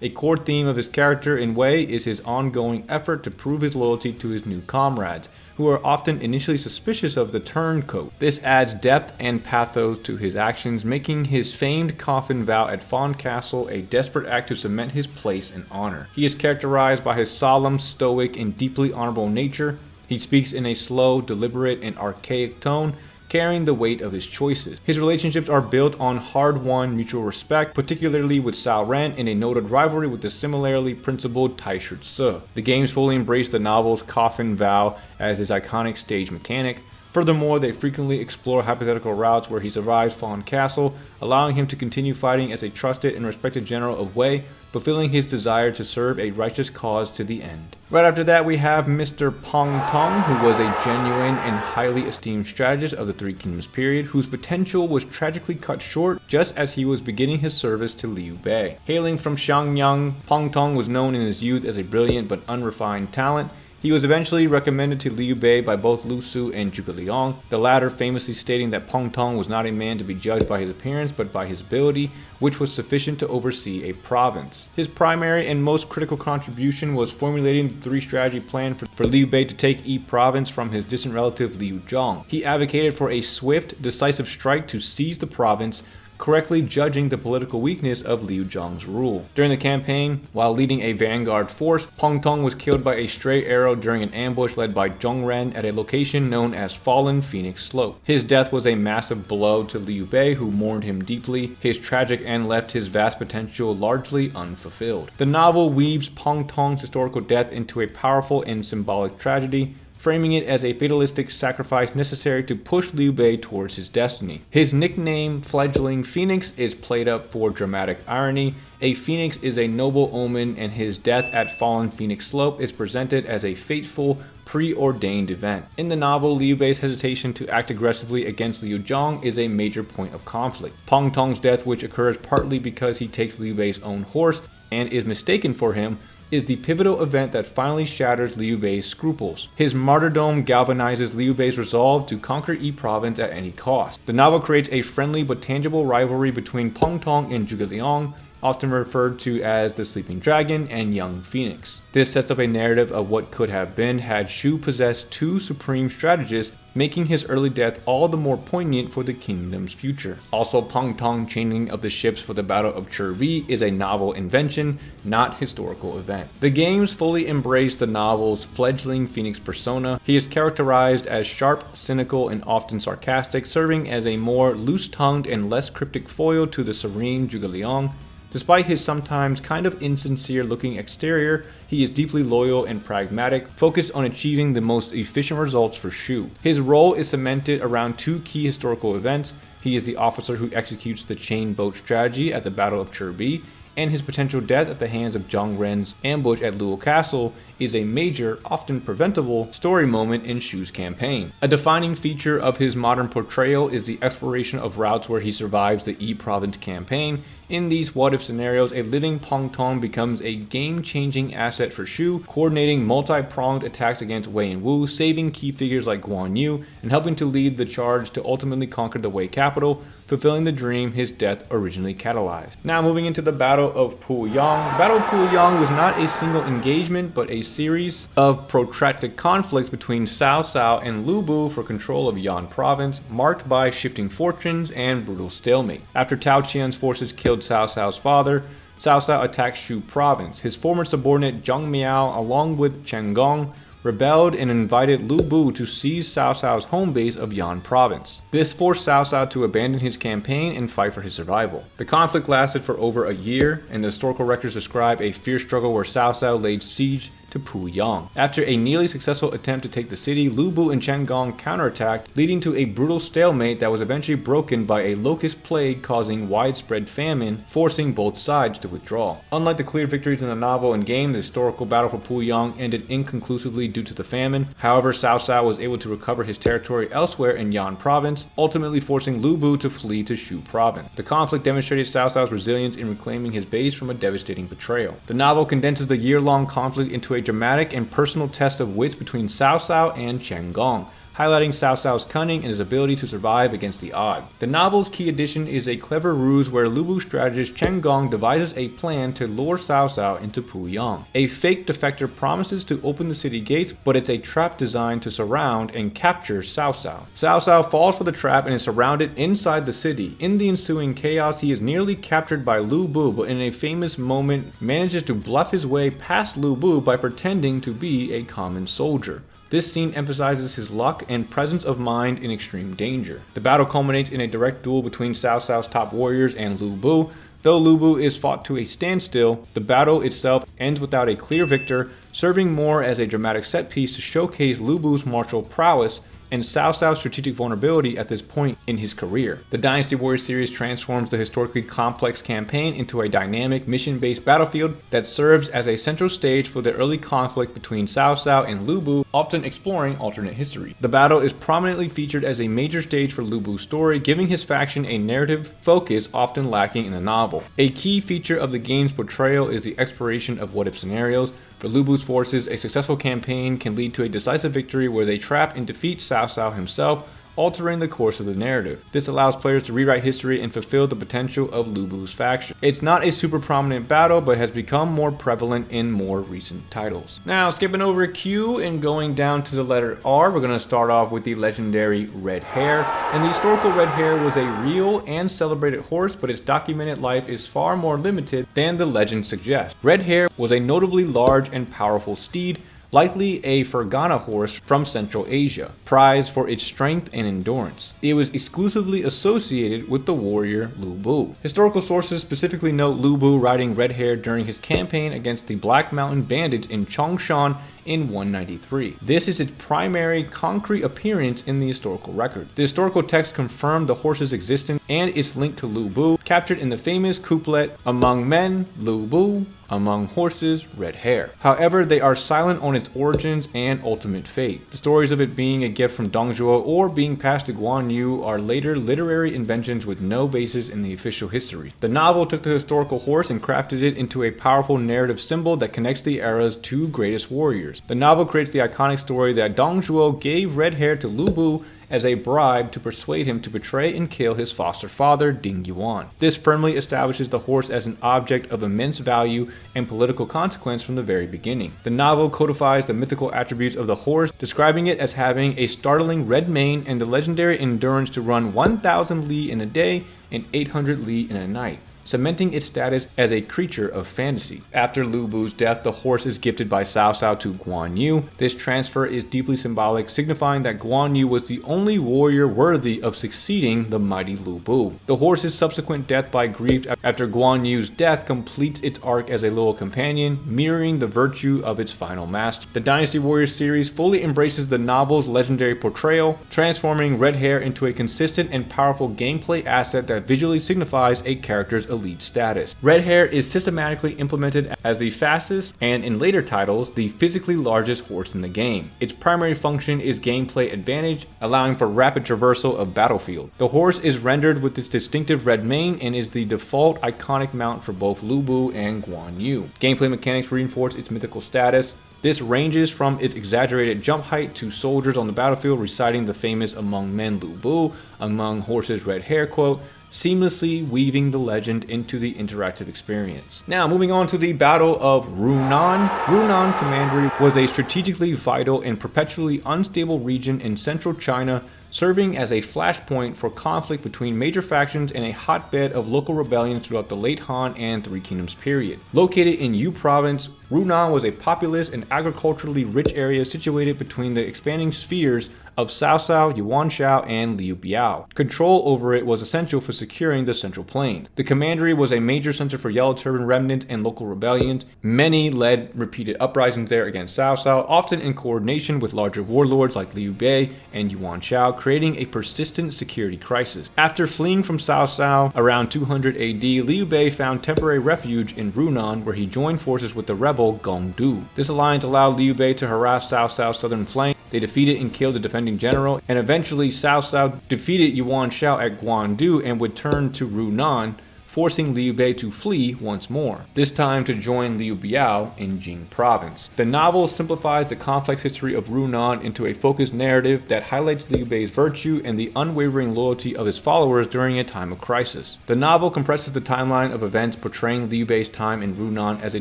A core theme of his character in Wei is his ongoing effort to prove his loyalty to his new comrades, who are often initially suspicious of the turncoat. This adds depth and pathos to his actions, making his famed coffin vow at Fan Castle a desperate act to cement his place and honor. He is characterized by his solemn, stoic, and deeply honorable nature. He speaks in a slow, deliberate, and archaic tone, carrying the weight of his choices. His relationships are built on hard-won mutual respect, particularly with Cao Ren in a noted rivalry with the similarly principled Taishi Ci. The games fully embrace the novel's coffin vow as his iconic stage mechanic. Furthermore, they frequently explore hypothetical routes where he survives Fan Castle, allowing him to continue fighting as a trusted and respected general of Wei, fulfilling his desire to serve a righteous cause to the end. Right after that, we have Mr. Pong Tong, who was a genuine and highly esteemed strategist of the Three Kingdoms period, whose potential was tragically cut short just as he was beginning his service to Liu Bei. Hailing from Xiangyang, Pong Tong was known in his youth as a brilliant but unrefined talent. He was eventually recommended to Liu Bei by both Lu Su and Zhuge Liang, the latter famously stating that Pong Tong was not a man to be judged by his appearance but by his ability, which was sufficient to oversee a province. His primary and most critical contribution was formulating the three-strategy plan for Liu Bei to take Yi province from his distant relative Liu Zhang. He advocated for a swift, decisive strike to seize the province, correctly judging the political weakness of Liu Zhang's rule. During the campaign, while leading a vanguard force, Pong Tong was killed by a stray arrow during an ambush led by Zhong Ren at a location known as Fallen Phoenix Slope. His death was a massive blow to Liu Bei, who mourned him deeply. His tragic end left his vast potential largely unfulfilled. The novel weaves Pong Tong's historical death into a powerful and symbolic tragedy, framing it as a fatalistic sacrifice necessary to push Liu Bei towards his destiny. His nickname, Fledgling Phoenix, is played up for dramatic irony. A phoenix is a noble omen, and his death at Fallen Phoenix Slope is presented as a fateful, preordained event. In the novel, Liu Bei's hesitation to act aggressively against Liu Zhang is a major point of conflict. Pong Tong's death, which occurs partly because he takes Liu Bei's own horse and is mistaken for him, is the pivotal event that finally shatters Liu Bei's scruples. His martyrdom galvanizes Liu Bei's resolve to conquer Yi province at any cost. The novel creates a friendly but tangible rivalry between Pong Tong and Zhuge Liang, often referred to as the Sleeping Dragon and Young Phoenix. This sets up a narrative of what could have been had Shu possessed two supreme strategists, making his early death all the more poignant for the kingdom's future. Also, Peng Tong chaining of the ships for the Battle of Chirvi is a novel invention, not historical event. The games fully embrace the novel's fledgling Phoenix persona. He is characterized as sharp, cynical, and often sarcastic, serving as a more loose-tongued and less cryptic foil to the serene Zhuge Liang. Despite his sometimes kind of insincere looking exterior, he is deeply loyal and pragmatic, focused on achieving the most efficient results for Shu. His role is cemented around two key historical events. He is the officer who executes the chain boat strategy at the Battle of Chirbi, and his potential death at the hands of Zhang Ren's ambush at Luo Castle is a major, often preventable, story moment in Shu's campaign. A defining feature of his modern portrayal is the exploration of routes where he survives the Yi Province campaign. In these what-if scenarios, a living Peng Tong becomes a game-changing asset for Shu, coordinating multi-pronged attacks against Wei and Wu, saving key figures like Guan Yu, and helping to lead the charge to ultimately conquer the Wei capital, fulfilling the dream his death originally catalyzed. Now moving into the Battle of Puyang. The Battle of Puyang was not a single engagement, but a series of protracted conflicts between Cao Cao and Lu Bu for control of Yan province, marked by shifting fortunes and brutal stalemate. After Tao Qian's forces killed Cao Cao's father, Cao Cao attacked Shu province. His former subordinate Zhang Miao, along with Chen Gong, rebelled and invited Lu Bu to seize Cao Cao's home base of Yan province. This forced Cao Cao to abandon his campaign and fight for his survival. The conflict lasted for over a year, and the historical records describe a fierce struggle where Cao Cao laid siege to Puyang. After a nearly successful attempt to take the city, Lu Bu and Chen Gong counterattacked, leading to a brutal stalemate that was eventually broken by a locust plague causing widespread famine, forcing both sides to withdraw. Unlike the clear victories in the novel and game, the historical battle for Puyang ended inconclusively due to the famine. However, Cao Cao was able to recover his territory elsewhere in Yan province, ultimately forcing Lu Bu to flee to Shu province. The conflict demonstrated Cao Cao's resilience in reclaiming his base from a devastating betrayal. The novel condenses the year-long conflict into a dramatic and personal test of wits between Cao Cao and Chen Gong, highlighting Cao Cao's cunning and his ability to survive against the odds. The novel's key addition is a clever ruse where Lu Bu strategist Chen Gong devises a plan to lure Cao Cao into Puyang. A fake defector promises to open the city gates, but it's a trap designed to surround and capture Cao Cao. Cao Cao falls for the trap and is surrounded inside the city. In the ensuing chaos, he is nearly captured by Lu Bu, but in a famous moment manages to bluff his way past Lu Bu by pretending to be a common soldier. This scene emphasizes his luck and presence of mind in extreme danger. The battle culminates in a direct duel between Cao Cao's top warriors and Lu Bu. Though Lu Bu is fought to a standstill, the battle itself ends without a clear victor, serving more as a dramatic set piece to showcase Lu Bu's martial prowess and Cao Cao's strategic vulnerability at this point in his career. The Dynasty Warriors series transforms the historically complex campaign into a dynamic, mission-based battlefield that serves as a central stage for the early conflict between Cao Cao and Lu Bu, often exploring alternate history. The battle is prominently featured as a major stage for Lu Bu's story, giving his faction a narrative focus often lacking in the novel. A key feature of the game's portrayal is the exploration of what-if scenarios. For Lu Bu's forces, a successful campaign can lead to a decisive victory where they trap and defeat Cao Cao himself, altering the course of the narrative. This allows players to rewrite history and fulfill the potential of Lu Bu's faction. It's not a super prominent battle, but has become more prevalent in more recent titles. Now, skipping over Q and going down to the letter R, we're going to start off with the legendary Red Hare. And the historical Red Hare was a real and celebrated horse, but its documented life is far more limited than the legend suggests. Red Hare was a notably large and powerful steed, likely a Fergana horse from Central Asia, prized for its strength and endurance. It was exclusively associated with the warrior Lu Bu. Historical sources specifically note Lu Bu riding Red Hare during his campaign against the Black Mountain Bandits in Chongshan in 193. This is its primary concrete appearance in the historical record. The historical text confirmed the horse's existence and its link to Lu Bu, captured in the famous couplet, "Among men, Lu Bu, among horses, Red Hare." However, they are silent on its origins and ultimate fate. The stories of it being a gift from Dongzhuo or being passed to Guan Yu are later literary inventions with no basis in the official history. The novel took the historical horse and crafted it into a powerful narrative symbol that connects the era's two greatest warriors. The novel creates the iconic story that Dongzhuo gave Red Hare to Lu Bu as a bribe to persuade him to betray and kill his foster father, Ding Yuan. This firmly establishes the horse as an object of immense value and political consequence from the very beginning. The novel codifies the mythical attributes of the horse, describing it as having a startling red mane and the legendary endurance to run 1,000 li in a day and 800 li in a night, cementing its status as a creature of fantasy. After Lu Bu's death, the horse is gifted by Cao Cao to Guan Yu. This transfer is deeply symbolic, signifying that Guan Yu was the only warrior worthy of succeeding the mighty Lu Bu. The horse's subsequent death by grief after Guan Yu's death completes its arc as a loyal companion, mirroring the virtue of its final master. The Dynasty Warriors series fully embraces the novel's legendary portrayal, transforming red hair into a consistent and powerful gameplay asset that visually signifies a character's elite status. Red hair is systematically implemented as the fastest and, in later titles, the physically largest horse in the game. Its primary function is gameplay advantage, allowing for rapid traversal of battlefield. The horse is rendered with its distinctive red mane and is the default iconic mount for both Lu Bu and Guan Yu. Gameplay mechanics reinforce its mythical status. This ranges from its exaggerated jump height to soldiers on the battlefield reciting the famous "Among men Lu Bu, among horses red hair" quote, seamlessly weaving the legend into the interactive experience. Now, moving on to the Battle of Runan. Runan Commandery was a strategically vital and perpetually unstable region in central China, serving as a flashpoint for conflict between major factions and a hotbed of local rebellions throughout the late Han and Three Kingdoms period. Located in Yu Province, Runan was a populous and agriculturally rich area situated between the expanding spheres of Cao Cao, Yuan Shao, and Liu Biao. Control over it was essential for securing the Central Plains. The commandery was a major center for Yellow Turban remnants and local rebellions. Many led repeated uprisings there against Cao Cao, often in coordination with larger warlords like Liu Bei and Yuan Shao, creating a persistent security crisis. After fleeing from Cao Cao around 200 AD, Liu Bei found temporary refuge in Runan, where he joined forces with the rebel Gong Du. This alliance allowed Liu Bei to harass Cao Cao's southern flank. They defeated and killed the defending general, and eventually Cao Cao defeated Yuan Shao at Guandu and would turn to Runan, forcing Liu Bei to flee once more, this time to join Liu Biao in Jing Province. The novel simplifies the complex history of Runan into a focused narrative that highlights Liu Bei's virtue and the unwavering loyalty of his followers during a time of crisis. The novel compresses the timeline of events, portraying Liu Bei's time in Runan as a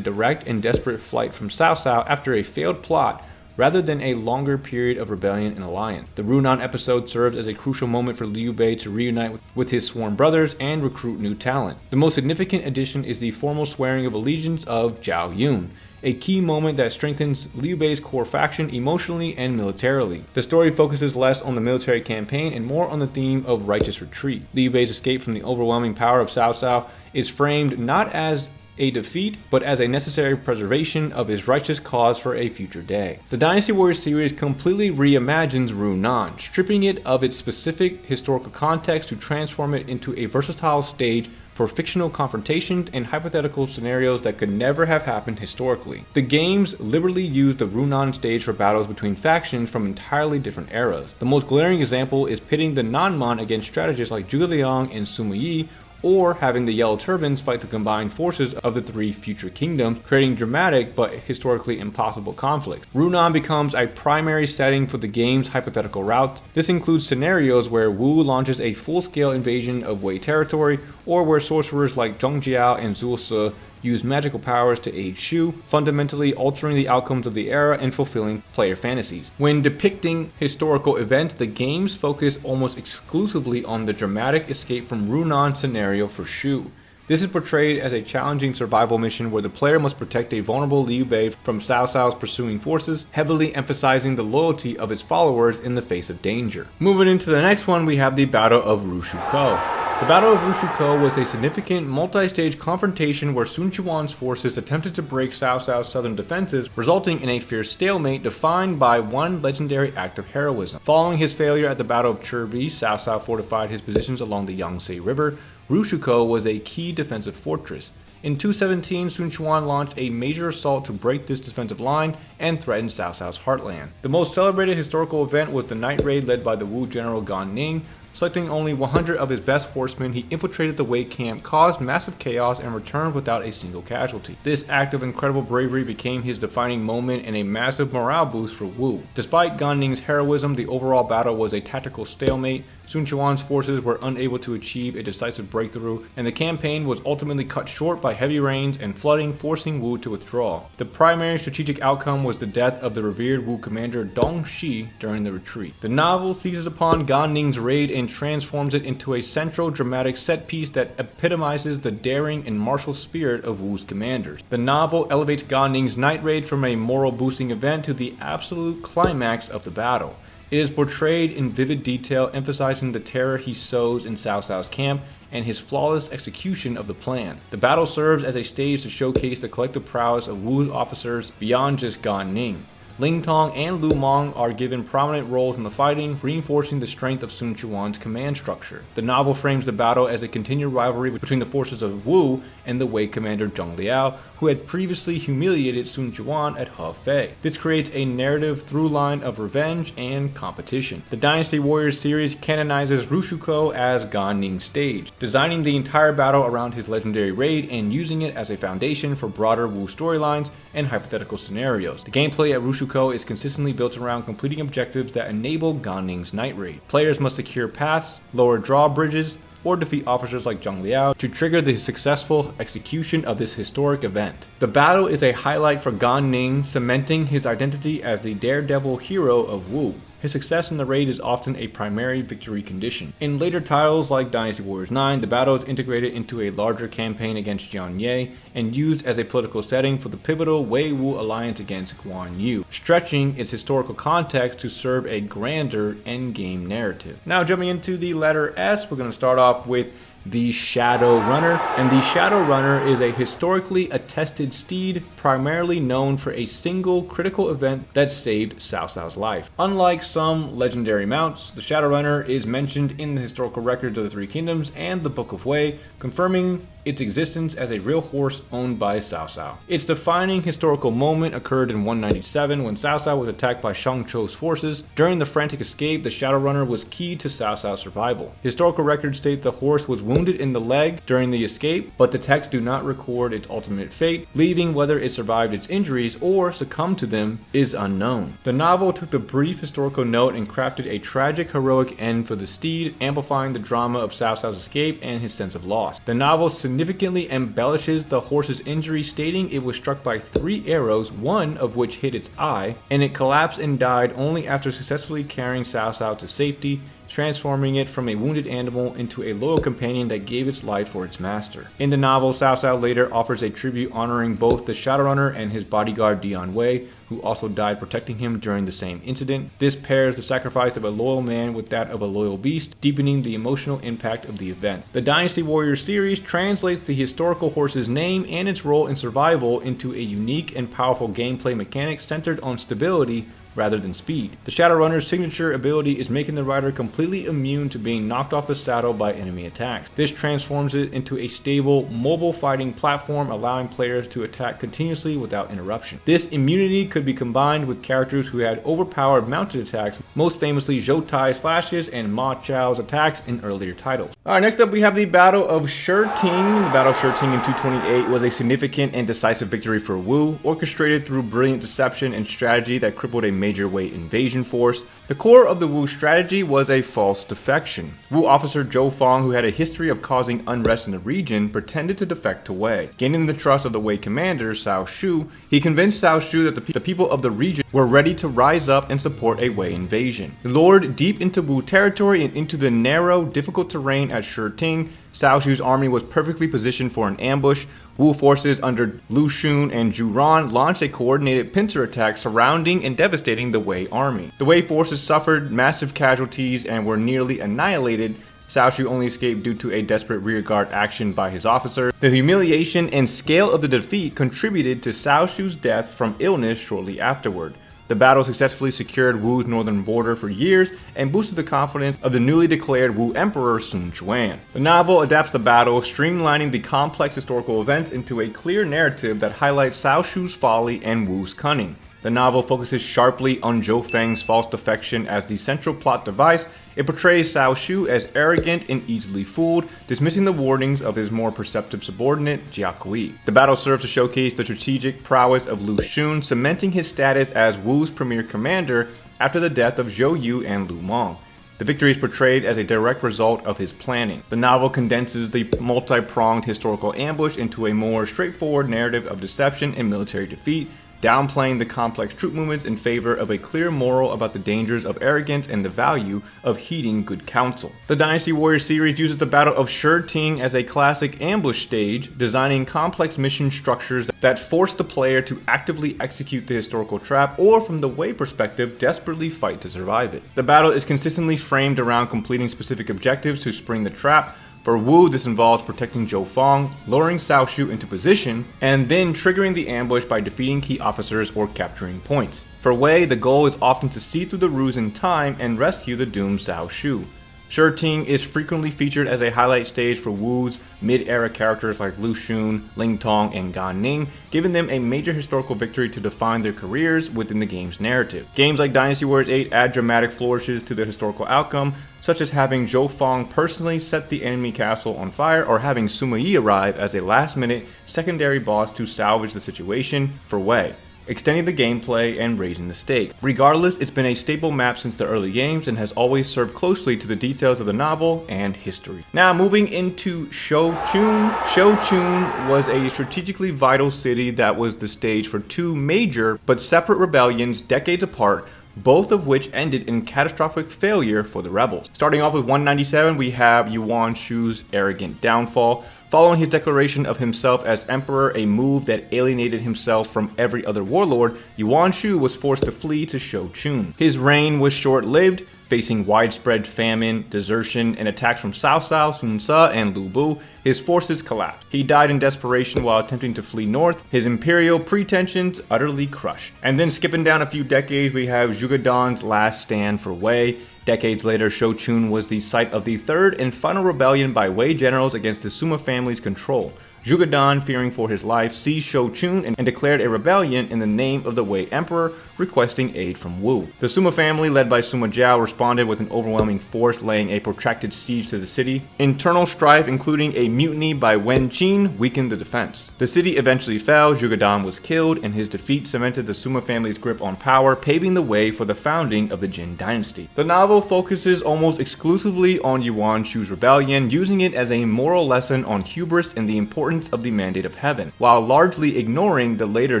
direct and desperate flight from Cao Cao after a failed plot, rather than a longer period of rebellion and alliance. The Runan episode serves as a crucial moment for Liu Bei to reunite with his sworn brothers and recruit new talent. The most significant addition is the formal swearing of allegiance of Zhao Yun, a key moment that strengthens Liu Bei's core faction emotionally and militarily. The story focuses less on the military campaign and more on the theme of righteous retreat. Liu Bei's escape from the overwhelming power of Cao Cao is framed not as a defeat, but as a necessary preservation of his righteous cause for a future day. The Dynasty Warriors series completely reimagines Runan, stripping it of its specific historical context to transform it into a versatile stage for fictional confrontations and hypothetical scenarios that could never have happened historically. The games liberally use the Runan stage for battles between factions from entirely different eras. The most glaring example is pitting the Nanman against strategists like Zhuge Liang and Sima Yi, or having the Yellow Turbans fight the combined forces of the three future kingdoms, creating dramatic but historically impossible conflicts. Runan becomes a primary setting for the game's hypothetical routes. This includes scenarios where Wu launches a full-scale invasion of Wei territory, or where sorcerers like Zhong Jiao and Zhu Se use magical powers to aid Shu, fundamentally altering the outcomes of the era and fulfilling player fantasies. When depicting historical events, the games focus almost exclusively on the dramatic escape from Runan scenario for Shu. This is portrayed as a challenging survival mission where the player must protect a vulnerable Liu Bei from Cao Cao's pursuing forces, heavily emphasizing the loyalty of his followers in the face of danger. Moving into the next one, we have the Battle of Rushukou. The Battle of Rushukou was a significant multi-stage confrontation where Sun Quan's forces attempted to break Cao Cao's southern defenses, resulting in a fierce stalemate defined by one legendary act of heroism. Following his failure at the Battle of Chirbi, Cao Cao fortified his positions along the Yangtze River. Rushukou was a key defensive fortress. In 217, Sun Quan launched a major assault to break this defensive line and threaten Cao Cao's heartland. The most celebrated historical event was the night raid led by the Wu general Gan Ning, Selecting only 100 of his best horsemen, he infiltrated the Wei camp, caused massive chaos, and returned without a single casualty. This act of incredible bravery became his defining moment and a massive morale boost for Wu. Despite Gan Ning's heroism, the overall battle was a tactical stalemate. Sun Quan's forces were unable to achieve a decisive breakthrough, and the campaign was ultimately cut short by heavy rains and flooding, forcing Wu to withdraw. The primary strategic outcome was the death of the revered Wu commander Dong Shi during the retreat. The novel seizes upon Gan Ning's raid and transforms it into a central dramatic set piece that epitomizes the daring and martial spirit of Wu's commanders. The novel elevates Gan Ning's night raid from a moral boosting event to the absolute climax of the battle. It is portrayed in vivid detail, emphasizing the terror he sows in Cao Cao's camp and his flawless execution of the plan. The battle serves as a stage to showcase the collective prowess of Wu's officers beyond just Gan Ning. Ling Tong and Lu Meng are given prominent roles in the fighting, reinforcing the strength of Sun Quan's command structure. The novel frames the battle as a continued rivalry between the forces of Wu and the Wei commander Zheng Liao, who had previously humiliated Sun Quan at Hefei. This creates a narrative through line of revenge and competition. The Dynasty Warriors series canonizes Rushuko as Gan Ning's stage, designing the entire battle around his legendary raid and using it as a foundation for broader Wu storylines and hypothetical scenarios. The gameplay at Rushuko is consistently built around completing objectives that enable Gan Ning's night raid. Players must secure paths, lower drawbridges, or defeat officers like Zheng Liao to trigger the successful execution of this historic event. The battle is a highlight for Gan Ning, cementing his identity as the daredevil hero of Wu. His success in the raid is often a primary victory condition. In later titles like Dynasty Warriors 9, the battle is integrated into a larger campaign against Jian Ye and used as a political setting for the pivotal Wei-Wu alliance against Guan Yu, stretching its historical context to serve a grander endgame narrative. Now jumping into the letter S, we're going to start off with the Shadow Runner, and the Shadow Runner is a historically attested steed primarily known for a single critical event that saved Cao Cao's life. Unlike some legendary mounts, the Shadow Runner is mentioned in the historical records of the Three Kingdoms and the Book of Wei, confirming its existence as a real horse owned by Cao Cao. Its defining historical moment occurred in 197 when Cao Cao was attacked by Shang Chou's forces. During the frantic escape, the Shadow Runner was key to Cao Cao's survival. Historical records state the horse was wounded in the leg during the escape, but the texts do not record its ultimate fate, leaving whether it survived its injuries or succumbed to them is unknown. The novel took the brief historical note and crafted a tragic heroic end for the steed, amplifying the drama of Cao Cao's escape and his sense of loss. The novel significantly embellishes the horse's injury, stating it was struck by 3 arrows, one of which hit its eye, and it collapsed and died only after successfully carrying Cao Cao to safety, transforming it from a wounded animal into a loyal companion that gave its life for its master. In the novel, Cao Cao later offers a tribute honoring both the Shadowrunner and his bodyguard Dian Wei, who also died protecting him during the same incident. This pairs the sacrifice of a loyal man with that of a loyal beast, deepening the emotional impact of the event. The Dynasty Warriors series translates the historical horse's name and its role in survival into a unique and powerful gameplay mechanic centered on stability rather than speed. The Shadowrunner's signature ability is making the rider completely immune to being knocked off the saddle by enemy attacks. This transforms it into a stable, mobile fighting platform, allowing players to attack continuously without interruption. This immunity could be combined with characters who had overpowered mounted attacks, most famously Zhou Tai's slashes and Ma Chao's attacks in earlier titles. Alright, next up we have the Battle of Shiting. The Battle of Shiting in 228 was a significant and decisive victory for Wu, orchestrated through brilliant deception and strategy that crippled a major Wei invasion force. The core of the Wu strategy was a false defection. Wu officer Zhou Fang, who had a history of causing unrest in the region, pretended to defect to Wei. Gaining the trust of the Wei commander, Cao Shu, he convinced Cao Shu that the people of the region were ready to rise up and support a Wei invasion. Lured deep into Wu territory and into the narrow, difficult terrain at Shiting, Cao Shu's army was perfectly positioned for an ambush. Wu forces under Lu Xun and Zhu Ran launched a coordinated pincer attack surrounding and devastating the Wei army. The Wei forces suffered massive casualties and were nearly annihilated. Cao Shu only escaped due to a desperate rearguard action by his officer. The humiliation and scale of the defeat contributed to Cao Shu's death from illness shortly afterward. The battle successfully secured Wu's northern border for years and boosted the confidence of the newly declared Wu Emperor Sun Quan. The novel adapts the battle, streamlining the complex historical events into a clear narrative that highlights Cao Shu's folly and Wu's cunning. The novel focuses sharply on Zhou Feng's false defection as the central plot device. It portrays Cao Shu as arrogant and easily fooled, dismissing the warnings of his more perceptive subordinate, Jia Kui. The battle serves to showcase the strategic prowess of Lu Xun, cementing his status as Wu's premier commander after the death of Zhou Yu and Lu Meng. The victory is portrayed as a direct result of his planning. The novel condenses the multi-pronged historical ambush into a more straightforward narrative of deception and military defeat, downplaying the complex troop movements in favor of a clear moral about the dangers of arrogance and the value of heeding good counsel. The Dynasty Warriors series uses the Battle of Shurting as a classic ambush stage, designing complex mission structures that force the player to actively execute the historical trap or, from the Wei perspective, desperately fight to survive it. The battle is consistently framed around completing specific objectives to spring the trap. For Wu, this involves protecting Zhou Feng, luring Cao Shu into position, and then triggering the ambush by defeating key officers or capturing points. For Wei, the goal is often to see through the ruse in time and rescue the doomed Cao Shu. Shurting is frequently featured as a highlight stage for Wu's mid-era characters like Lu Xun, Ling Tong, and Gan Ning, giving them a major historical victory to define their careers within the game's narrative. Games like Dynasty Warriors 8 add dramatic flourishes to the historical outcome, such as having Zhou Feng personally set the enemy castle on fire or having Sima Yi arrive as a last-minute secondary boss to salvage the situation for Wei, extending the gameplay and raising the stake. Regardless, it's been a staple map since the early games and has always served closely to the details of the novel and history. Now moving into Shouchun. Shouchun was a strategically vital city that was the stage for two major but separate rebellions decades apart, both of which ended in catastrophic failure for the rebels. Starting off with 197, we have Yuan Shu's arrogant downfall. Following his declaration of himself as emperor, a move that alienated himself from every other warlord, Yuan Shu was forced to flee to Shouchun. His reign was short-lived, facing widespread famine, desertion, and attacks from Cao Cao, Sun Ce, and Lu Bu. His forces collapsed. He died in desperation while attempting to flee north, his imperial pretensions utterly crushed. And then skipping down a few decades, we have Zhuge Dan's last stand for Wei. Decades later, Shouchun was the site of the third and final rebellion by Wei generals against the Sima family's control. Zhuge Dan, fearing for his life, seized Shouchun and declared a rebellion in the name of the Wei emperor, requesting aid from Wu. The Sima family, led by Sima Zhao, responded with an overwhelming force, laying a protracted siege to the city. Internal strife, including a mutiny by Wen Qin, weakened the defense. The city eventually fell, Zhuge Dan was killed, and his defeat cemented the Sima family's grip on power, paving the way for the founding of the Jin dynasty. The novel focuses almost exclusively on Yuan Shu's rebellion, using it as a moral lesson on hubris and the importance of the Mandate of Heaven, while largely ignoring the later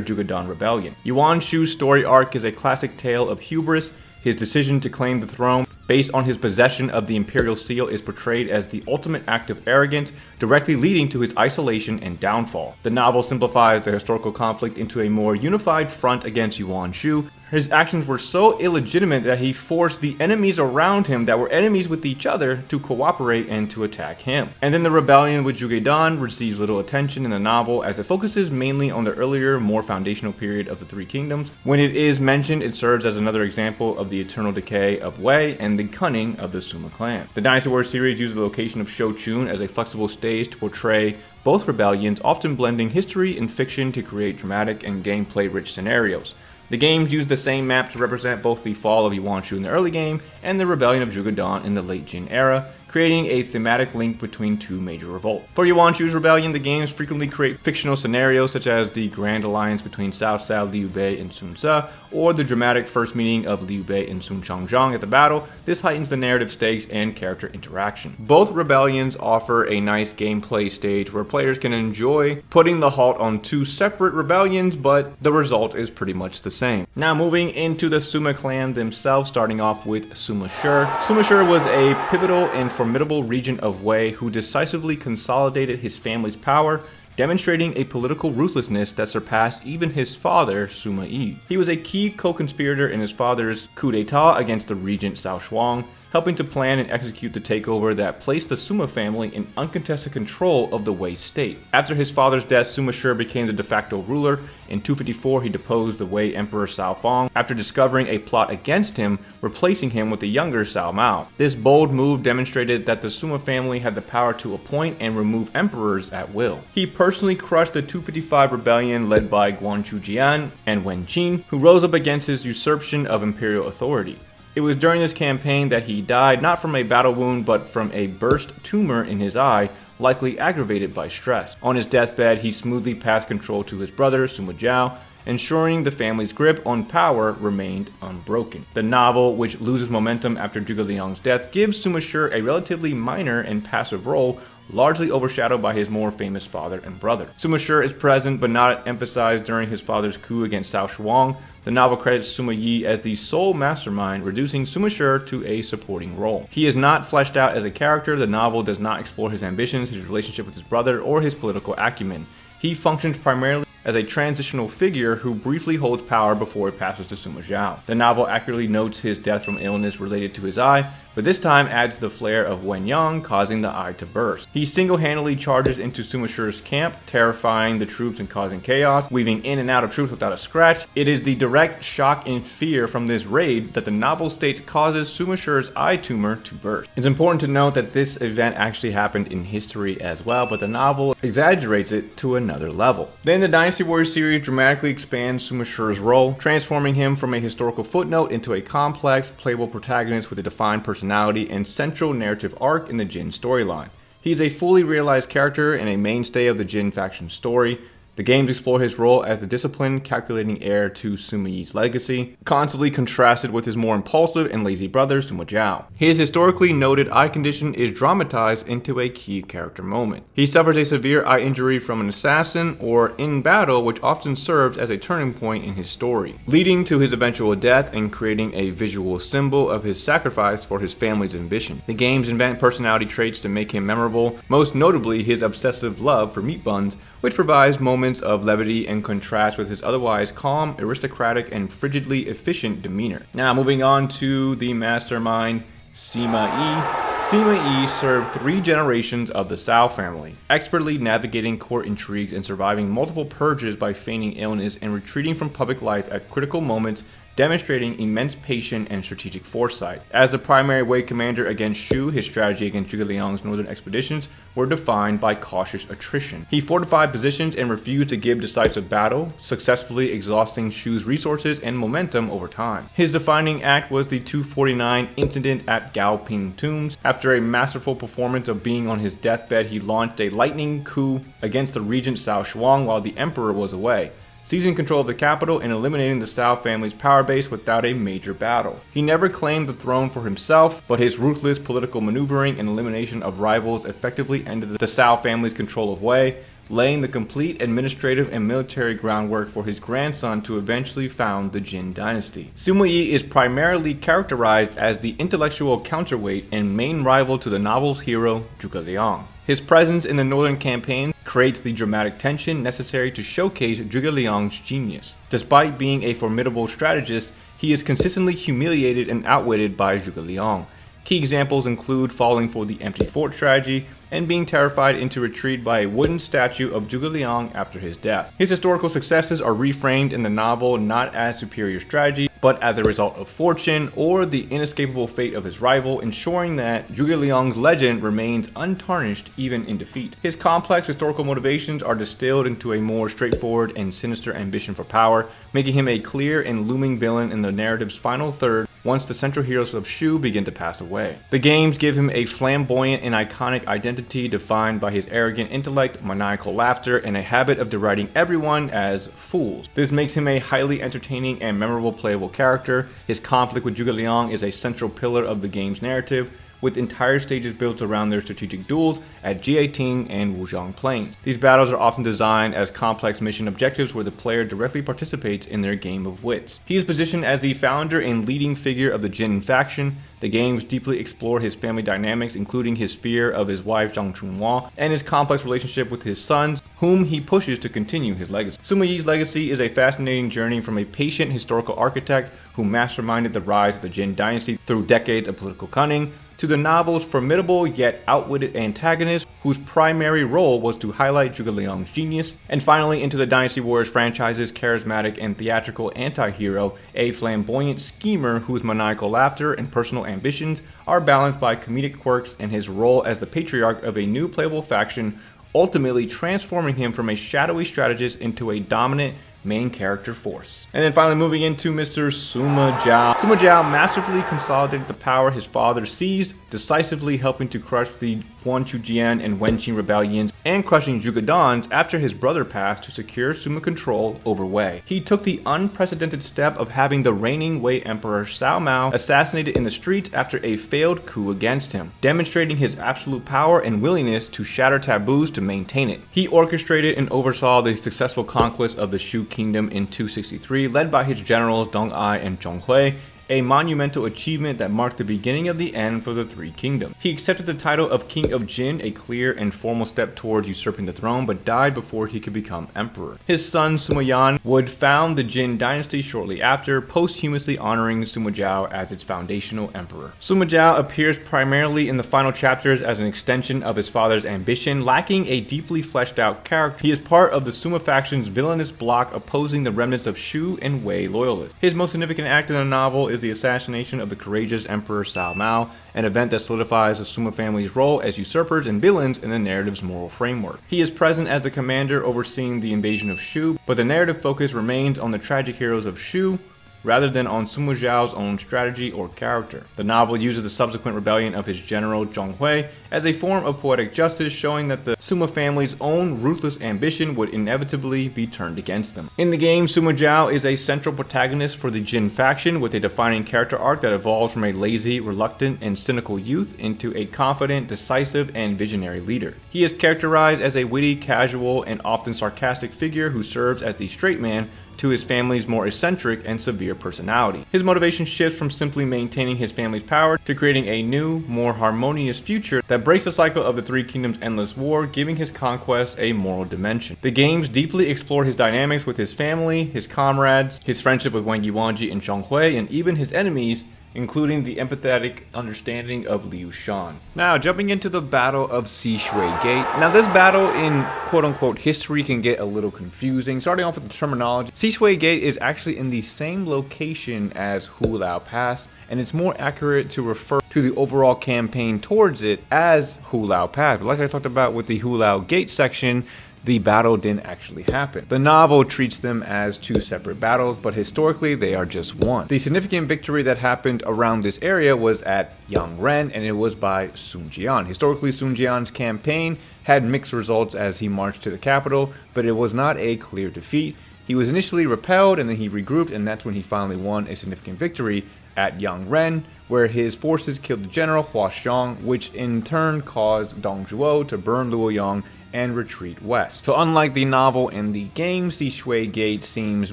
Zhuge Dan rebellion. Yuan Shu's story arc is a classic tale of hubris. His decision to claim the throne based on his possession of the imperial seal is portrayed as the ultimate act of arrogance, directly leading to his isolation and downfall. The novel simplifies the historical conflict into a more unified front against Yuan Shu. His actions were so illegitimate that he forced the enemies around him that were enemies with each other to cooperate and to attack him. And then the rebellion with Zhuge Dan receives little attention in the novel as it focuses mainly on the earlier, more foundational period of the Three Kingdoms. When it is mentioned, it serves as another example of the eternal decay of Wei and the cunning of the Sima clan. The Dynasty Warriors series uses the location of Shouchun as a flexible stage to portray both rebellions, often blending history and fiction to create dramatic and gameplay-rich scenarios. The games use the same map to represent both the fall of Yuan Shu in the early game and the rebellion of Zhuge Dan in the late Jin era, creating a thematic link between two major revolts. For Yuan Shu's rebellion, the games frequently create fictional scenarios such as the grand alliance between Cao Cao, Liu Bei, and Sun Ce, or the dramatic first meeting of Liu Bei and Sun Changzhang at the battle. This heightens the narrative stakes and character interaction. Both rebellions offer a nice gameplay stage where players can enjoy putting the halt on two separate rebellions, but the result is pretty much the same. Now moving into the Sima clan themselves, starting off with Sima Shi. Sima Shi was a pivotal and formidable regent of Wei who decisively consolidated his family's power, demonstrating a political ruthlessness that surpassed even his father, Sima Yi. He was a key co-conspirator in his father's coup d'etat against the regent Cao Shuang. helping to plan and execute the takeover that placed the Suma family in uncontested control of the Wei state. After his father's death, Sima Shi became the de facto ruler. In 254, he deposed the Wei Emperor Cao Fang after discovering a plot against him, replacing him with the younger Cao Mao. This bold move demonstrated that the Sima family had the power to appoint and remove emperors at will. He personally crushed the 255 rebellion led by Guangchu Jian and Wen Qin, who rose up against his usurpation of imperial authority. It was during this campaign that he died not from a battle wound but from a burst tumor in his eye, likely aggravated by stress. On his deathbed, he smoothly passed control to his brother, Sima Zhao, ensuring the family's grip on power remained unbroken. The novel, which loses momentum after Zhuge Liang's death, gives Sima Shi a relatively minor and passive role, largely overshadowed by his more famous father and brother. Sima Shi is present but not emphasized during his father's coup against Cao Shuang. The novel credits Sima Yi as the sole mastermind, reducing Sima Shi to a supporting role. He is not fleshed out as a character. The novel does not explore his ambitions, his relationship with his brother, or his political acumen. He functions primarily as a transitional figure who briefly holds power before it passes to Sima Zhao. The novel accurately notes his death from illness related to his eye, but this time adds the flair of Wen Yang, causing the eye to burst. He single-handedly charges into Sima Shi's camp, terrifying the troops and causing chaos, weaving in and out of troops without a scratch. It is the direct shock and fear from this raid that the novel states causes Sima Shi's eye tumor to burst. It's important to note that this event actually happened in history as well, but the novel exaggerates it to another level. Then the Dynasty Warriors series dramatically expands Sima Shi's role, transforming him from a historical footnote into a complex, playable protagonist with a defined personality and central narrative arc in the Jin storyline. He is a fully realized character and a mainstay of the Jin faction story. The games explore his role as the disciplined, calculating heir to Sima Yi's legacy, constantly contrasted with his more impulsive and lazy brother, Sima Zhao. His historically noted eye condition is dramatized into a key character moment. He suffers a severe eye injury from an assassin or in battle, which often serves as a turning point in his story, leading to his eventual death and creating a visual symbol of his sacrifice for his family's ambition. The games invent personality traits to make him memorable, most notably his obsessive love for meat buns, which provides moments of levity and contrast with his otherwise calm, aristocratic, and frigidly efficient demeanor. Now, moving on to the mastermind, Sima Yi. Sima Yi served 3 generations of the Cao family, expertly navigating court intrigues and surviving multiple purges by feigning illness and retreating from public life at critical moments, demonstrating immense patience and strategic foresight. As the primary Wei commander against Shu, his strategy against Zhuge Liang's northern expeditions were defined by cautious attrition. He fortified positions and refused to give decisive battle, successfully exhausting Shu's resources and momentum over time. His defining act was the 249 incident at Gaoping Tombs. After a masterful performance of being on his deathbed, he launched a lightning coup against the regent Cao Shuang while the emperor was away, seizing control of the capital and eliminating the Cao family's power base without a major battle. He never claimed the throne for himself, but his ruthless political maneuvering and elimination of rivals effectively ended the Cao family's control of Wei, laying the complete administrative and military groundwork for his grandson to eventually found the Jin dynasty. Sima Yi is primarily characterized as the intellectual counterweight and main rival to the novel's hero, Zhuge Liang. His presence in the northern campaign creates the dramatic tension necessary to showcase Zhuge Liang's genius. Despite being a formidable strategist, he is consistently humiliated and outwitted by Zhuge Liang. Key examples include falling for the empty fort strategy and being terrified into retreat by a wooden statue of Zhuge Liang after his death. His historical successes are reframed in the novel not as superior strategy, but as a result of fortune or the inescapable fate of his rival, ensuring that Zhuge Liang's legend remains untarnished even in defeat. His complex historical motivations are distilled into a more straightforward and sinister ambition for power, making him a clear and looming villain in the narrative's final third once the central heroes of Shu begin to pass away. The games give him a flamboyant and iconic identity defined by his arrogant intellect, maniacal laughter, and a habit of deriding everyone as fools. This makes him a highly entertaining and memorable playable character. His conflict with Zhuge Liang is a central pillar of the game's narrative, with entire stages built around their strategic duels at Jieting and Wuzhong Plains. These battles are often designed as complex mission objectives where the player directly participates in their game of wits. He is positioned as the founder and leading figure of the Jin faction. The games deeply explore his family dynamics, including his fear of his wife Zhang Chunhua and his complex relationship with his sons, whom he pushes to continue his legacy. Sima Yi's legacy is a fascinating journey from a patient historical architect who masterminded the rise of the Jin Dynasty through decades of political cunning, to the novel's formidable yet outwitted antagonist, whose primary role was to highlight Zhuge Liang's genius, and finally into the Dynasty Warriors franchise's charismatic and theatrical anti-hero, a flamboyant schemer whose maniacal laughter and personal ambitions are balanced by comedic quirks and his role as the patriarch of a new playable faction, ultimately transforming him from a shadowy strategist into a dominant main character force. And then finally moving into Mr. Sima Zhao. Sima Zhao masterfully consolidated the power his father seized, decisively helping to crush the Guanchujian and Wenqing rebellions and crushing Zhuge Dan's after his brother passed to secure Sima control over Wei. He took the unprecedented step of having the reigning Wei Emperor Cao Mao assassinated in the streets after a failed coup against him, demonstrating his absolute power and willingness to shatter taboos to maintain it. He orchestrated and oversaw the successful conquest of the Shu Kingdom in 263, led by his generals Deng Ai and Zhong Hui, a monumental achievement that marked the beginning of the end for the Three Kingdoms. He accepted the title of King of Jin, a clear and formal step towards usurping the throne, but died before he could become emperor. His son Sima Yan would found the Jin dynasty shortly after, posthumously honoring Sima Zhao as its foundational emperor. Sima Zhao appears primarily in the final chapters as an extension of his father's ambition, lacking a deeply fleshed out character. He is part of the Sima faction's villainous bloc opposing the remnants of Shu and Wei loyalists. His most significant act in the novel is the assassination of the courageous Emperor Cao Mao, an event that solidifies the Sima family's role as usurpers and villains in the narrative's moral framework. He is present as the commander overseeing the invasion of Shu, but the narrative focus remains on the tragic heroes of Shu, rather than on Sima Zhao's own strategy or character. The novel uses the subsequent rebellion of his general Zhong Hui as a form of poetic justice, showing that the Sima family's own ruthless ambition would inevitably be turned against them. In the game, Sima Zhao is a central protagonist for the Jin faction, with a defining character arc that evolves from a lazy, reluctant, and cynical youth into a confident, decisive, and visionary leader. He is characterized as a witty, casual, and often sarcastic figure who serves as the straight man to his family's more eccentric and severe personality. His motivation shifts from simply maintaining his family's power to creating a new, more harmonious future that breaks the cycle of the Three Kingdoms' endless war, giving his conquest a moral dimension. The games deeply explore his dynamics with his family, his comrades, his friendship with Wang Yiwanji and Zhong Hui, and even his enemies, including the empathetic understanding of Liu Shan. Now, jumping into the Battle of Sishui Gate. Now, this battle in quote-unquote history can get a little confusing. Starting off with the terminology, Sishui Gate is actually in the same location as Hulao Pass, and it's more accurate to refer to the overall campaign towards it as Hulao Pass. But like I talked about with the Hulao Gate section, the battle didn't actually happen. The novel treats them as two separate battles, but historically they are just one. The significant victory that happened around this area was at Yangren, and it was by Sun Jian. Historically, Sun Jian's campaign had mixed results as he marched to the capital, but it was not a clear defeat. He was initially repelled, and then he regrouped, and that's when he finally won a significant victory at Yangren, where his forces killed the general Hua Xiong, which in turn caused Dong Zhuo to burn Luoyang and retreat west. So unlike the novel and the game, Sishui Gate seems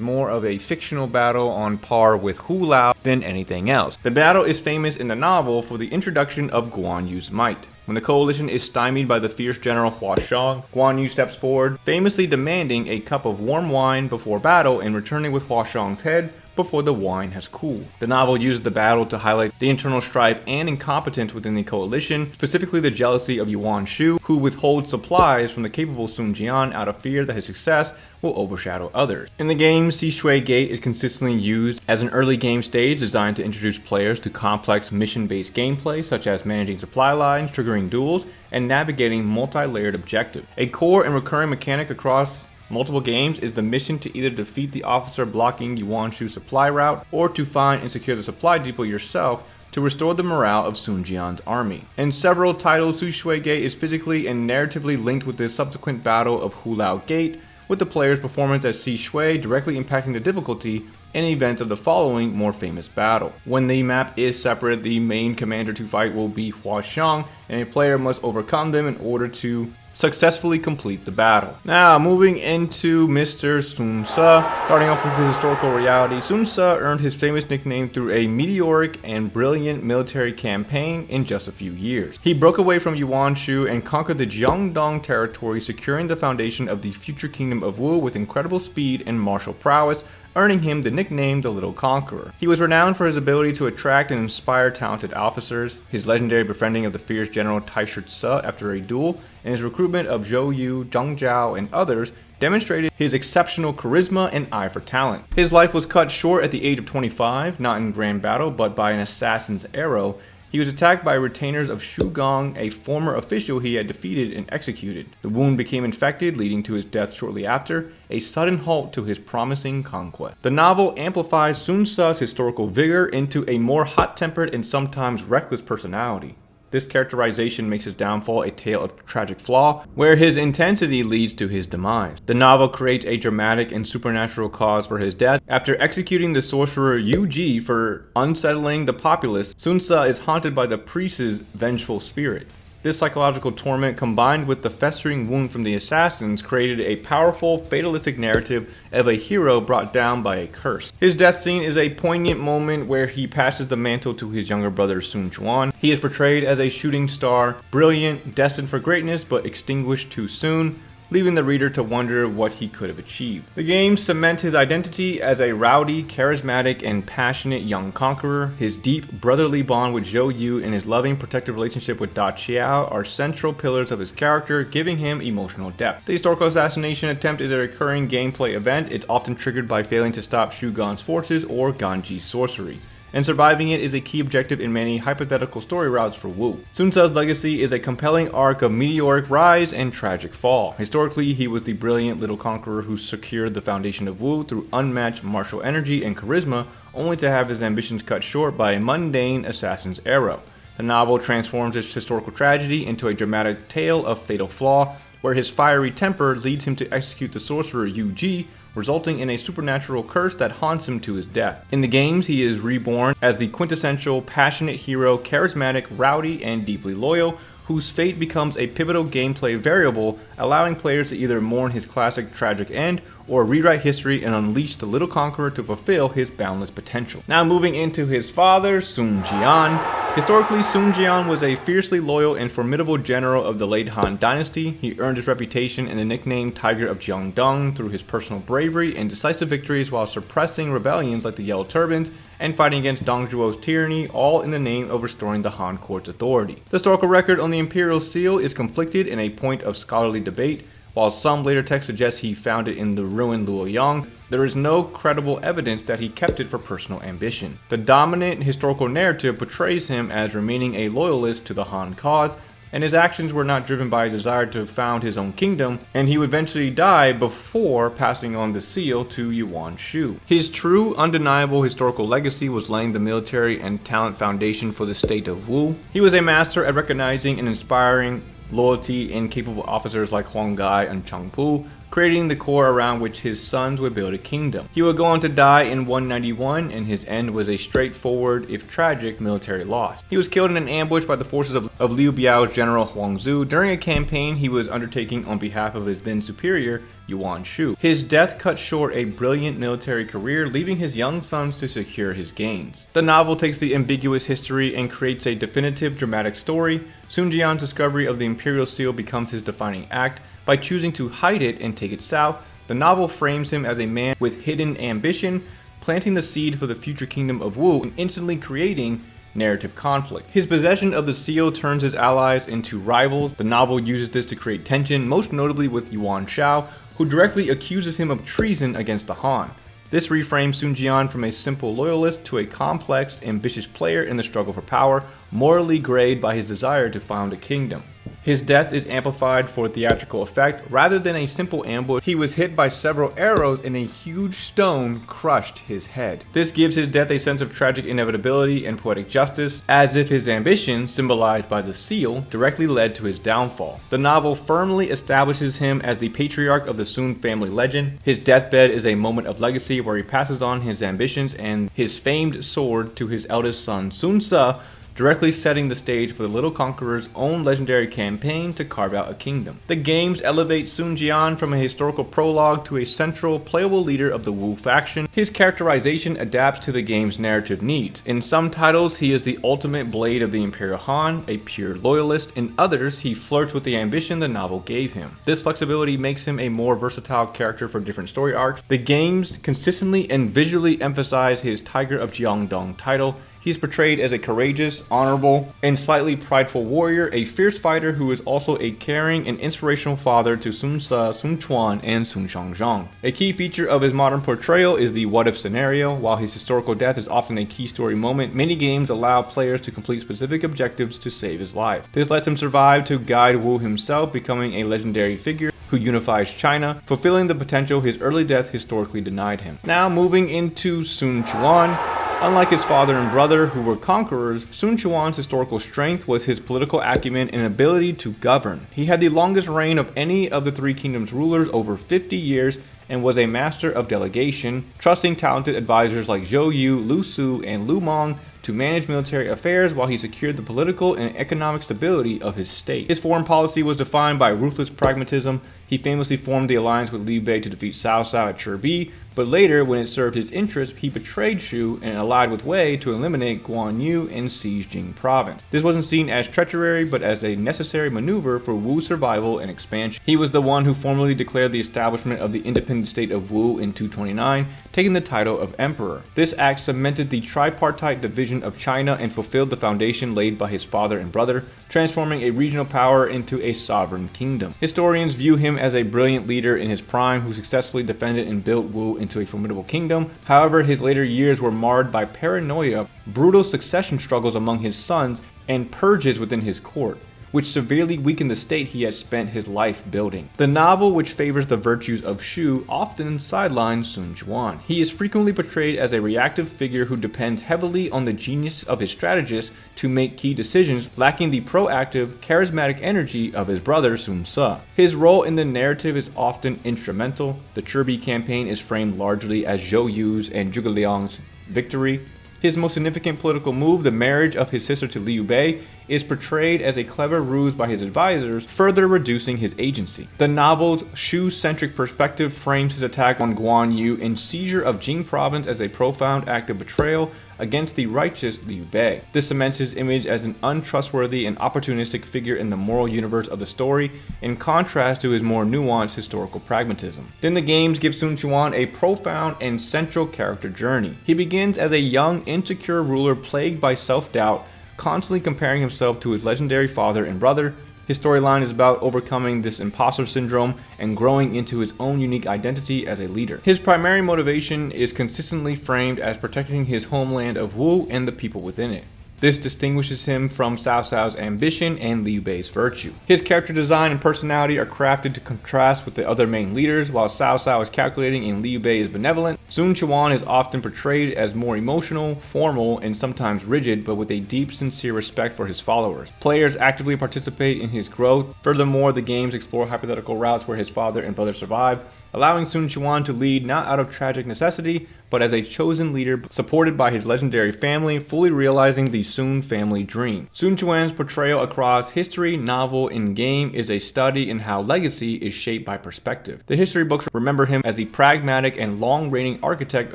more of a fictional battle on par with Hulao than anything else. The battle is famous in the novel for the introduction of Guan Yu's might. When the coalition is stymied by the fierce general Hua Xiong, Guan Yu steps forward, famously demanding a cup of warm wine before battle and returning with Hua Xiong's head before the wine has cooled. The novel uses the battle to highlight the internal strife and incompetence within the coalition, specifically the jealousy of Yuan Shu, who withholds supplies from the capable Sun Jian out of fear that his success will overshadow others. In the game, Sishui Gate is consistently used as an early game stage designed to introduce players to complex mission-based gameplay, such as managing supply lines, triggering duels, and navigating multi-layered objectives. A core and recurring mechanic across multiple games is the mission to either defeat the officer blocking Yuan Shu's supply route, or to find and secure the supply depot yourself to restore the morale of Sun Jian's army. In several titles, Sishui Gate is physically and narratively linked with the subsequent battle of Hulao Gate, with the player's performance as Sishui directly impacting the difficulty and events of the following more famous battle. When the map is separate, the main commander to fight will be Hua Xiong, and a player must overcome them in order to successfully complete the battle. Now, moving into Mr. Sun Ce. Starting off with his historical reality, Sun Ce earned his famous nickname through a meteoric and brilliant military campaign in just a few years. He broke away from Yuan Shu and conquered the Jiangdong territory, securing the foundation of the future kingdom of Wu with incredible speed and martial prowess, earning him the nickname the Little Conqueror. He was renowned for his ability to attract and inspire talented officers, his legendary befriending of the fierce general Taishi Ci after a duel, and his recruitment of Zhou Yu, Zhang Zhao, and others demonstrated his exceptional charisma and eye for talent. His life was cut short at the age of 25, not in grand battle, but by an assassin's arrow. He was attacked by retainers of Shu Gong, a former official he had defeated and executed. The wound became infected, leading to his death shortly after, a sudden halt to his promising conquest. The novel amplifies Sun Tzu's historical vigor into a more hot-tempered and sometimes reckless personality. This characterization makes his downfall a tale of tragic flaw, where his intensity leads to his demise. The novel creates a dramatic and supernatural cause for his death. After executing the sorcerer Yu Ji for unsettling the populace, Sun Tzu is haunted by the priest's vengeful spirit. This psychological torment, combined with the festering wound from the assassins, created a powerful, fatalistic narrative of a hero brought down by a curse. His death scene is a poignant moment where he passes the mantle to his younger brother Sun Quan. He is portrayed as a shooting star, brilliant, destined for greatness, but extinguished too soon, leaving the reader to wonder what he could have achieved. The game cements his identity as a rowdy, charismatic, and passionate young conqueror. His deep, brotherly bond with Zhou Yu and his loving, protective relationship with Da Qiao are central pillars of his character, giving him emotional depth. The historical assassination attempt is a recurring gameplay event. It's often triggered by failing to stop Shu Gong's forces or Ganji's sorcery, and surviving it is a key objective in many hypothetical story routes for Wu. Sun Tzu's legacy is a compelling arc of meteoric rise and tragic fall. Historically, he was the brilliant little conqueror who secured the foundation of Wu through unmatched martial energy and charisma, only to have his ambitions cut short by a mundane assassin's arrow. The novel transforms this historical tragedy into a dramatic tale of fatal flaw, where his fiery temper leads him to execute the sorcerer Yu Ji, resulting in a supernatural curse that haunts him to his death. In the games, he is reborn as the quintessential passionate hero, charismatic, rowdy, and deeply loyal, whose fate becomes a pivotal gameplay variable, allowing players to either mourn his classic tragic end or rewrite history and unleash the little conqueror to fulfill his boundless potential. Now moving into his father, Sun Jian. Historically, Sun Jian was a fiercely loyal and formidable general of the late Han Dynasty. He earned his reputation and the nickname Tiger of Jiangdong through his personal bravery and decisive victories while suppressing rebellions like the Yellow Turbans and fighting against Dong Zhuo's tyranny, all in the name of restoring the Han court's authority. The historical record on the Imperial Seal is conflicted and a point of scholarly debate. While some later texts suggest he found it in the ruined Luoyang, there is no credible evidence that he kept it for personal ambition. The dominant historical narrative portrays him as remaining a loyalist to the Han cause, and his actions were not driven by a desire to found his own kingdom, and he would eventually die before passing on the seal to Yuan Shu. His true, undeniable historical legacy was laying the military and talent foundation for the state of Wu. He was a master at recognizing and inspiring loyalty and capable officers like Huang Gai and Chang Pu, creating the core around which his sons would build a kingdom. He would go on to die in 191, and his end was a straightforward, if tragic, military loss. He was killed in an ambush by the forces of Liu Biao's general Huang Zu during a campaign he was undertaking on behalf of his then superior, Yuan Shu. His death cut short a brilliant military career, leaving his young sons to secure his gains. The novel takes the ambiguous history and creates a definitive dramatic story. Sun Jian's discovery of the Imperial Seal becomes his defining act. By choosing to hide it and take it south, the novel frames him as a man with hidden ambition, planting the seed for the future kingdom of Wu and instantly creating narrative conflict. His possession of the seal turns his allies into rivals. The novel uses this to create tension, most notably with Yuan Shao, who directly accuses him of treason against the Han. This reframes Sun Jian from a simple loyalist to a complex, ambitious player in the struggle for power, morally grayed by his desire to found a kingdom. His death is amplified for theatrical effect. Rather than a simple ambush, he was hit by several arrows and a huge stone crushed his head. This gives his death a sense of tragic inevitability and poetic justice, as if his ambition, symbolized by the seal, directly led to his downfall. The novel firmly establishes him as the patriarch of the Sun family legend. His deathbed is a moment of legacy where he passes on his ambitions and his famed sword to his eldest son Sun Ce, directly setting the stage for the Little Conqueror's own legendary campaign to carve out a kingdom. The games elevate Sun Jian from a historical prologue to a central, playable leader of the Wu faction. His characterization adapts to the game's narrative needs. In some titles, he is the ultimate blade of the Imperial Han, a pure loyalist. In others, he flirts with the ambition the novel gave him. This flexibility makes him a more versatile character for different story arcs. The games consistently and visually emphasize his Tiger of Jiangdong title. He is portrayed as a courageous, honorable, and slightly prideful warrior, a fierce fighter who is also a caring and inspirational father to Sun Ce, Sun Quan, and Sun Shangzhang. A key feature of his modern portrayal is the what-if scenario. While his historical death is often a key story moment, many games allow players to complete specific objectives to save his life. This lets him survive to guide Wu himself, becoming a legendary figure who unifies China, fulfilling the potential his early death historically denied him. Now moving into Sun Quan. Unlike his father and brother, who were conquerors, Sun Quan's historical strength was his political acumen and ability to govern. He had the longest reign of any of the Three Kingdoms rulers, over 50 years, and was a master of delegation, trusting talented advisors like Zhou Yu, Lu Su, and Lu Meng to manage military affairs while he secured the political and economic stability of his state. His foreign policy was defined by ruthless pragmatism. He famously formed the alliance with Liu Bei to defeat Cao Cao at Chirbi, but later, when it served his interests, he betrayed Shu and allied with Wei to eliminate Guan Yu and seize Jing province. This wasn't seen as treachery, but as a necessary maneuver for Wu's survival and expansion. He was the one who formally declared the establishment of the independent state of Wu in 229, taking the title of emperor. This act cemented the tripartite division of China and fulfilled the foundation laid by his father and brother, transforming a regional power into a sovereign kingdom. Historians view him as a brilliant leader in his prime who successfully defended and built Wu into a formidable kingdom. However, his later years were marred by paranoia, brutal succession struggles among his sons, and purges within his court, which severely weakened the state he had spent his life building. The novel, which favors the virtues of Shu, often sidelines Sun Quan. He is frequently portrayed as a reactive figure who depends heavily on the genius of his strategist to make key decisions, lacking the proactive, charismatic energy of his brother Sun Ce. His role in the narrative is often instrumental. The Chirbi campaign is framed largely as Zhou Yu's and Zhuge Liang's victory. His most significant political move, the marriage of his sister to Liu Bei, is portrayed as a clever ruse by his advisors, further reducing his agency. The novel's Shu-centric perspective frames his attack on Guan Yu and seizure of Jing province as a profound act of betrayal against the righteous Liu Bei. This cements his image as an untrustworthy and opportunistic figure in the moral universe of the story, in contrast to his more nuanced historical pragmatism. Then the games give Sun Quan a profound and central character journey. He begins as a young, insecure ruler plagued by self-doubt, constantly comparing himself to his legendary father and brother. His storyline is about overcoming this imposter syndrome and growing into his own unique identity as a leader. His primary motivation is consistently framed as protecting his homeland of Wu and the people within it. This distinguishes him from Cao Cao's ambition and Liu Bei's virtue. His character design and personality are crafted to contrast with the other main leaders. While Cao Cao is calculating and Liu Bei is benevolent, Sun Quan is often portrayed as more emotional, formal, and sometimes rigid, but with a deep, sincere respect for his followers. Players actively participate in his growth. Furthermore, the games explore hypothetical routes where his father and brother survive, allowing Sun Quan to lead not out of tragic necessity, but as a chosen leader supported by his legendary family, fully realizing the Sun family dream. Sun Quan's portrayal across history, novel, and game is a study in how legacy is shaped by perspective. The history books remember him as the pragmatic and long-reigning architect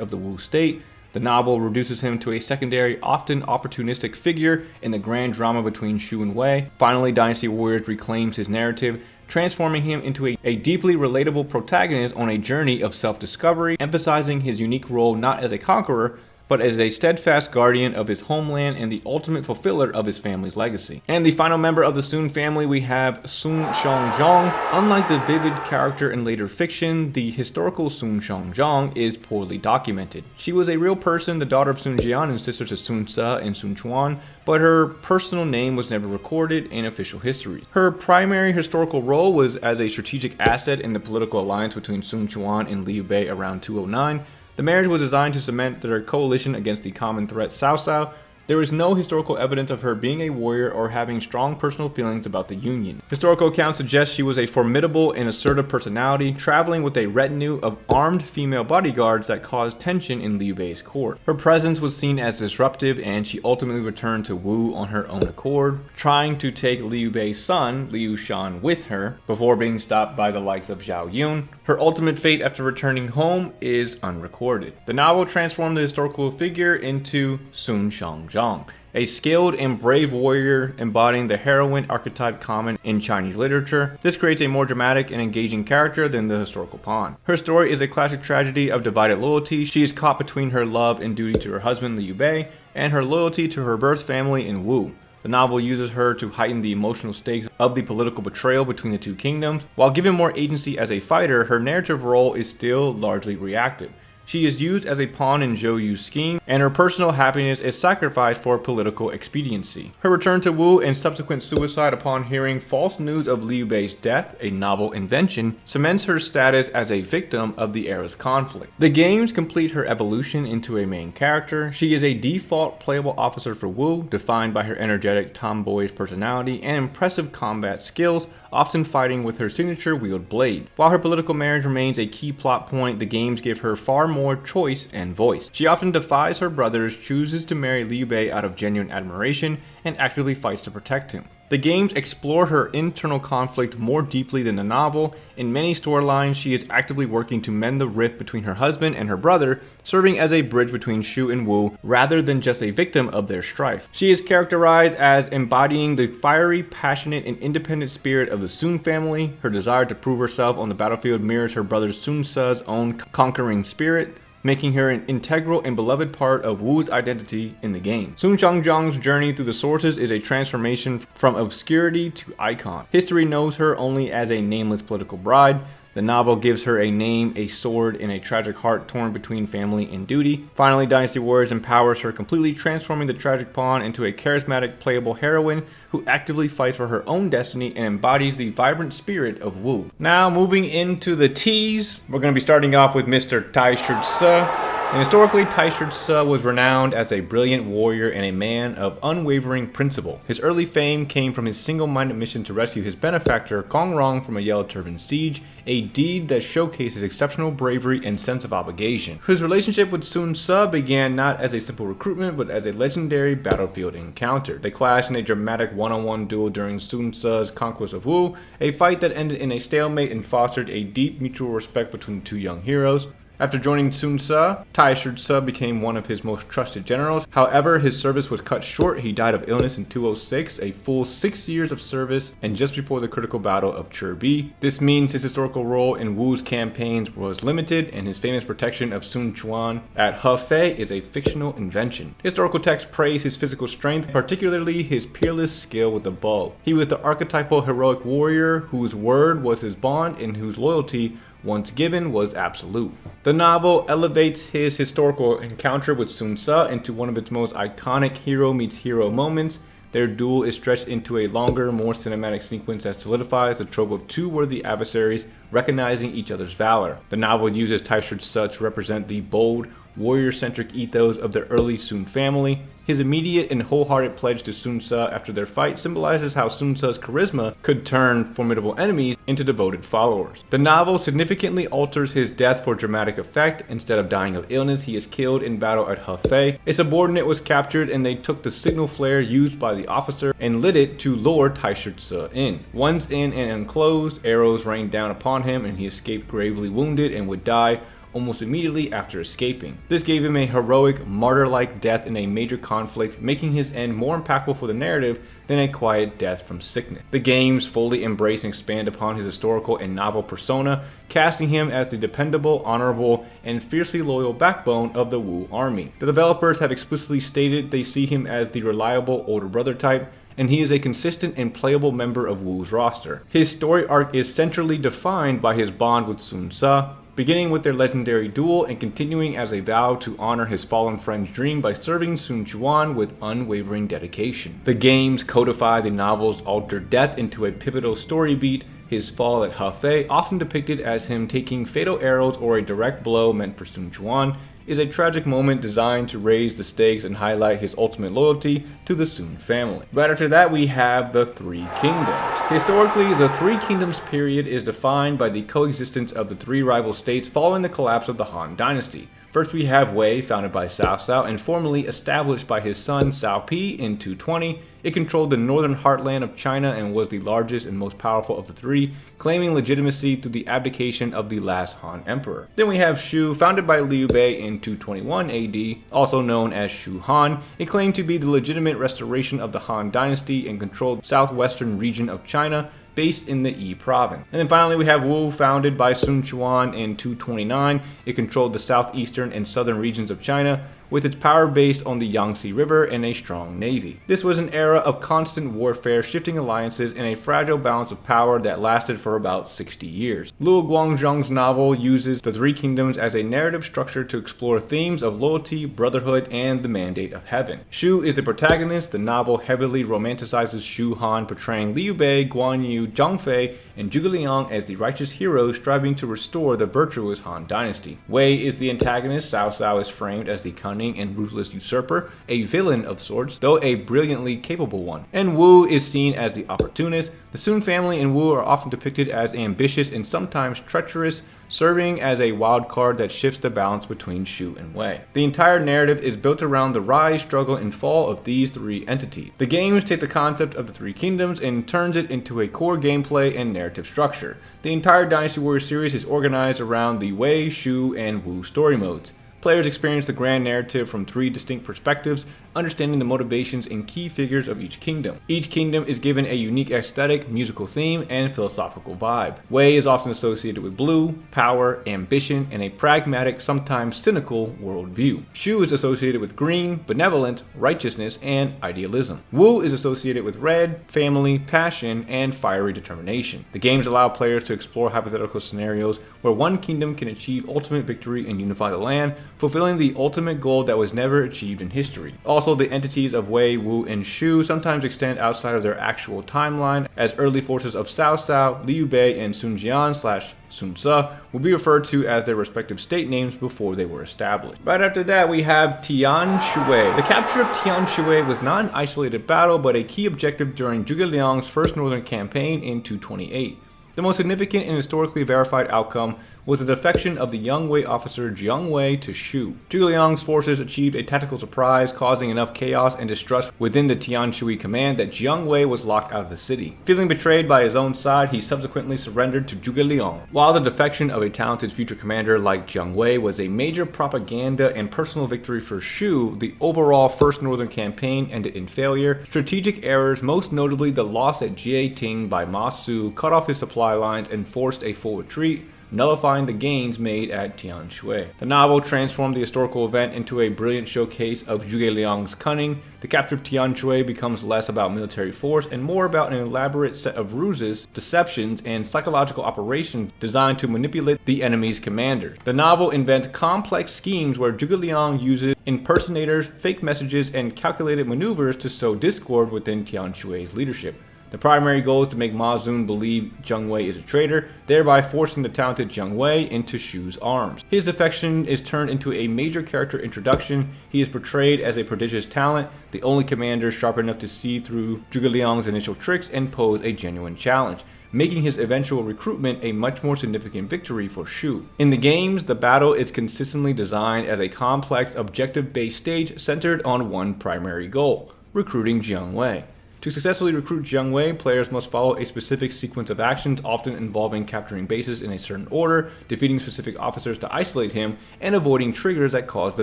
of the Wu state. The novel reduces him to a secondary, often opportunistic figure in the grand drama between Shu and Wei. Finally, Dynasty Warriors reclaims his narrative, transforming him into a deeply relatable protagonist on a journey of self-discovery, emphasizing his unique role not as a conqueror, but as a steadfast guardian of his homeland and the ultimate fulfiller of his family's legacy. And the final member of the Sun family, we have Sun Shangzhang. Unlike the vivid character in later fiction, the historical Sun Shangzhang is poorly documented. She was a real person, the daughter of Sun Jian and sister to Sun Ce and Sun Quan, but her personal name was never recorded in official history. Her primary historical role was as a strategic asset in the political alliance between Sun Quan and Liu Bei around 209. The marriage was designed to cement their coalition against the common threat Cao Cao. There is no historical evidence of her being a warrior or having strong personal feelings about the Union. Historical accounts suggest she was a formidable and assertive personality, traveling with a retinue of armed female bodyguards that caused tension in Liu Bei's court. Her presence was seen as disruptive, and she ultimately returned to Wu on her own accord, trying to take Liu Bei's son, Liu Shan, with her, before being stopped by the likes of Zhao Yun. Her ultimate fate after returning home is unrecorded. The novel transformed the historical figure into Sun Xiangzhang, a skilled and brave warrior embodying the heroine archetype common in Chinese literature. This creates a more dramatic and engaging character than the historical pawn. Her story is a classic tragedy of divided loyalty. She is caught between her love and duty to her husband Liu Bei and her loyalty to her birth family in Wu. The novel uses her to heighten the emotional stakes of the political betrayal between the two kingdoms. While given more agency as a fighter, her narrative role is still largely reactive. She is used as a pawn in Zhou Yu's scheme, and her personal happiness is sacrificed for political expediency. Her return to Wu and subsequent suicide upon hearing false news of Liu Bei's death, a novel invention, cements her status as a victim of the era's conflict. The games complete her evolution into a main character. She is a default playable officer for Wu, defined by her energetic tomboyish personality and impressive combat skills, often fighting with her signature wield blade. While her political marriage remains a key plot point, the games give her far more choice and voice. She often defies her brothers, chooses to marry Liu Bei out of genuine admiration, and actively fights to protect him. The games explore her internal conflict more deeply than the novel. In many storylines, she is actively working to mend the rift between her husband and her brother, serving as a bridge between Shu and Wu rather than just a victim of their strife. She is characterized as embodying the fiery, passionate, and independent spirit of the Sun family. Her desire to prove herself on the battlefield mirrors her brother Sun Ce's own conquering spirit, making her an integral and beloved part of Wu's identity in the game. Sun Xiangzhang's journey through the sources is a transformation from obscurity to icon. History knows her only as a nameless political bride. The novel gives her a name, a sword, and a tragic heart torn between family and duty. Finally, Dynasty Warriors empowers her, completely transforming the tragic pawn into a charismatic, playable heroine who actively fights for her own destiny and embodies the vibrant spirit of Wu. Now, moving into the T's, we're going to be starting off with Mr. Taishi Ci. And historically, Taishi Ci was renowned as a brilliant warrior and a man of unwavering principle. His early fame came from his single-minded mission to rescue his benefactor Kong Rong from a Yellow Turban siege, a deed that showcased his exceptional bravery and sense of obligation. His relationship with Sun Ce began not as a simple recruitment, but as a legendary battlefield encounter. They clashed in a dramatic one-on-one duel during Sun Ce's conquest of Wu, a fight that ended in a stalemate and fostered a deep mutual respect between the two young heroes. After joining Sun Ce, Taishi Ci became one of his most trusted generals. However, his service was cut short. He died of illness in 206, a full 6 years of service, and just before the critical battle of Chirbi. This means his historical role in Wu's campaigns was limited, and his famous protection of Sun Quan at Hefei is a fictional invention. Historical texts praise his physical strength, particularly his peerless skill with the bow. He was the archetypal heroic warrior whose word was his bond and whose loyalty, once given, was absolute. The novel elevates his historical encounter with Sun Ce into one of its most iconic hero meets hero moments. Their duel is stretched into a longer, more cinematic sequence that solidifies the trope of two worthy adversaries recognizing each other's valor. The novel uses Taishi Ci to represent the bold, warrior-centric ethos of the early Sun family. His immediate and wholehearted pledge to Sun Ce after their fight symbolizes how Sun Ce's charisma could turn formidable enemies into devoted followers. The novel significantly alters his death for dramatic effect. Instead of dying of illness, he is killed in battle at Hefei. A subordinate was captured, and they took the signal flare used by the officer and lit it to lure Taishi Ci in. Once in and enclosed, arrows rained down upon him, and he escaped gravely wounded and would die almost immediately after escaping. This gave him a heroic, martyr-like death in a major conflict, making his end more impactful for the narrative than a quiet death from sickness. The games fully embrace and expand upon his historical and novel persona, casting him as the dependable, honorable, and fiercely loyal backbone of the Wu army. The developers have explicitly stated they see him as the reliable older brother type, and he is a consistent and playable member of Wu's roster. His story arc is centrally defined by his bond with Sun Ce, beginning with their legendary duel and continuing as a vow to honor his fallen friend's dream by serving Sun Quan with unwavering dedication. The games codify the novel's altered death into a pivotal story beat, his fall at Hefei, often depicted as him taking fatal arrows or a direct blow meant for Sun Quan, is a tragic moment designed to raise the stakes and highlight his ultimate loyalty to the Sun family. Right after that, we have the Three Kingdoms. Historically, the Three Kingdoms period is defined by the coexistence of the three rival states following the collapse of the Han Dynasty. First, we have Wei, founded by Cao Cao and formally established by his son Cao Pi in 220. It controlled the northern heartland of China and was the largest and most powerful of the three, claiming legitimacy through the abdication of the last Han emperor. Then we have Shu, founded by Liu Bei in 221 AD, also known as Shu Han. It claimed to be the legitimate restoration of the Han Dynasty and controlled the southwestern region of China, based in the Yi province. And then finally we have Wu, founded by Sun Quan in 229. It controlled the southeastern and southern regions of China, with its power based on the Yangtze River and a strong navy. This was an era of constant warfare, shifting alliances, and a fragile balance of power that lasted for about 60 years. Luo Guangzhong's novel uses the Three Kingdoms as a narrative structure to explore themes of loyalty, brotherhood, and the mandate of heaven. Shu is the protagonist. The novel heavily romanticizes Shu Han, portraying Liu Bei, Guan Yu, Zhang Fei, and Zhuge Liang as the righteous heroes striving to restore the virtuous Han Dynasty. Wei is the antagonist. Cao Cao is framed as the cunning and ruthless usurper, a villain of sorts, though a brilliantly capable one. And Wu is seen as the opportunist. The Sun family and Wu are often depicted as ambitious and sometimes treacherous, serving as a wild card that shifts the balance between Shu and Wei. The entire narrative is built around the rise, struggle, and fall of these three entities. The games take the concept of the Three Kingdoms and turns it into a core gameplay and narrative structure. The entire Dynasty Warriors series is organized around the Wei, Shu, and Wu story modes. Players experience the grand narrative from three distinct perspectives, understanding the motivations and key figures of each kingdom. Each kingdom is given a unique aesthetic, musical theme, and philosophical vibe. Wei is often associated with blue, power, ambition, and a pragmatic, sometimes cynical worldview. Shu is associated with green, benevolence, righteousness, and idealism. Wu is associated with red, family, passion, and fiery determination. The games allow players to explore hypothetical scenarios where one kingdom can achieve ultimate victory and unify the land, fulfilling the ultimate goal that was never achieved in history. Also, the entities of Wei, Wu, and Shu sometimes extend outside of their actual timeline, as early forces of Cao Cao, Liu Bei, and Sun Jian/Sun Ce will be referred to as their respective state names before they were established. Right after that, we have Tian Shui. The capture of Tian Shui was not an isolated battle, but a key objective during Zhuge Liang's first northern campaign in 228. The most significant and historically verified outcome was the defection of the young Wei officer Jiang Wei to Shu. Zhuge Liang's forces achieved a tactical surprise, causing enough chaos and distrust within the Tian Shui command that Jiang Wei was locked out of the city. Feeling betrayed by his own side, he subsequently surrendered to Zhuge Liang. While the defection of a talented future commander like Jiang Wei was a major propaganda and personal victory for Shu, the overall First Northern Campaign ended in failure. Strategic errors, most notably the loss at Jieting by Ma Su, cut off his supply lines and forced a full retreat, nullifying the gains made at Tian Shui. The novel transformed the historical event into a brilliant showcase of Zhuge Liang's cunning. The capture of Tian Shui becomes less about military force and more about an elaborate set of ruses, deceptions, and psychological operations designed to manipulate the enemy's commanders. The novel invents complex schemes where Zhuge Liang uses impersonators, fake messages, and calculated maneuvers to sow discord within Tian Shui's leadership. The primary goal is to make Ma Zun believe Jiang Wei is a traitor, thereby forcing the talented Jiang Wei into Shu's arms. His defection is turned into a major character introduction. He is portrayed as a prodigious talent, the only commander sharp enough to see through Zhuge Liang's initial tricks and pose a genuine challenge, making his eventual recruitment a much more significant victory for Shu. In the games, the battle is consistently designed as a complex, objective-based stage centered on one primary goal: recruiting Jiang Wei. To successfully recruit Jiang Wei, players must follow a specific sequence of actions, often involving capturing bases in a certain order, defeating specific officers to isolate him, and avoiding triggers that cause the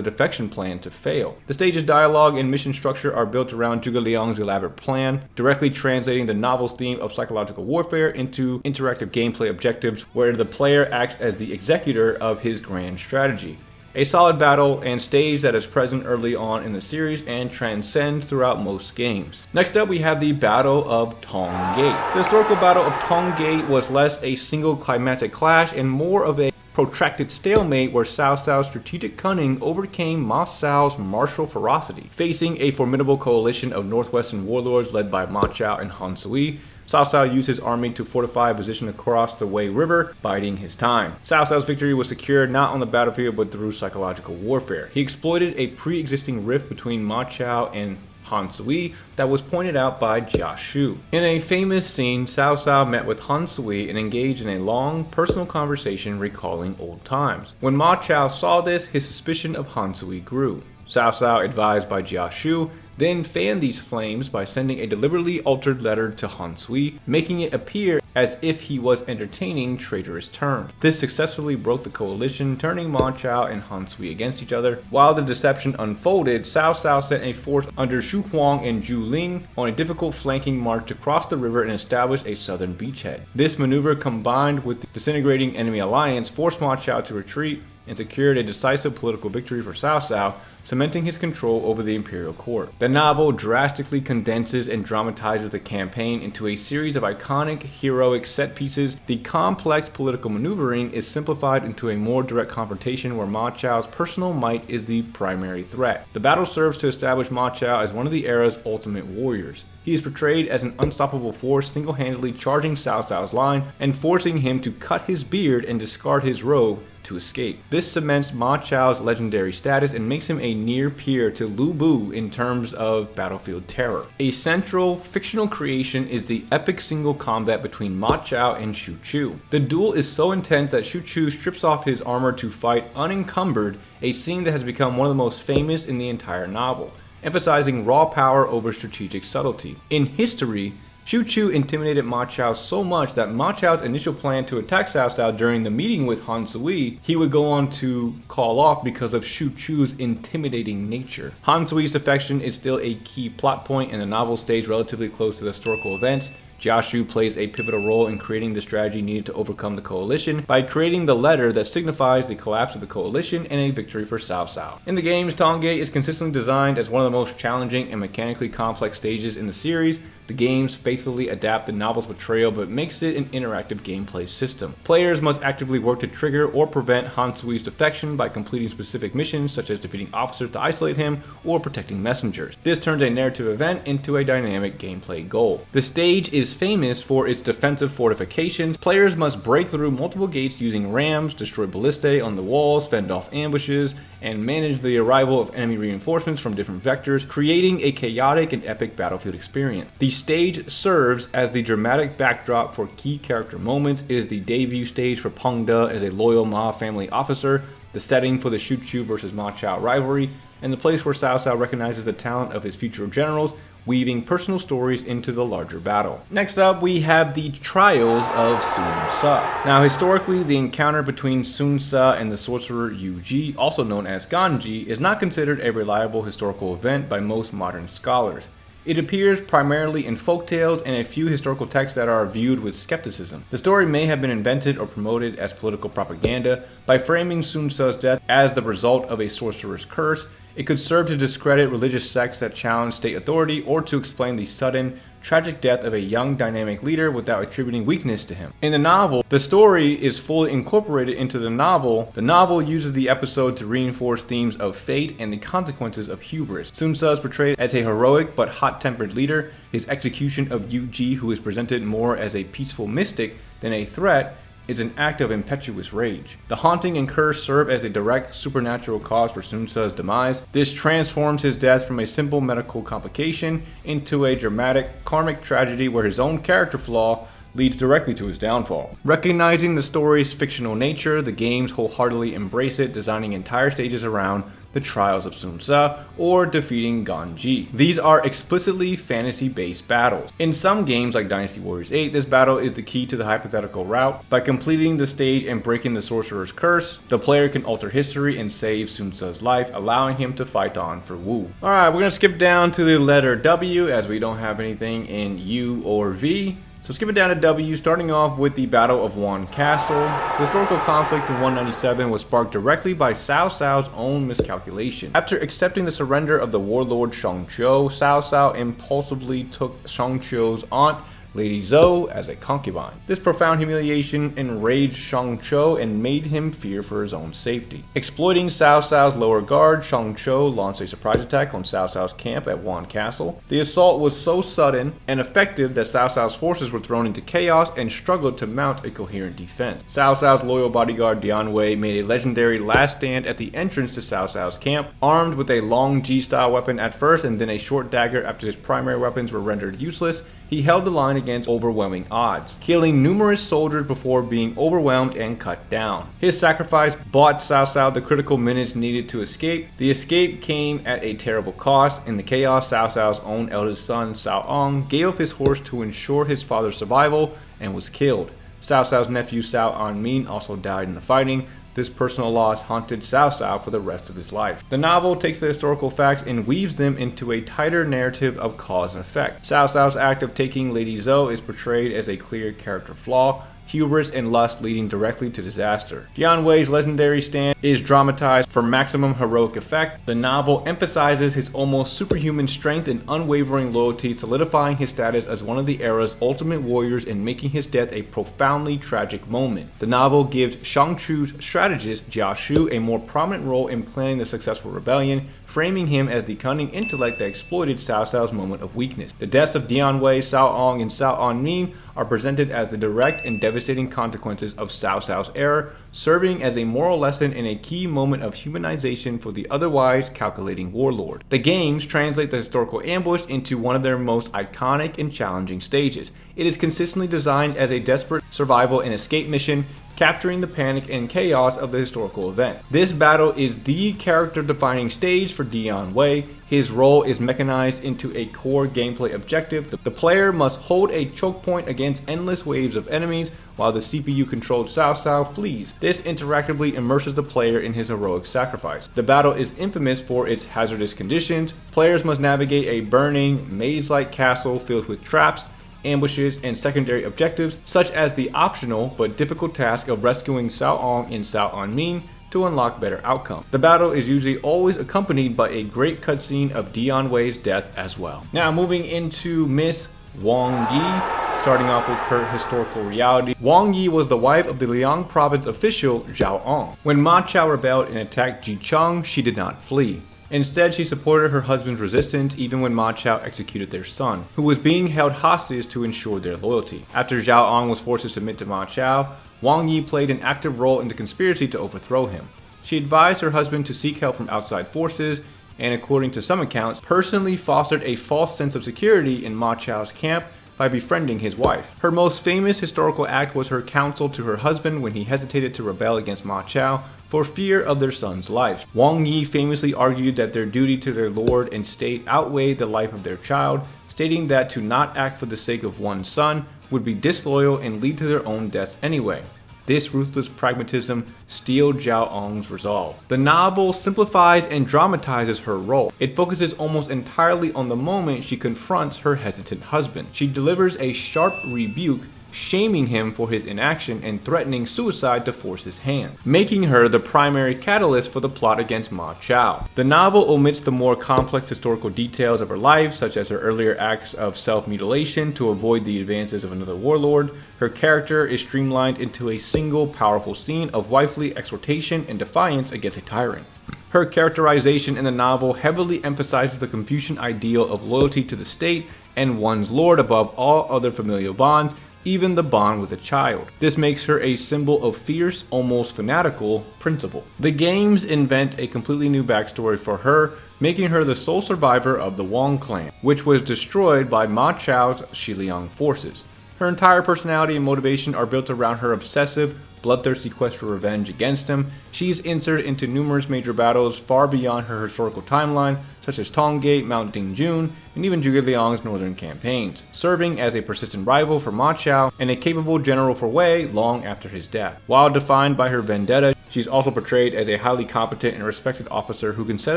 defection plan to fail. The stage's dialogue and mission structure are built around Zhuge Liang's elaborate plan, directly translating the novel's theme of psychological warfare into interactive gameplay objectives, where the player acts as the executor of his grand strategy. A solid battle and stage that is present early on in the series and transcends throughout most games. Next up, we have the Battle of Tong Gate. The historical Battle of Tong Gate was less a single climactic clash and more of a protracted stalemate where Cao Cao's strategic cunning overcame Ma Cao's martial ferocity. Facing a formidable coalition of northwestern warlords led by Ma Chao and Han Sui, Cao Cao used his army to fortify a position across the Wei River, biding his time. Cao Cao's victory was secured not on the battlefield but through psychological warfare. He exploited a pre-existing rift between Ma Chao and Han Sui that was pointed out by Jia Shu. In a famous scene, Cao Cao met with Han Sui and engaged in a long, personal conversation recalling old times. When Ma Chao saw this, his suspicion of Han Sui grew. Cao Cao, advised by Jia Shu, then fanned these flames by sending a deliberately altered letter to Han Sui, making it appear as if he was entertaining traitorous terms. This successfully broke the coalition, turning Ma Chao and Han Sui against each other. While the deception unfolded, Cao Cao sent a force under Xu Huang and Zhu Ling on a difficult flanking march to cross the river and establish a southern beachhead. This maneuver, combined with the disintegrating enemy alliance, forced Ma Chao to retreat and secured a decisive political victory for Cao Cao, cementing his control over the imperial court. The novel drastically condenses and dramatizes the campaign into a series of iconic, heroic set pieces. The complex political maneuvering is simplified into a more direct confrontation where Ma Chao's personal might is the primary threat. The battle serves to establish Ma Chao as one of the era's ultimate warriors. He is portrayed as an unstoppable force, single-handedly charging Cao Cao's line and forcing him to cut his beard and discard his robe to escape. This cements Ma Chao's legendary status and makes him a near peer to Lu Bu in terms of battlefield terror. A central fictional creation is the epic single combat between Ma Chao and Xu Chu. The duel is so intense that Xu Chu strips off his armor to fight unencumbered, a scene that has become one of the most famous in the entire novel, emphasizing raw power over strategic subtlety. In history, Xu Chu intimidated Ma Chao so much that Ma Chao's initial plan to attack Cao Cao during the meeting with Han Sui, he would go on to call off because of Xu Chu's intimidating nature. Han Sui's defection is still a key plot point, and the novel stays relatively close to the historical events. Jia Shu plays a pivotal role in creating the strategy needed to overcome the coalition by creating the letter that signifies the collapse of the coalition and a victory for Cao Cao. In the games, Tongate is consistently designed as one of the most challenging and mechanically complex stages in the series. The games faithfully adapt the novel's portrayal but makes it an interactive gameplay system. Players must actively work to trigger or prevent Han Sui's defection by completing specific missions such as defeating officers to isolate him or protecting messengers. This turns a narrative event into a dynamic gameplay goal. The stage is famous for its defensive fortifications. Players must break through multiple gates using rams, destroy ballistae on the walls, fend off ambushes, and manage the arrival of enemy reinforcements from different vectors, creating a chaotic and epic battlefield experience. The stage serves as the dramatic backdrop for key character moments. It is the debut stage for Peng De as a loyal Ma family officer, the setting for the Xu Chu versus Ma Chao rivalry, and the place where Cao Cao recognizes the talent of his future generals, weaving personal stories into the larger battle. Next up, we have the trials of Sun Ce. Now, historically, the encounter between Sun Ce and the sorcerer Yu Ji, also known as Ganji, is not considered a reliable historical event by most modern scholars. It appears primarily in folktales and a few historical texts that are viewed with skepticism. The story may have been invented or promoted as political propaganda. By framing Sun Ce's death as the result of a sorcerer's curse, it could serve to discredit religious sects that challenge state authority or to explain the sudden, tragic death of a young, dynamic leader without attributing weakness to him. In the novel, the story is fully incorporated into the novel. The novel uses the episode to reinforce themes of fate and the consequences of hubris. Sun Ce is portrayed as a heroic but hot-tempered leader. His execution of Yu Ji, who is presented more as a peaceful mystic than a threat, is an act of impetuous rage. The haunting and curse serve as a direct supernatural cause for Sun Ce's demise. This transforms his death from a simple medical complication into a dramatic karmic tragedy where his own character flaw leads directly to his downfall. Recognizing the story's fictional nature, the games wholeheartedly embrace it, designing entire stages around the trials of Sun Ce or defeating Ganji. These are explicitly fantasy-based battles. In some games like Dynasty Warriors 8, this battle is the key to the hypothetical route. By completing the stage and breaking the sorcerer's curse, the player can alter history and save Sun Ce's life, allowing him to fight on for Wu. Alright, we're gonna skip down to the letter W as we don't have anything in U or V. So skip it down to W, starting off with the Battle of Wan Castle. The historical conflict in 197 was sparked directly by Cao Cao's own miscalculation. After accepting the surrender of the warlord Shang Qiu, Cao Cao impulsively took Shang Qiu's aunt Lady Zhou as a concubine. This profound humiliation enraged Shang Chou and made him fear for his own safety. Exploiting Cao Cao's lower guard, Shang Chou launched a surprise attack on Cao Cao's camp at Wan Castle. The assault was so sudden and effective that Cao Cao's forces were thrown into chaos and struggled to mount a coherent defense. Cao Cao's loyal bodyguard Dian Wei made a legendary last stand at the entrance to Cao Cao's camp, armed with a long G-style weapon at first and then a short dagger after his primary weapons were rendered useless. He held the line against overwhelming odds, killing numerous soldiers before being overwhelmed and cut down. His sacrifice bought Cao Cao the critical minutes needed to escape. The escape came at a terrible cost. In the chaos, Cao Cao's own eldest son, Cao Ong, gave up his horse to ensure his father's survival and was killed. Cao Cao's nephew Cao Anmin also died in the fighting. This personal loss haunted Cao Cao for the rest of his life. The novel takes the historical facts and weaves them into a tighter narrative of cause and effect. Cao Cao's act of taking Lady Zhou is portrayed as a clear character flaw, hubris and lust leading directly to disaster. Dian Wei's legendary stand is dramatized for maximum heroic effect. The novel emphasizes his almost superhuman strength and unwavering loyalty, solidifying his status as one of the era's ultimate warriors and making his death a profoundly tragic moment. The novel gives Shang Chu's strategist Jia Shu a more prominent role in planning the successful rebellion, framing him as the cunning intellect that exploited Cao Cao's moment of weakness. The deaths of Dian Wei, Cao Ong, and Cao Anmin are presented as the direct and devastating consequences of Cao Cao's error, serving as a moral lesson and a key moment of humanization for the otherwise calculating warlord. The games translate the historical ambush into one of their most iconic and challenging stages. It is consistently designed as a desperate survival and escape mission, capturing the panic and chaos of the historical event. This battle is the character-defining stage for Dian Wei. His role is mechanized into a core gameplay objective. The player must hold a choke point against endless waves of enemies while the CPU-controlled Cao Cao flees. This interactively immerses the player in his heroic sacrifice. The battle is infamous for its hazardous conditions. Players must navigate a burning, maze-like castle filled with traps, ambushes, and secondary objectives, such as the optional but difficult task of rescuing Cao Ong and Cao Anmin to unlock better outcome. The battle is usually always accompanied by a great cutscene of Dian Wei's death as well. Now moving into Miss Wang Yi, starting off with her historical reality. Wang Yi was the wife of the Liang province official Zhao Ong. When Ma Chao rebelled and attacked Jicheng, she did not flee. Instead, she supported her husband's resistance even when Ma Chao executed their son, who was being held hostage to ensure their loyalty. After Zhao Ong was forced to submit to Ma Chao, Wang Yi played an active role in the conspiracy to overthrow him. She advised her husband to seek help from outside forces and, according to some accounts, personally fostered a false sense of security in Ma Chao's camp by befriending his wife. Her most famous historical act was her counsel to her husband when he hesitated to rebel against Ma Chao for fear of their son's life. Wang Yi famously argued that their duty to their lord and state outweighed the life of their child, stating that to not act for the sake of one's son would be disloyal and lead to their own deaths anyway. This ruthless pragmatism steeled Zhao Ong's resolve. The novel simplifies and dramatizes her role. It focuses almost entirely on the moment she confronts her hesitant husband. She delivers a sharp rebuke, shaming him for his inaction and threatening suicide to force his hand, making her the primary catalyst for the plot against Ma Chao. The novel omits the more complex historical details of her life, such as her earlier acts of self-mutilation to avoid the advances of another warlord. Her character is streamlined into a single powerful scene of wifely exhortation and defiance against a tyrant. Her characterization in the novel heavily emphasizes the Confucian ideal of loyalty to the state and one's lord above all other familial bonds, even the bond with a child. This makes her a symbol of fierce, almost fanatical principle. The games invent a completely new backstory for her, making her the sole survivor of the Wang clan, which was destroyed by Ma Chao's Xiliang forces. Her entire personality and motivation are built around her obsessive, bloodthirsty quest for revenge against him. She's inserted into numerous major battles far beyond her historical timeline, such as Tonggate, Mount Dingjun, and even Zhuge Liang's northern campaigns, serving as a persistent rival for Ma Chao and a capable general for Wei long after his death. While defined by her vendetta, she's also portrayed as a highly competent and respected officer who can set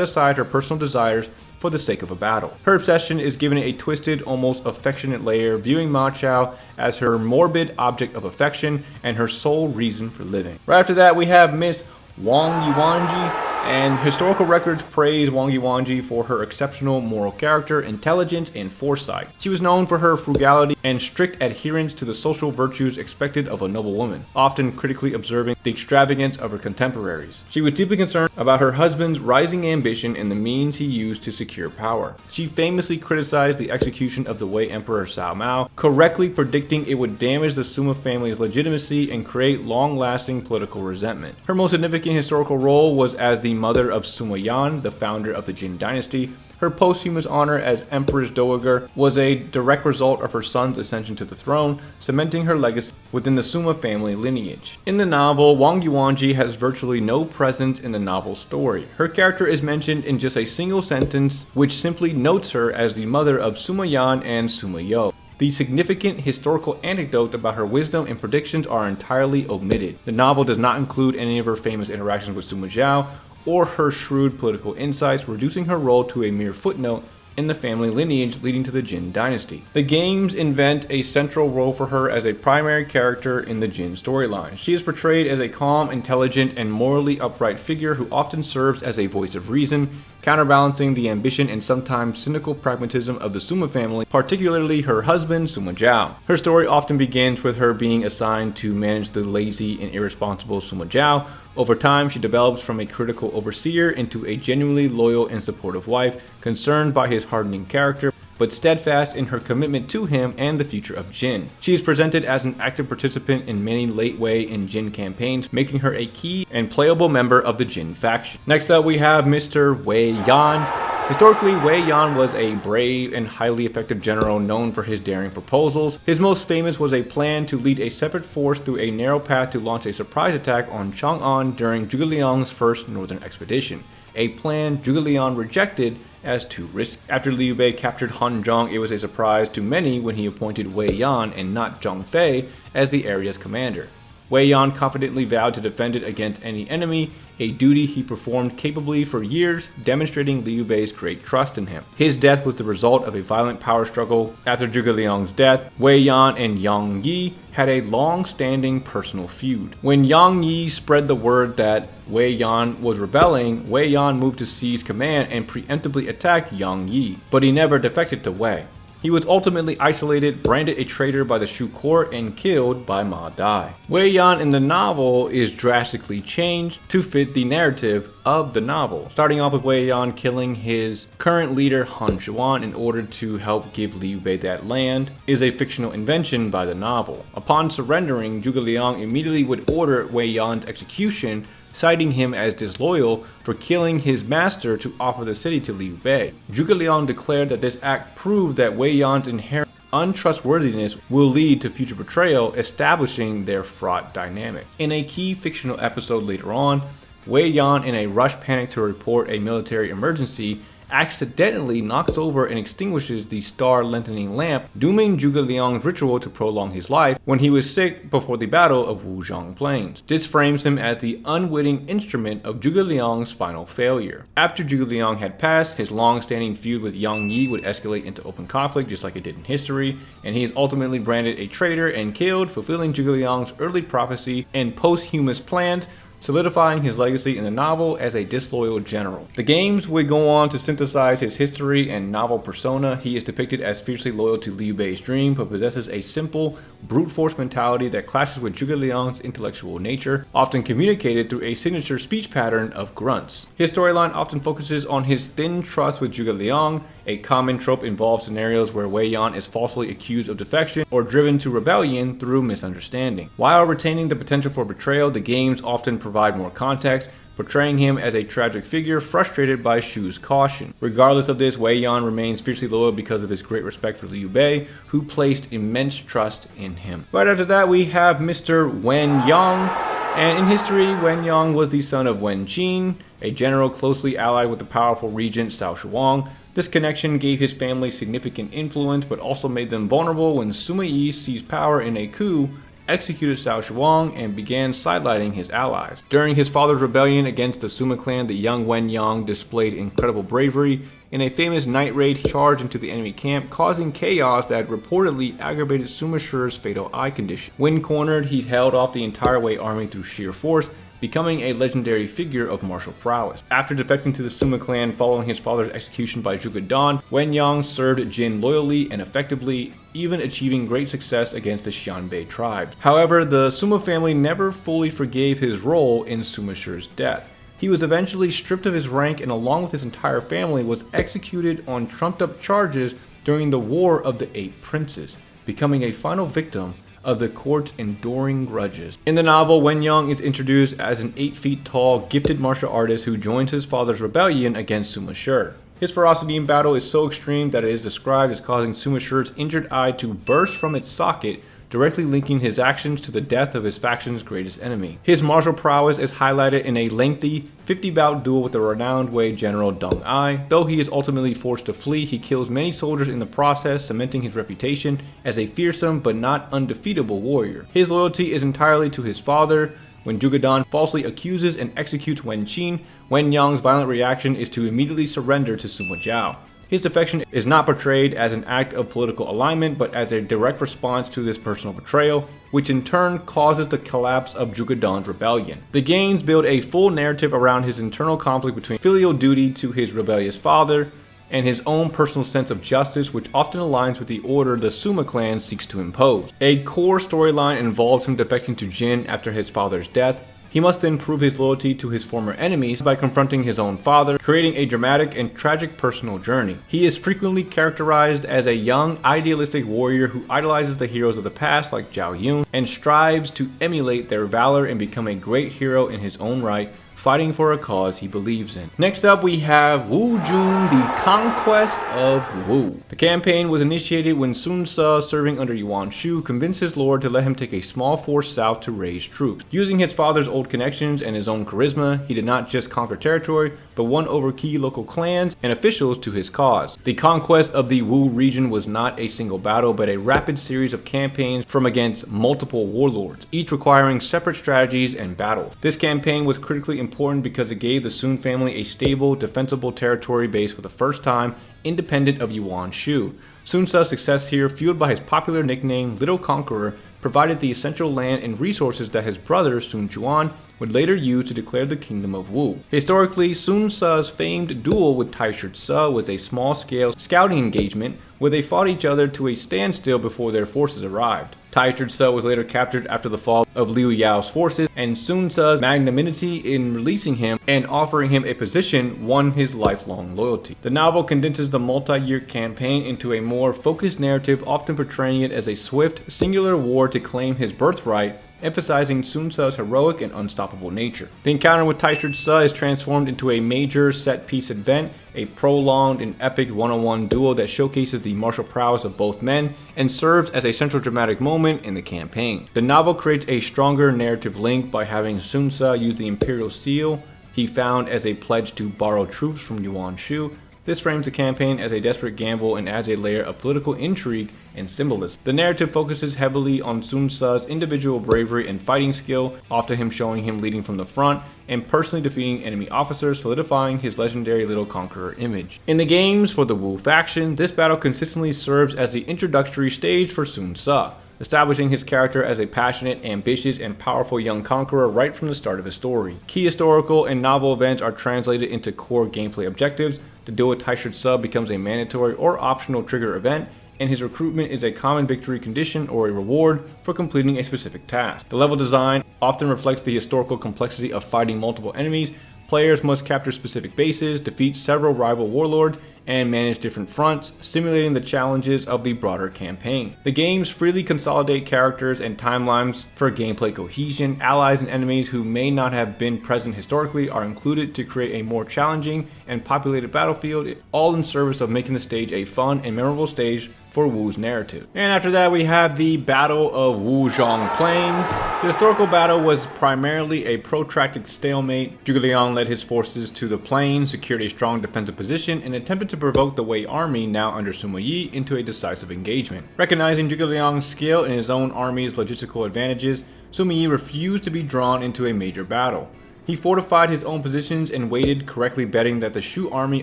aside her personal desires for the sake of a battle. Her obsession is given a twisted, almost affectionate layer, viewing Ma Chao as her morbid object of affection and her sole reason for living. Right after that, we have Miss Wang Yuanji, And historical records praise Wang Yuanji for her exceptional moral character, intelligence, and foresight. She was known for her frugality and strict adherence to the social virtues expected of a noble woman, often critically observing the extravagance of her contemporaries. She was deeply concerned about her husband's rising ambition and the means he used to secure power. She famously criticized the execution of the Wei Emperor Cao Mao, correctly predicting it would damage the Sima family's legitimacy and create long-lasting political resentment. Her most significant historical role was as the mother of Sima Yan, the founder of the Jin Dynasty. Her posthumous honor as Empress Dowager was a direct result of her son's ascension to the throne, cementing her legacy within the Sima family lineage. In the novel, Wang Yuanji has virtually no presence in the novel's story. Her character is mentioned in just a single sentence, which simply notes her as the mother of Sima Yan and Sima Yo. The significant historical anecdotes about her wisdom and predictions are entirely omitted. The novel does not include any of her famous interactions with Sima Zhao or her shrewd political insights, reducing her role to a mere footnote in the family lineage leading to the Jin Dynasty. The games invent a central role for her as a primary character in the Jin storyline. She is portrayed as a calm, intelligent, and morally upright figure who often serves as a voice of reason, counterbalancing the ambition and sometimes cynical pragmatism of the Sima family, particularly her husband, Sima Zhao. Her story often begins with her being assigned to manage the lazy and irresponsible Sima Zhao. Over time, she develops from a critical overseer into a genuinely loyal and supportive wife, concerned by his hardening character, but steadfast in her commitment to him and the future of Jin. She is presented as an active participant in many late Wei and Jin campaigns, making her a key and playable member of the Jin faction. Next up, we have Mr. Wei Yan. Historically, Wei Yan was a brave and highly effective general known for his daring proposals. His most famous was a plan to lead a separate force through a narrow path to launch a surprise attack on Chang'an during Zhuge Liang's first northern expedition, a plan Zhuge Liang rejected as too risky. After Liu Bei captured Hanzhong, it was a surprise to many when he appointed Wei Yan and not Zhang Fei as the area's commander. Wei Yan confidently vowed to defend it against any enemy, a duty he performed capably for years, demonstrating Liu Bei's great trust in him. His death was the result of a violent power struggle. After Zhuge Liang's death, Wei Yan and Yang Yi had a long-standing personal feud. When Yang Yi spread the word that Wei Yan was rebelling, Wei Yan moved to seize command and preemptively attack Yang Yi, but he never defected to Wei. He was ultimately isolated, branded a traitor by the Shu court, and killed by Ma Dai. Wei Yan in the novel is drastically changed to fit the narrative of the novel, starting off with Wei Yan killing his current leader Han Xuan in order to help give Liu Bei that land is a fictional invention by the novel. Upon surrendering, Zhuge Liang immediately would order Wei Yan's execution, citing him as disloyal for killing his master to offer the city to Liu Bei. Zhuge Liang declared that this act proved that Wei Yan's inherent untrustworthiness will lead to future betrayal, establishing their fraught dynamic. In a key fictional episode later on, Wei Yan, in a rush panic to report a military emergency, accidentally knocks over and extinguishes the star-lengthening lamp, dooming Zhuge Liang's ritual to prolong his life when he was sick before the Battle of Wuzhong Plains. This frames him as the unwitting instrument of Zhuge Liang's final failure. After Zhuge Liang had passed, his long-standing feud with Yang Yi would escalate into open conflict just like it did in history, and he is ultimately branded a traitor and killed, fulfilling Zhuge Liang's early prophecy and posthumous plans, solidifying his legacy in the novel as a disloyal general. The games would go on to synthesize his history and novel persona. He is depicted as fiercely loyal to Liu Bei's dream, but possesses a simple, brute force mentality that clashes with Zhuge Liang's intellectual nature, often communicated through a signature speech pattern of grunts. His storyline often focuses on his thin trust with Zhuge Liang. A common trope involves scenarios where Wei Yan is falsely accused of defection or driven to rebellion through misunderstanding. While retaining the potential for betrayal, the games often provide more context, portraying him as a tragic figure frustrated by Shu's caution. Regardless of this, Wei Yan remains fiercely loyal because of his great respect for Liu Bei, who placed immense trust in him. Right after that, we have Mr. Wen Yang. And in history, Wen Yang was the son of Wen Qin, a general closely allied with the powerful regent Cao Shuang. This connection gave his family significant influence, but also made them vulnerable when Sima Yi seized power in a coup, executed Cao Shuang, and began sidelining his allies. During his father's rebellion against the Sima clan, the young Wen Yang displayed incredible bravery. In a famous night raid, he charged into the enemy camp, causing chaos that reportedly aggravated Sima Shi's fatal eye condition. When cornered, he held off the entire Wei army through sheer force, becoming a legendary figure of martial prowess. After defecting to the Suma clan following his father's execution by Zhuge Dan, Wen Yang served Jin loyally and effectively, even achieving great success against the Xianbei tribes. However, the Suma family never fully forgave his role in Sima Shi's death. He was eventually stripped of his rank and along with his entire family was executed on trumped-up charges during the War of the Eight Princes, becoming a final victim of the court's enduring grudges. In the novel, Wen Yang is introduced as an 8 feet tall, gifted martial artist who joins his father's rebellion against Sima Shi. His ferocity in battle is so extreme that it is described as causing Sima Shi's injured eye to burst from its socket, directly linking his actions to the death of his faction's greatest enemy. His martial prowess is highlighted in a lengthy 50-bout duel with the renowned Wei general Deng Ai. Though he is ultimately forced to flee, he kills many soldiers in the process, cementing his reputation as a fearsome but not undefeatable warrior. His loyalty is entirely to his father. When Zhuge Dan falsely accuses and executes Wen Qin, Wen Yang's violent reaction is to immediately surrender to Sima Zhao. His defection is not portrayed as an act of political alignment, but as a direct response to this personal betrayal, which in turn causes the collapse of Zhuge Dan's rebellion. The games build a full narrative around his internal conflict between filial duty to his rebellious father and his own personal sense of justice, which often aligns with the order the Suma clan seeks to impose. A core storyline involves him defecting to Jin after his father's death. He must then prove his loyalty to his former enemies by confronting his own father, creating a dramatic and tragic personal journey. He is frequently characterized as a young, idealistic warrior who idolizes the heroes of the past like Zhao Yun and strives to emulate their valor and become a great hero in his own right, fighting for a cause he believes in. Next up, we have Wu Jun, the Conquest of Wu. The campaign was initiated when Sun Ce, serving under Yuan Shu, convinced his lord to let him take a small force south to raise troops. Using his father's old connections and his own charisma, he did not just conquer territory, but won over key local clans and officials to his cause. The conquest of the Wu region was not a single battle, but a rapid series of campaigns from against multiple warlords, each requiring separate strategies and battles. This campaign was critically important because it gave the Sun family a stable, defensible territory base for the first time, independent of Yuan Shu. Sun Ce's success here, fueled by his popular nickname Little Conqueror, provided the essential land and resources that his brother Sun Quan would later use to declare the kingdom of Wu. Historically, Sun Ce's famed duel with Taishi Ce was a small-scale scouting engagement where they fought each other to a standstill before their forces arrived. Taishi Ce was later captured after the fall of Liu Yao's forces, and Sun Ce's magnanimity in releasing him and offering him a position won his lifelong loyalty. The novel condenses the multi-year campaign into a more focused narrative, often portraying it as a swift, singular war to claim his birthright, emphasizing Sun Ce's heroic and unstoppable nature. The encounter with Taishi Ce is transformed into a major set-piece event, a prolonged and epic one-on-one duel that showcases the martial prowess of both men and serves as a central dramatic moment in the campaign. The novel creates a stronger narrative link by having Sun Ce use the imperial seal he found as a pledge to borrow troops from Yuan Shu. This frames the campaign as a desperate gamble and adds a layer of political intrigue and symbolism. The narrative focuses heavily on Sun Ce's individual bravery and fighting skill, often him showing him leading from the front and personally defeating enemy officers, solidifying his legendary Little Conqueror image. In the games for the Wu faction, this battle consistently serves as the introductory stage for Sun Ce, establishing his character as a passionate, ambitious, and powerful young conqueror right from the start of his story. Key historical and novel events are translated into core gameplay objectives. The duel with Taishi Ce becomes a mandatory or optional trigger event, and his recruitment is a common victory condition or a reward for completing a specific task. The level design often reflects the historical complexity of fighting multiple enemies. Players must capture specific bases, defeat several rival warlords, and manage different fronts, simulating the challenges of the broader campaign. The games freely consolidate characters and timelines for gameplay cohesion. Allies and enemies who may not have been present historically are included to create a more challenging and populated battlefield, all in service of making the stage a fun and memorable stage for Wu's narrative. And after that, we have the Battle of Wuzhong Plains. The historical battle was primarily a protracted stalemate. Zhuge Liang led his forces to the plains, secured a strong defensive position, and attempted to provoke the Wei army, now under Sima Yi, into a decisive engagement. Recognizing Zhuge Liang's skill and his own army's logistical advantages, Sima Yi refused to be drawn into a major battle. He fortified his own positions and waited, correctly betting that the Shu army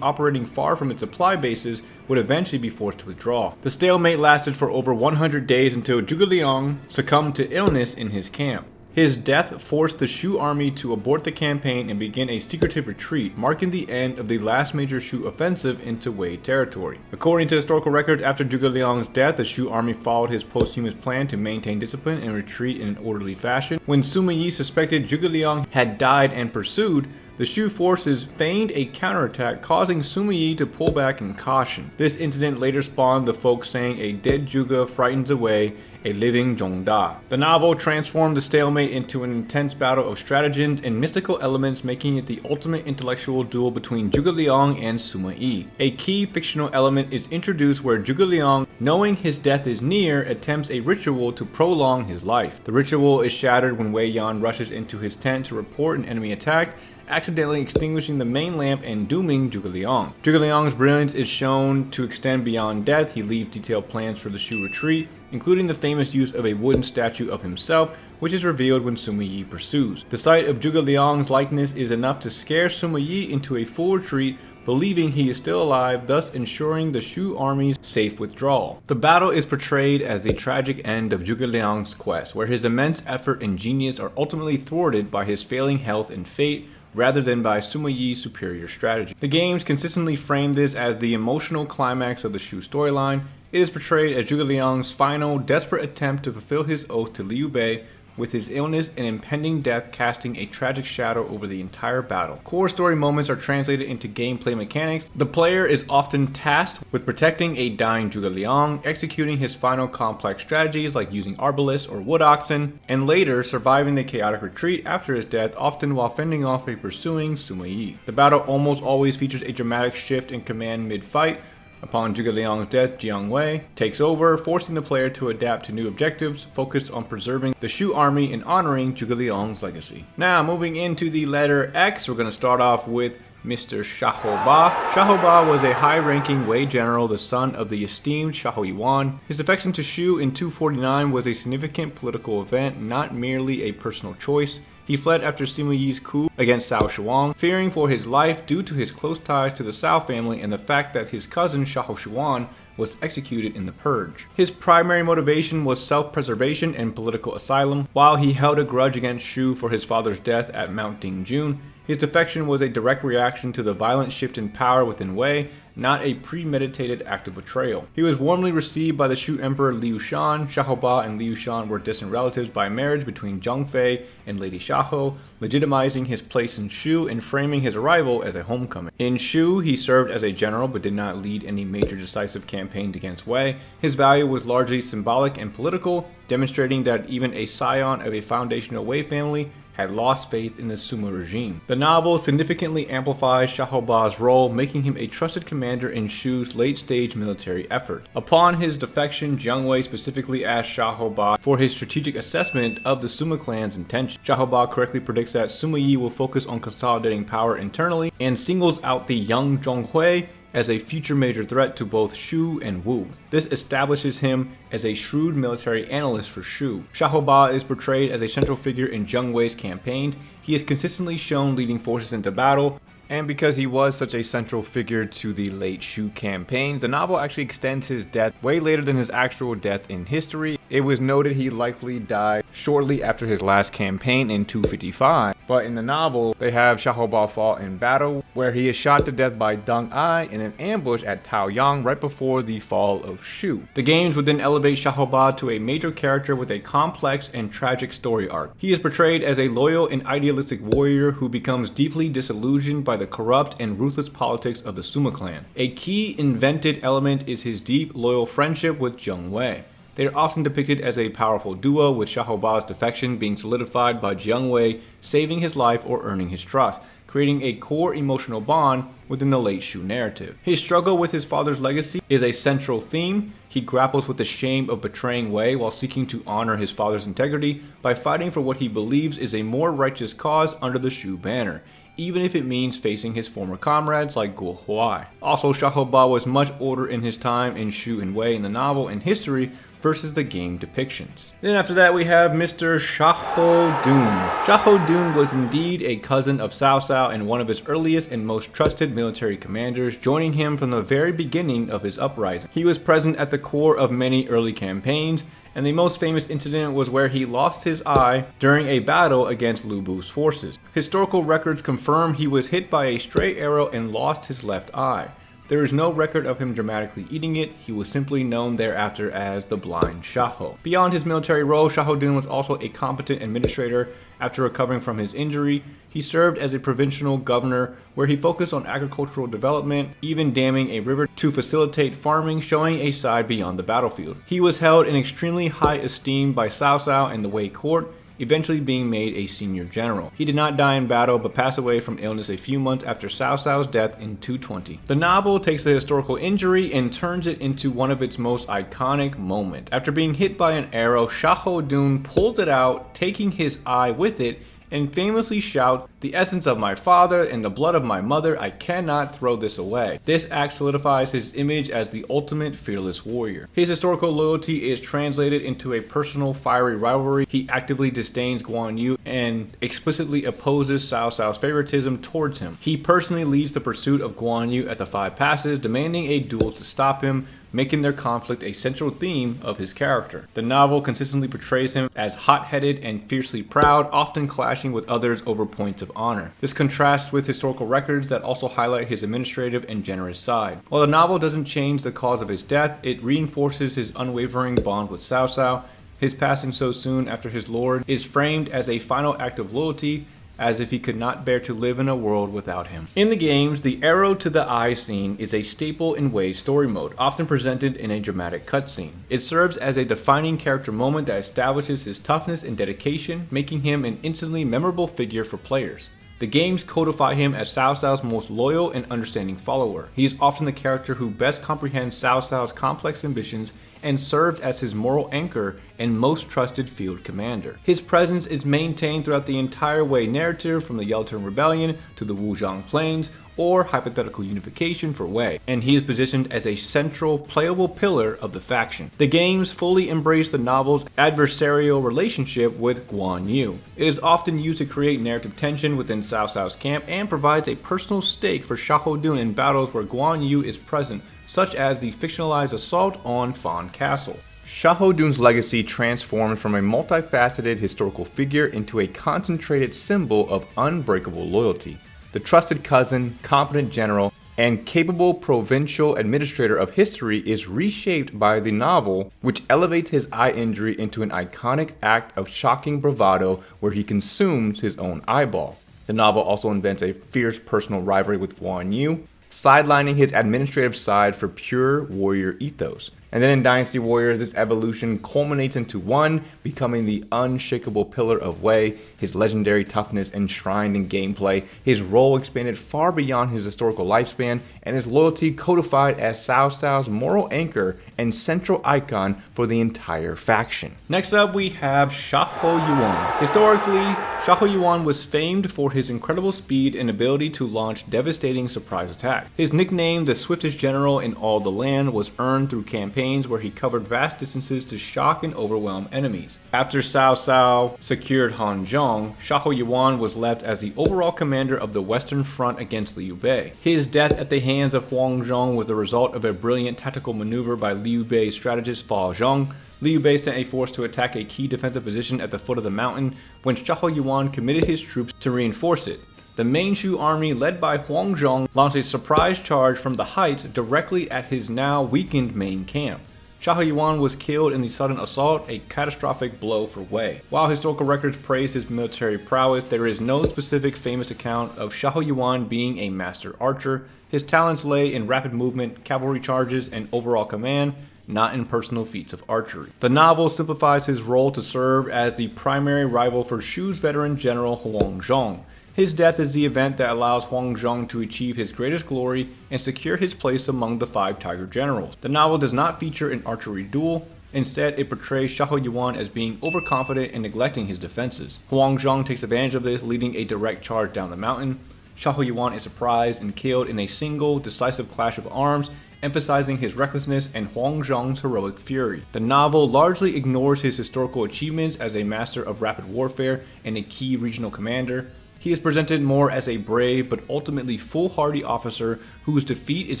operating far from its supply bases would eventually be forced to withdraw. The stalemate lasted for over 100 days until Zhuge Liang succumbed to illness in his camp. His death forced the Shu army to abort the campaign and begin a secretive retreat, marking the end of the last major Shu offensive into Wei territory. According to historical records, after Zhuge Liang's death, the Shu army followed his posthumous plan to maintain discipline and retreat in an orderly fashion. When Sima Yi suspected Zhuge Liang had died and pursued, the Shu forces feigned a counterattack, causing Sima Yi to pull back in caution. This incident later spawned the folk saying, "A dead Zhuge frightens away a living Zhongda." The novel transformed the stalemate into an intense battle of stratagems and mystical elements, making it the ultimate intellectual duel between Zhuge Liang and Sima Yi. A key fictional element is introduced where Zhuge Liang, knowing his death is near, attempts a ritual to prolong his life. The ritual is shattered when Wei Yan rushes into his tent to report an enemy attack, accidentally extinguishing the main lamp and dooming Zhuge Liang. Zhuge Liang's brilliance is shown to extend beyond death. He leaves detailed plans for the Shu retreat, including the famous use of a wooden statue of himself, which is revealed when Sima Yi pursues. The sight of Zhuge Liang's likeness is enough to scare Sima Yi into a full retreat, believing he is still alive, thus ensuring the Shu army's safe withdrawal. The battle is portrayed as the tragic end of Zhuge Liang's quest, where his immense effort and genius are ultimately thwarted by his failing health and fate, rather than by Sima Yi's superior strategy. The games consistently frame this as the emotional climax of the Shu storyline. It is portrayed as Zhuge Liang's final, desperate attempt to fulfill his oath to Liu Bei, with his illness and impending death casting a tragic shadow over the entire battle. Core story moments are translated into gameplay mechanics. The player is often tasked with protecting a dying Zhuge Liang, executing his final complex strategies like using arbalists or wood oxen, and later surviving the chaotic retreat after his death, often while fending off a pursuing Sima Yi. The battle almost always features a dramatic shift in command mid-fight. Upon Zhuge Liang's death, Jiang Wei takes over, forcing the player to adapt to new objectives focused on preserving the Shu army and honoring Zhuge Liang's legacy. Now, moving into the letter X, we're going to start off with Mr. Xiahou Ba. Xiahou Ba was a high-ranking Wei general, the son of the esteemed Xiahou Yuan. His defection to Shu in 249 was a significant political event, not merely a personal choice. He fled after Sima Yi's coup against Cao Shuang, fearing for his life due to his close ties to the Cao family and the fact that his cousin Xiahou Shuan was executed in the purge. His primary motivation was self-preservation and political asylum. While he held a grudge against Shu for his father's death at Mount Dingjun, his defection was a direct reaction to the violent shift in power within Wei, not a premeditated act of betrayal. He was warmly received by the Shu Emperor Liu Shan. Xiahou Ba and Liu Shan were distant relatives by marriage between Zhang Fei and Lady Xiahou, legitimizing his place in Shu and framing his arrival as a homecoming. In Shu, he served as a general but did not lead any major decisive campaigns against Wei. His value was largely symbolic and political, demonstrating that even a scion of a foundational Wei family had lost faith in the Suma regime. The novel significantly amplifies Xiahou Ba's role, making him a trusted commander in Shu's late-stage military effort. Upon his defection, Jiang Wei specifically asked Xiahou Ba for his strategic assessment of the Suma clan's intentions. Xiahou Ba correctly predicts that Sima Yi will focus on consolidating power internally and singles out the young Zhonghui as a future major threat to both Shu and Wu. This establishes him as a shrewd military analyst for Shu. Xiahou Ba is portrayed as a central figure in Jiang Wei's campaign. He is consistently shown leading forces into battle, and because he was such a central figure to the late Shu campaigns, the novel actually extends his death way later than his actual death in history. It was noted he likely died shortly after his last campaign in 255, but in the novel, they have Xiahou Ba fall in battle, where he is shot to death by Deng Ai in an ambush at Taoyang right before the fall of Shu. The games would then elevate Xiahou Ba to a major character with a complex and tragic story arc. He is portrayed as a loyal and idealistic warrior who becomes deeply disillusioned by the corrupt and ruthless politics of the Suma clan. A key invented element is his deep, loyal friendship with Jiang Wei. They are often depicted as a powerful duo, with Xiahou Ba's defection being solidified by Jiang Wei saving his life or earning his trust, creating a core emotional bond within the late Shu narrative. His struggle with his father's legacy is a central theme. He grapples with the shame of betraying Wei while seeking to honor his father's integrity by fighting for what he believes is a more righteous cause under the Shu banner, even if it means facing his former comrades like Guo Huai. Also, Xiahou Ba was much older in his time in Shu and Wei in the novel and history, versus the game depictions. Then after that we have Mr. Xiahou Dun. Xiahou Dun was indeed a cousin of Cao Cao and one of his earliest and most trusted military commanders, joining him from the very beginning of his uprising. He was present at the core of many early campaigns, and the most famous incident was where he lost his eye during a battle against Lu Bu's forces. Historical records confirm he was hit by a stray arrow and lost his left eye. There is no record of him dramatically eating it. He was simply known thereafter as the Blind Xiahou. Beyond his military role, Xiahou Dun was also a competent administrator. After recovering from his injury, he served as a provincial governor where he focused on agricultural development, even damming a river to facilitate farming, showing a side beyond the battlefield. He was held in extremely high esteem by Cao Cao and the Wei court, eventually being made a senior general. He did not die in battle, but passed away from illness a few months after Cao Cao's death in 220. The novel takes the historical injury and turns it into one of its most iconic moments. After being hit by an arrow, Xiahou Dun pulled it out, taking his eye with it, and famously shout, "The essence of my father and the blood of my mother, I cannot throw this away." This act solidifies his image as the ultimate fearless warrior. His historical loyalty is translated into a personal fiery rivalry. He actively disdains Guan Yu and explicitly opposes Cao Cao's favoritism towards him. He personally leads the pursuit of Guan Yu at the Five Passes, demanding a duel to stop him, making their conflict a central theme of his character. The novel consistently portrays him as hot-headed and fiercely proud, often clashing with others over points of honor. This contrasts with historical records that also highlight his administrative and generous side. While the novel doesn't change the cause of his death, it reinforces his unwavering bond with Cao Cao. His passing so soon after his lord is framed as a final act of loyalty, as if he could not bear to live in a world without him. In the games, the arrow to the eye scene is a staple in Wei's story mode, often presented in a dramatic cutscene. It serves as a defining character moment that establishes his toughness and dedication, making him an instantly memorable figure for players. The games codify him as Cao Cao's most loyal and understanding follower. He is often the character who best comprehends Cao Cao's complex ambitions and serves as his moral anchor and most trusted field commander. His presence is maintained throughout the entire Wei narrative, from the Yeltern Rebellion to the Wuzhong Plains, or hypothetical unification for Wei, and he is positioned as a central, playable pillar of the faction. The games fully embrace the novel's adversarial relationship with Guan Yu. It is often used to create narrative tension within Cao Cao's camp and provides a personal stake for Xiahou Dun in battles where Guan Yu is present, such as the fictionalized assault on Fan Castle. Xiahou Dun's legacy transformed from a multifaceted historical figure into a concentrated symbol of unbreakable loyalty. The trusted cousin, competent general, and capable provincial administrator of history is reshaped by the novel, which elevates his eye injury into an iconic act of shocking bravado where he consumes his own eyeball. The novel also invents a fierce personal rivalry with Guan Yu, sidelining his administrative side for pure warrior ethos. And then in Dynasty Warriors, this evolution culminates into one becoming the unshakable pillar of Wei, his legendary toughness enshrined in gameplay, his role expanded far beyond his historical lifespan, and his loyalty codified as Cao Cao's moral anchor and central icon for the entire faction. Next up, we have Xiahou Yuan. Historically, Xiahou Yuan was famed for his incredible speed and ability to launch devastating surprise attacks. His nickname, the swiftest general in all the land, was earned through campaigns where he covered vast distances to shock and overwhelm enemies. After Cao Cao secured Hanzhong, Xiahou Yuan was left as the overall commander of the Western Front against Liu Bei. His death at the hands of Huang Zhong was the result of a brilliant tactical maneuver by Liu Bei's strategist Fa Zhong. Liu Bei sent a force to attack a key defensive position at the foot of the mountain when Xiahou Yuan committed his troops to reinforce it. The Manchu army, led by Huang Zhong, launched a surprise charge from the heights directly at his now weakened main camp. Xiahou Yuan was killed in the sudden assault, a catastrophic blow for Wei. While historical records praise his military prowess, there is no specific famous account of Xiahou Yuan being a master archer. His talents lay in rapid movement, cavalry charges, and overall command, not in personal feats of archery. The novel simplifies his role to serve as the primary rival for Shu's veteran general Huang Zhong. His death is the event that allows Huang Zhong to achieve his greatest glory and secure his place among the 5 Tiger generals. The novel does not feature an archery duel. Instead, it portrays Xiahou Yuan as being overconfident and neglecting his defenses. Huang Zhong takes advantage of this, leading a direct charge down the mountain. Xiahou Yuan is surprised and killed in a single, decisive clash of arms, emphasizing his recklessness and Huang Zhong's heroic fury. The novel largely ignores his historical achievements as a master of rapid warfare and a key regional commander. He is presented more as a brave but ultimately foolhardy officer whose defeat is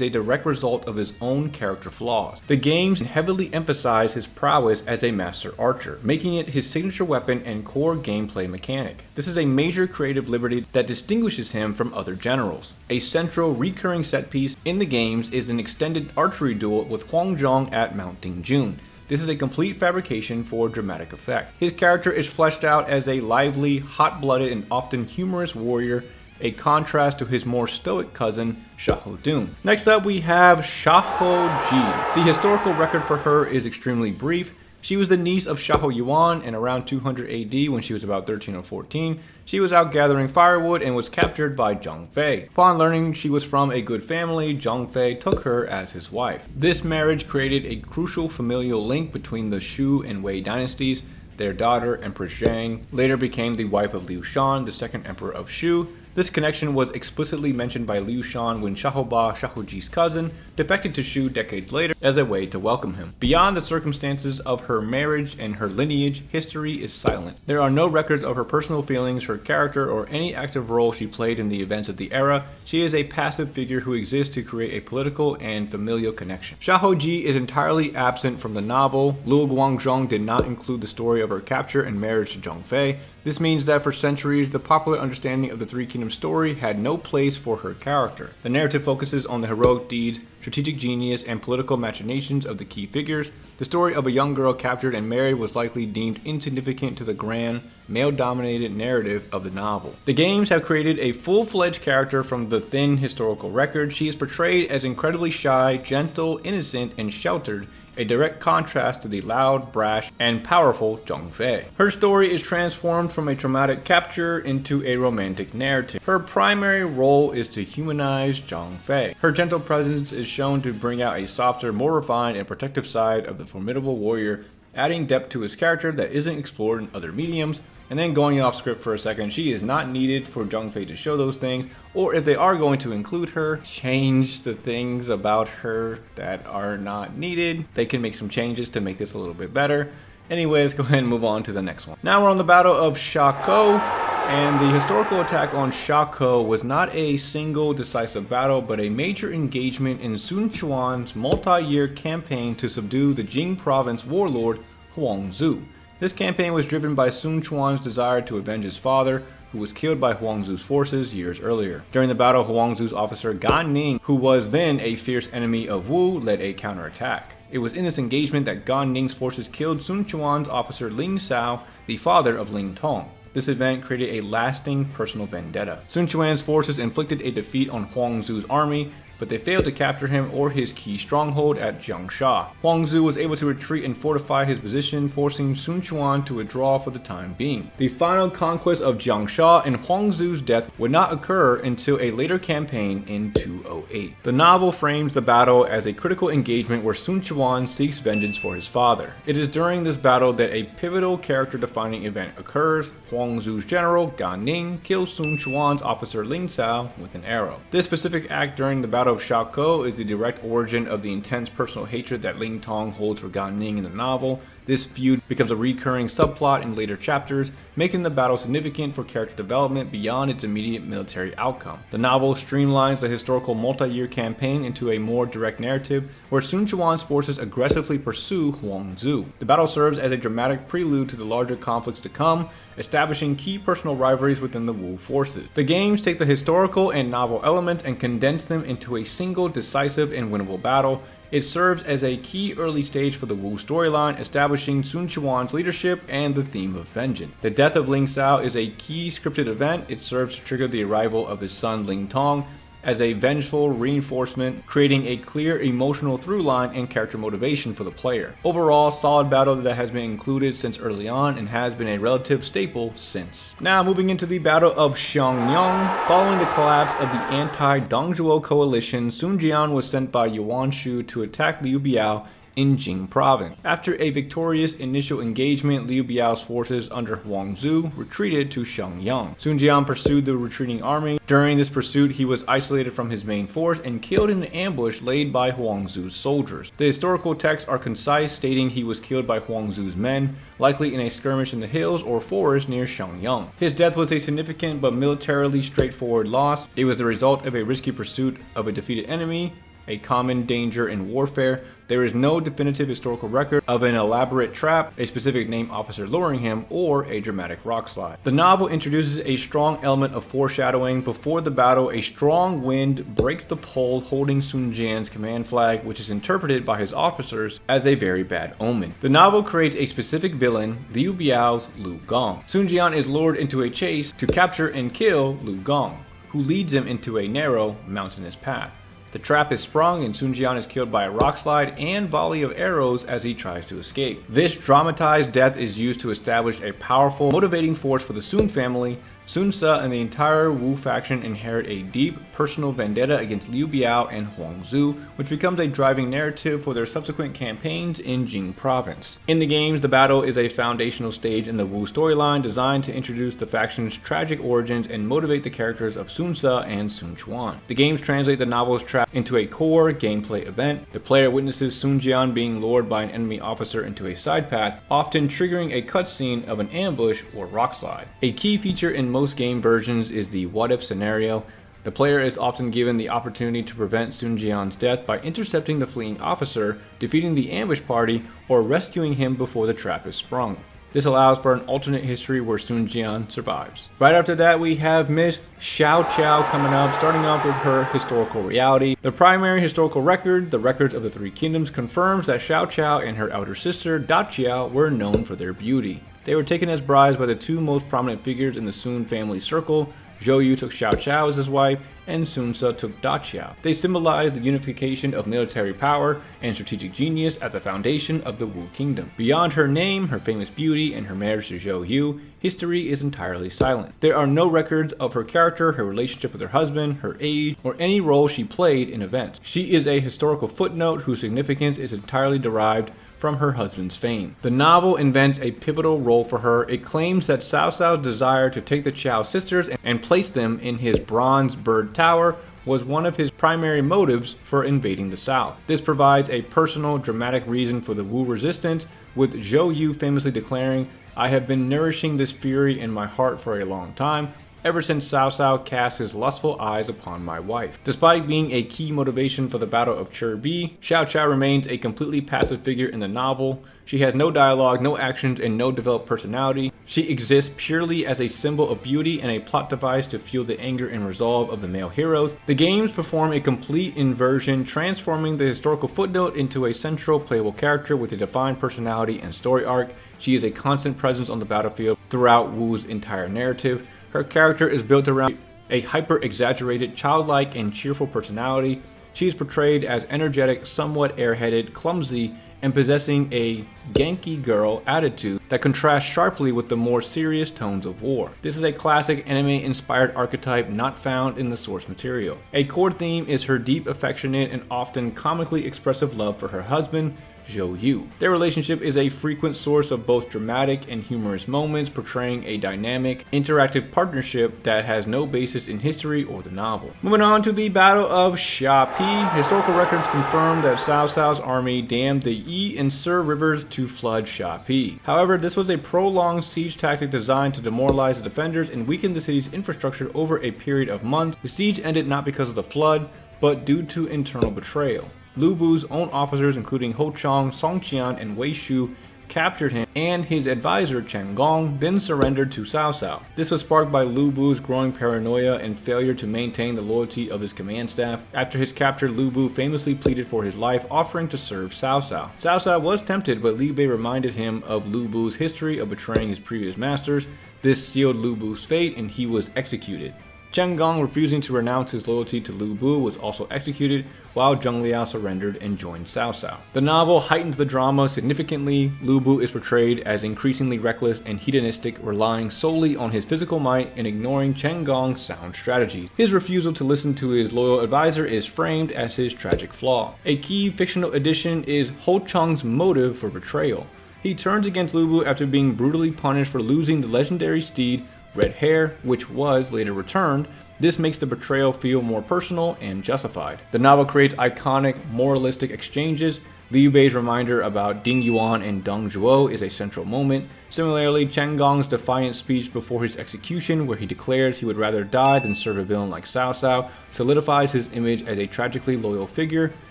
a direct result of his own character flaws. The games heavily emphasize his prowess as a master archer, making it his signature weapon and core gameplay mechanic. This is a major creative liberty that distinguishes him from other generals. A central recurring set piece in the games is an extended archery duel with Huang Zhong at Mount Dingjun. This is a complete fabrication for dramatic effect. His character is fleshed out as a lively, hot-blooded, and often humorous warrior, a contrast to his more stoic cousin, Xiahou Dun. Next up we have Xiahou Ji. The historical record for her is extremely brief. She was the niece of Xiahou Yuan, and around 200 AD, when she was about 13 or 14, she was out gathering firewood and was captured by Zhang Fei. Upon learning she was from a good family, Zhang Fei took her as his wife. This marriage created a crucial familial link between the Shu and Wei dynasties. Their daughter, Empress Zhang, later became the wife of Liu Shan, the second emperor of Shu. This connection was explicitly mentioned by Liu Shan when Xiahou Xiahou Ji's cousin, defected to Shu decades later as a way to welcome him. Beyond the circumstances of her marriage and her lineage, history is silent. There are no records of her personal feelings, her character, or any active role she played in the events of the era. She is a passive figure who exists to create a political and familial connection. Xiahou Ji is entirely absent from the novel. Luo Guangzhong did not include the story of her capture and marriage to Zhang Fei. This means that for centuries, the popular understanding of the Three Kingdoms story had no place for her character. The narrative focuses on the heroic deeds, strategic genius, and political machinations of the key figures. The story of a young girl captured and married was likely deemed insignificant to the grand, male-dominated narrative of the novel. The games have created a full-fledged character from the thin historical record. She is portrayed as incredibly shy, gentle, innocent, and sheltered, a direct contrast to the loud, brash, and powerful Zhang Fei. Her story is transformed from a traumatic capture into a romantic narrative. Her primary role is to humanize Zhang Fei. Her gentle presence is shown to bring out a softer, more refined, and protective side of the formidable warrior, adding depth to his character that isn't explored in other mediums. And then going off script for a second, she is not needed for Zhang Fei to show those things, or if they are going to include her, change the things about her that are not needed. They can make some changes to make this a little bit better. Anyways, go ahead and move on to the next one. Now we're on the Battle of Shako, and the historical attack on Shako was not a single decisive battle, but a major engagement in Sun Quan's multi-year campaign to subdue the Jing province warlord Huangzu. This campaign was driven by Sun Quan's desire to avenge his father, who was killed by Huangzu's forces years earlier. During the battle, Huangzu's officer Gan Ning, who was then a fierce enemy of Wu, led a counterattack. It was in this engagement that Gan Ning's forces killed Sun Quan's officer Ling Sao, the father of Ling Tong. This event created a lasting personal vendetta. Sun Quan's forces inflicted a defeat on Huangzu's army, but they failed to capture him or his key stronghold at Jiangsha. Huangzu was able to retreat and fortify his position, forcing Sun Quan to withdraw for the time being. The final conquest of Jiangsha and Huangzu's death would not occur until a later campaign in 208. The novel frames the battle as a critical engagement where Sun Quan seeks vengeance for his father. It is during this battle that a pivotal character-defining event occurs. Huangzu's general, Gan Ning, kills Sun Quan's officer Ling Sao with an arrow. This specific act during the Battle of Shako is the direct origin of the intense personal hatred that Ling Tong holds for Gan Ning in the novel. This feud becomes a recurring subplot in later chapters, making the battle significant for character development beyond its immediate military outcome. The novel streamlines the historical multi-year campaign into a more direct narrative where Sun Quan's forces aggressively pursue Huangzu. The battle serves as a dramatic prelude to the larger conflicts to come, establishing key personal rivalries within the Wu forces. The games take the historical and novel elements and condense them into a single decisive and winnable battle. It serves as a key early stage for the Wu storyline, establishing Sun Quan's leadership and the theme of vengeance. The death of Ling Sao is a key scripted event. It serves to trigger the arrival of his son Ling Tong as a vengeful reinforcement, creating a clear emotional through line and character motivation for the player. Overall, solid battle that has been included since early on and has been a relative staple since. Now moving into the Battle of Xiangyang. Following the collapse of the anti-Dongzhuo coalition, Sun Jian was sent by Yuan Shu to attack Liu Biao in Jing province. After a victorious initial engagement, Liu Biao's forces under Huang Zu retreated to Shenyang. Sun Jian pursued the retreating army. During this pursuit, he was isolated from his main force and killed in an ambush laid by Huang Zu's soldiers. The historical texts are concise, stating he was killed by Huang Zu's men, likely in a skirmish in the hills or forest near Shenyang. His death was a significant but militarily straightforward loss. It was the result of a risky pursuit of a defeated enemy, a common danger in warfare. There is no definitive historical record of an elaborate trap, a specific named officer luring him, or a dramatic rock slide. The novel introduces a strong element of foreshadowing. Before the battle, a strong wind breaks the pole holding Sun Jian's command flag, which is interpreted by his officers as a very bad omen. The novel creates a specific villain, Liu Biao's Lu Gong. Sun Jian is lured into a chase to capture and kill Lu Gong, who leads him into a narrow, mountainous path. The trap is sprung and Sun Jian is killed by a rock slide and volley of arrows as he tries to escape. This dramatized death is used to establish a powerful, motivating force for the Sun family. Sun Ce and the entire Wu faction inherit a deep personal vendetta against Liu Biao and Huang Zu, which becomes a driving narrative for their subsequent campaigns in Jing province. In the games, the battle is a foundational stage in the Wu storyline designed to introduce the faction's tragic origins and motivate the characters of Sun Ce and Sun Quan. The games translate the novel's trap into a core gameplay event. The player witnesses Sun Jian being lured by an enemy officer into a side path, often triggering a cutscene of an ambush or rock slide. A key feature in most game versions is the what-if scenario. The player is often given the opportunity to prevent Sun Jian's death by intercepting the fleeing officer, defeating the ambush party, or rescuing him before the trap is sprung. This allows for an alternate history where Sun Jian survives. Right after that, we have Miss Xiao Qiao coming up, starting off with her historical reality. The primary historical record, the Records of the Three Kingdoms, confirms that Xiao Qiao and her elder sister, Da Qiao, were known for their beauty. They were taken as brides by the two most prominent figures in the Sun family circle. Zhou Yu took Xiao Qiao as his wife, and Sun Ce took Da Qiao. They symbolize the unification of military power and strategic genius at the foundation of the Wu kingdom. Beyond her name, her famous beauty, and her marriage to Zhou Yu, history is entirely silent. There are no records of her character, her relationship with her husband, her age, or any role she played in events. She is a historical footnote whose significance is entirely derived from her husband's fame. The novel invents a pivotal role for her. It claims that Cao Cao's desire to take the Qiao sisters and place them in his bronze bird tower was one of his primary motives for invading the south. This provides a personal, dramatic reason for the Wu resistance, with Zhou Yu famously declaring, "I have been nourishing this fury in my heart for a long time, ever since Cao Cao cast his lustful eyes upon my wife." Despite being a key motivation for the Battle of Bi, Xiao Qiao remains a completely passive figure in the novel. She has no dialogue, no actions, and no developed personality. She exists purely as a symbol of beauty and a plot device to fuel the anger and resolve of the male heroes. The games perform a complete inversion, transforming the historical footnote into a central playable character with a defined personality and story arc. She is a constant presence on the battlefield throughout Wu's entire narrative. Her character is built around a hyper-exaggerated, childlike, and cheerful personality. She is portrayed as energetic, somewhat airheaded, clumsy, and possessing a Genki girl attitude that contrasts sharply with the more serious tones of war. This is a classic anime-inspired archetype not found in the source material. A core theme is her deep, affectionate, and often comically expressive love for her husband, Zhou Yu. Their relationship is a frequent source of both dramatic and humorous moments, portraying a dynamic, interactive partnership that has no basis in history or the novel. Moving on to the Battle of Pi, historical records confirm that Cao Cao's army dammed the Yi and Sir rivers to flood Pi. However, this was a prolonged siege tactic designed to demoralize the defenders and weaken the city's infrastructure over a period of months. The siege ended not because of the flood, but due to internal betrayal. Lu Bu's own officers, including Ho Chong, Song Qian, and Wei Shu, captured him, and his advisor Chen Gong then surrendered to Cao Cao. This was sparked by Lu Bu's growing paranoia and failure to maintain the loyalty of his command staff. After his capture, Lu Bu famously pleaded for his life, offering to serve Cao Cao. Cao Cao was tempted, but Li Bei reminded him of Lu Bu's history of betraying his previous masters. This sealed Lu Bu's fate, and he was executed. Chen Gong, refusing to renounce his loyalty to Lu Bu, was also executed, while Zheng Liao surrendered and joined Cao Cao. The novel heightens the drama significantly. Lu Bu is portrayed as increasingly reckless and hedonistic, relying solely on his physical might and ignoring Chen Gong's sound strategies. His refusal to listen to his loyal advisor is framed as his tragic flaw. A key fictional addition is Ho Chang's motive for betrayal. He turns against Lu Bu after being brutally punished for losing the legendary steed Red Hair, which was later returned. This makes the betrayal feel more personal and justified. The novel creates iconic, moralistic exchanges. Liu Bei's reminder about Ding Yuan and Deng Zhuo is a central moment. Similarly, Chen Gong's defiant speech before his execution, where he declares he would rather die than serve a villain like Cao Cao, solidifies his image as a tragically loyal figure.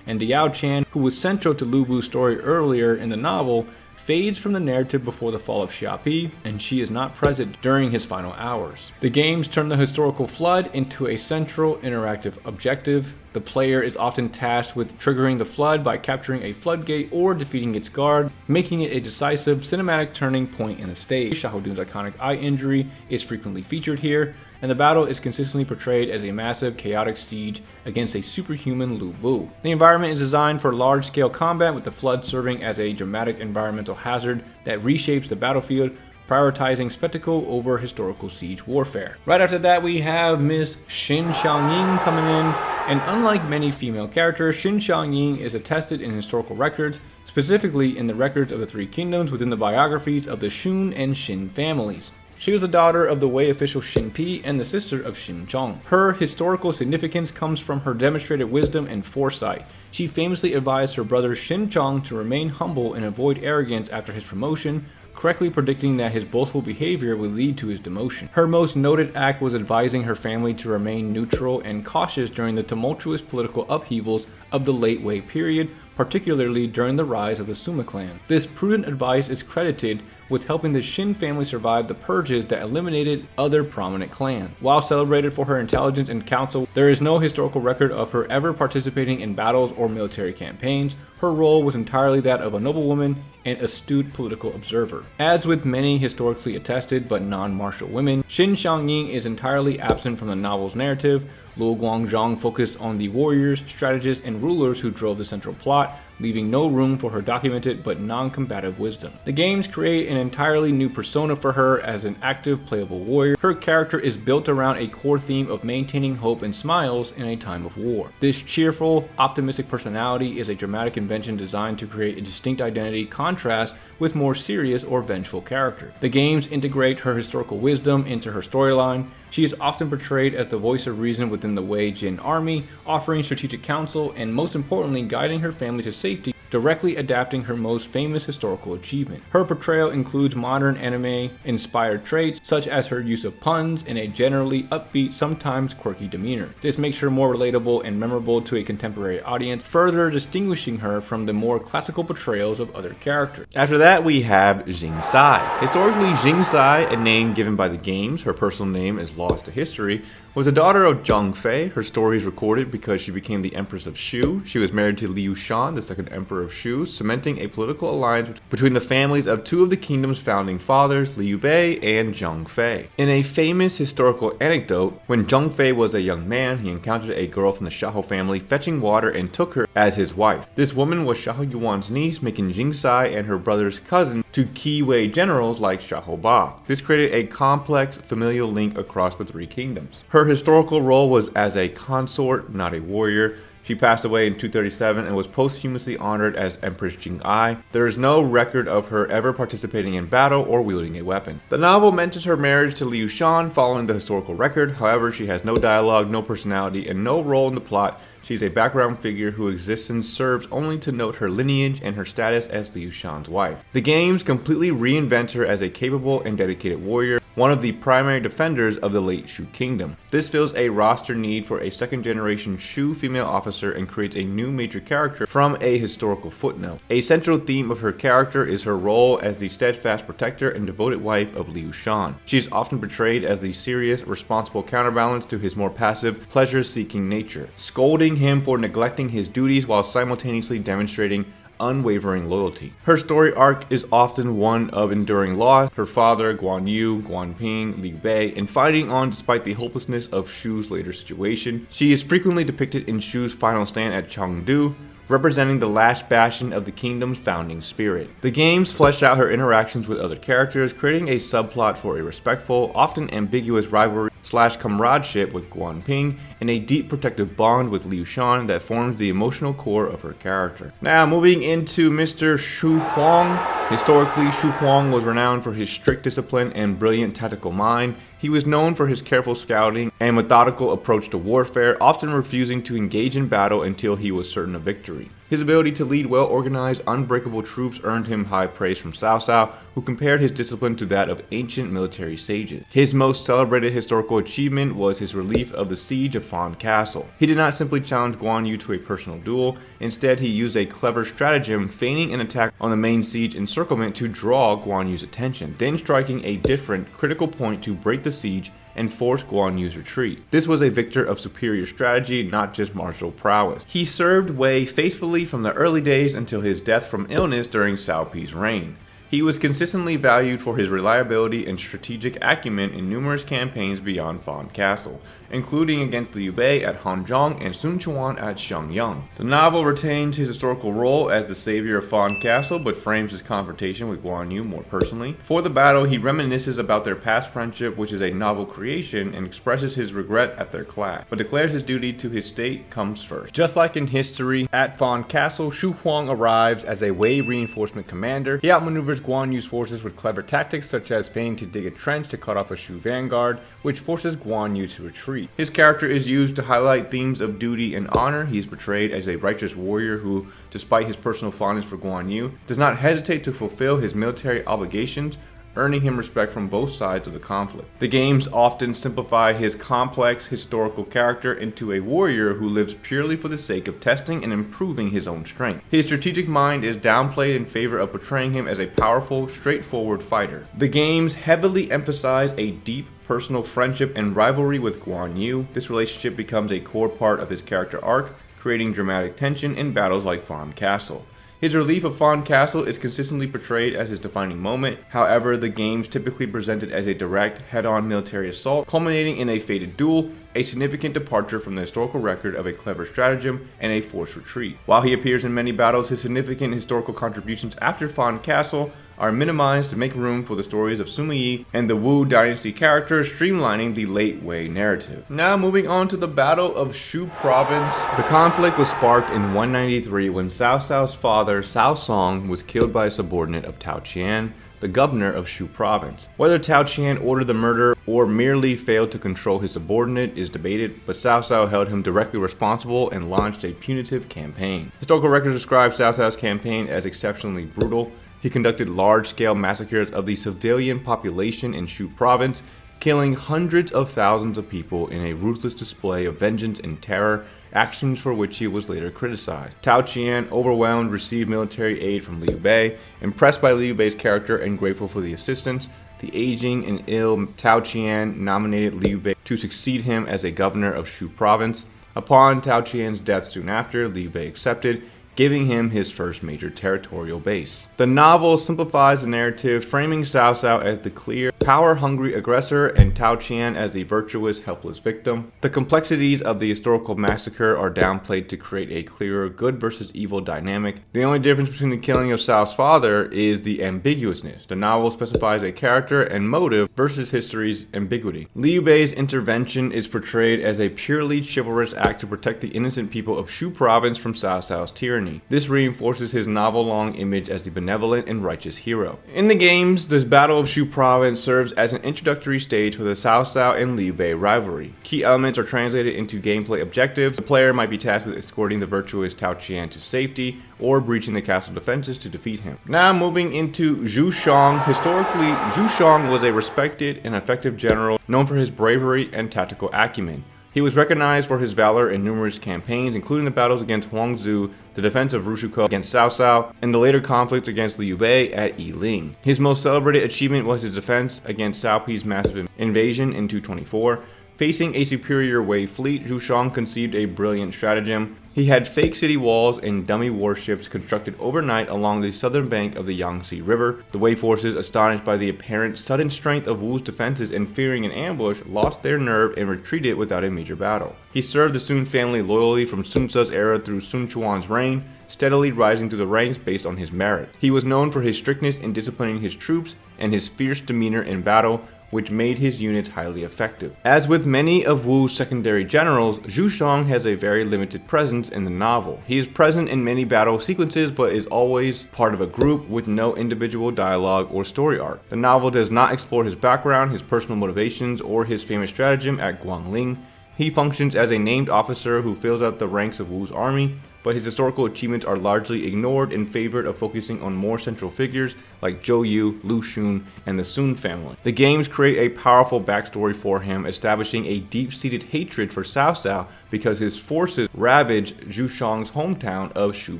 And Diao Chan, who was central to Lu Bu's story earlier in the novel, fades from the narrative before the fall of Xiapi, and she is not present during his final hours. The games turn the historical flood into a central interactive objective. The player is often tasked with triggering the flood by capturing a floodgate or defeating its guard, making it a decisive cinematic turning point in the stage. Xiahou Dun's iconic eye injury is frequently featured here, and the battle is consistently portrayed as a massive, chaotic siege against a superhuman Lu Bu. The environment is designed for large-scale combat, with the flood serving as a dramatic environmental hazard that reshapes the battlefield, prioritizing spectacle over historical siege warfare. Right after that, we have Miss Xin Xiaoying coming in, and unlike many female characters, Xin Xiaoying is attested in historical records, specifically in the records of the Three Kingdoms within the biographies of the Shun and Xin families. She was the daughter of the Wei official Xin Pi and the sister of Xin Zhong. Her historical significance comes from her demonstrated wisdom and foresight. She famously advised her brother Xin Zhong to remain humble and avoid arrogance after his promotion, correctly predicting that his boastful behavior would lead to his demotion. Her most noted act was advising her family to remain neutral and cautious during the tumultuous political upheavals of the late Wei period, particularly during the rise of the Sima clan. This prudent advice is credited with helping the Xin family survive the purges that eliminated other prominent clans. While celebrated for her intelligence and counsel, there is no historical record of her ever participating in battles or military campaigns. Her role was entirely that of a noblewoman and astute political observer. As with many historically attested but non-martial women, Xin Xiaoying is entirely absent from the novel's narrative. Luo Guangzhong focused on the warriors, strategists, and rulers who drove the central plot, leaving no room for her documented but non-combative wisdom. The games create an entirely new persona for her as an active, playable warrior. Her character is built around a core theme of maintaining hope and smiles in a time of war. This cheerful, optimistic personality is a dramatic invention designed to create a distinct identity contrast with more serious or vengeful character. The games integrate her historical wisdom into her storyline. She is often portrayed as the voice of reason within the Wei Jin army, offering strategic counsel and, most importantly, guiding her family to safety, directly adapting her most famous historical achievement. Her portrayal includes modern anime-inspired traits, such as her use of puns and a generally upbeat, sometimes quirky demeanor. This makes her more relatable and memorable to a contemporary audience, further distinguishing her from the more classical portrayals of other characters. After that, we have Jing Sai. Historically, Jing Sai, a name given by the games, her personal name is lost to history, was a daughter of Zhang Fei. Her story is recorded because she became the Empress of Shu. She was married to Liu Shan, the second emperor of Shu, cementing a political alliance between the families of two of the kingdom's founding fathers, Liu Bei and Zhang Fei. In a famous historical anecdote, when Zhang Fei was a young man, he encountered a girl from the Xiahou family fetching water and took her as his wife. This woman was Xiahou Yuan's niece, making Jing Sai and her brother's cousin to key Wei generals like Xiahou Ba. This created a complex familial link across the three kingdoms. Her historical role was as a consort, not a warrior. She passed away in 237 and was posthumously honored as Empress Jing-ai. There is no record of her ever participating in battle or wielding a weapon. The novel mentions her marriage to Liu Shan following the historical record. However, she has no dialogue, no personality, and no role in the plot. She's a background figure whose existence serves only to note her lineage and her status as Liu Shan's wife. The games completely reinvent her as a capable and dedicated warrior, one of the primary defenders of the late Shu kingdom. This fills a roster need for a second-generation Shu female officer and creates a new major character from a historical footnote. A central theme of her character is her role as the steadfast protector and devoted wife of Liu Shan. She is often portrayed as the serious, responsible counterbalance to his more passive, pleasure-seeking nature, scolding him for neglecting his duties while simultaneously demonstrating unwavering loyalty. Her story arc is often one of enduring loss, her father, Guan Yu, Guan Ping, Liu Bei, and fighting on despite the hopelessness of Shu's later situation. She is frequently depicted in Shu's final stand at Chengdu, representing the last bastion of the kingdom's founding spirit. The games flesh out her interactions with other characters, creating a subplot for a respectful, often ambiguous rivalry/comradeship with Guan Ping, and a deep protective bond with Liu Shan that forms the emotional core of her character. Now, moving into Mr. Xu Huang. Historically, Xu Huang was renowned for his strict discipline and brilliant tactical mind. He was known for his careful scouting and methodical approach to warfare, often refusing to engage in battle until he was certain of victory. His ability to lead well-organized, unbreakable troops earned him high praise from Cao Cao, who compared his discipline to that of ancient military sages. His most celebrated historical achievement was his relief of the siege of Fan Castle. He did not simply challenge Guan Yu to a personal duel, instead he used a clever stratagem, feigning an attack on the main siege encirclement to draw Guan Yu's attention, then striking a different, critical point to break the siege and force Guan Yu's retreat. This was a victor of superior strategy, not just martial prowess. He served Wei faithfully from the early days until his death from illness during Cao Pi's reign. He was consistently valued for his reliability and strategic acumen in numerous campaigns beyond Fan Castle, including against Liu Bei at Hanzhong and Sun Quan at Xiangyang. The novel retains his historical role as the savior of Fan Castle, but frames his confrontation with Guan Yu more personally. For the battle, he reminisces about their past friendship, which is a novel creation, and expresses his regret at their clash, but declares his duty to his state comes first. Just like in history, at Fan Castle, Xu Huang arrives as a Wei reinforcement commander. He outmaneuvers Guan Yu's forces with clever tactics such as feigning to dig a trench to cut off a Shu vanguard, which forces Guan Yu to retreat. His character is used to highlight themes of duty and honor. He is portrayed as a righteous warrior who, despite his personal fondness for Guan Yu, does not hesitate to fulfill his military obligations, earning him respect from both sides of the conflict. The games often simplify his complex historical character into a warrior who lives purely for the sake of testing and improving his own strength. His strategic mind is downplayed in favor of portraying him as a powerful, straightforward fighter. The games heavily emphasize a deep personal friendship and rivalry with Guan Yu. This relationship becomes a core part of his character arc, creating dramatic tension in battles like Fan Castle. His relief of Fan Castle is consistently portrayed as his defining moment. However, the games typically present it as a direct, head-on military assault, culminating in a fated duel, a significant departure from the historical record of a clever stratagem and a forced retreat. While he appears in many battles, his significant historical contributions after Fan Castle are minimized to make room for the stories of Sima Yi and the Wu Dynasty characters, streamlining the late Wei narrative. Now moving on to the Battle of Shu Province. The conflict was sparked in 193 when Cao Cao's father, Cao Song, was killed by a subordinate of Tao Qian, the governor of Shu Province. Whether Tao Qian ordered the murder or merely failed to control his subordinate is debated, but Cao Cao held him directly responsible and launched a punitive campaign. Historical records describe Cao Cao's campaign as exceptionally brutal. He conducted large-scale massacres of the civilian population in Shu Province, killing hundreds of thousands of people in a ruthless display of vengeance and terror, actions for which he was later criticized. Tao Qian, overwhelmed, received military aid from Liu Bei. Impressed by Liu Bei's character and grateful for the assistance, the aging and ill Tao Qian nominated Liu Bei to succeed him as a governor of Shu Province. Upon Tao Qian's death soon after, Liu Bei accepted, giving him his first major territorial base. The novel simplifies the narrative, framing Cao Cao as the clear, power-hungry aggressor and Tao Qian as the virtuous, helpless victim. The complexities of the historical massacre are downplayed to create a clearer good versus evil dynamic. The only difference between the killing of Cao's father is the ambiguousness. The novel specifies a character and motive versus history's ambiguity. Liu Bei's intervention is portrayed as a purely chivalrous act to protect the innocent people of Shu Province from Cao Cao's tyranny. This reinforces his novel-long image as the benevolent and righteous hero. In the games, this Battle of Shu Province serves as an introductory stage for the Cao Cao and Liu Bei rivalry. Key elements are translated into gameplay objectives. The player might be tasked with escorting the virtuous Tao Qian to safety or breaching the castle defenses to defeat him. Now moving into Zhu Xiong. Historically, Zhu Xiong was a respected and effective general known for his bravery and tactical acumen. He was recognized for his valor in numerous campaigns, including the battles against Huangzu, the defense of Rushukou against Cao Cao, and the later conflict against Liu Bei at Yiling. His most celebrated achievement was his defense against Cao Pi's massive invasion in 224. Facing a superior Wei fleet, Zhu Xiong conceived a brilliant stratagem, He had fake city walls and dummy warships constructed overnight along the southern bank of the Yangtze River. The Wei forces, astonished by the apparent sudden strength of Wu's defenses and fearing an ambush, lost their nerve and retreated without a major battle. He served the Sun family loyally from Sun Ce's era through Sun Quan's reign, steadily rising through the ranks based on his merit. He was known for his strictness in disciplining his troops and his fierce demeanor in battle, which made his units highly effective. As with many of Wu's secondary generals, Zhu Shang has a very limited presence in the novel. He is present in many battle sequences, but is always part of a group with no individual dialogue or story arc. The novel does not explore his background, his personal motivations, or his famous stratagem at Guangling. He functions as a named officer who fills out the ranks of Wu's army, but his historical achievements are largely ignored in favor of focusing on more central figures like Zhou Yu, Lu Xun, and the Sun family. The games create a powerful backstory for him, establishing a deep-seated hatred for Cao Cao because his forces ravage Zhu Shang's hometown of Shu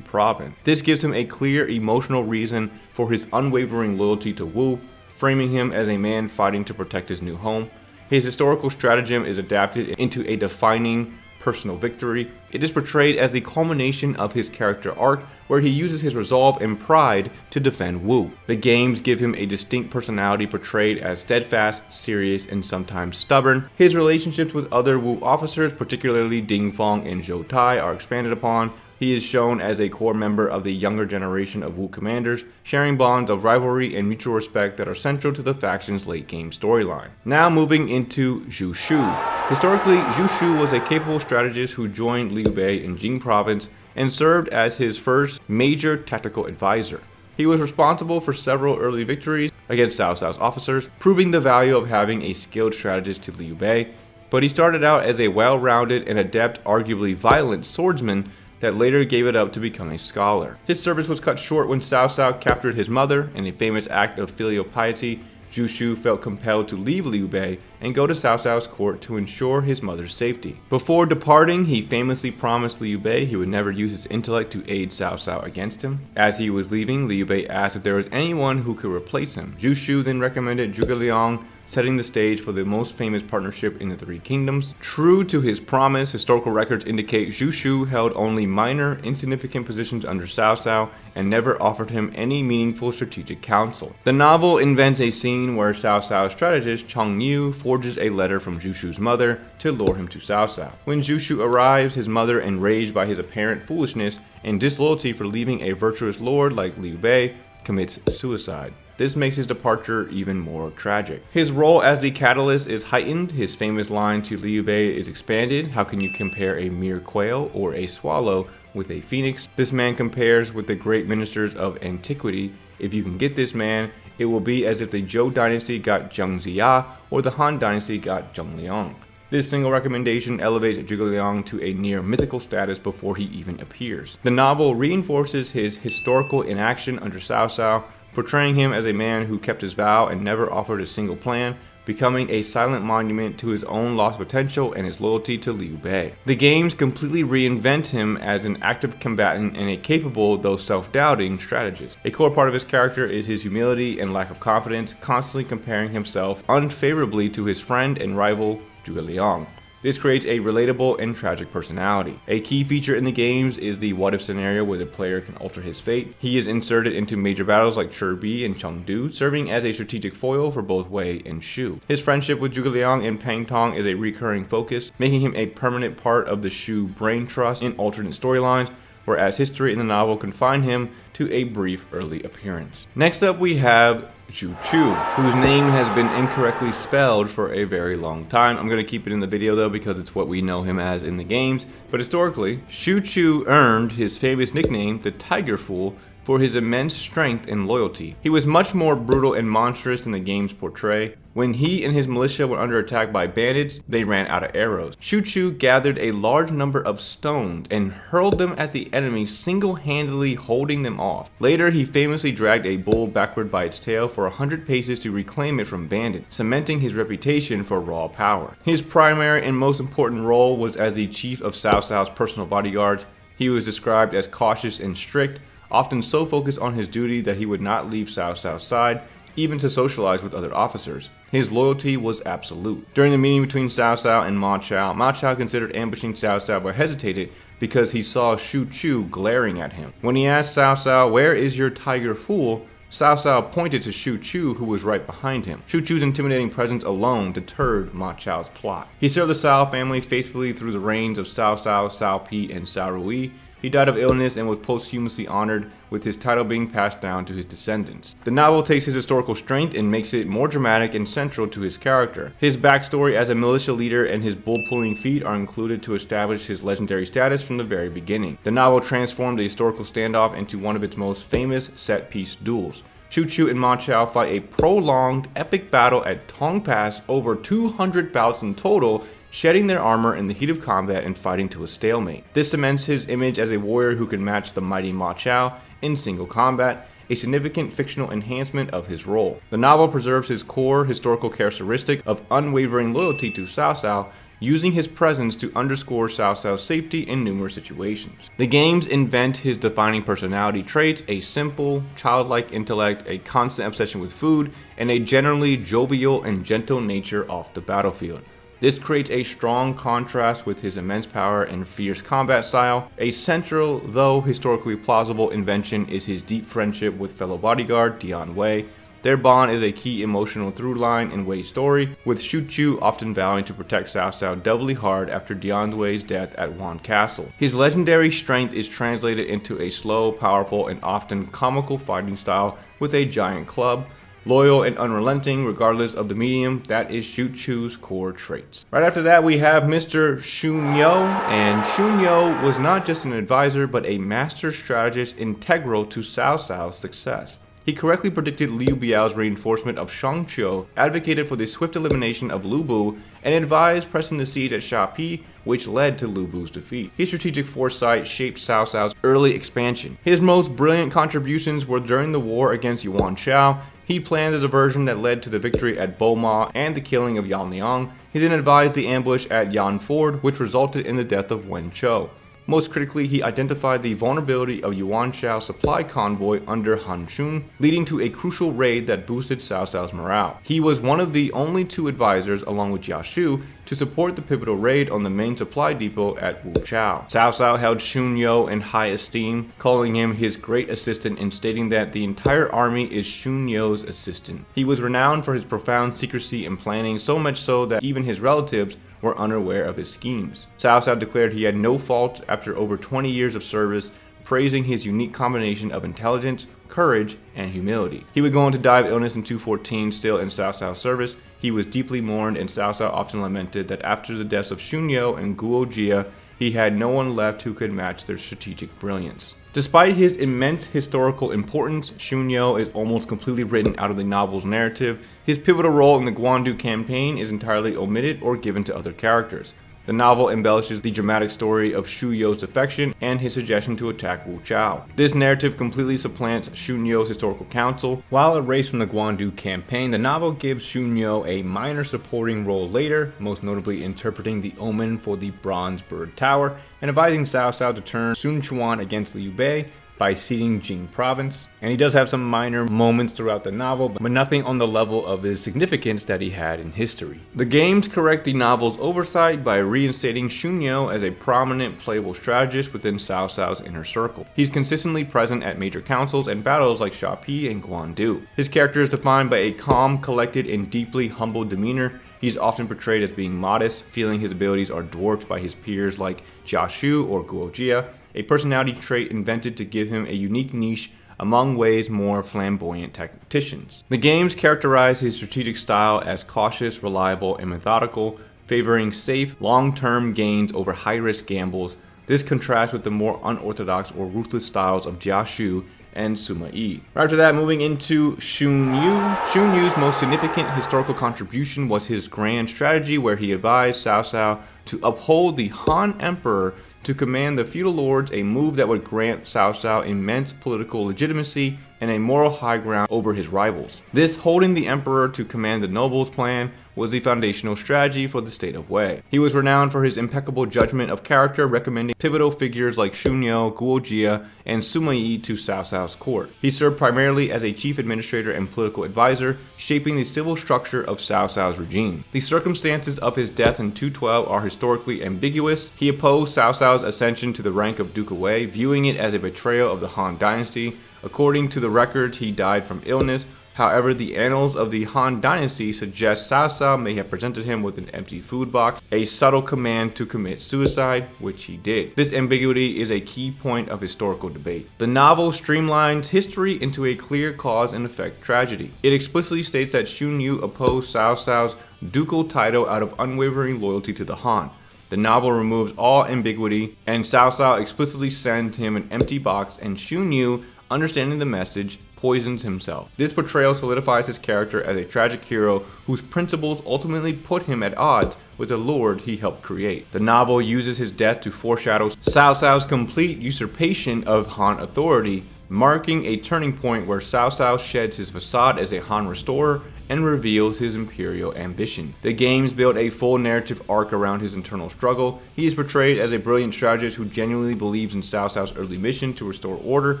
province. This gives him a clear emotional reason for his unwavering loyalty to Wu, framing him as a man fighting to protect his new home. His historical stratagem is adapted into a defining personal victory. It is portrayed as the culmination of his character arc, where he uses his resolve and pride to defend Wu. The games give him a distinct personality portrayed as steadfast, serious, and sometimes stubborn. His relationships with other Wu officers, particularly Ding Feng and Zhou Tai, are expanded upon. He is shown as a core member of the younger generation of Wu commanders, sharing bonds of rivalry and mutual respect that are central to the faction's late-game storyline. Now moving into Zhu Shu. Historically, Zhu Shu was a capable strategist who joined Liu Bei in Jing province and served as his first major tactical advisor. He was responsible for several early victories against Cao Cao's officers, proving the value of having a skilled strategist to Liu Bei, but he started out as a well-rounded and adept, arguably violent swordsman that later gave it up to become a scholar. His service was cut short when Cao Cao captured his mother. In a famous act of filial piety, Zhu Shu felt compelled to leave Liu Bei and go to Cao Cao's court to ensure his mother's safety. Before departing, he famously promised Liu Bei he would never use his intellect to aid Cao Cao against him. As he was leaving, Liu Bei asked if there was anyone who could replace him. Zhu Shu then recommended Zhuge Liang, setting the stage for the most famous partnership in the Three Kingdoms. True to his promise, historical records indicate Zhu Shu held only minor, insignificant positions under Cao Cao and never offered him any meaningful strategic counsel. The novel invents a scene where Cao Cao's strategist Chang Yu forges a letter from Zhu Shu's mother to lure him to Cao Cao. When Zhu Shu arrives, his mother, enraged by his apparent foolishness and disloyalty for leaving a virtuous lord like Liu Bei, commits suicide. This makes his departure even more tragic. His role as the catalyst is heightened. His famous line to Liu Bei is expanded. How can you compare a mere quail or a swallow with a phoenix? This man compares with the great ministers of antiquity. If you can get this man, it will be as if the Zhou Dynasty got Zheng Ziya or the Han Dynasty got Zheng Liang. This single recommendation elevates Zhuge Liang to a near mythical status before he even appears. The novel reinforces his historical inaction under Cao Cao, portraying him as a man who kept his vow and never offered a single plan, becoming a silent monument to his own lost potential and his loyalty to Liu Bei. The games completely reinvent him as an active combatant and a capable, though self-doubting, strategist. A core part of his character is his humility and lack of confidence, constantly comparing himself unfavorably to his friend and rival Zhuge Liang. This creates a relatable and tragic personality. A key feature in the games is the what-if scenario where the player can alter his fate. He is inserted into major battles like Chirbi and Chengdu, serving as a strategic foil for both Wei and Shu. His friendship with Zhuge Liang and Pang Tong is a recurring focus, making him a permanent part of the Shu brain trust in alternate storylines, whereas history in the novel confined him to a brief early appearance. Next up we have Zhu Chu, whose name has been incorrectly spelled for a very long time. I'm going to keep it in the video though because it's what we know him as in the games. But historically, Zhu Chu earned his famous nickname, the Tiger Fool, for his immense strength and loyalty. He was much more brutal and monstrous than the games portray. When he and his militia were under attack by bandits, they ran out of arrows. Zhu Chu gathered a large number of stones and hurled them at the enemy, single-handedly holding them off. Later, he famously dragged a bull backward by its tail for 100 paces to reclaim it from bandits, cementing his reputation for raw power. His primary and most important role was as the chief of Cao Cao's personal bodyguards. He was described as cautious and strict, often so focused on his duty that he would not leave Cao Cao's side, even to socialize with other officers. His loyalty was absolute. During the meeting between Cao Cao and Ma Chao considered ambushing Cao Cao but hesitated because he saw Shu Chu glaring at him. When he asked Cao Cao, "Where is your tiger fool?" Cao Cao pointed to Shu Chu, who was right behind him. Shu Chu's intimidating presence alone deterred Ma Chao's plot. He served the Cao family faithfully through the reigns of Cao Cao, Cao Pi, and Cao Rui. He died of illness and was posthumously honored, with his title being passed down to his descendants. The novel takes his historical strength and makes it more dramatic and central to his character. His backstory as a militia leader and his bull-pulling feat are included to establish his legendary status from the very beginning. The novel transformed the historical standoff into one of its most famous set-piece duels. Shu Chu and Ma Chao fight a prolonged, epic battle at Tong Pass, over 200 bouts in total, shedding their armor in the heat of combat and fighting to a stalemate. This cements his image as a warrior who can match the mighty Ma Chao in single combat, a significant fictional enhancement of his role. The novel preserves his core historical characteristic of unwavering loyalty to Cao Cao, using his presence to underscore Cao Cao's safety in numerous situations. The games invent his defining personality traits: a simple, childlike intellect, a constant obsession with food, and a generally jovial and gentle nature off the battlefield. This creates a strong contrast with his immense power and fierce combat style. A central, though historically plausible, invention is his deep friendship with fellow bodyguard Dian Wei. Their bond is a key emotional through line in Wei's story, with Shu Chu often vowing to protect Cao Cao doubly hard after Dian Wei's death at Wan Castle. His legendary strength is translated into a slow, powerful, and often comical fighting style with a giant club. Loyal and unrelenting regardless of the medium, that is Shu Chu's core traits. Right after that we have Mr. Xun You, and Xun You was not just an advisor but a master strategist integral to Cao Cao's success. He correctly predicted Liu Biao's reinforcement of Shangqiu, advocated for the swift elimination of Lu Bu, and advised pressing the siege at Shapi, which led to Lu Bu's defeat. His strategic foresight shaped Cao Cao's early expansion. His most brilliant contributions were during the war against Yuan Shao. He planned the diversion that led to the victory at Boma and the killing of Yan Liang. He then advised the ambush at Yan Ford, which resulted in the death of Wen Chou. Most critically, he identified the vulnerability of Yuan Shao's supply convoy under Han Shun, leading to a crucial raid that boosted Cao Cao's morale. He was one of the only two advisors, along with Jia Shu, to support the pivotal raid on the main supply depot at Wu Chao. Cao Cao held Xun You in high esteem, calling him his great assistant and stating that the entire army is Xun Yu's assistant. He was renowned for his profound secrecy and planning, so much so that even his relatives were unaware of his schemes. Cao Cao declared he had no faults after over 20 years of service, praising his unique combination of intelligence, courage, and humility. He would go on to die of illness in 214, still in Cao Cao's service. He was deeply mourned, and Cao Cao often lamented that after the deaths of Xun You and Guo Jia, he had no one left who could match their strategic brilliance. Despite his immense historical importance, Xun You is almost completely written out of the novel's narrative. His pivotal role in the Guandu campaign is entirely omitted or given to other characters. The novel embellishes the dramatic story of Xu You's defection and his suggestion to attack Wu Chao. This narrative completely supplants Xun You's historical counsel. While erased from the Guandu campaign, the novel gives Xun You a minor supporting role later, most notably interpreting the omen for the Bronze Bird Tower and advising Cao Cao to turn Sun Quan against Liu Bei by ceding Jing province. And he does have some minor moments throughout the novel, but nothing on the level of his significance that he had in history. The games correct the novel's oversight by reinstating Xun You as a prominent playable strategist within Cao Cao's inner circle. He's consistently present at major councils and battles like Shapi and Guandu. His character is defined by a calm, collected, and deeply humble demeanor. He's often portrayed as being modest, feeling his abilities are dwarfed by his peers like Jia Shu or Guo Jia, a personality trait invented to give him a unique niche among Wei's more flamboyant tacticians. The games characterize his strategic style as cautious, reliable, and methodical, favoring safe, long-term gains over high-risk gambles. This contrasts with the more unorthodox or ruthless styles of Jia Shu and Sima Yi. Right after that, moving into Xun You. Xun Yu's most significant historical contribution was his grand strategy, where he advised Cao Cao to uphold the Han Emperor to command the feudal lords, a move that would grant Cao Cao immense political legitimacy and a moral high ground over his rivals. This holding the emperor to command the nobles plan was the foundational strategy for the state of Wei. He was renowned for his impeccable judgment of character, recommending pivotal figures like Shunyo, Guojia, and Sima Yi to Cao Cao's court. He served primarily as a chief administrator and political advisor, shaping the civil structure of Cao Cao's regime. The circumstances of his death in 212 are historically ambiguous. He opposed Cao Cao's ascension to the rank of Duke of Wei, viewing it as a betrayal of the Han Dynasty. According to the records, he died from illness. However, the annals of the Han Dynasty suggest Cao Cao may have presented him with an empty food box, a subtle command to commit suicide, which he did. This ambiguity is a key point of historical debate. The novel streamlines history into a clear cause and effect tragedy. It explicitly states that Xun Yu opposed Cao Cao's ducal title out of unwavering loyalty to the Han. The novel removes all ambiguity, and Cao Cao explicitly sends him an empty box, and Xun Yu, understanding the message, poisons himself. This portrayal solidifies his character as a tragic hero whose principles ultimately put him at odds with the lord he helped create. The novel uses his death to foreshadow Cao Cao's complete usurpation of Han authority, marking a turning point where Cao Cao sheds his facade as a Han restorer and reveals his imperial ambition. The games build a full narrative arc around his internal struggle. He is portrayed as a brilliant strategist who genuinely believes in Cao Cao's early mission to restore order,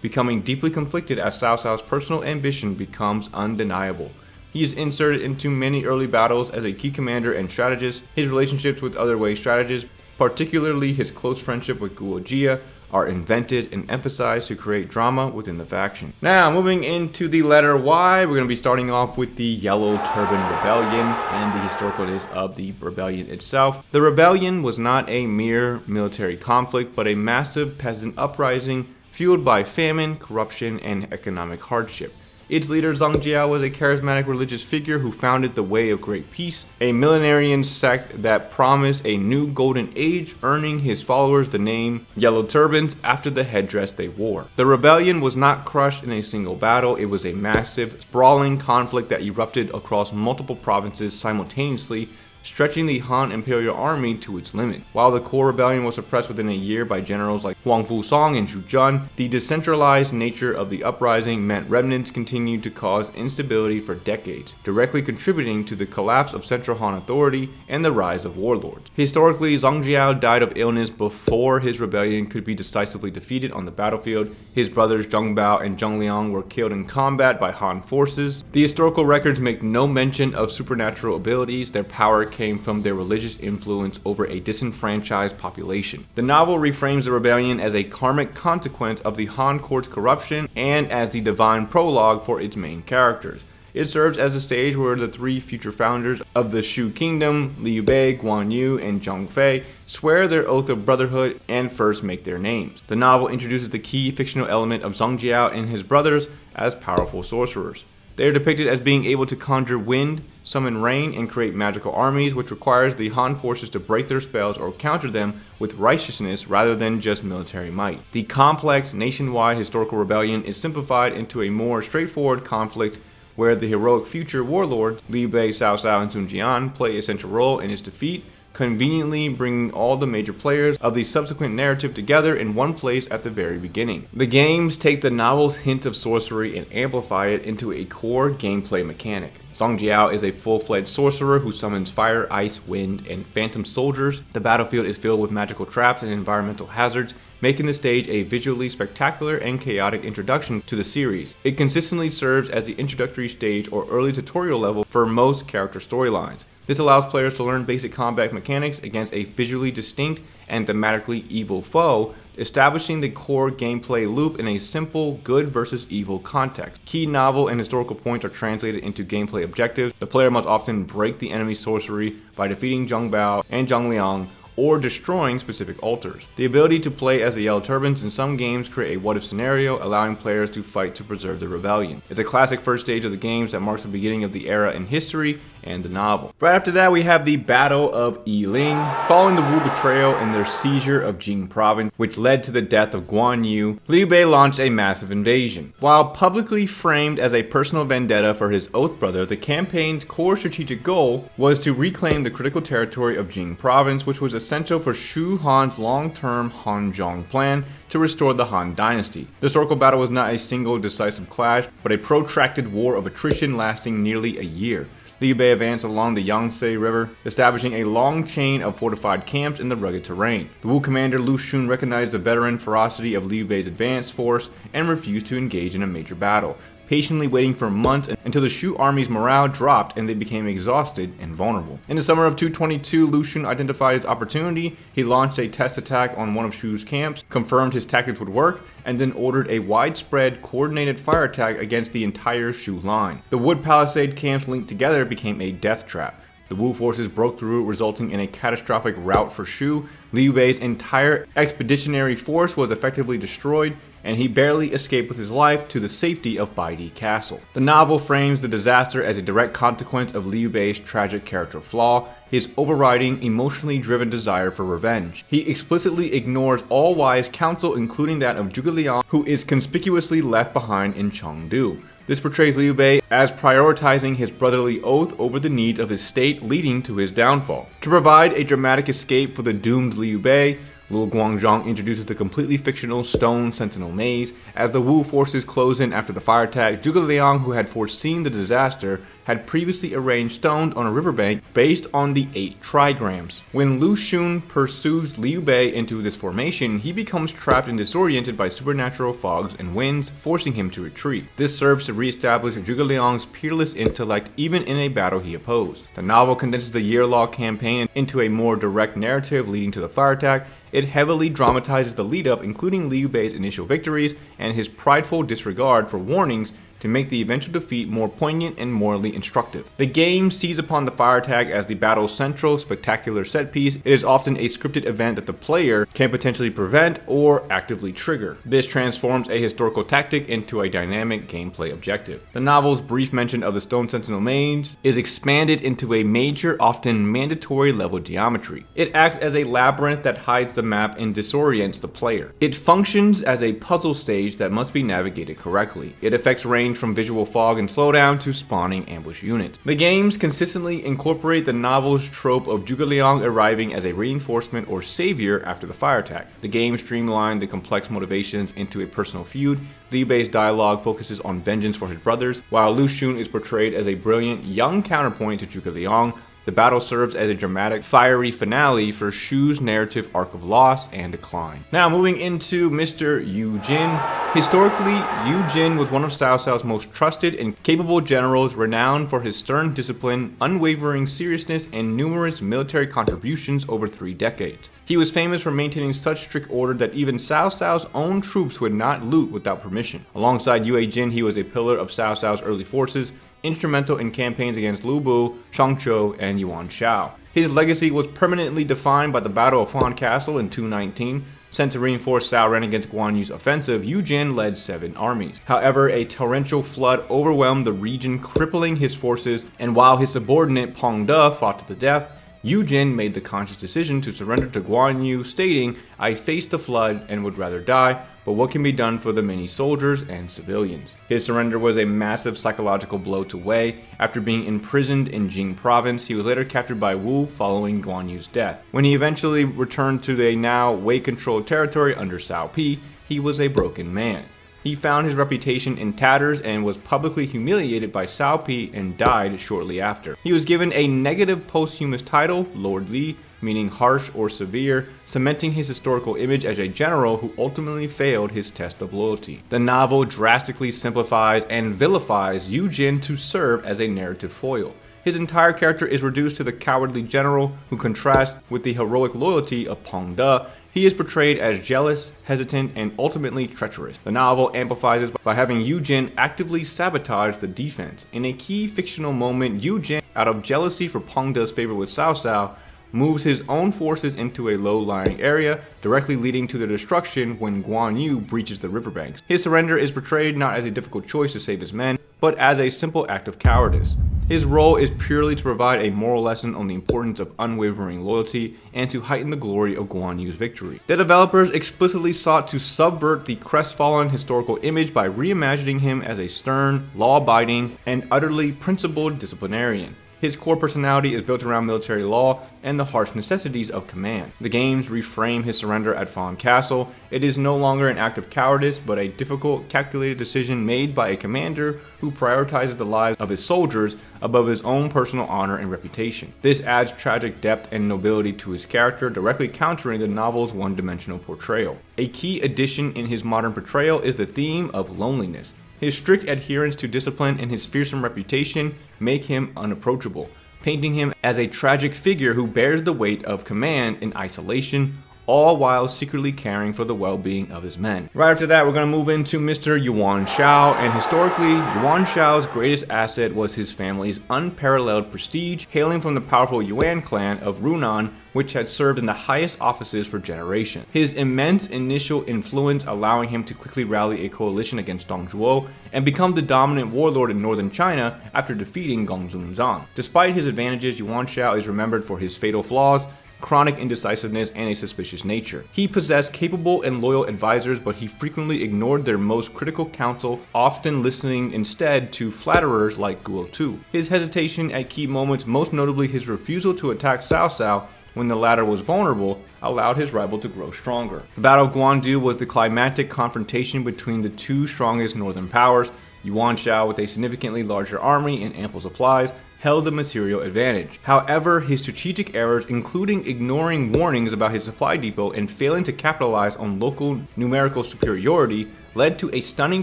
becoming deeply conflicted as Cao Cao's personal ambition becomes undeniable. He is inserted into many early battles as a key commander and strategist. His relationships with other Wei strategists, particularly his close friendship with Guojia, are invented and emphasized to create drama within the faction. Now, moving into the letter Y, we're going to be starting off with the Yellow Turban Rebellion and the historicalness of the rebellion itself. The rebellion was not a mere military conflict, but a massive peasant uprising fueled by famine, corruption, and economic hardship. Its leader Zhang Jiao was a charismatic religious figure who founded the Way of Great Peace, a millenarian sect that promised a new golden age, earning his followers the name Yellow Turbans after the headdress they wore. The rebellion was not crushed in a single battle. It was a massive, sprawling conflict that erupted across multiple provinces simultaneously, stretching the Han Imperial Army to its limit. While the core rebellion was suppressed within a year by generals like Huang Fusong and Zhu Jun, the decentralized nature of the uprising meant remnants continued to cause instability for decades, directly contributing to the collapse of central Han authority and the rise of warlords. Historically, Zhang Jiao died of illness before his rebellion could be decisively defeated on the battlefield. His brothers Zheng Bao and Zheng Liang were killed in combat by Han forces. The historical records make no mention of supernatural abilities. Their power came from their religious influence over a disenfranchised population. The novel reframes the rebellion as a karmic consequence of the Han court's corruption and as the divine prologue for its main characters. It serves as a stage where the three future founders of the Shu Kingdom, Liu Bei, Guan Yu, and Zhang Fei, swear their oath of brotherhood and first make their names. The novel introduces the key fictional element of Zhang Jiao and his brothers as powerful sorcerers. They are depicted as being able to conjure wind, summon rain, and create magical armies, which requires the Han forces to break their spells or counter them with righteousness rather than just military might. The complex, nationwide historical rebellion is simplified into a more straightforward conflict where the heroic future warlords, Liu Bei, Cao Cao, and Sun Jian, play a central role in its defeat, conveniently bringing all the major players of the subsequent narrative together in one place at the very beginning. The games take the novel's hint of sorcery and amplify it into a core gameplay mechanic. Zhang Jiao is a full-fledged sorcerer who summons fire, ice, wind, and phantom soldiers. The battlefield is filled with magical traps and environmental hazards, making the stage a visually spectacular and chaotic introduction to the series. It consistently serves as the introductory stage or early tutorial level for most character storylines. This allows players to learn basic combat mechanics against a visually distinct and thematically evil foe, establishing the core gameplay loop in a simple good versus evil context. Key novel and historical points are translated into gameplay objectives. The player must often break the enemy's sorcery by defeating Zheng Bao and Zheng Liang, or destroying specific altars. The ability to play as the Yellow Turbans in some games create a what-if scenario, allowing players to fight to preserve the rebellion. It's a classic first stage of the games that marks the beginning of the era in history and the novel. Right after that, we have the Battle of Yiling. Following the Wu betrayal and their seizure of Jing province, which led to the death of Guan Yu, Liu Bei launched a massive invasion. While publicly framed as a personal vendetta for his oath brother, the campaign's core strategic goal was to reclaim the critical territory of Jing province, which was essential for Shu Han's long-term Hanzhong plan to restore the Han Dynasty. The historical battle was not a single decisive clash, but a protracted war of attrition lasting nearly a year. Liu Bei advanced along the Yangtze River, establishing a long chain of fortified camps in the rugged terrain. The Wu commander Lu Xun recognized the veteran ferocity of Liu Bei's advanced force and refused to engage in a major battle, patiently waiting for months until the Shu army's morale dropped and they became exhausted and vulnerable. In the summer of 222, Lu Xun identified his opportunity. He launched a test attack on one of Shu's camps, confirmed his tactics would work, and then ordered a widespread, coordinated fire attack against the entire Shu line. The wood palisade camps linked together became a death trap. The Wu forces broke through, resulting in a catastrophic rout for Shu. Liu Bei's entire expeditionary force was effectively destroyed, and he barely escaped with his life to the safety of Baidi Castle. The novel frames the disaster as a direct consequence of Liu Bei's tragic character flaw, his overriding, emotionally driven desire for revenge. He explicitly ignores all wise counsel, including that of Zhuge Liang, who is conspicuously left behind in Chengdu. This portrays Liu Bei as prioritizing his brotherly oath over the needs of his state, leading to his downfall. To provide a dramatic escape for the doomed Liu Bei, Luo Guangzhong introduces the completely fictional Stone Sentinel Maze. As the Wu forces close in after the fire attack, Zhuge Liang, who had foreseen the disaster, had previously arranged stones on a riverbank based on the 8 trigrams. When Lu Xun pursues Liu Bei into this formation, he becomes trapped and disoriented by supernatural fogs and winds, forcing him to retreat. This serves to re-establish Zhuge Liang's peerless intellect even in a battle he opposed. The novel condenses the year-long campaign into a more direct narrative leading to the fire attack. It heavily dramatizes the lead-up, including Liu Bei's initial victories and his prideful disregard for warnings to make the eventual defeat more poignant and morally instructive. The game sees upon the fire attack as the battle's central, spectacular set piece. It is often a scripted event that the player can potentially prevent or actively trigger. This transforms a historical tactic into a dynamic gameplay objective. The novel's brief mention of the Stone Sentinel Maze is expanded into a major, often mandatory level geometry. It acts as a labyrinth that hides the map and disorients the player. It functions as a puzzle stage that must be navigated correctly. It affects range from visual fog and slowdown to spawning ambush units. The games consistently incorporate the novel's trope of Zhuge Liang arriving as a reinforcement or savior after the fire attack. The game streamlined the complex motivations into a personal feud. Liu Bei's dialogue focuses on vengeance for his brothers, while Lu Xun is portrayed as a brilliant young counterpoint to Zhuge Liang. The battle serves as a dramatic, fiery finale for Shu's narrative arc of loss and decline. Now, moving into Mr. Yu Jin. Historically, Yu Jin was one of Cao Cao's most trusted and capable generals, renowned for his stern discipline, unwavering seriousness, and numerous military contributions over 3 decades. He was famous for maintaining such strict order that even Cao Cao's own troops would not loot without permission. Alongside Yue Jin, he was a pillar of Cao Cao's early forces, instrumental in campaigns against Lu Bu, Shangqiu, and Yuan Shao. His legacy was permanently defined by the Battle of Fan Castle in 219. Sent to reinforce Cao Ren against Guan Yu's offensive, Yu Jin led 7 armies. However, a torrential flood overwhelmed the region, crippling his forces, and while his subordinate Peng De fought to the death, Yu Jin made the conscious decision to surrender to Guan Yu, stating, "I faced the flood and would rather die, but what can be done for the many soldiers and civilians?" His surrender was a massive psychological blow to Wei. After being imprisoned in Jing province, he was later captured by Wu following Guan Yu's death. When he eventually returned to the now Wei-controlled territory under Cao Pi, he was a broken man. He found his reputation in tatters and was publicly humiliated by Cao Pi and died shortly after. He was given a negative posthumous title, Lord Li, meaning harsh or severe, cementing his historical image as a general who ultimately failed his test of loyalty. The novel drastically simplifies and vilifies Yu Jin to serve as a narrative foil. His entire character is reduced to the cowardly general who contrasts with the heroic loyalty of Peng De. He is portrayed as jealous, hesitant, and ultimately treacherous. The novel amplifies this by having Yu Jin actively sabotage the defense. In a key fictional moment, Yu Jin, out of jealousy for Peng De's favor with Cao Cao, moves his own forces into a low-lying area, directly leading to their destruction when Guan Yu breaches the riverbanks. His surrender is portrayed not as a difficult choice to save his men, but as a simple act of cowardice. His role is purely to provide a moral lesson on the importance of unwavering loyalty and to heighten the glory of Guan Yu's victory. The developers explicitly sought to subvert the crestfallen historical image by reimagining him as a stern, law-abiding, and utterly principled disciplinarian. His core personality is built around military law and the harsh necessities of command. The games reframe his surrender at Fawn Castle. It is no longer an act of cowardice, but a difficult, calculated decision made by a commander who prioritizes the lives of his soldiers above his own personal honor and reputation. This adds tragic depth and nobility to his character, directly countering the novel's one-dimensional portrayal. A key addition in his modern portrayal is the theme of loneliness. His strict adherence to discipline and his fearsome reputation make him unapproachable, painting him as a tragic figure who bears the weight of command in isolation, all while secretly caring for the well-being of his men. Right after that, we're going to move into Mr. Yuan Shao, and historically, Yuan Shao's greatest asset was his family's unparalleled prestige, hailing from the powerful Yuan clan of Runan, which had served in the highest offices for generations. His immense initial influence allowing him to quickly rally a coalition against Dong Zhuo and become the dominant warlord in northern China after defeating Gongsun-Zan. Despite his advantages, Yuan Shao is remembered for his fatal flaws, chronic indecisiveness, and a suspicious nature. He possessed capable and loyal advisors, but he frequently ignored their most critical counsel, often listening instead to flatterers like Guo Tu. His hesitation at key moments, most notably his refusal to attack Cao Cao when the latter was vulnerable, allowed his rival to grow stronger. The Battle of Guandu was the climactic confrontation between the two strongest northern powers. Yuan Shao, with a significantly larger army and ample supplies, held the material advantage. However, his strategic errors, including ignoring warnings about his supply depot and failing to capitalize on local numerical superiority, led to a stunning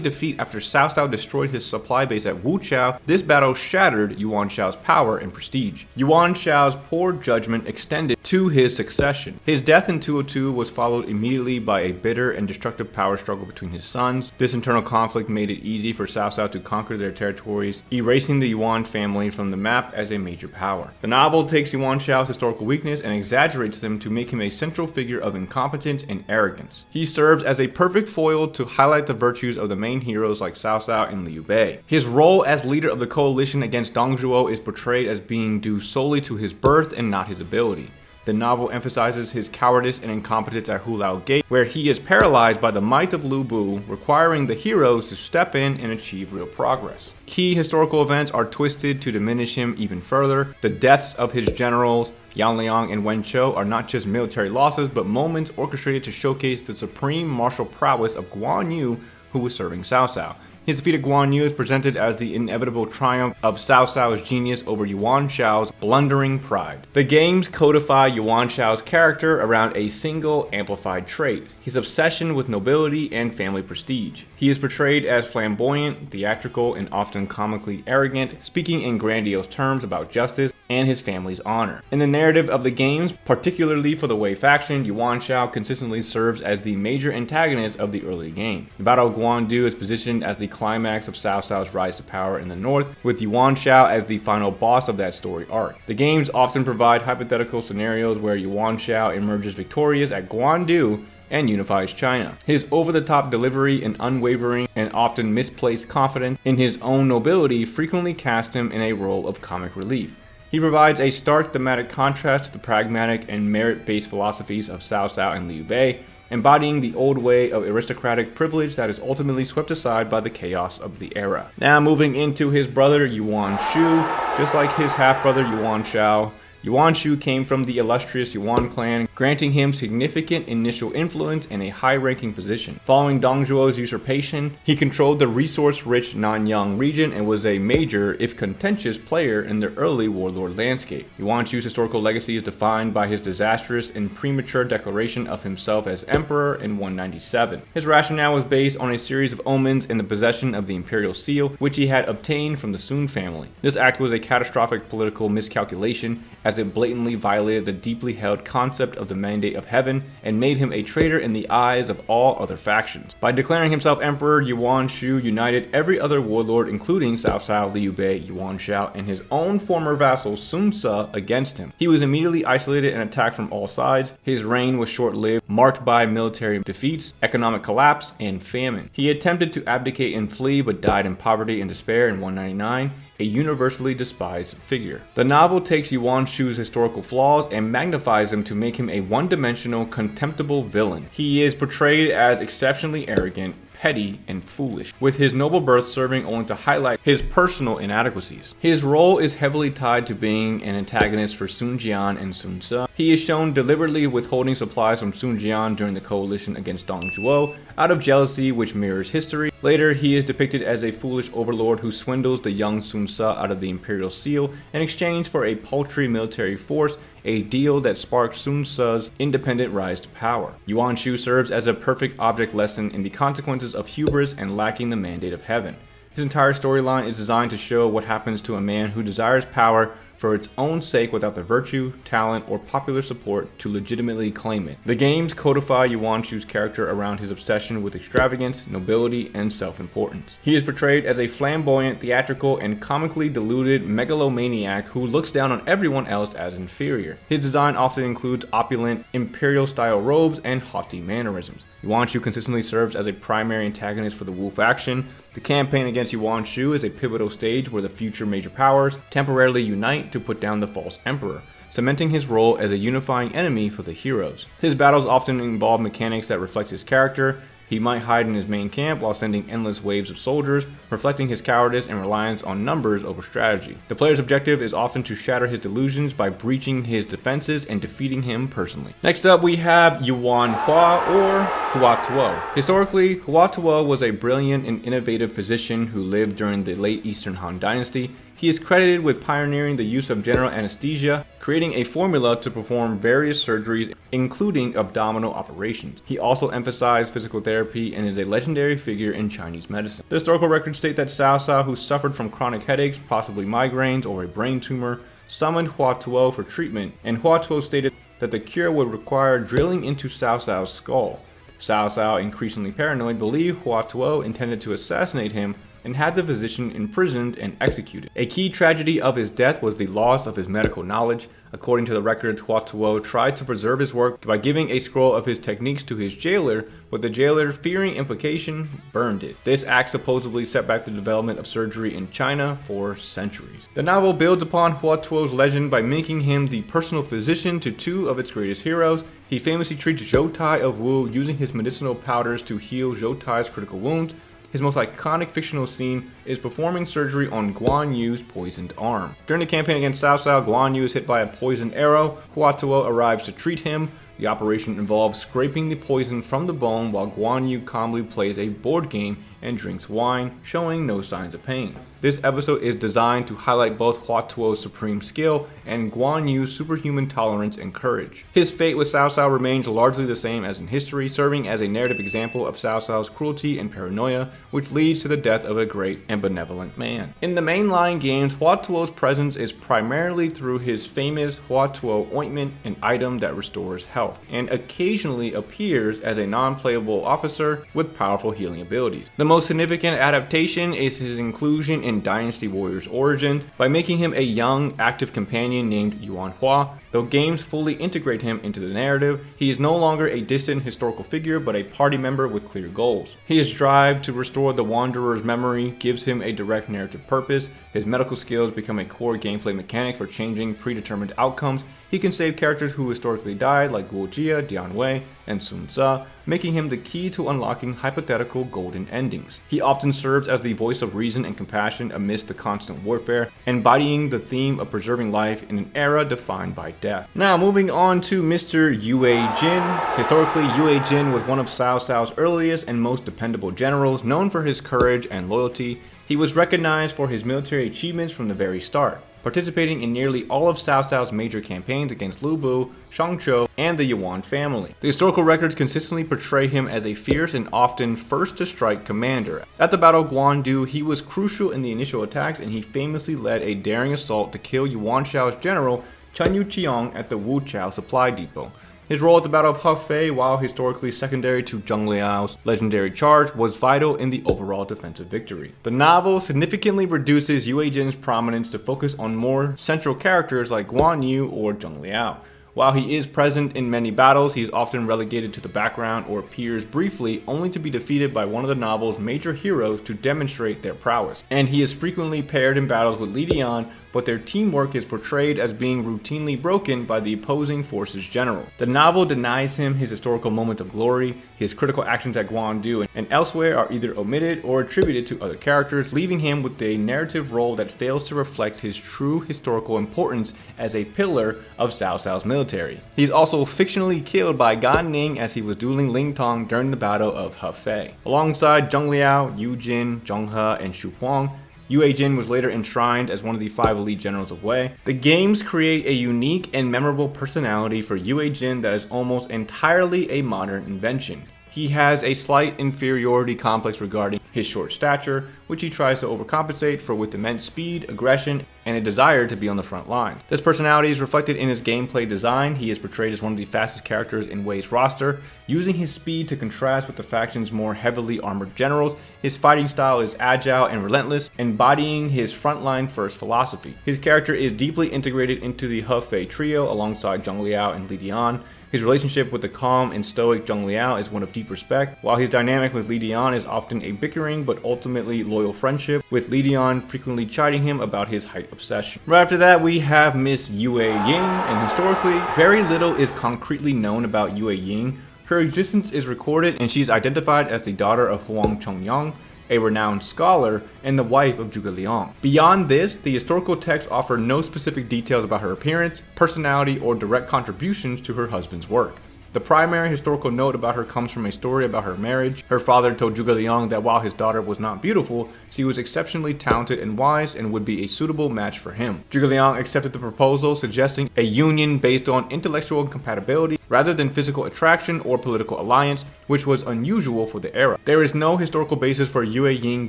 defeat after Cao Cao destroyed his supply base at Wuchao. This battle shattered Yuan Shao's power and prestige. Yuan Shao's poor judgment extended to his succession. His death in 202 was followed immediately by a bitter and destructive power struggle between his sons. This internal conflict made it easy for Cao Cao to conquer their territories, erasing the Yuan family from the map as a major power. The novel takes Yuan Shao's historical weakness and exaggerates them to make him a central figure of incompetence and arrogance. He serves as a perfect foil to highlight the virtues of the main heroes like Cao Cao and Liu Bei. His role as leader of the coalition against Dong Zhuo is portrayed as being due solely to his birth and not his ability. The novel emphasizes his cowardice and incompetence at Hulao Gate, where he is paralyzed by the might of Lu Bu, requiring the heroes to step in and achieve real progress. Key historical events are twisted to diminish him even further. The deaths of his generals, Yang Liang and Wen Chou, are not just military losses, but moments orchestrated to showcase the supreme martial prowess of Guan Yu, who was serving Cao Cao. His defeat of Guan Yu is presented as the inevitable triumph of Cao Cao's genius over Yuan Shao's blundering pride. The games codify Yuan Shao's character around a single amplified trait: his obsession with nobility and family prestige. He is portrayed as flamboyant, theatrical, and often comically arrogant, speaking in grandiose terms about justice and his family's honor. In the narrative of the games, particularly for the Wei faction, Yuan Shao consistently serves as the major antagonist of the early game. The Battle of Guandu is positioned as the climax of Cao Cao's rise to power in the north, with Yuan Shao as the final boss of that story arc. The games often provide hypothetical scenarios where Yuan Shao emerges victorious at Guandu and unifies China. His over-the-top delivery and unwavering and often misplaced confidence in his own nobility frequently cast him in a role of comic relief. He provides a stark thematic contrast to the pragmatic and merit-based philosophies of Cao Cao and Liu Bei, embodying the old way of aristocratic privilege that is ultimately swept aside by the chaos of the era. Now moving into his brother Yuan Shu. Just like his half-brother Yuan Shao, Yuan Shu came from the illustrious Yuan clan, granting him significant initial influence and a high-ranking position. Following Dong Zhuo's usurpation, he controlled the resource-rich Nanyang region and was a major, if contentious, player in the early warlord landscape. Yuan Shu's historical legacy is defined by his disastrous and premature declaration of himself as emperor in 197. His rationale was based on a series of omens and the possession of the imperial seal, which he had obtained from the Sun family. This act was a catastrophic political miscalculation, as it blatantly violated the deeply held concept of the mandate of heaven and made him a traitor in the eyes of all other factions. By declaring himself emperor, Yuan Shu united every other warlord, including Cao Cao, Liu Bei, Yuan Shao, and his own former vassal Sun Ce, against him. He was immediately isolated and attacked from all sides. His reign was short-lived, marked by military defeats, economic collapse, and famine. He attempted to abdicate and flee, but died in poverty and despair in 199. A universally despised figure. The novel takes Yuan Shu's historical flaws and magnifies them to make him a one-dimensional, contemptible villain. He is portrayed as exceptionally arrogant, petty, and foolish, with his noble birth serving only to highlight his personal inadequacies. His role is heavily tied to being an antagonist for Sun Jian and Sun Ce. He is shown deliberately withholding supplies from Sun Jian during the coalition against Dong Zhuo out of jealousy, which mirrors history. Later, he is depicted as a foolish overlord who swindles the young Sun Ce out of the Imperial Seal in exchange for a paltry military force, a deal that sparked Sun Ce's independent rise to power. Yuan Shu serves as a perfect object lesson in the consequences of hubris and lacking the mandate of heaven. His entire storyline is designed to show what happens to a man who desires power for its own sake without the virtue, talent, or popular support to legitimately claim it. The games codify Yuan Shu's character around his obsession with extravagance, nobility, and self-importance. He is portrayed as a flamboyant, theatrical, and comically deluded megalomaniac who looks down on everyone else as inferior. His design often includes opulent, imperial-style robes and haughty mannerisms. Yuan Shu consistently serves as a primary antagonist for the Wu faction. The campaign against Yuan Shu is a pivotal stage where the future major powers temporarily unite to put down the false emperor, cementing his role as a unifying enemy for the heroes. His battles often involve mechanics that reflect his character. He might hide in his main camp while sending endless waves of soldiers, reflecting his cowardice and reliance on numbers over strategy. The player's objective is often to shatter his delusions by breaching his defenses and defeating him personally. Next up, we have Yuan Hua, or Hua Tuo. Historically, Hua Tuo was a brilliant and innovative physician who lived during the late Eastern Han Dynasty. He is credited with pioneering the use of general anesthesia, creating a formula to perform various surgeries, including abdominal operations. He also emphasized physical therapy and is a legendary figure in Chinese medicine. The historical records state that Cao Cao, who suffered from chronic headaches, possibly migraines, or a brain tumor, summoned Hua Tuo for treatment, and Hua Tuo stated that the cure would require drilling into Cao Cao's skull. Cao Cao, increasingly paranoid, believed Hua Tuo intended to assassinate him and had the physician imprisoned and executed. A key tragedy of his death was the loss of his medical knowledge. According to the records, Hua Tuo tried to preserve his work by giving a scroll of his techniques to his jailer, but the jailer, fearing implication, burned it. This act supposedly set back the development of surgery in China for centuries. The novel builds upon Hua Tuo's legend by making him the personal physician to two of its greatest heroes. He famously treats Zhou Tai of Wu using his medicinal powders to heal Zhou Tai's critical wounds. His most iconic fictional scene is performing surgery on Guan Yu's poisoned arm. During the campaign against Cao Cao, Guan Yu is hit by a poisoned arrow. Hua Tuo arrives to treat him. The operation involves scraping the poison from the bone while Guan Yu calmly plays a board game and drinks wine, showing no signs of pain. This episode is designed to highlight both Hua Tuo's supreme skill and Guan Yu's superhuman tolerance and courage. His fate with Cao Cao remains largely the same as in history, serving as a narrative example of Cao Cao's cruelty and paranoia, which leads to the death of a great and benevolent man. In the mainline games, Hua Tuo's presence is primarily through his famous Hua Tuo ointment, an item that restores health, and occasionally appears as a non-playable officer with powerful healing abilities. The most significant adaptation is his inclusion in Dynasty Warriors Origins by making him a young, active companion named Yuan Hua. Though games fully integrate him into the narrative, he is no longer a distant historical figure but a party member with clear goals. His drive to restore the Wanderer's memory gives him a direct narrative purpose. His medical skills become a core gameplay mechanic for changing predetermined outcomes. He can save characters who historically died like Guo Jia, Dian Wei, and Sun Ce, making him the key to unlocking hypothetical golden endings. He often serves as the voice of reason and compassion amidst the constant warfare, embodying the theme of preserving life in an era defined by death. Now, moving on to Mr. Yue Jin. Historically, Yue Jin was one of Cao Cao's earliest and most dependable generals, known for his courage and loyalty. He was recognized for his military achievements from the very start, participating in nearly all of Cao Cao's major campaigns against Lu Bu, Shangzhou, and the Yuan family. The historical records consistently portray him as a fierce and often first-to-strike commander. At the Battle of Guandu, he was crucial in the initial attacks, and he famously led a daring assault to kill Yuan Shao's general Chen Yuqiang at the Wu Chao supply depot. His role at the Battle of Hefei, while historically secondary to Zheng Liao's legendary charge, was vital in the overall defensive victory. The novel significantly reduces Yue Jin's prominence to focus on more central characters like Guan Yu or Zheng Liao. While he is present in many battles, he is often relegated to the background or appears briefly only to be defeated by one of the novel's major heroes to demonstrate their prowess. And he is frequently paired in battles with Li Dian, but their teamwork is portrayed as being routinely broken by the opposing force's general. The novel denies him his historical moment of glory. His critical actions at Guandu and elsewhere are either omitted or attributed to other characters, leaving him with a narrative role that fails to reflect his true historical importance as a pillar of Cao Cao's military. He's also fictionally killed by Gan Ning as he was dueling Ling Tong during the Battle of Hefei. Alongside Zheng Liao, Yu Jin, Zheng He, and Xu Huang, Yue Jin was later enshrined as one of the 5 elite generals of Wei. The games create a unique and memorable personality for Yue Jin that is almost entirely a modern invention. He has a slight inferiority complex regarding his short stature, which he tries to overcompensate for with immense speed, aggression, and a desire to be on the front lines. This personality is reflected in his gameplay design. He is portrayed as one of the fastest characters in Wei's roster, using his speed to contrast with the faction's more heavily armored generals. His fighting style is agile and relentless, embodying his frontline first philosophy. His character is deeply integrated into the Hefei trio alongside Zheng Liao and Li Dian. His relationship with the calm and stoic Zheng Liao is one of deep respect, while his dynamic with Li Dian is often a bickering but ultimately loyal friendship, with Li Dian frequently chiding him about his height obsession. Right after that, we have Miss Yue Ying, and historically, very little is concretely known about Yue Ying. Her existence is recorded, and she is identified as the daughter of Huang Chongyang, a renowned scholar, and the wife of Zhuge Liang. Beyond this, the historical texts offer no specific details about her appearance, personality, or direct contributions to her husband's work. The primary historical note about her comes from a story about her marriage. Her father told Zhuge Liang that while his daughter was not beautiful, she was exceptionally talented and wise and would be a suitable match for him. Zhuge Liang accepted the proposal, suggesting a union based on intellectual compatibility rather than physical attraction or political alliance, which was unusual for the era. There is no historical basis for Yue Ying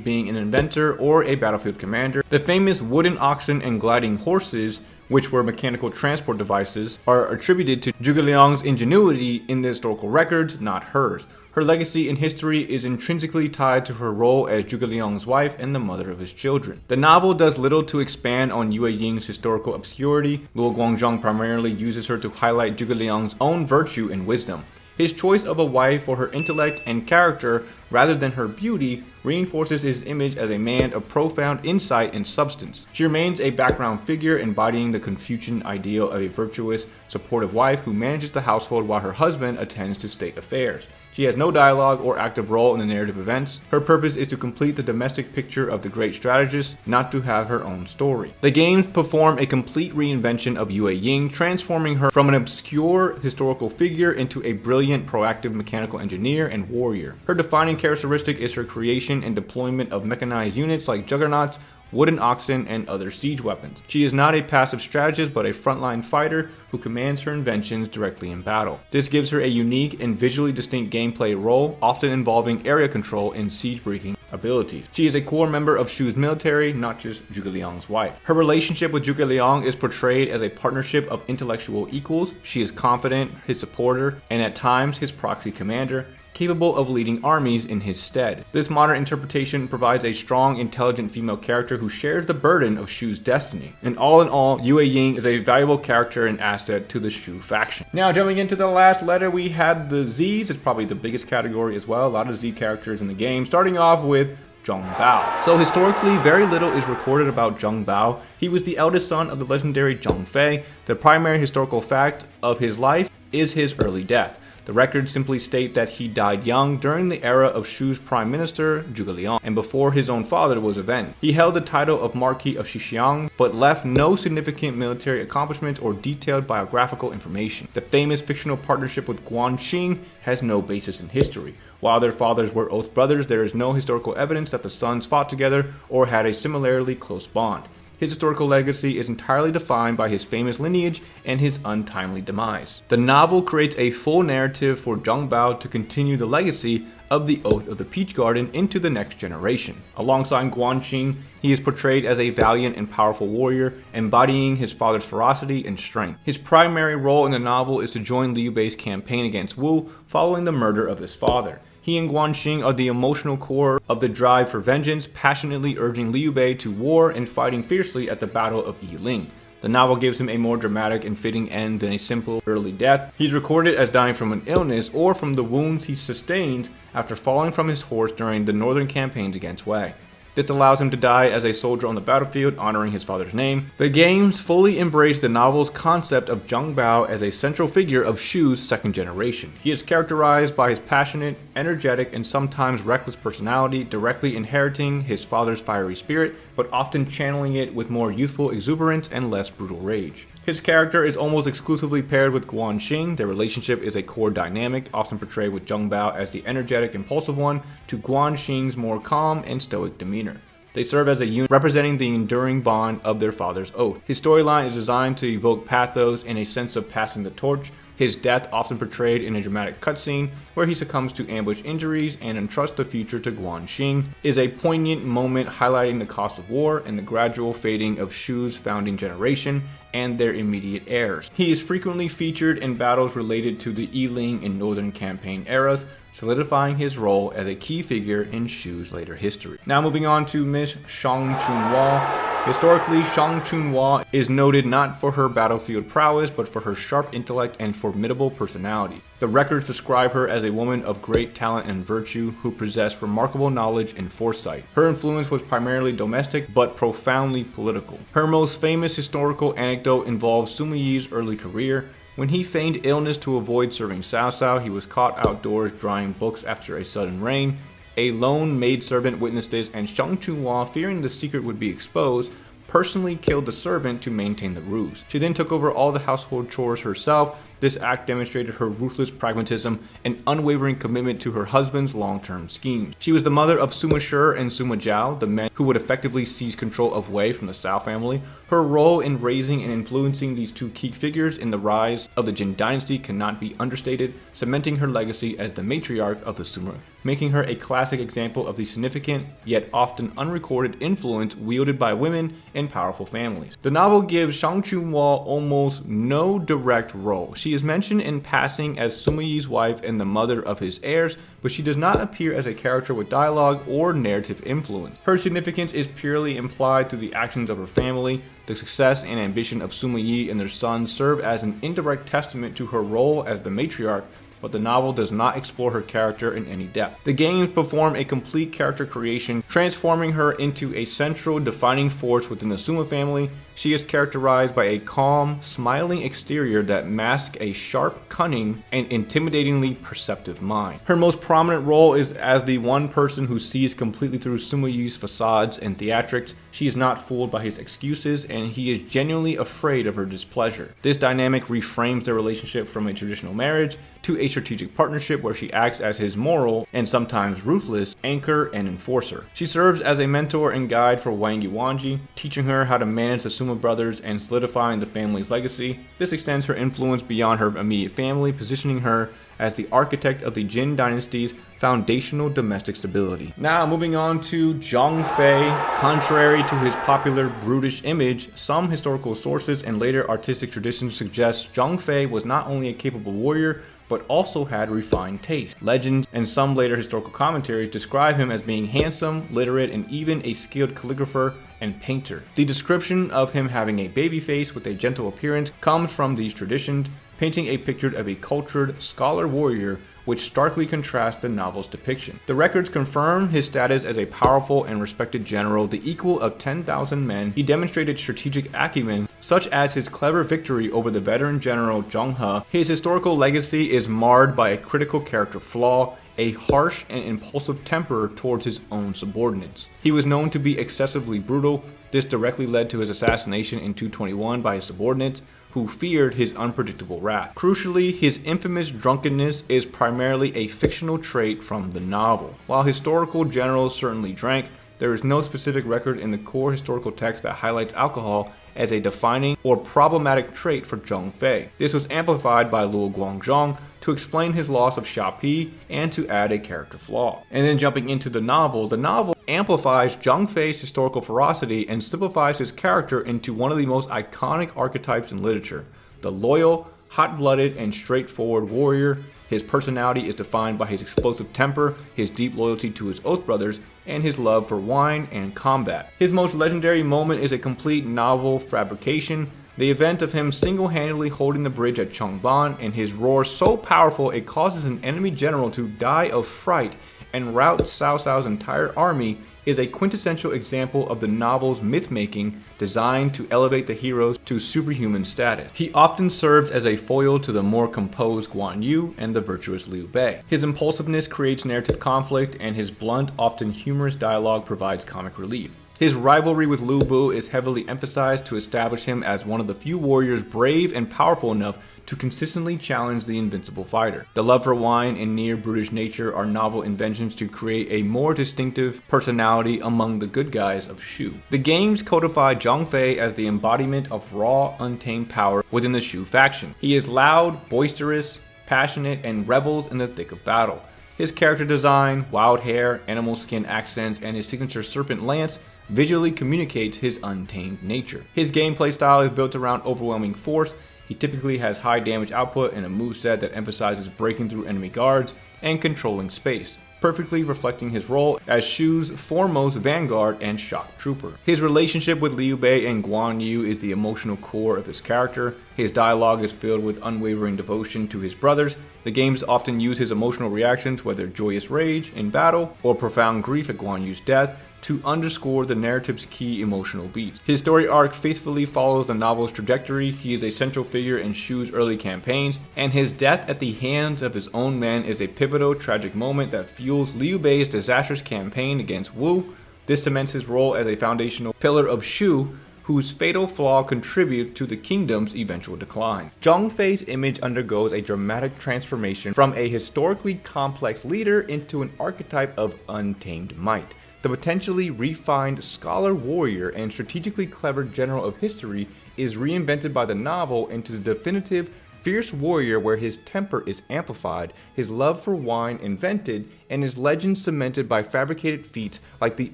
being an inventor or a battlefield commander. The famous wooden oxen and gliding horses, which were mechanical transport devices, are attributed to Zhuge Liang's ingenuity in the historical records, not hers. Her legacy in history is intrinsically tied to her role as Zhuge Liang's wife and the mother of his children. The novel does little to expand on Yue Ying's historical obscurity. Luo Guangzhong primarily uses her to highlight Zhuge Liang's own virtue and wisdom. His choice of a wife for her intellect and character rather than her beauty reinforces his image as a man of profound insight and substance. She remains a background figure embodying the Confucian ideal of a virtuous, supportive wife who manages the household while her husband attends to state affairs. She has no dialogue or active role in the narrative events. Her purpose is to complete the domestic picture of the great strategist, not to have her own story. The games perform a complete reinvention of Yue Ying, transforming her from an obscure historical figure into a brilliant, proactive mechanical engineer and warrior. Her defining characteristic is her creation and deployment of mechanized units like juggernauts, wooden oxen, and other siege weapons. She is not a passive strategist, but a frontline fighter who commands her inventions directly in battle. This gives her a unique and visually distinct gameplay role, often involving area control and siege-breaking abilities. She is a core member of Shu's military, not just Zhuge Liang's wife. Her relationship with Zhuge Liang is portrayed as a partnership of intellectual equals. She is confident, his supporter, and at times his proxy commander, capable of leading armies in his stead. This modern interpretation provides a strong, intelligent female character who shares the burden of Shu's destiny. And all in all, Yue Ying is a valuable character and asset to the Shu faction. Now, jumping into the last letter, we had the Z's. It's probably the biggest category as well. A lot of Z characters in the game, starting off with Zheng Bao. So historically, very little is recorded about Zheng Bao. He was the eldest son of the legendary Zheng Fei. The primary historical fact of his life is his early death. The records simply state that he died young during the era of Shu's prime minister, Zhuge Liang, and before his own father was avenged. He held the title of Marquis of Xixiang, but left no significant military accomplishments or detailed biographical information. The famous fictional partnership with Guan Xing has no basis in history. While their fathers were oath brothers, there is no historical evidence that the sons fought together or had a similarly close bond. His historical legacy is entirely defined by his famous lineage and his untimely demise. The novel creates a full narrative for Zheng Bao to continue the legacy of the Oath of the Peach Garden into the next generation. Alongside Guan Xing, he is portrayed as a valiant and powerful warrior, embodying his father's ferocity and strength. His primary role in the novel is to join Liu Bei's campaign against Wu following the murder of his father. He and Guan Xing are the emotional core of the drive for vengeance, passionately urging Liu Bei to war and fighting fiercely at the Battle of Yiling. The novel gives him a more dramatic and fitting end than a simple early death. He's recorded as dying from an illness or from the wounds he sustained after falling from his horse during the northern campaigns against Wei. This allows him to die as a soldier on the battlefield, honoring his father's name. The games fully embrace the novel's concept of Zhang Bao as a central figure of Shu's second generation. He is characterized by his passionate, energetic, and sometimes reckless personality, directly inheriting his father's fiery spirit, but often channeling it with more youthful exuberance and less brutal rage. His character is almost exclusively paired with Guan Xing. Their relationship is a core dynamic, often portrayed with Zhang Bao as the energetic, impulsive one, to Guan Xing's more calm and stoic demeanor. They serve as a unit representing the enduring bond of their father's oath. His storyline is designed to evoke pathos and a sense of passing the torch. His death, often portrayed in a dramatic cutscene where he succumbs to ambush injuries and entrusts the future to Guan Xing, is a poignant moment highlighting the cost of war and the gradual fading of Shu's founding generation and their immediate heirs. He is frequently featured in battles related to the Yiling and Northern Campaign eras, solidifying his role as a key figure in Shu's later history. Now moving on to Miss Shang Chunhua. Historically, Shang Chunhua is noted not for her battlefield prowess, but for her sharp intellect and formidable personality. The records describe her as a woman of great talent and virtue who possessed remarkable knowledge and foresight. Her influence was primarily domestic, but profoundly political. Her most famous historical anecdote involves Sima Yi's early career. When he feigned illness to avoid serving Cao Cao, he was caught outdoors drying books after a sudden rain. A lone maidservant witnessed this, and Shang Chunhua, fearing the secret would be exposed, personally killed the servant to maintain the ruse. She then took over all the household chores herself. This act demonstrated her ruthless pragmatism and unwavering commitment to her husband's long-term schemes. She was the mother of Sima Shi and Sima Zhao, the men who would effectively seize control of Wei from the Cao family. Her role in raising and influencing these two key figures in the rise of the Jin Dynasty cannot be understated, cementing her legacy as the matriarch of the Sima, making her a classic example of the significant, yet often unrecorded influence wielded by women in powerful families. The novel gives Shang Chunhua almost no direct role. She is mentioned in passing as Sima Yi's wife and the mother of his heirs, but she does not appear as a character with dialogue or narrative influence. Her significance is purely implied through the actions of her family. The success and ambition of Sima Yi and their sons serve as an indirect testament to her role as the matriarch, but the novel does not explore her character in any depth. The games perform a complete character creation, transforming her into a central defining force within the Sima family. She is characterized by a calm, smiling exterior that masks a sharp, cunning, and intimidatingly perceptive mind. Her most prominent role is as the one person who sees completely through Sima Yi's facades and theatrics. She is not fooled by his excuses, and he is genuinely afraid of her displeasure. This dynamic reframes their relationship from a traditional marriage to a strategic partnership where she acts as his moral, and sometimes ruthless, anchor and enforcer. She serves as a mentor and guide for Wang Yuanji, teaching her how to manage the Sima brothers and solidifying the family's legacy. This extends her influence beyond her immediate family, positioning her as the architect of the Jin Dynasty's foundational domestic stability. Now moving on to Zhang Fei. Contrary to his popular brutish image, some historical sources and later artistic traditions suggest Zhang Fei was not only a capable warrior, but also had refined taste. Legends and some later historical commentaries describe him as being handsome, literate, and even a skilled calligrapher and painter. The description of him having a baby face with a gentle appearance comes from these traditions, painting a picture of a cultured scholar warrior, which starkly contrasts the novel's depiction. The records confirm his status as a powerful and respected general, the equal of 10,000 men. He demonstrated strategic acumen, such as his clever victory over the veteran general Zhang He. His historical legacy is marred by a critical character flaw, a harsh and impulsive temper towards his own subordinates. He was known to be excessively brutal. This directly led to his assassination in 221 by his subordinates, who feared his unpredictable wrath. Crucially, his infamous drunkenness is primarily a fictional trait from the novel. While historical generals certainly drank, there is no specific record in the core historical text that highlights alcohol as a defining or problematic trait for Zhang Fei. This was amplified by Luo Guangzhong to explain his loss of Xiapi and to add a character flaw. And then jumping into the novel amplifies Zhang Fei's historical ferocity and simplifies his character into one of the most iconic archetypes in literature, the loyal, hot-blooded, and straightforward warrior. His personality is defined by his explosive temper, his deep loyalty to his oath brothers, and his love for wine and combat. His most legendary moment is a complete novel fabrication, The event of him single-handedly holding the bridge at Changban and his roar so powerful it causes an enemy general to die of fright and rout Cao Cao's entire army is a quintessential example of the novel's myth-making designed to elevate the heroes to superhuman status. He often serves as a foil to the more composed Guan Yu and the virtuous Liu Bei. His impulsiveness creates narrative conflict, and his blunt, often humorous dialogue provides comic relief. His rivalry with Lu Bu is heavily emphasized to establish him as one of the few warriors brave and powerful enough to consistently challenge the invincible fighter. The love for wine and near brutish nature are novel inventions to create a more distinctive personality among the good guys of Shu. The games codify Zhang Fei as the embodiment of raw, untamed power within the Shu faction. He is loud, boisterous, passionate, and revels in the thick of battle. His character design, wild hair, animal skin accents, and his signature serpent lance visually communicates his untamed nature. His gameplay style is built around overwhelming force. He typically has high damage output and a moveset that emphasizes breaking through enemy guards and controlling space, perfectly reflecting his role as Shu's foremost vanguard and shock trooper. His relationship with Liu Bei and Guan Yu is the emotional core of his character. His dialogue is filled with unwavering devotion to his brothers. The games often use his emotional reactions, whether joyous rage in battle or profound grief at Guan Yu's death, to underscore the narrative's key emotional beats. His story arc faithfully follows the novel's trajectory. He is a central figure in Shu's early campaigns, and his death at the hands of his own men is a pivotal, tragic moment that fuels Liu Bei's disastrous campaign against Wu. This cements his role as a foundational pillar of Shu, whose fatal flaw contribute to the kingdom's eventual decline. Zhang Fei's image undergoes a dramatic transformation from a historically complex leader into an archetype of untamed might. The potentially refined scholar warrior and strategically clever general of history is reinvented by the novel into the definitive fierce warrior where his temper is amplified, his love for wine invented, and his legend cemented by fabricated feats like the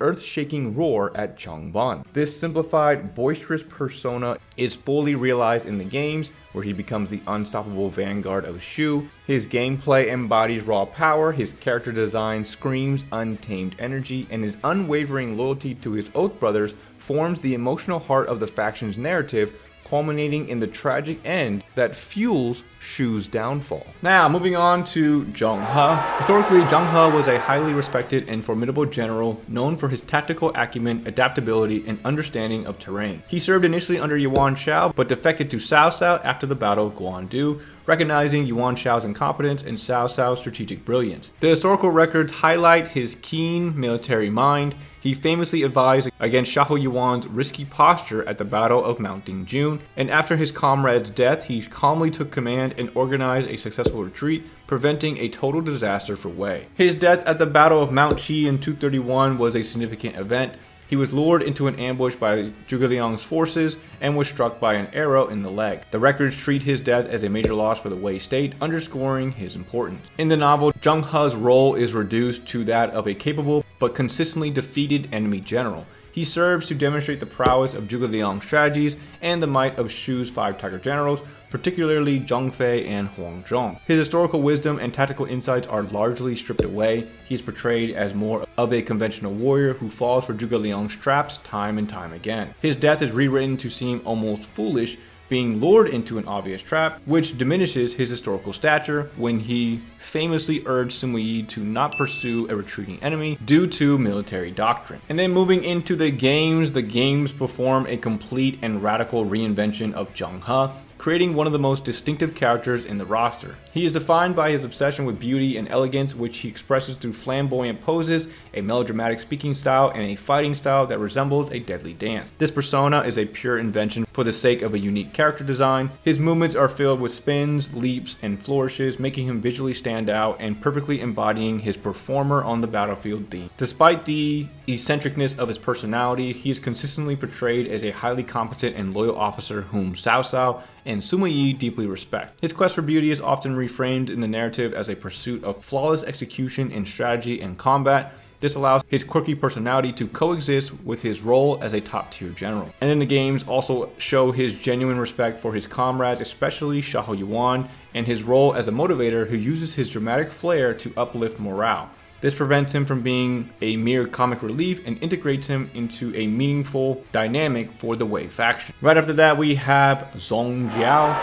earth-shaking roar at Changban. This simplified, boisterous persona is fully realized in the games, where he becomes the unstoppable vanguard of Shu. His gameplay embodies raw power, his character design screams untamed energy, and his unwavering loyalty to his oath brothers forms the emotional heart of the faction's narrative, culminating in the tragic end that fuels Shu's downfall. Now, moving on to Zheng He. Historically, Zheng He was a highly respected and formidable general known for his tactical acumen, adaptability, and understanding of terrain. He served initially under Yuan Shao, but defected to Cao Cao after the Battle of Guandu, recognizing Yuan Shao's incompetence and Cao Cao's strategic brilliance. The historical records highlight his keen military mind. He famously advised against Xiahou Yuan's risky posture at the Battle of Mount Dingjun, and after his comrade's death, he calmly took command and organized a successful retreat, preventing a total disaster for Wei. His death at the Battle of Mount Qi in 231 was a significant event. He was lured into an ambush by Zhuge Liang's forces and was struck by an arrow in the leg. The records treat his death as a major loss for the Wei state, underscoring his importance. In the novel, Zheng He's role is reduced to that of a capable but consistently defeated enemy general. He serves to demonstrate the prowess of Zhuge Liang's strategies and the might of Shu's 5 tiger generals, particularly Zhang Fei and Huang Zhong. His historical wisdom and tactical insights are largely stripped away. He is portrayed as more of a conventional warrior who falls for Zhuge Liang's traps time and time again. His death is rewritten to seem almost foolish, being lured into an obvious trap, which diminishes his historical stature when he famously urged Sima Yi to not pursue a retreating enemy due to military doctrine. And then moving into the games perform a complete and radical reinvention of Zheng He, creating one of the most distinctive characters in the roster. He is defined by his obsession with beauty and elegance, which he expresses through flamboyant poses, a melodramatic speaking style, and a fighting style that resembles a deadly dance. This persona is a pure invention for the sake of a unique character design. His movements are filled with spins, leaps, and flourishes, making him visually stand out and perfectly embodying his performer on the battlefield theme. Despite the eccentricness of his personality, he is consistently portrayed as a highly competent and loyal officer whom Cao Cao and Sima Yi deeply respect. His quest for beauty is often reframed in the narrative as a pursuit of flawless execution in strategy and combat. This allows his quirky personality to coexist with his role as a top-tier general. And then the games also show his genuine respect for his comrades, especially Xiahou Yuan, and his role as a motivator who uses his dramatic flair to uplift morale. This prevents him from being a mere comic relief and integrates him into a meaningful dynamic for the Wei faction. Right after that, we have Zhong Jiao.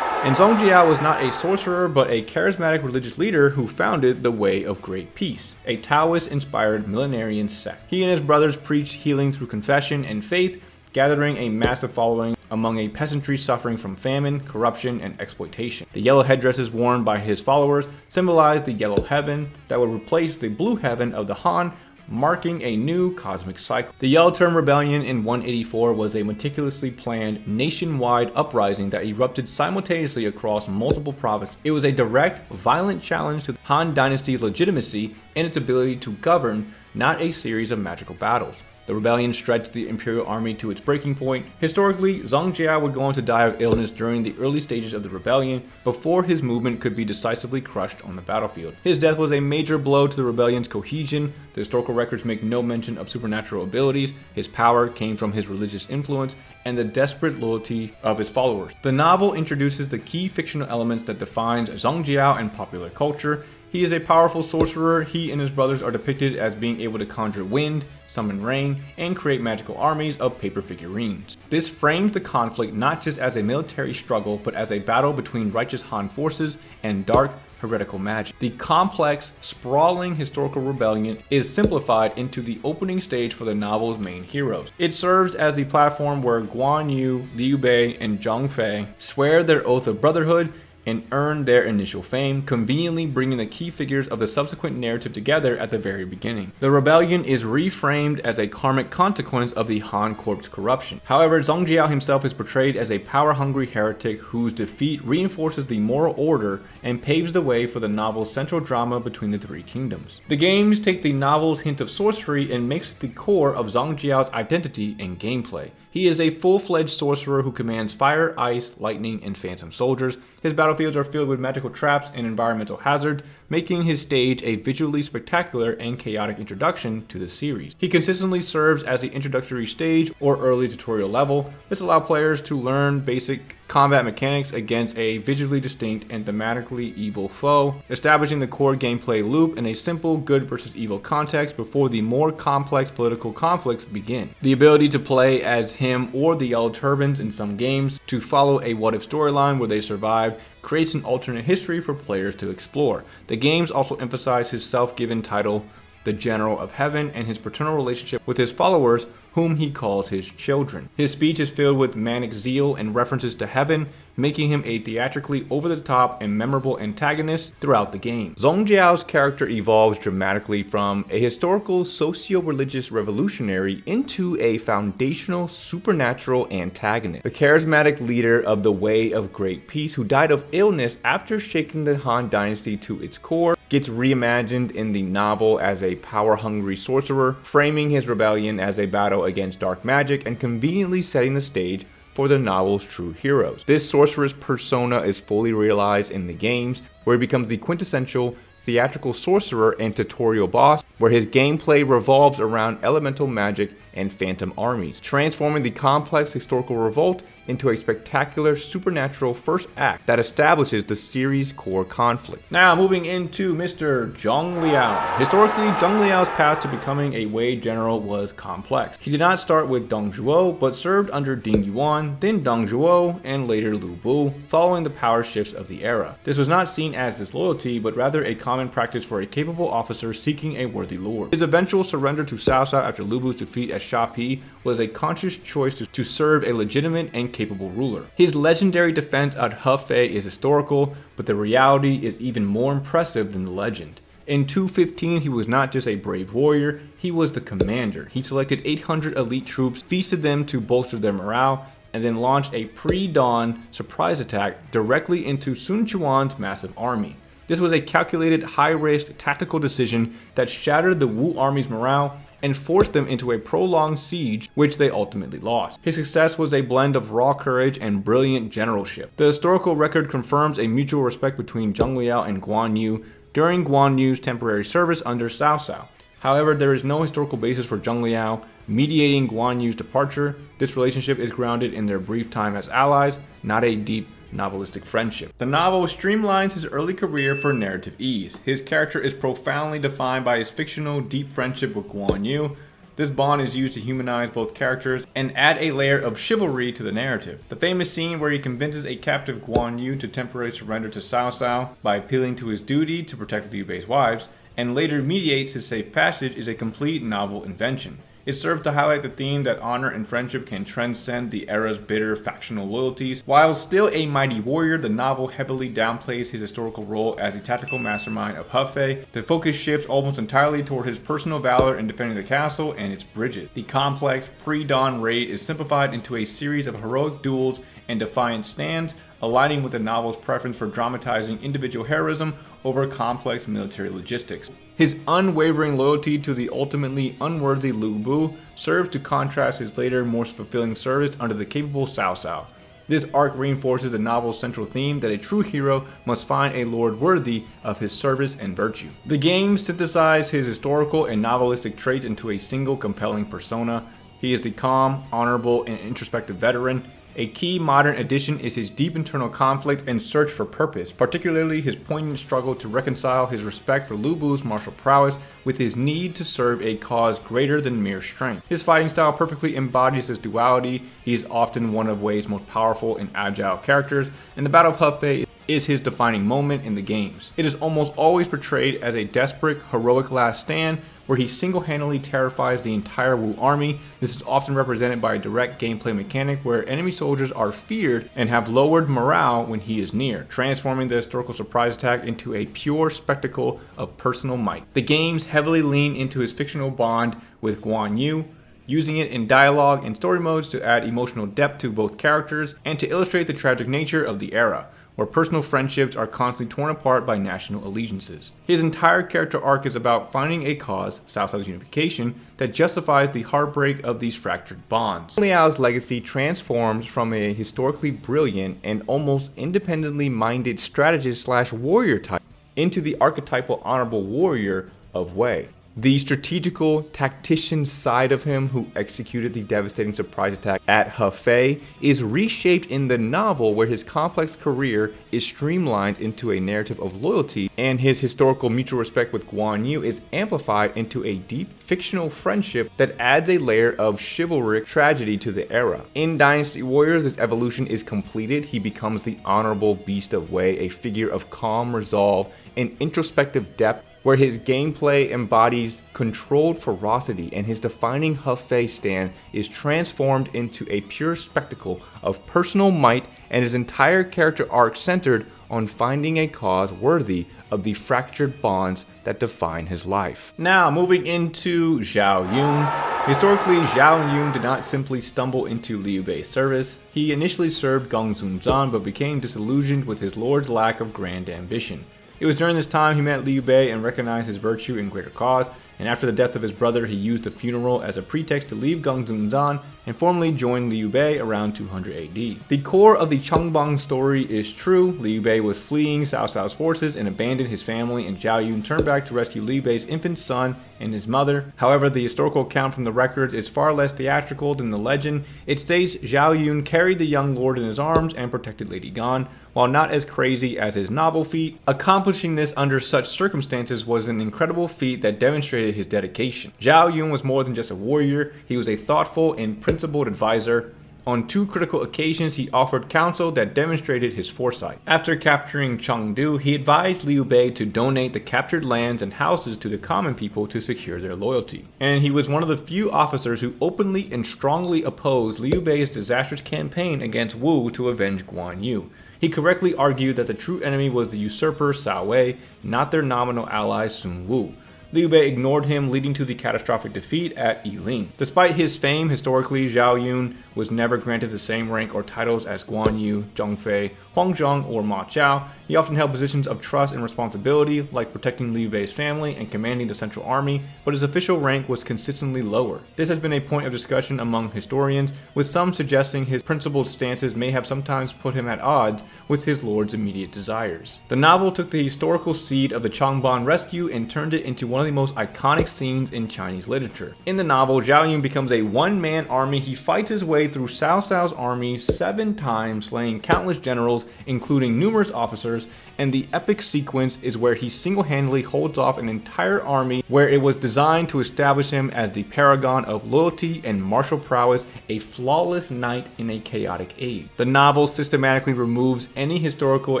And Zhong Jiao was not a sorcerer, but a charismatic religious leader who founded the Way of Great Peace, a Taoist-inspired millenarian sect. He and his brothers preached healing through confession and faith, gathering a massive following among a peasantry suffering from famine, corruption, and exploitation. The yellow headdresses worn by his followers symbolized the yellow heaven that would replace the blue heaven of the Han, marking a new cosmic cycle. The Yellow Turban Rebellion in 184 was a meticulously planned nationwide uprising that erupted simultaneously across multiple provinces. It was a direct, violent challenge to the Han Dynasty's legitimacy and its ability to govern, not a series of magical battles. The rebellion stretched the imperial army to its breaking point. Historically, Zhong Jiao would go on to die of illness during the early stages of the rebellion before his movement could be decisively crushed on the battlefield. His death was a major blow to the rebellion's cohesion. The historical records make no mention of supernatural abilities. His power came from his religious influence and the desperate loyalty of his followers. The novel introduces the key fictional elements that defines Zhong Jiao in popular culture. He is a powerful sorcerer. He and his brothers are depicted as being able to conjure wind, summon rain, and create magical armies of paper figurines. This frames the conflict not just as a military struggle, but as a battle between righteous Han forces and dark, heretical magic. The complex, sprawling historical rebellion is simplified into the opening stage for the novel's main heroes. It serves as the platform where Guan Yu, Liu Bei, and Zhang Fei swear their oath of brotherhood and earn their initial fame, conveniently bringing the key figures of the subsequent narrative together at the very beginning. The rebellion is reframed as a karmic consequence of the Han Corp's corruption. However, Zhong Jiao himself is portrayed as a power-hungry heretic whose defeat reinforces the moral order and paves the way for the novel's central drama between the three kingdoms. The games take the novel's hint of sorcery and makes it the core of Zhong Jiao's identity and gameplay. He is a full-fledged sorcerer who commands fire, ice, lightning, and phantom soldiers. His battlefields are filled with magical traps and environmental hazards, making his stage a visually spectacular and chaotic introduction to the series. He consistently serves as the introductory stage or early tutorial level. This allows players to learn basic combat mechanics against a visually distinct and thematically evil foe, establishing the core gameplay loop in a simple good versus evil context before the more complex political conflicts begin. The ability to play as him or the Yellow Turbans in some games, to follow a what-if storyline where they survive, creates an alternate history for players to explore. The games also emphasize his self-given title, the General of Heaven, and his paternal relationship with his followers, whom he calls his children. His speech is filled with manic zeal and references to heaven, making him a theatrically over-the-top and memorable antagonist throughout the game. Zhong Jiao's character evolves dramatically from a historical socio-religious revolutionary into a foundational supernatural antagonist. The charismatic leader of the Way of Great Peace, who died of illness after shaking the Han Dynasty to its core, gets reimagined in the novel as a power-hungry sorcerer, framing his rebellion as a battle against dark magic and conveniently setting the stage for the novel's true heroes. This sorcerer's persona is fully realized in the games, where he becomes the quintessential theatrical sorcerer and tutorial boss, where his gameplay revolves around elemental magic and phantom armies, transforming the complex historical revolt into a spectacular supernatural first act that establishes the series' core conflict. Now moving into Mr. Zhong Liao. Historically, Zhong Liao's path to becoming a Wei general was complex. He did not start with Dong Zhuo, but served under Ding Yuan, then Dong Zhuo, and later Lu Bu, following the power shifts of the era. This was not seen as disloyalty, but rather a common practice for a capable officer seeking a worthy lord. His eventual surrender to Cao Cao after Lu Bu's defeat at Sha Pi was a conscious choice to serve a legitimate and capable ruler. His legendary defense at Hefei is historical, but the reality is even more impressive than the legend. In 215, he was not just a brave warrior, he was the commander. He selected 800 elite troops, feasted them to bolster their morale, and then launched a pre-dawn surprise attack directly into Sun Quan's massive army. This was a calculated, high-risk tactical decision that shattered the Wu army's morale and forced them into a prolonged siege, which they ultimately lost. His success was a blend of raw courage and brilliant generalship. The historical record confirms a mutual respect between Zhong Liao and Guan Yu during Guan Yu's temporary service under Cao Cao. However, there is no historical basis for Zhong Liao mediating Guan Yu's departure. This relationship is grounded in their brief time as allies, not a deep novelistic friendship. The novel streamlines his early career for narrative ease. His character is profoundly defined by his fictional deep friendship with Guan Yu. This bond is used to humanize both characters and add a layer of chivalry to the narrative. The famous scene where he convinces a captive Guan Yu to temporarily surrender to Cao Cao by appealing to his duty to protect Liu Bei's wives, and later mediates his safe passage, is a complete novel invention. It serves to highlight the theme that honor and friendship can transcend the era's bitter factional loyalties. While still a mighty warrior, the novel heavily downplays his historical role as the tactical mastermind of Hefei. The focus shifts almost entirely toward his personal valor in defending the castle and its bridges. The complex pre-dawn raid is simplified into a series of heroic duels and defiant stands, aligning with the novel's preference for dramatizing individual heroism over complex military logistics. His unwavering loyalty to the ultimately unworthy Lu Bu serves to contrast his later, more fulfilling service under the capable Cao Cao. This arc reinforces the novel's central theme that a true hero must find a lord worthy of his service and virtue. The games synthesize his historical and novelistic traits into a single compelling persona. He is the calm, honorable, and introspective veteran. A key modern addition is his deep internal conflict and search for purpose, particularly his poignant struggle to reconcile his respect for Lu Bu's martial prowess with his need to serve a cause greater than mere strength. His fighting style perfectly embodies this duality. He is often one of Wei's most powerful and agile characters, and the Battle of Hefei is his defining moment in the games. It is almost always portrayed as a desperate, heroic last stand where he single-handedly terrifies the entire Wu army. This is often represented by a direct gameplay mechanic where enemy soldiers are feared and have lowered morale when he is near, transforming the historical surprise attack into a pure spectacle of personal might. The games heavily lean into his fictional bond with Guan Yu, using it in dialogue and story modes to add emotional depth to both characters and to illustrate the tragic nature of the era, where personal friendships are constantly torn apart by national allegiances. His entire character arc is about finding a cause, Cao Cao's unification, that justifies the heartbreak of these fractured bonds. Liao's legacy transforms from a historically brilliant and almost independently minded strategist/warrior type into the archetypal honorable warrior of Wei. The strategical tactician side of him who executed the devastating surprise attack at Hefei is reshaped in the novel, where his complex career is streamlined into a narrative of loyalty, and his historical mutual respect with Guan Yu is amplified into a deep fictional friendship that adds a layer of chivalric tragedy to the era. In Dynasty Warriors, this evolution is completed. He becomes the honorable beast of Wei, a figure of calm resolve and introspective depth, where his gameplay embodies controlled ferocity, and his defining Hefei stand is transformed into a pure spectacle of personal might, and his entire character arc centered on finding a cause worthy of the fractured bonds that define his life. Now, moving into Zhao Yun. Historically, Zhao Yun did not simply stumble into Liu Bei's service. He initially served Gongsun Zan, but became disillusioned with his lord's lack of grand ambition. It was during this time he met Liu Bei and recognized his virtue and greater cause, and after the death of his brother, he used the funeral as a pretext to leave Gongsun Zan and formally join Liu Bei around 200 AD. The core of the Chongbang story is true. Liu Bei was fleeing Cao Cao's forces and abandoned his family, and Zhao Yun turned back to rescue Liu Bei's infant son and his mother. However, the historical account from the records is far less theatrical than the legend. It states Zhao Yun carried the young lord in his arms and protected Lady Gan. While not as crazy as his novel feat, accomplishing this under such circumstances was an incredible feat that demonstrated his dedication. Zhao Yun was more than just a warrior. He was a thoughtful and principled advisor. On two critical occasions, he offered counsel that demonstrated his foresight. After capturing Chengdu, he advised Liu Bei to donate the captured lands and houses to the common people to secure their loyalty. And he was one of the few officers who openly and strongly opposed Liu Bei's disastrous campaign against Wu to avenge Guan Yu. He correctly argued that the true enemy was the usurper Cao Wei, not their nominal ally Sun Wu. Liu Bei ignored him, leading to the catastrophic defeat at Yiling. Despite his fame, historically, Zhao Yun was never granted the same rank or titles as Guan Yu, Zhong Fei, Huang Zhong, or Ma Chao. He often held positions of trust and responsibility, like protecting Liu Bei's family and commanding the central army, but his official rank was consistently lower. This has been a point of discussion among historians, with some suggesting his principled stances may have sometimes put him at odds with his lord's immediate desires. The novel took the historical seed of the Changban rescue and turned it into one one of the most iconic scenes in Chinese literature. In the novel, Zhao Yun becomes a one-man army. He fights his way through Cao Cao's army 7 times, slaying countless generals, including numerous officers, and the epic sequence is where he single-handedly holds off an entire army where it was designed to establish him as the paragon of loyalty and martial prowess, a flawless knight in a chaotic age. The novel systematically removes any historical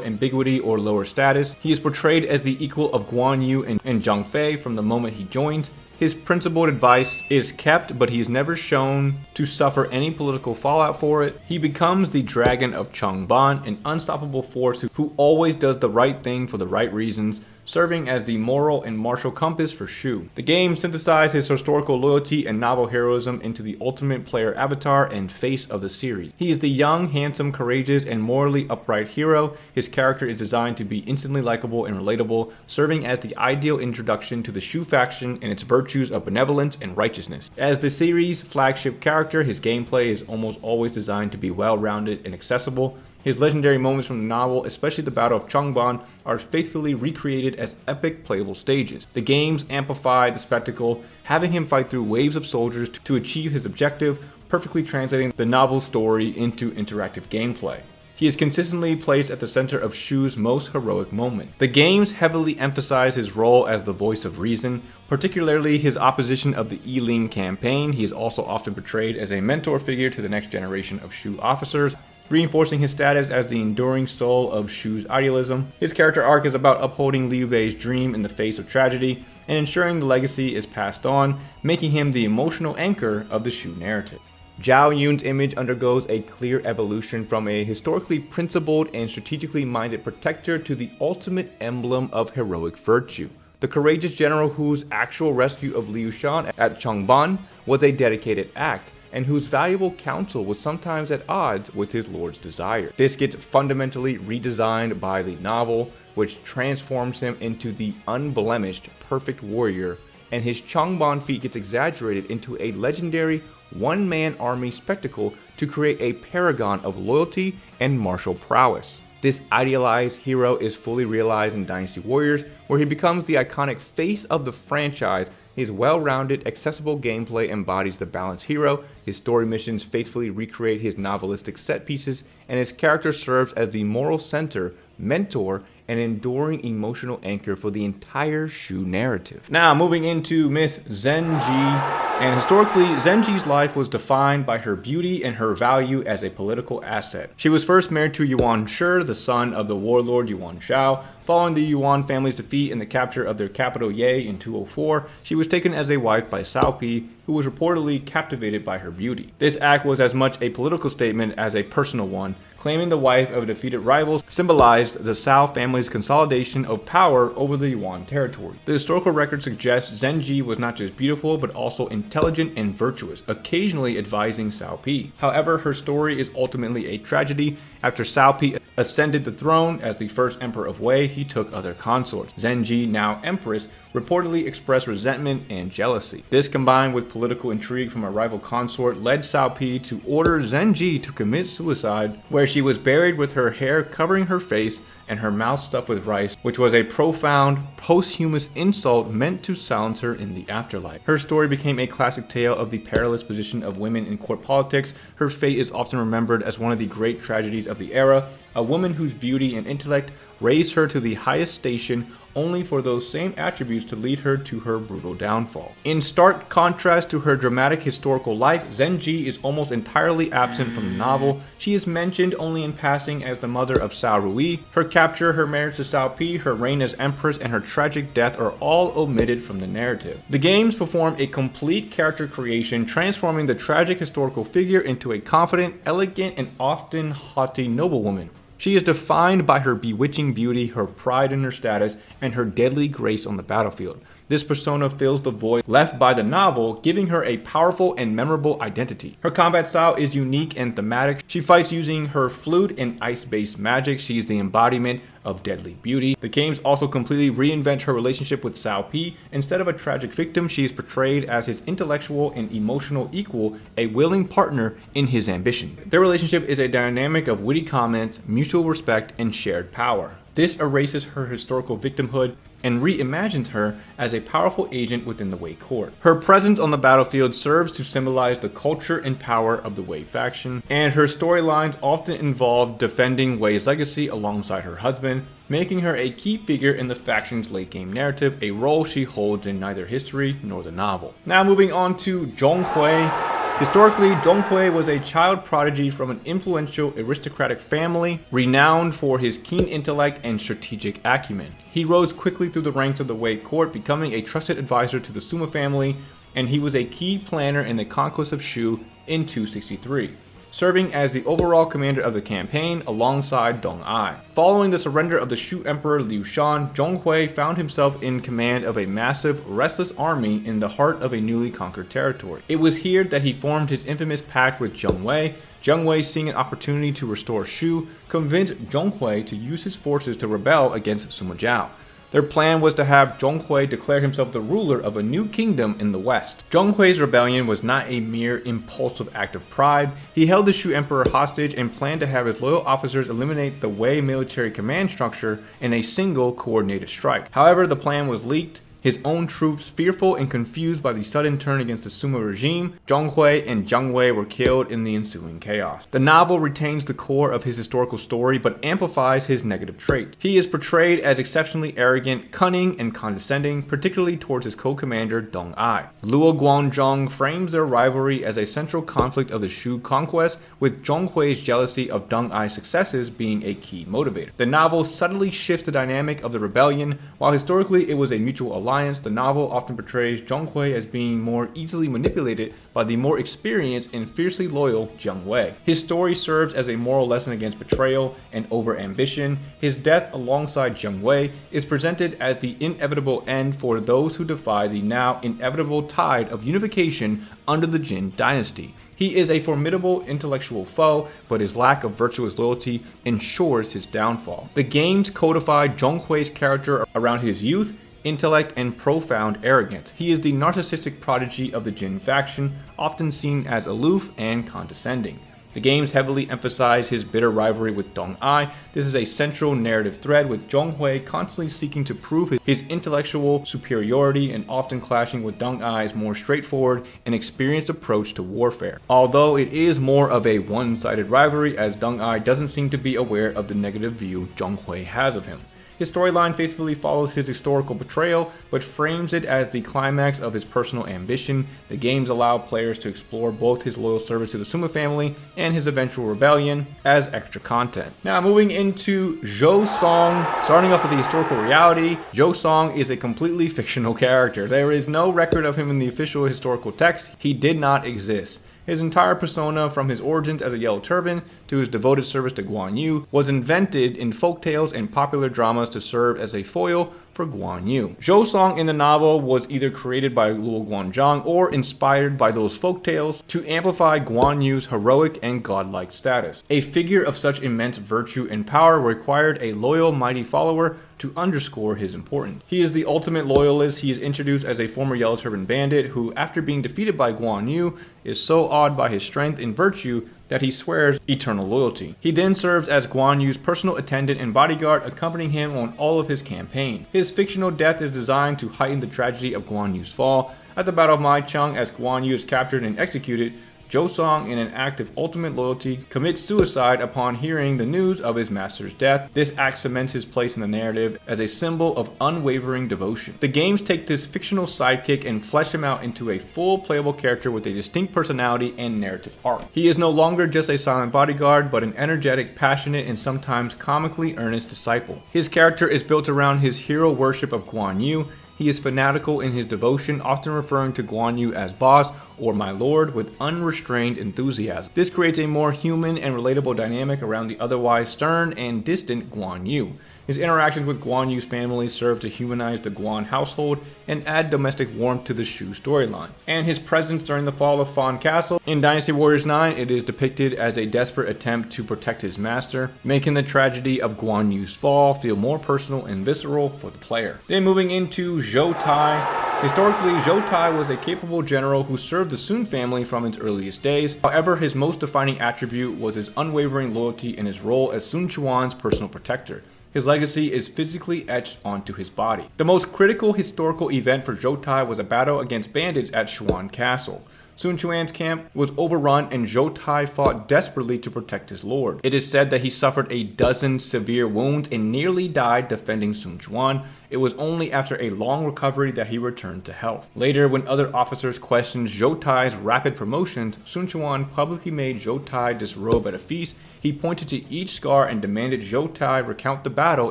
ambiguity or lower status. He is portrayed as the equal of Guan Yu and Zhang Fei from the moment he joins. His principled advice is kept, but he is never shown to suffer any political fallout for it. He becomes the Dragon of Changban, an unstoppable force who always does the right thing for the right reasons, serving as the moral and martial compass for Shu. The game synthesized his historical loyalty and novel heroism into the ultimate player avatar and face of the series. He is the young, handsome, courageous, and morally upright hero. His character is designed to be instantly likable and relatable, serving as the ideal introduction to the Shu faction and its virtues of benevolence and righteousness. As the series' flagship character, his gameplay is almost always designed to be well-rounded and accessible. His legendary moments from the novel, especially the Battle of Changban, are faithfully recreated as epic playable stages. The games amplify the spectacle, having him fight through waves of soldiers to achieve his objective, perfectly translating the novel's story into interactive gameplay. He is consistently placed at the center of Shu's most heroic moment. The games heavily emphasize his role as the voice of reason, particularly his opposition of the Yiling campaign. He is also often portrayed as a mentor figure to the next generation of Shu officers, reinforcing his status as the enduring soul of Shu's idealism. His character arc is about upholding Liu Bei's dream in the face of tragedy and ensuring the legacy is passed on, making him the emotional anchor of the Shu narrative. Zhao Yun's image undergoes a clear evolution from a historically principled and strategically minded protector to the ultimate emblem of heroic virtue. The courageous general whose actual rescue of Liu Shan at Changban was a dedicated act, and whose valuable counsel was sometimes at odds with his lord's desire. This gets fundamentally redesigned by the novel, which transforms him into the unblemished, perfect warrior, and his Changban feat gets exaggerated into a legendary one-man army spectacle to create a paragon of loyalty and martial prowess. This idealized hero is fully realized in Dynasty Warriors, where he becomes the iconic face of the franchise. His well-rounded, accessible gameplay embodies the balanced hero, his story missions faithfully recreate his novelistic set pieces, and his character serves as the moral center, mentor, and enduring emotional anchor for the entire Shu narrative. Now, moving into Miss Zenji. And historically, Zenji's life was defined by her beauty and her value as a political asset. She was first married to Yuan Shi, the son of the warlord Yuan Shao. Following the Yuan family's defeat and the capture of their capital Ye in 204, she was taken as a wife by Cao Pi, who was reportedly captivated by her beauty. This act was as much a political statement as a personal one, claiming the wife of a defeated rival symbolized the Cao family's consolidation of power over the Yuan territory. The historical record suggests Zenji was not just beautiful, but also intelligent and virtuous, occasionally advising Cao Pi. However, her story is ultimately a tragedy. After Cao Pi ascended the throne as the first emperor of Wei, he took other consorts. Zenji, now empress, reportedly expressed resentment and jealousy. This, combined with political intrigue from a rival consort, led Cao Pi to order Zenji to commit suicide, where she was buried with her hair covering her face and her mouth stuffed with rice, which was a profound, posthumous insult meant to silence her in the afterlife. Her story became a classic tale of the perilous position of women in court politics. Her fate is often remembered as one of the great tragedies of the era, a woman whose beauty and intellect raised her to the highest station, only for those same attributes to lead her to her brutal downfall. In stark contrast to her dramatic historical life, Zenji is almost entirely absent from the novel. She is mentioned only in passing as the mother of Cao Rui. Her capture, her marriage to Cao Pi, her reign as empress, and her tragic death are all omitted from the narrative. The games perform a complete character creation, transforming the tragic historical figure into a confident, elegant, and often haughty noblewoman. She is defined by her bewitching beauty, her pride in her status, and her deadly grace on the battlefield. This persona fills the void left by the novel, giving her a powerful and memorable identity. Her combat style is unique and thematic. She fights using her flute and ice-based magic. She is the embodiment of deadly beauty. The games also completely reinvent her relationship with Cao Pi. Instead of a tragic victim, she is portrayed as his intellectual and emotional equal, a willing partner in his ambition. Their relationship is a dynamic of witty comments, mutual respect, and shared power. This erases her historical victimhood, and reimagines her as a powerful agent within the Wei court. Her presence on the battlefield serves to symbolize the culture and power of the Wei faction, and her storylines often involve defending Wei's legacy alongside her husband, making her a key figure in the faction's late game narrative, a role she holds in neither history nor the novel. Now moving on to Zhong Hui. Historically, Zhong Hui was a child prodigy from an influential aristocratic family, renowned for his keen intellect and strategic acumen. He rose quickly through the ranks of the Wei court, becoming a trusted advisor to the Sima family, and he was a key planner in the conquest of Shu in 263. Serving as the overall commander of the campaign alongside Dong Ai. Following the surrender of the Shu Emperor Liu Shan, Zhong Hui found himself in command of a massive, restless army in the heart of a newly conquered territory. It was here that he formed his infamous pact with Zheng Wei. Zheng Wei, seeing an opportunity to restore Shu, convinced Zhong Hui to use his forces to rebel against Sima Zhao. Their plan was to have Zhong Hui declare himself the ruler of a new kingdom in the west. Zhong Hui's rebellion was not a mere impulsive act of pride. He held the Shu emperor hostage and planned to have his loyal officers eliminate the Wei military command structure in a single coordinated strike. However, the plan was leaked. His own troops, fearful and confused by the sudden turn against the Sima regime, Zhong Hui and Zheng Wei were killed in the ensuing chaos. The novel retains the core of his historical story but amplifies his negative traits. He is portrayed as exceptionally arrogant, cunning, and condescending, particularly towards his co-commander Dong Ai. Luo Guanzhong frames their rivalry as a central conflict of the Shu conquest, with Zhong Hui's jealousy of Dong Ai's successes being a key motivator. The novel subtly shifts the dynamic of the rebellion. While historically it was a mutual alliance, the novel often portrays Zhong Hui as being more easily manipulated by the more experienced and fiercely loyal Zheng Wei. His story serves as a moral lesson against betrayal and over-ambition. His death alongside Zheng Wei is presented as the inevitable end for those who defy the now inevitable tide of unification under the Jin dynasty. He is a formidable intellectual foe, but his lack of virtuous loyalty ensures his downfall. The games codify Zhong Hui's character around his youth, intellect, and profound arrogance. He is the narcissistic prodigy of the Jin faction, often seen as aloof and condescending. The games heavily emphasize his bitter rivalry with Dong Ai. This is a central narrative thread, with Zhong Hui constantly seeking to prove his intellectual superiority and often clashing with Dong Ai's more straightforward and experienced approach to warfare. Although it is more of a one-sided rivalry, as Dong Ai doesn't seem to be aware of the negative view Zhong Hui has of him. His storyline faithfully follows his historical portrayal, but frames it as the climax of his personal ambition. The games allow players to explore both his loyal service to the Sima family and his eventual rebellion as extra content. Now moving into Zhou Song. Starting off with the historical reality, Zhou Song is a completely fictional character. There is no record of him in the official historical text. He did not exist. His entire persona, from his origins as a yellow turban to his devoted service to Guan Yu, was invented in folktales and popular dramas to serve as a foil for Guan Yu. Zhou Song in the novel was either created by Luo Guanzhong or inspired by those folktales to amplify Guan Yu's heroic and godlike status. A figure of such immense virtue and power required a loyal, mighty follower to underscore his importance. He is the ultimate loyalist. He is introduced as a former yellow turban bandit who, after being defeated by Guan Yu, is so awed by his strength and virtue that he swears eternal loyalty. He then serves as Guan Yu's personal attendant and bodyguard, accompanying him on all of his campaign. His fictional death is designed to heighten the tragedy of Guan Yu's fall. At the Battle of Mai Chung, as Guan Yu is captured and executed, Zhou Song, in an act of ultimate loyalty, commits suicide upon hearing the news of his master's death. This act cements his place in the narrative as a symbol of unwavering devotion. The games take this fictional sidekick and flesh him out into a full playable character with a distinct personality and narrative arc. He is no longer just a silent bodyguard, but an energetic, passionate, and sometimes comically earnest disciple. His character is built around his hero worship of Guan Yu. He is fanatical in his devotion, often referring to Guan Yu as boss or my lord with unrestrained enthusiasm. This creates a more human and relatable dynamic around the otherwise stern and distant Guan Yu. His interactions with Guan Yu's family serve to humanize the Guan household and add domestic warmth to the Shu storyline. And his presence during the fall of Fan Castle. In Dynasty Warriors 9, it is depicted as a desperate attempt to protect his master, making the tragedy of Guan Yu's fall feel more personal and visceral for the player. Then moving into Zhou Tai. Historically, Zhou Tai was a capable general who served the Sun family from its earliest days. However, his most defining attribute was his unwavering loyalty in his role as Sun Quan's personal protector. His legacy is physically etched onto his body. The most critical historical event for Zhou Tai was a battle against bandits at Xuan Castle. Sun Quan's camp was overrun and Zhou Tai fought desperately to protect his lord. It is said that he suffered a dozen severe wounds and nearly died defending Sun Quan. It was only after a long recovery that he returned to health. Later, when other officers questioned Zhou Tai's rapid promotions, Sun Quan publicly made Zhou Tai disrobe at a feast. He pointed to each scar and demanded Zhou Tai recount the battle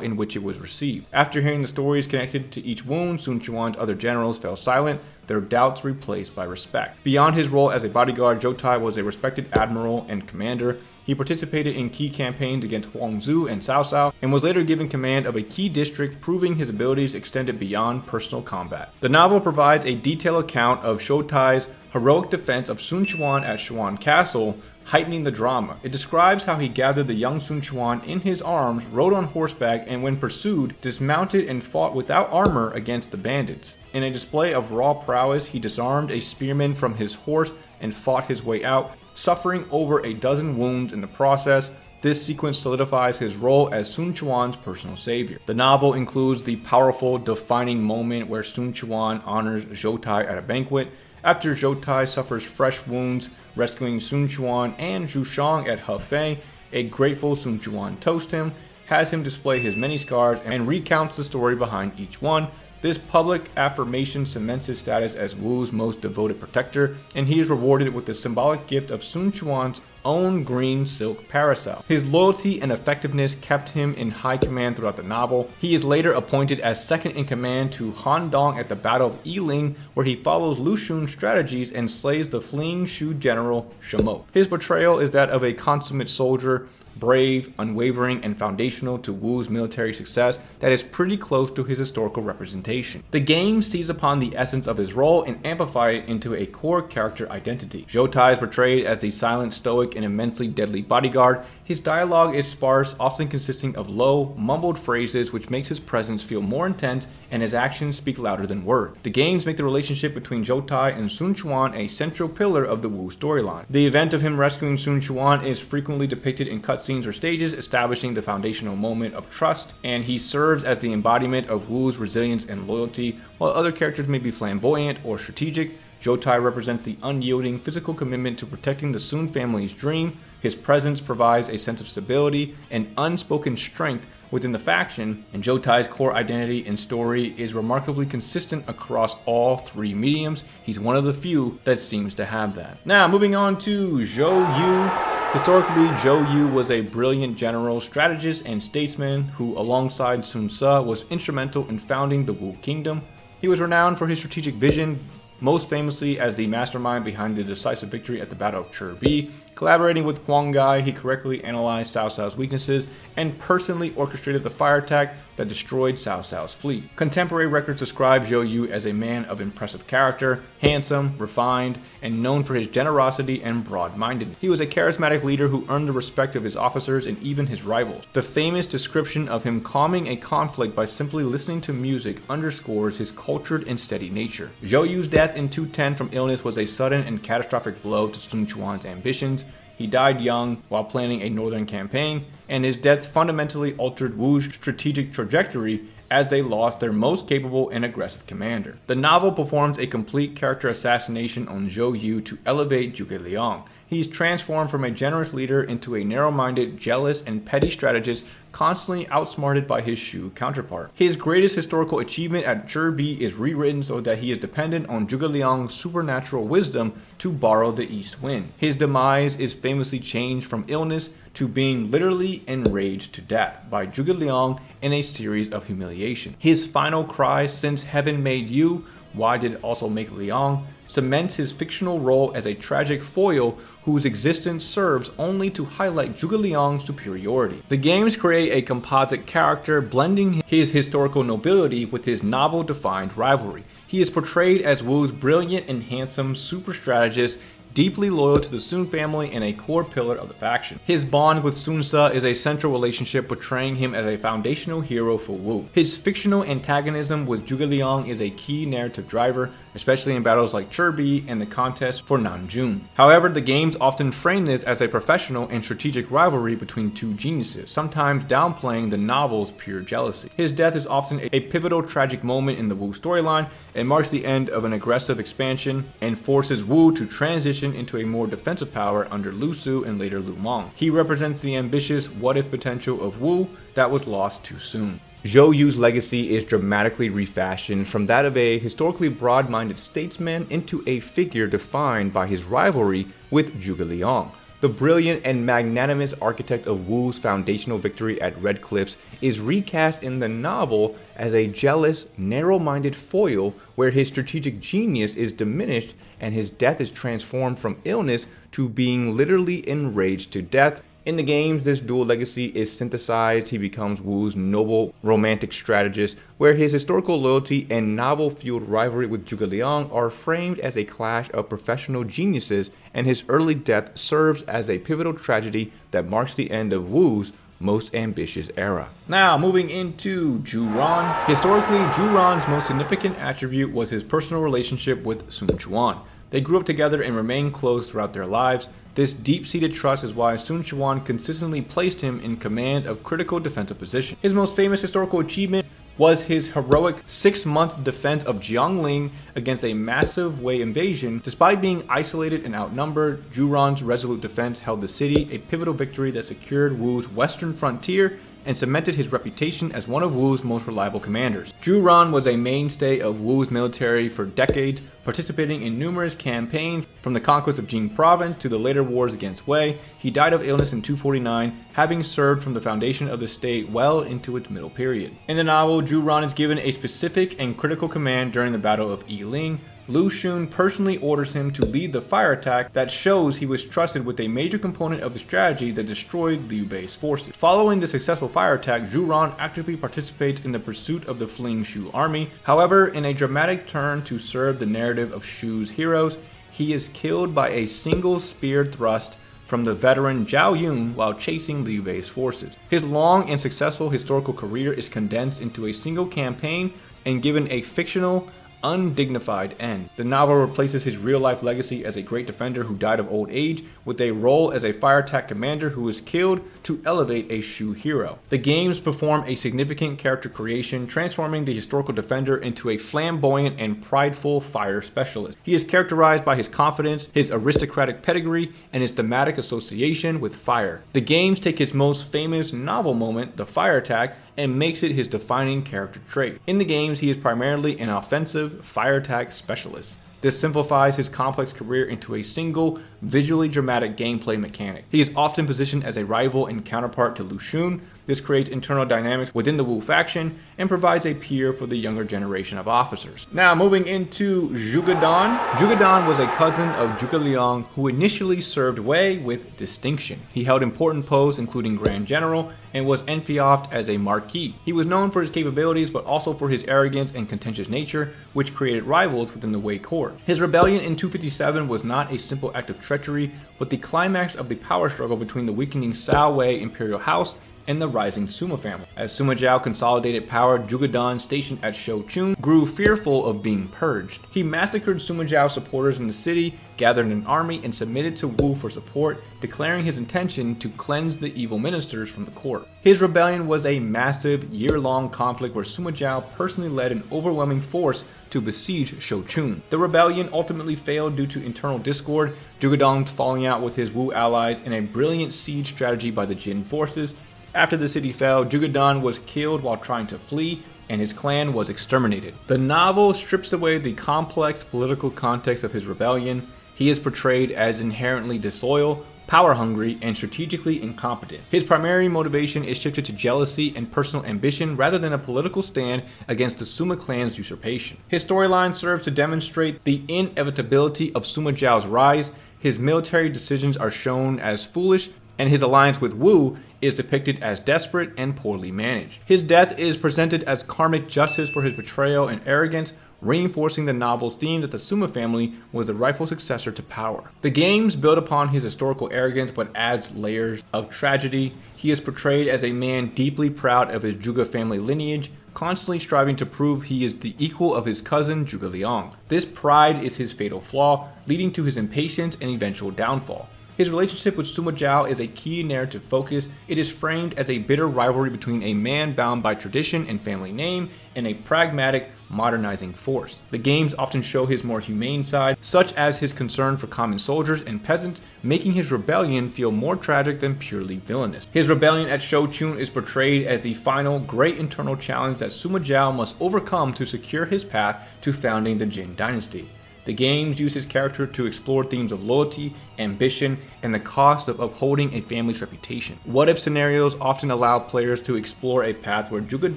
in which it was received. After hearing the stories connected to each wound, Sun Quan's other generals fell silent, their doubts replaced by respect. Beyond his role as a bodyguard, Zhou Tai was a respected admiral and commander. He participated in key campaigns against Huangzu and Cao Cao, and was later given command of a key district, proving his abilities extended beyond personal combat. The novel provides a detailed account of Zhou Tai's heroic defense of Sun Quan at Xuan Castle, heightening the drama. It describes how he gathered the young Sun Quan in his arms, rode on horseback, and when pursued, dismounted and fought without armor against the bandits. In a display of raw prowess, he disarmed a spearman from his horse and fought his way out, suffering over a dozen wounds in the process. This sequence solidifies his role as Sun Quan's personal savior. The novel includes the powerful, defining moment where Sun Quan honors Zhou Tai at a banquet. After Zhou Tai suffers fresh wounds, rescuing Sun Quan and Zhu Shang at Hefei, a grateful Sun Quan toasts him, has him display his many scars, and recounts the story behind each one. This public affirmation cements his status as Wu's most devoted protector, and he is rewarded with the symbolic gift of Sun Quan's own green silk parasol. His loyalty and effectiveness kept him in high command throughout the novel. He is later appointed as second in command to Han Dong at the Battle of Yiling, where he follows Lu Xun's strategies and slays the fleeing Shu general Shamo. His portrayal is that of a consummate soldier, brave, unwavering, and foundational to Wu's military success that is pretty close to his historical representation. The game seizes upon the essence of his role and amplifies it into a core character identity. Zhou Tai is portrayed as the silent, stoic, and immensely deadly bodyguard. His dialogue is sparse, often consisting of low, mumbled phrases, which makes his presence feel more intense, and his actions speak louder than words. The games make the relationship between Zhou Tai and Sun Quan a central pillar of the Wu storyline. The event of him rescuing Sun Quan is frequently depicted in cutscenes or stages, establishing the foundational moment of trust, and he serves as the embodiment of Wu's resilience and loyalty. While other characters may be flamboyant or strategic, Zhou Tai represents the unyielding physical commitment to protecting the Sun family's dream. His presence provides a sense of stability and unspoken strength within the faction, and Zhou Tai's core identity and story is remarkably consistent across all three mediums. He's one of the few that seems to have that. Now, moving on to Zhou Yu. Historically, Zhou Yu was a brilliant general, strategist, and statesman who, alongside Sun Ce, was instrumental in founding the Wu Kingdom. He was renowned for his strategic vision, most famously as the mastermind behind the decisive victory at the Battle of Chi. Collaborating with Huang Gai, he correctly analyzed Cao Cao's weaknesses and personally orchestrated the fire attack that destroyed Cao Cao's fleet. Contemporary records describe Zhou Yu as a man of impressive character, handsome, refined, and known for his generosity and broad-mindedness. He was a charismatic leader who earned the respect of his officers and even his rivals. The famous description of him calming a conflict by simply listening to music underscores his cultured and steady nature. Zhou Yu's death in 210 from illness was a sudden and catastrophic blow to Sun Quan's ambitions. He died young while planning a northern campaign, and his death fundamentally altered Wu's strategic trajectory as they lost their most capable and aggressive commander. The novel performs a complete character assassination on Zhou Yu to elevate Zhuge Liang. He's transformed from a generous leader into a narrow-minded, jealous, and petty strategist, constantly outsmarted by his Shu counterpart. His greatest historical achievement at Chi is rewritten so that he is dependent on Zhuge Liang's supernatural wisdom to borrow the east wind. His demise is famously changed from illness to being literally enraged to death by Zhuge Liang in a series of humiliation. His final cry, "Since heaven made you, why did it also make Liang?" cements his fictional role as a tragic foil whose existence serves only to highlight Zhuge Liang's superiority. The games create a composite character, blending his historical nobility with his novel-defined rivalry. He is portrayed as Wu's brilliant and handsome super strategist, deeply loyal to the Sun family and a core pillar of the faction. His bond with Sun Ce is a central relationship, portraying him as a foundational hero for Wu. His fictional antagonism with Zhuge Liang is a key narrative driver, especially in battles like Chirbi and the contest for Nanjun. However, the games often frame this as a professional and strategic rivalry between two geniuses, sometimes downplaying the novel's pure jealousy. His death is often a pivotal tragic moment in the Wu storyline and marks the end of an aggressive expansion and forces Wu to transition into a more defensive power under Lu Su and later Lu Meng. He represents the ambitious what-if potential of Wu that was lost too soon. Zhou Yu's legacy is dramatically refashioned from that of a historically broad-minded statesman into a figure defined by his rivalry with Zhuge Liang. The brilliant and magnanimous architect of Wu's foundational victory at Red Cliffs is recast in the novel as a jealous, narrow-minded foil where his strategic genius is diminished and his death is transformed from illness to being literally enraged to death. In the games, this dual legacy is synthesized. He becomes Wu's noble romantic strategist, where his historical loyalty and novel-fueled rivalry with Zhuge Liang are framed as a clash of professional geniuses, and his early death serves as a pivotal tragedy that marks the end of Wu's most ambitious era. Now, moving into Zhu Ran. Historically, Zhu Ran's most significant attribute was his personal relationship with Sun Quan. They grew up together and remained close throughout their lives. This deep-seated trust is why Sun Quan consistently placed him in command of critical defensive positions. His most famous historical achievement was his heroic 6-month defense of Jiangling against a massive Wei invasion. Despite being isolated and outnumbered, Zhu Ran's resolute defense held the city, a pivotal victory that secured Wu's western frontier and cemented his reputation as one of Wu's most reliable commanders. Zhu Ran was a mainstay of Wu's military for decades, participating in numerous campaigns from the conquest of Jing province to the later wars against Wei. He died of illness in 249, having served from the foundation of the state well into its middle period. In the novel, Zhu Ran is given a specific and critical command during the Battle of Yiling. Lu Xun personally orders him to lead the fire attack that shows he was trusted with a major component of the strategy that destroyed Liu Bei's forces. Following the successful fire attack, Zhu Ran actively participates in the pursuit of the fleeing Shu army. However, in a dramatic turn to serve the narrative of Shu's heroes, he is killed by a single spear thrust from the veteran Zhao Yun while chasing Liu Bei's forces. His long and successful historical career is condensed into a single campaign and given a fictional, undignified end. The novel replaces his real-life legacy as a great defender who died of old age with a role as a fire attack commander who was killed to elevate a Shu hero. The games perform a significant character creation, transforming the historical defender into a flamboyant and prideful fire specialist. He is characterized by his confidence, his aristocratic pedigree, and his thematic association with fire. The games take his most famous novel moment, the fire attack, and makes it his defining character trait. In the games, he is primarily an offensive fire attack specialist. This simplifies his complex career into a single, visually dramatic gameplay mechanic. He is often positioned as a rival and counterpart to Lu Xun. This creates internal dynamics within the Wu faction and provides a peer for the younger generation of officers. Now, moving into Zhuge Dan. Zhuge Dan was a cousin of Zhuge Liang who initially served Wei with distinction. He held important posts including Grand General and was enfeoffed as a marquis. He was known for his capabilities but also for his arrogance and contentious nature, which created rivals within the Wei court. His rebellion in 257 was not a simple act of treachery, but the climax of the power struggle between the weakening Cao Wei imperial house and the rising Sima family. As Sima Zhao consolidated power, Zhuge Dan, stationed at Shouchun, grew fearful of being purged. He massacred Sima Zhao's supporters in the city, gathered an army, and submitted to Wu for support, declaring his intention to cleanse the evil ministers from the court. His rebellion was a massive, year-long conflict where Sima Zhao personally led an overwhelming force to besiege Shouchun. The rebellion ultimately failed due to internal discord, Zhuge Dan falling out with his Wu allies, and a brilliant siege strategy by the Jin forces. After the city fell, Zhuge Dan was killed while trying to flee, and his clan was exterminated. The novel strips away the complex political context of his rebellion. He is portrayed as inherently disloyal, power-hungry, and strategically incompetent. His primary motivation is shifted to jealousy and personal ambition rather than a political stand against the Sima clan's usurpation. His storyline serves to demonstrate the inevitability of Sima Zhao's rise. His military decisions are shown as foolish, and his alliance with Wu is depicted as desperate and poorly managed. His death is presented as karmic justice for his betrayal and arrogance, reinforcing the novel's theme that the Suma family was the rightful successor to power. The games build upon his historical arrogance but adds layers of tragedy. He is portrayed as a man deeply proud of his Juga family lineage, constantly striving to prove he is the equal of his cousin Zhuge Liang. This pride is his fatal flaw, leading to his impatience and eventual downfall. His relationship with Sima Zhao is a key narrative focus. It is framed as a bitter rivalry between a man bound by tradition and family name and a pragmatic, modernizing force. The games often show his more humane side, such as his concern for common soldiers and peasants, making his rebellion feel more tragic than purely villainous. His rebellion at Shouchun is portrayed as the final, great internal challenge that Sima Zhao must overcome to secure his path to founding the Jin Dynasty. The games use his character to explore themes of loyalty, ambition, and the cost of upholding a family's reputation. What-if scenarios often allow players to explore a path where Zhuge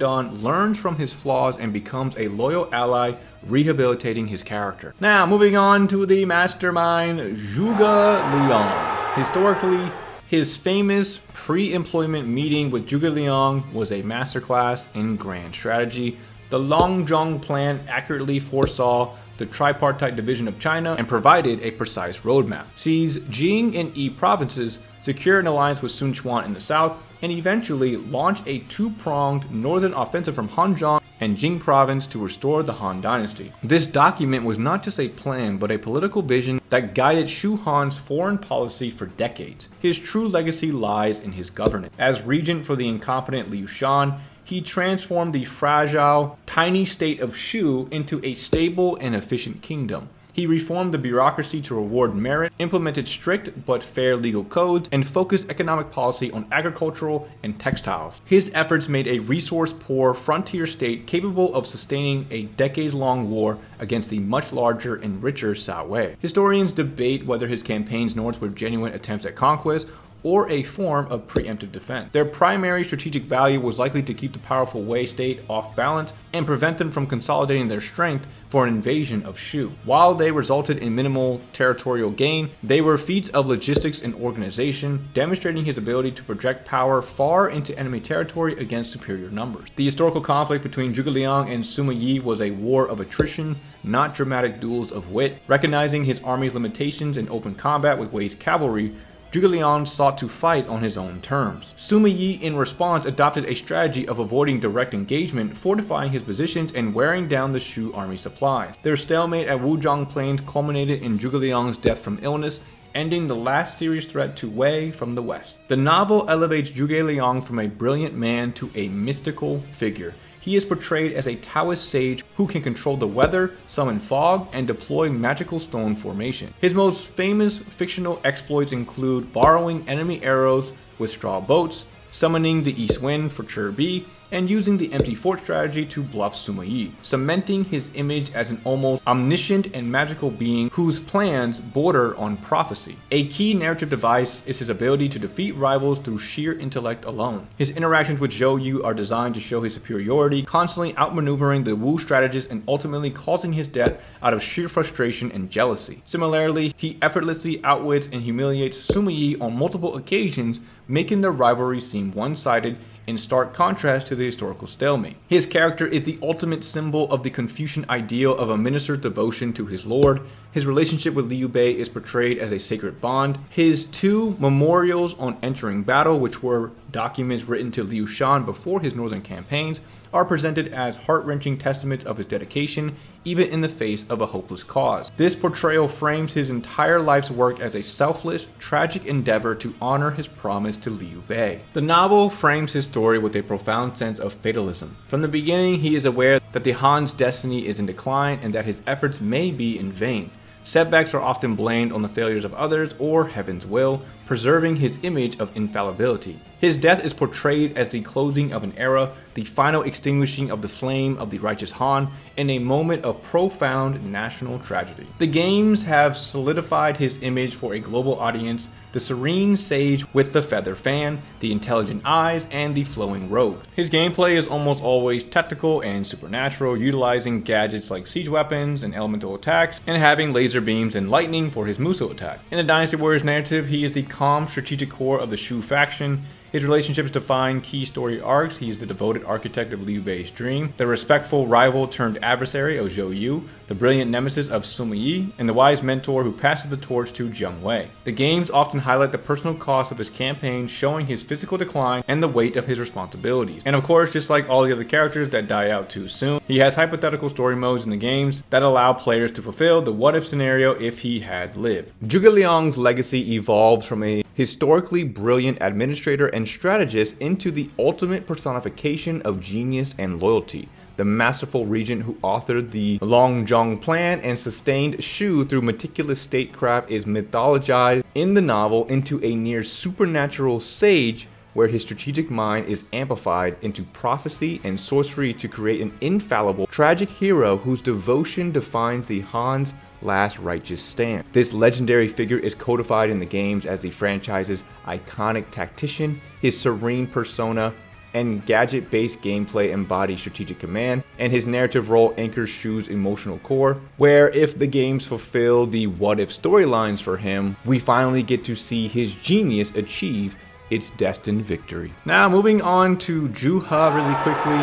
Dan learns from his flaws and becomes a loyal ally, rehabilitating his character. Now, moving on to the mastermind, Zhuge Liang. Historically, his famous pre-employment meeting with Zhuge Liang was a masterclass in grand strategy. The Longzhong plan accurately foresaw the tripartite division of China and provided a precise roadmap. Seized Jing and Yi provinces, secure an alliance with Sun Quan in the south, and eventually launch a two-pronged northern offensive from Hanzhong and Jing province to restore the Han dynasty. This document was not just a plan, but a political vision that guided Shu Han's foreign policy for decades. His true legacy lies in his governance. As regent for the incompetent Liu Shan, he transformed the fragile, tiny state of Shu into a stable and efficient kingdom. He reformed the bureaucracy to reward merit, implemented strict but fair legal codes, and focused economic policy on agricultural and textiles. His efforts made a resource-poor frontier state capable of sustaining a decades-long war against the much larger and richer Cao Wei. Historians debate whether his campaigns north were genuine attempts at conquest or a form of preemptive defense. Their primary strategic value was likely to keep the powerful Wei state off balance and prevent them from consolidating their strength for an invasion of Shu. While they resulted in minimal territorial gain, they were feats of logistics and organization, demonstrating his ability to project power far into enemy territory against superior numbers. The historical conflict between Zhuge Liang and Sima Yi was a war of attrition, not dramatic duels of wit. Recognizing his army's limitations in open combat with Wei's cavalry, Zhuge Liang sought to fight on his own terms. Sima Yi, in response, adopted a strategy of avoiding direct engagement, fortifying his positions and wearing down the Shu army supplies. Their stalemate at Wuzhong Plains culminated in Zhuge Liang's death from illness, ending the last serious threat to Wei from the west. The novel elevates Zhuge Liang from a brilliant man to a mystical figure. He is portrayed as a Taoist sage who can control the weather, summon fog, and deploy magical stone formation. His most famous fictional exploits include borrowing enemy arrows with straw boats, summoning the east wind for Chirbi, and using the empty fort strategy to bluff Sima Yi, cementing his image as an almost omniscient and magical being whose plans border on prophecy. A key narrative device is his ability to defeat rivals through sheer intellect alone. His interactions with Zhou Yu are designed to show his superiority, constantly outmaneuvering the Wu strategist and ultimately causing his death out of sheer frustration and jealousy. Similarly, he effortlessly outwits and humiliates Sima Yi on multiple occasions, making their rivalry seem one-sided in stark contrast to the historical stalemate. His character is the ultimate symbol of the Confucian ideal of a minister's devotion to his lord. His relationship with Liu Bei is portrayed as a sacred bond. His two memorials on entering battle, which were documents written to Liu Shan before his northern campaigns, are presented as heart-wrenching testaments of his dedication, even in the face of a hopeless cause. This portrayal frames his entire life's work as a selfless, tragic endeavor to honor his promise to Liu Bei. The novel frames his story with a profound sense of fatalism. From the beginning, he is aware that the Han's destiny is in decline and that his efforts may be in vain. Setbacks are often blamed on the failures of others or heaven's will, preserving his image of infallibility. His death is portrayed as the closing of an era, the final extinguishing of the flame of the righteous Han, in a moment of profound national tragedy. The games have solidified his image for a global audience: the serene sage with the feather fan, the intelligent eyes, and the flowing robe. His gameplay is almost always tactical and supernatural, utilizing gadgets like siege weapons and elemental attacks, and having laser beams and lightning for his Muso attack. In the Dynasty Warriors narrative, he is the calm strategic core of the Shu faction. His relationships define key story arcs. He's the devoted architect of Liu Bei's dream, the respectful rival turned adversary of Zhou Yu, the brilliant nemesis of Sima Yi, and the wise mentor who passes the torch to Jiang Wei. The games often highlight the personal cost of his campaign, showing his physical decline and the weight of his responsibilities. And of course, just like all the other characters that die out too soon, he has hypothetical story modes in the games that allow players to fulfill the what-if scenario if he had lived. Zhuge Liang's legacy evolves from a historically brilliant administrator and strategist into the ultimate personification of genius and loyalty. The masterful regent who authored the Longzhong Plan and sustained Shu through meticulous statecraft is mythologized in the novel into a near supernatural sage, where his strategic mind is amplified into prophecy and sorcery to create an infallible, tragic hero whose devotion defines the Han's last righteous stand. This legendary figure is codified in the games as the franchise's iconic tactician. His serene persona and gadget-based gameplay embody strategic command, and his narrative role anchors Shu's emotional core, where if the games fulfill the what-if storylines for him, we finally get to see his genius achieve its destined victory. Now moving on to Zhu He really quickly.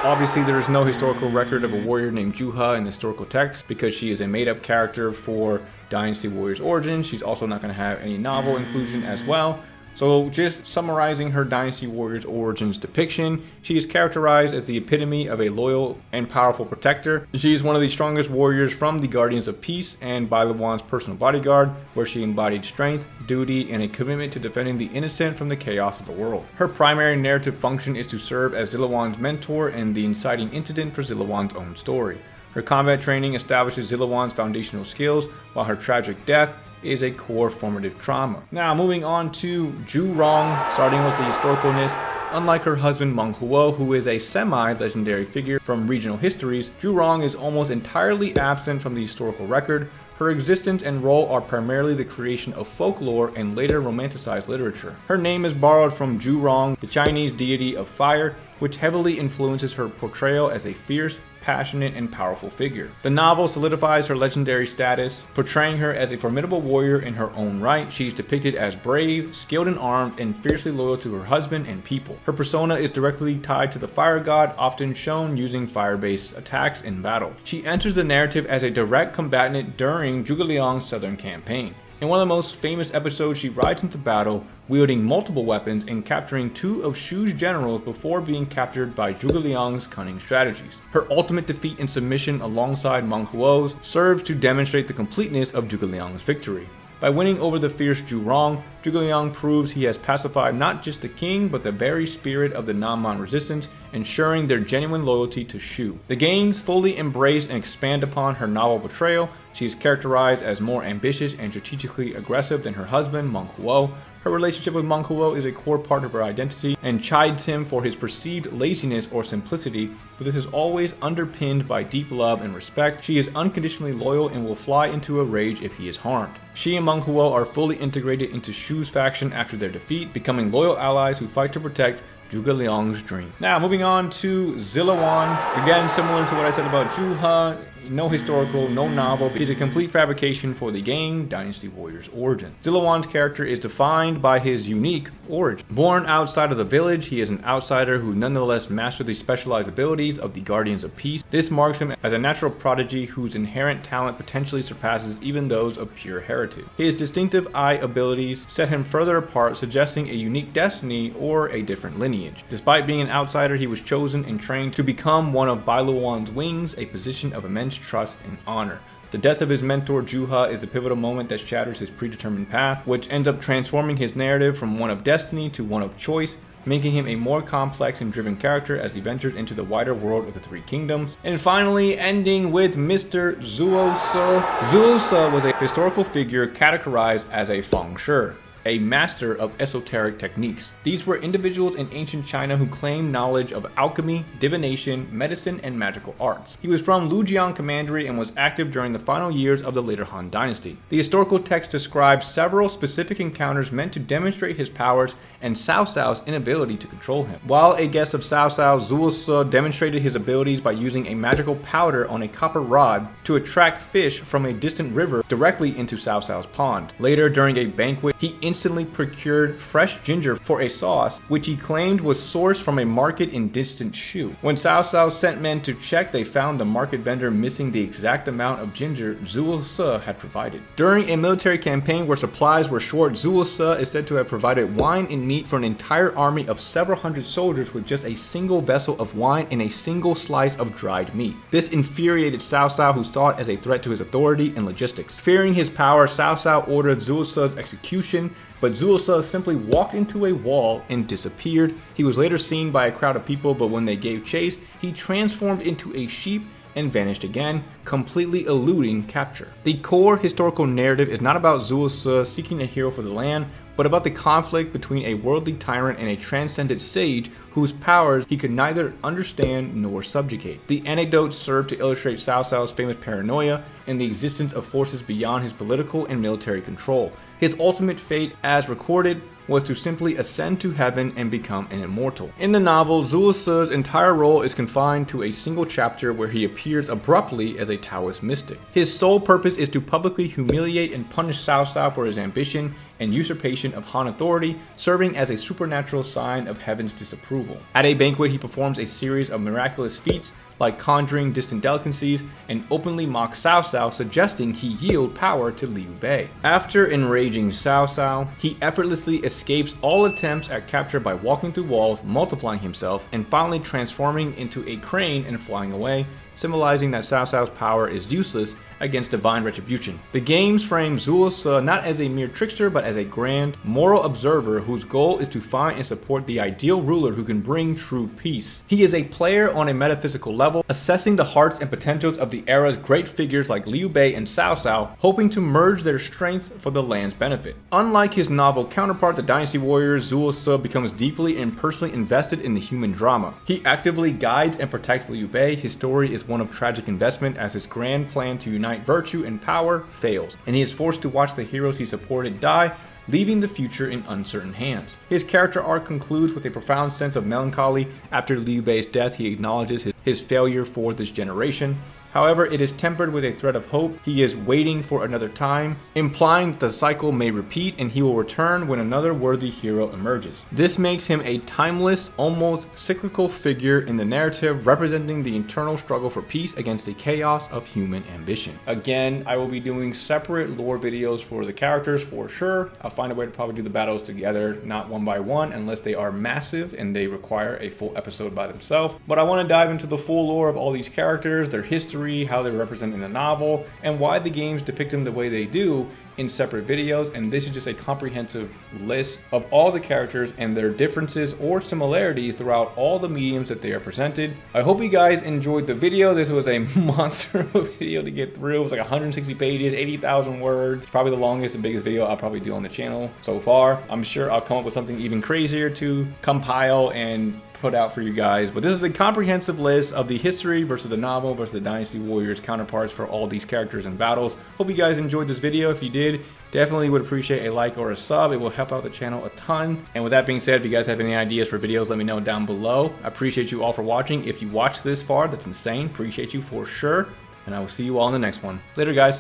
Obviously there is no historical record of a warrior named Zhu He in the historical text because she is a made-up character for Dynasty Warriors Origins. She's also not going to have any novel inclusion as well. So just summarizing her Dynasty Warriors Origins depiction, she is characterized as the epitome of a loyal and powerful protector. She is one of the strongest warriors from the Guardians of Peace and Bai Luan's personal bodyguard, where she embodied strength, duty, and a commitment to defending the innocent from the chaos of the world. Her primary narrative function is to serve as Zilawan's mentor and the inciting incident for Zilawan's own story. Her combat training establishes Zilawan's foundational skills, while her tragic death is a core formative trauma. Now moving on to Zhu Rong, starting with the historicalness. Unlike her husband Meng Huo, who is a semi-legendary figure from regional histories, Zhu Rong is almost entirely absent from the historical record. Her existence and role are primarily the creation of folklore and later romanticized literature. Her name is borrowed from Zhu Rong, the Chinese deity of fire, which heavily influences her portrayal as a fierce, passionate, and powerful figure. The novel solidifies her legendary status, portraying her as a formidable warrior in her own right. She's depicted as brave, skilled and armed, and fiercely loyal to her husband and people. Her persona is directly tied to the fire god, often shown using fire-based attacks in battle. She enters the narrative as a direct combatant during Zhuge Liang's southern campaign. In one of the most famous episodes, she rides into battle, wielding multiple weapons and capturing two of Shu's generals before being captured by Zhuge Liang's cunning strategies. Her ultimate defeat and submission alongside Meng Huo's serves to demonstrate the completeness of Zhuge Liang's victory. By winning over the fierce Zhu Rong, Zhuge Liang proves he has pacified not just the king, but the very spirit of the Nanman resistance, ensuring their genuine loyalty to Shu. The games fully embrace and expand upon her novel portrayal. She is characterized as more ambitious and strategically aggressive than her husband, Meng Huo. Her relationship with Meng Huo is a core part of her identity and chides him for his perceived laziness or simplicity, but this is always underpinned by deep love and respect. She is unconditionally loyal and will fly into a rage if he is harmed. She and Meng Huo are fully integrated into Shu's faction after their defeat, becoming loyal allies who fight to protect Zhuge Liang's dream. Now moving on to Zilawan. Again, similar to what I said about Zhu He, no historical, no novel. He's a complete fabrication for the game Dynasty Warriors Origins. Zilawan's character is defined by his unique origin. Born outside of the village, he is an outsider who nonetheless mastered the specialized abilities of the Guardians of Peace. This marks him as a natural prodigy whose inherent talent potentially surpasses even those of pure heritage. His distinctive eye abilities set him further apart, suggesting a unique destiny or a different lineage. Despite being an outsider, he was chosen and trained to become one of Bai Luan's wings, a position of immense trust and honor. The death of his mentor Zhu He is the pivotal moment that shatters his predetermined path, which ends up transforming his narrative from one of destiny to one of choice, making him a more complex and driven character as he ventures into the wider world of the Three Kingdoms. And finally, ending with Mr. Zuo Se. Zuo Se was a historical figure categorized as a feng shui, a master of esoteric techniques. These were individuals in ancient China who claimed knowledge of alchemy, divination, medicine, and magical arts. He was from Lujiang Commandery and was active during the final years of the later Han Dynasty. The historical text describes several specific encounters meant to demonstrate his powers and Cao Cao's inability to control him. While a guest of Cao Cao, Zuo Se demonstrated his abilities by using a magical powder on a copper rod to attract fish from a distant river directly into Cao Cao's pond. Later, during a banquet, he instantly procured fresh ginger for a sauce, which he claimed was sourced from a market in distant Shu. When Cao Cao sent men to check, they found the market vendor missing the exact amount of ginger Zhuo Se had provided. During a military campaign where supplies were short, Zhuo Se is said to have provided wine and meat for an entire army of several hundred soldiers with just a single vessel of wine and a single slice of dried meat. This infuriated Cao Cao, who saw it as a threat to his authority and logistics. Fearing his power, Cao Cao ordered Zhuo Se's execution, but Zhuo Se simply walked into a wall and disappeared. He was later seen by a crowd of people, but when they gave chase, he transformed into a sheep and vanished again, completely eluding capture. The core historical narrative is not about Zhuo Se seeking a hero for the land, but about the conflict between a worldly tyrant and a transcendent sage whose powers he could neither understand nor subjugate. The anecdotes serve to illustrate Cao Cao's famous paranoia and the existence of forces beyond his political and military control. His ultimate fate, as recorded, was to simply ascend to heaven and become an immortal. In the novel, Zhuo Se's entire role is confined to a single chapter where he appears abruptly as a Taoist mystic. His sole purpose is to publicly humiliate and punish Cao Cao for his ambition and usurpation of Han authority, serving as a supernatural sign of heaven's disapproval. At a banquet, he performs a series of miraculous feats like conjuring distant delicacies and openly mocks Cao Cao, suggesting he yield power to Liu Bei. After enraging Cao Cao, he effortlessly escapes all attempts at capture by walking through walls, multiplying himself, and finally transforming into a crane and flying away, symbolizing that Cao Cao's power is useless against divine retribution. The games frame Zhuo Se not as a mere trickster, but as a grand, moral observer whose goal is to find and support the ideal ruler who can bring true peace. He is a player on a metaphysical level, assessing the hearts and potentials of the era's great figures like Liu Bei and Cao Cao, hoping to merge their strengths for the land's benefit. Unlike his novel counterpart, The Dynasty Warriors, Zhuo Se becomes deeply and personally invested in the human drama. He actively guides and protects Liu Bei. His story is one of tragic investment as his grand plan to unite virtue and power fails, and he is forced to watch the heroes he supported die, leaving the future in uncertain hands. His character arc concludes with a profound sense of melancholy. After Liu Bei's death, he acknowledges his failure for this generation. However, it is tempered with a thread of hope. He is waiting for another time, implying that the cycle may repeat and he will return when another worthy hero emerges. This makes him a timeless, almost cyclical figure in the narrative, representing the internal struggle for peace against the chaos of human ambition. Again, I will be doing separate lore videos for the characters for sure. I'll find a way to probably do the battles together, not one by one, unless they are massive and they require a full episode by themselves. But I want to dive into the full lore of all these characters, their history, how they're represented in the novel, and why the games depict them the way they do in separate videos. And this is just a comprehensive list of all the characters and their differences or similarities throughout all the mediums that they are presented. I hope you guys enjoyed the video. This was a monster of a video to get through. It was like 160 pages, 80,000 words. Probably the longest and biggest video I'll probably do on the channel so far. I'm sure I'll come up with something even crazier to compile and put out for you guys, but this is a comprehensive list of the history versus the novel versus the Dynasty Warriors counterparts for all these characters and battles. Hope you guys enjoyed this video. If you did, definitely would appreciate a like or a sub. It will help out the channel a ton. And with that being said, if you guys have any ideas for videos, let me know down below. I appreciate you all for watching. If you watched this far, that's insane. Appreciate you for sure. And I will see you all in the next one. Later, guys.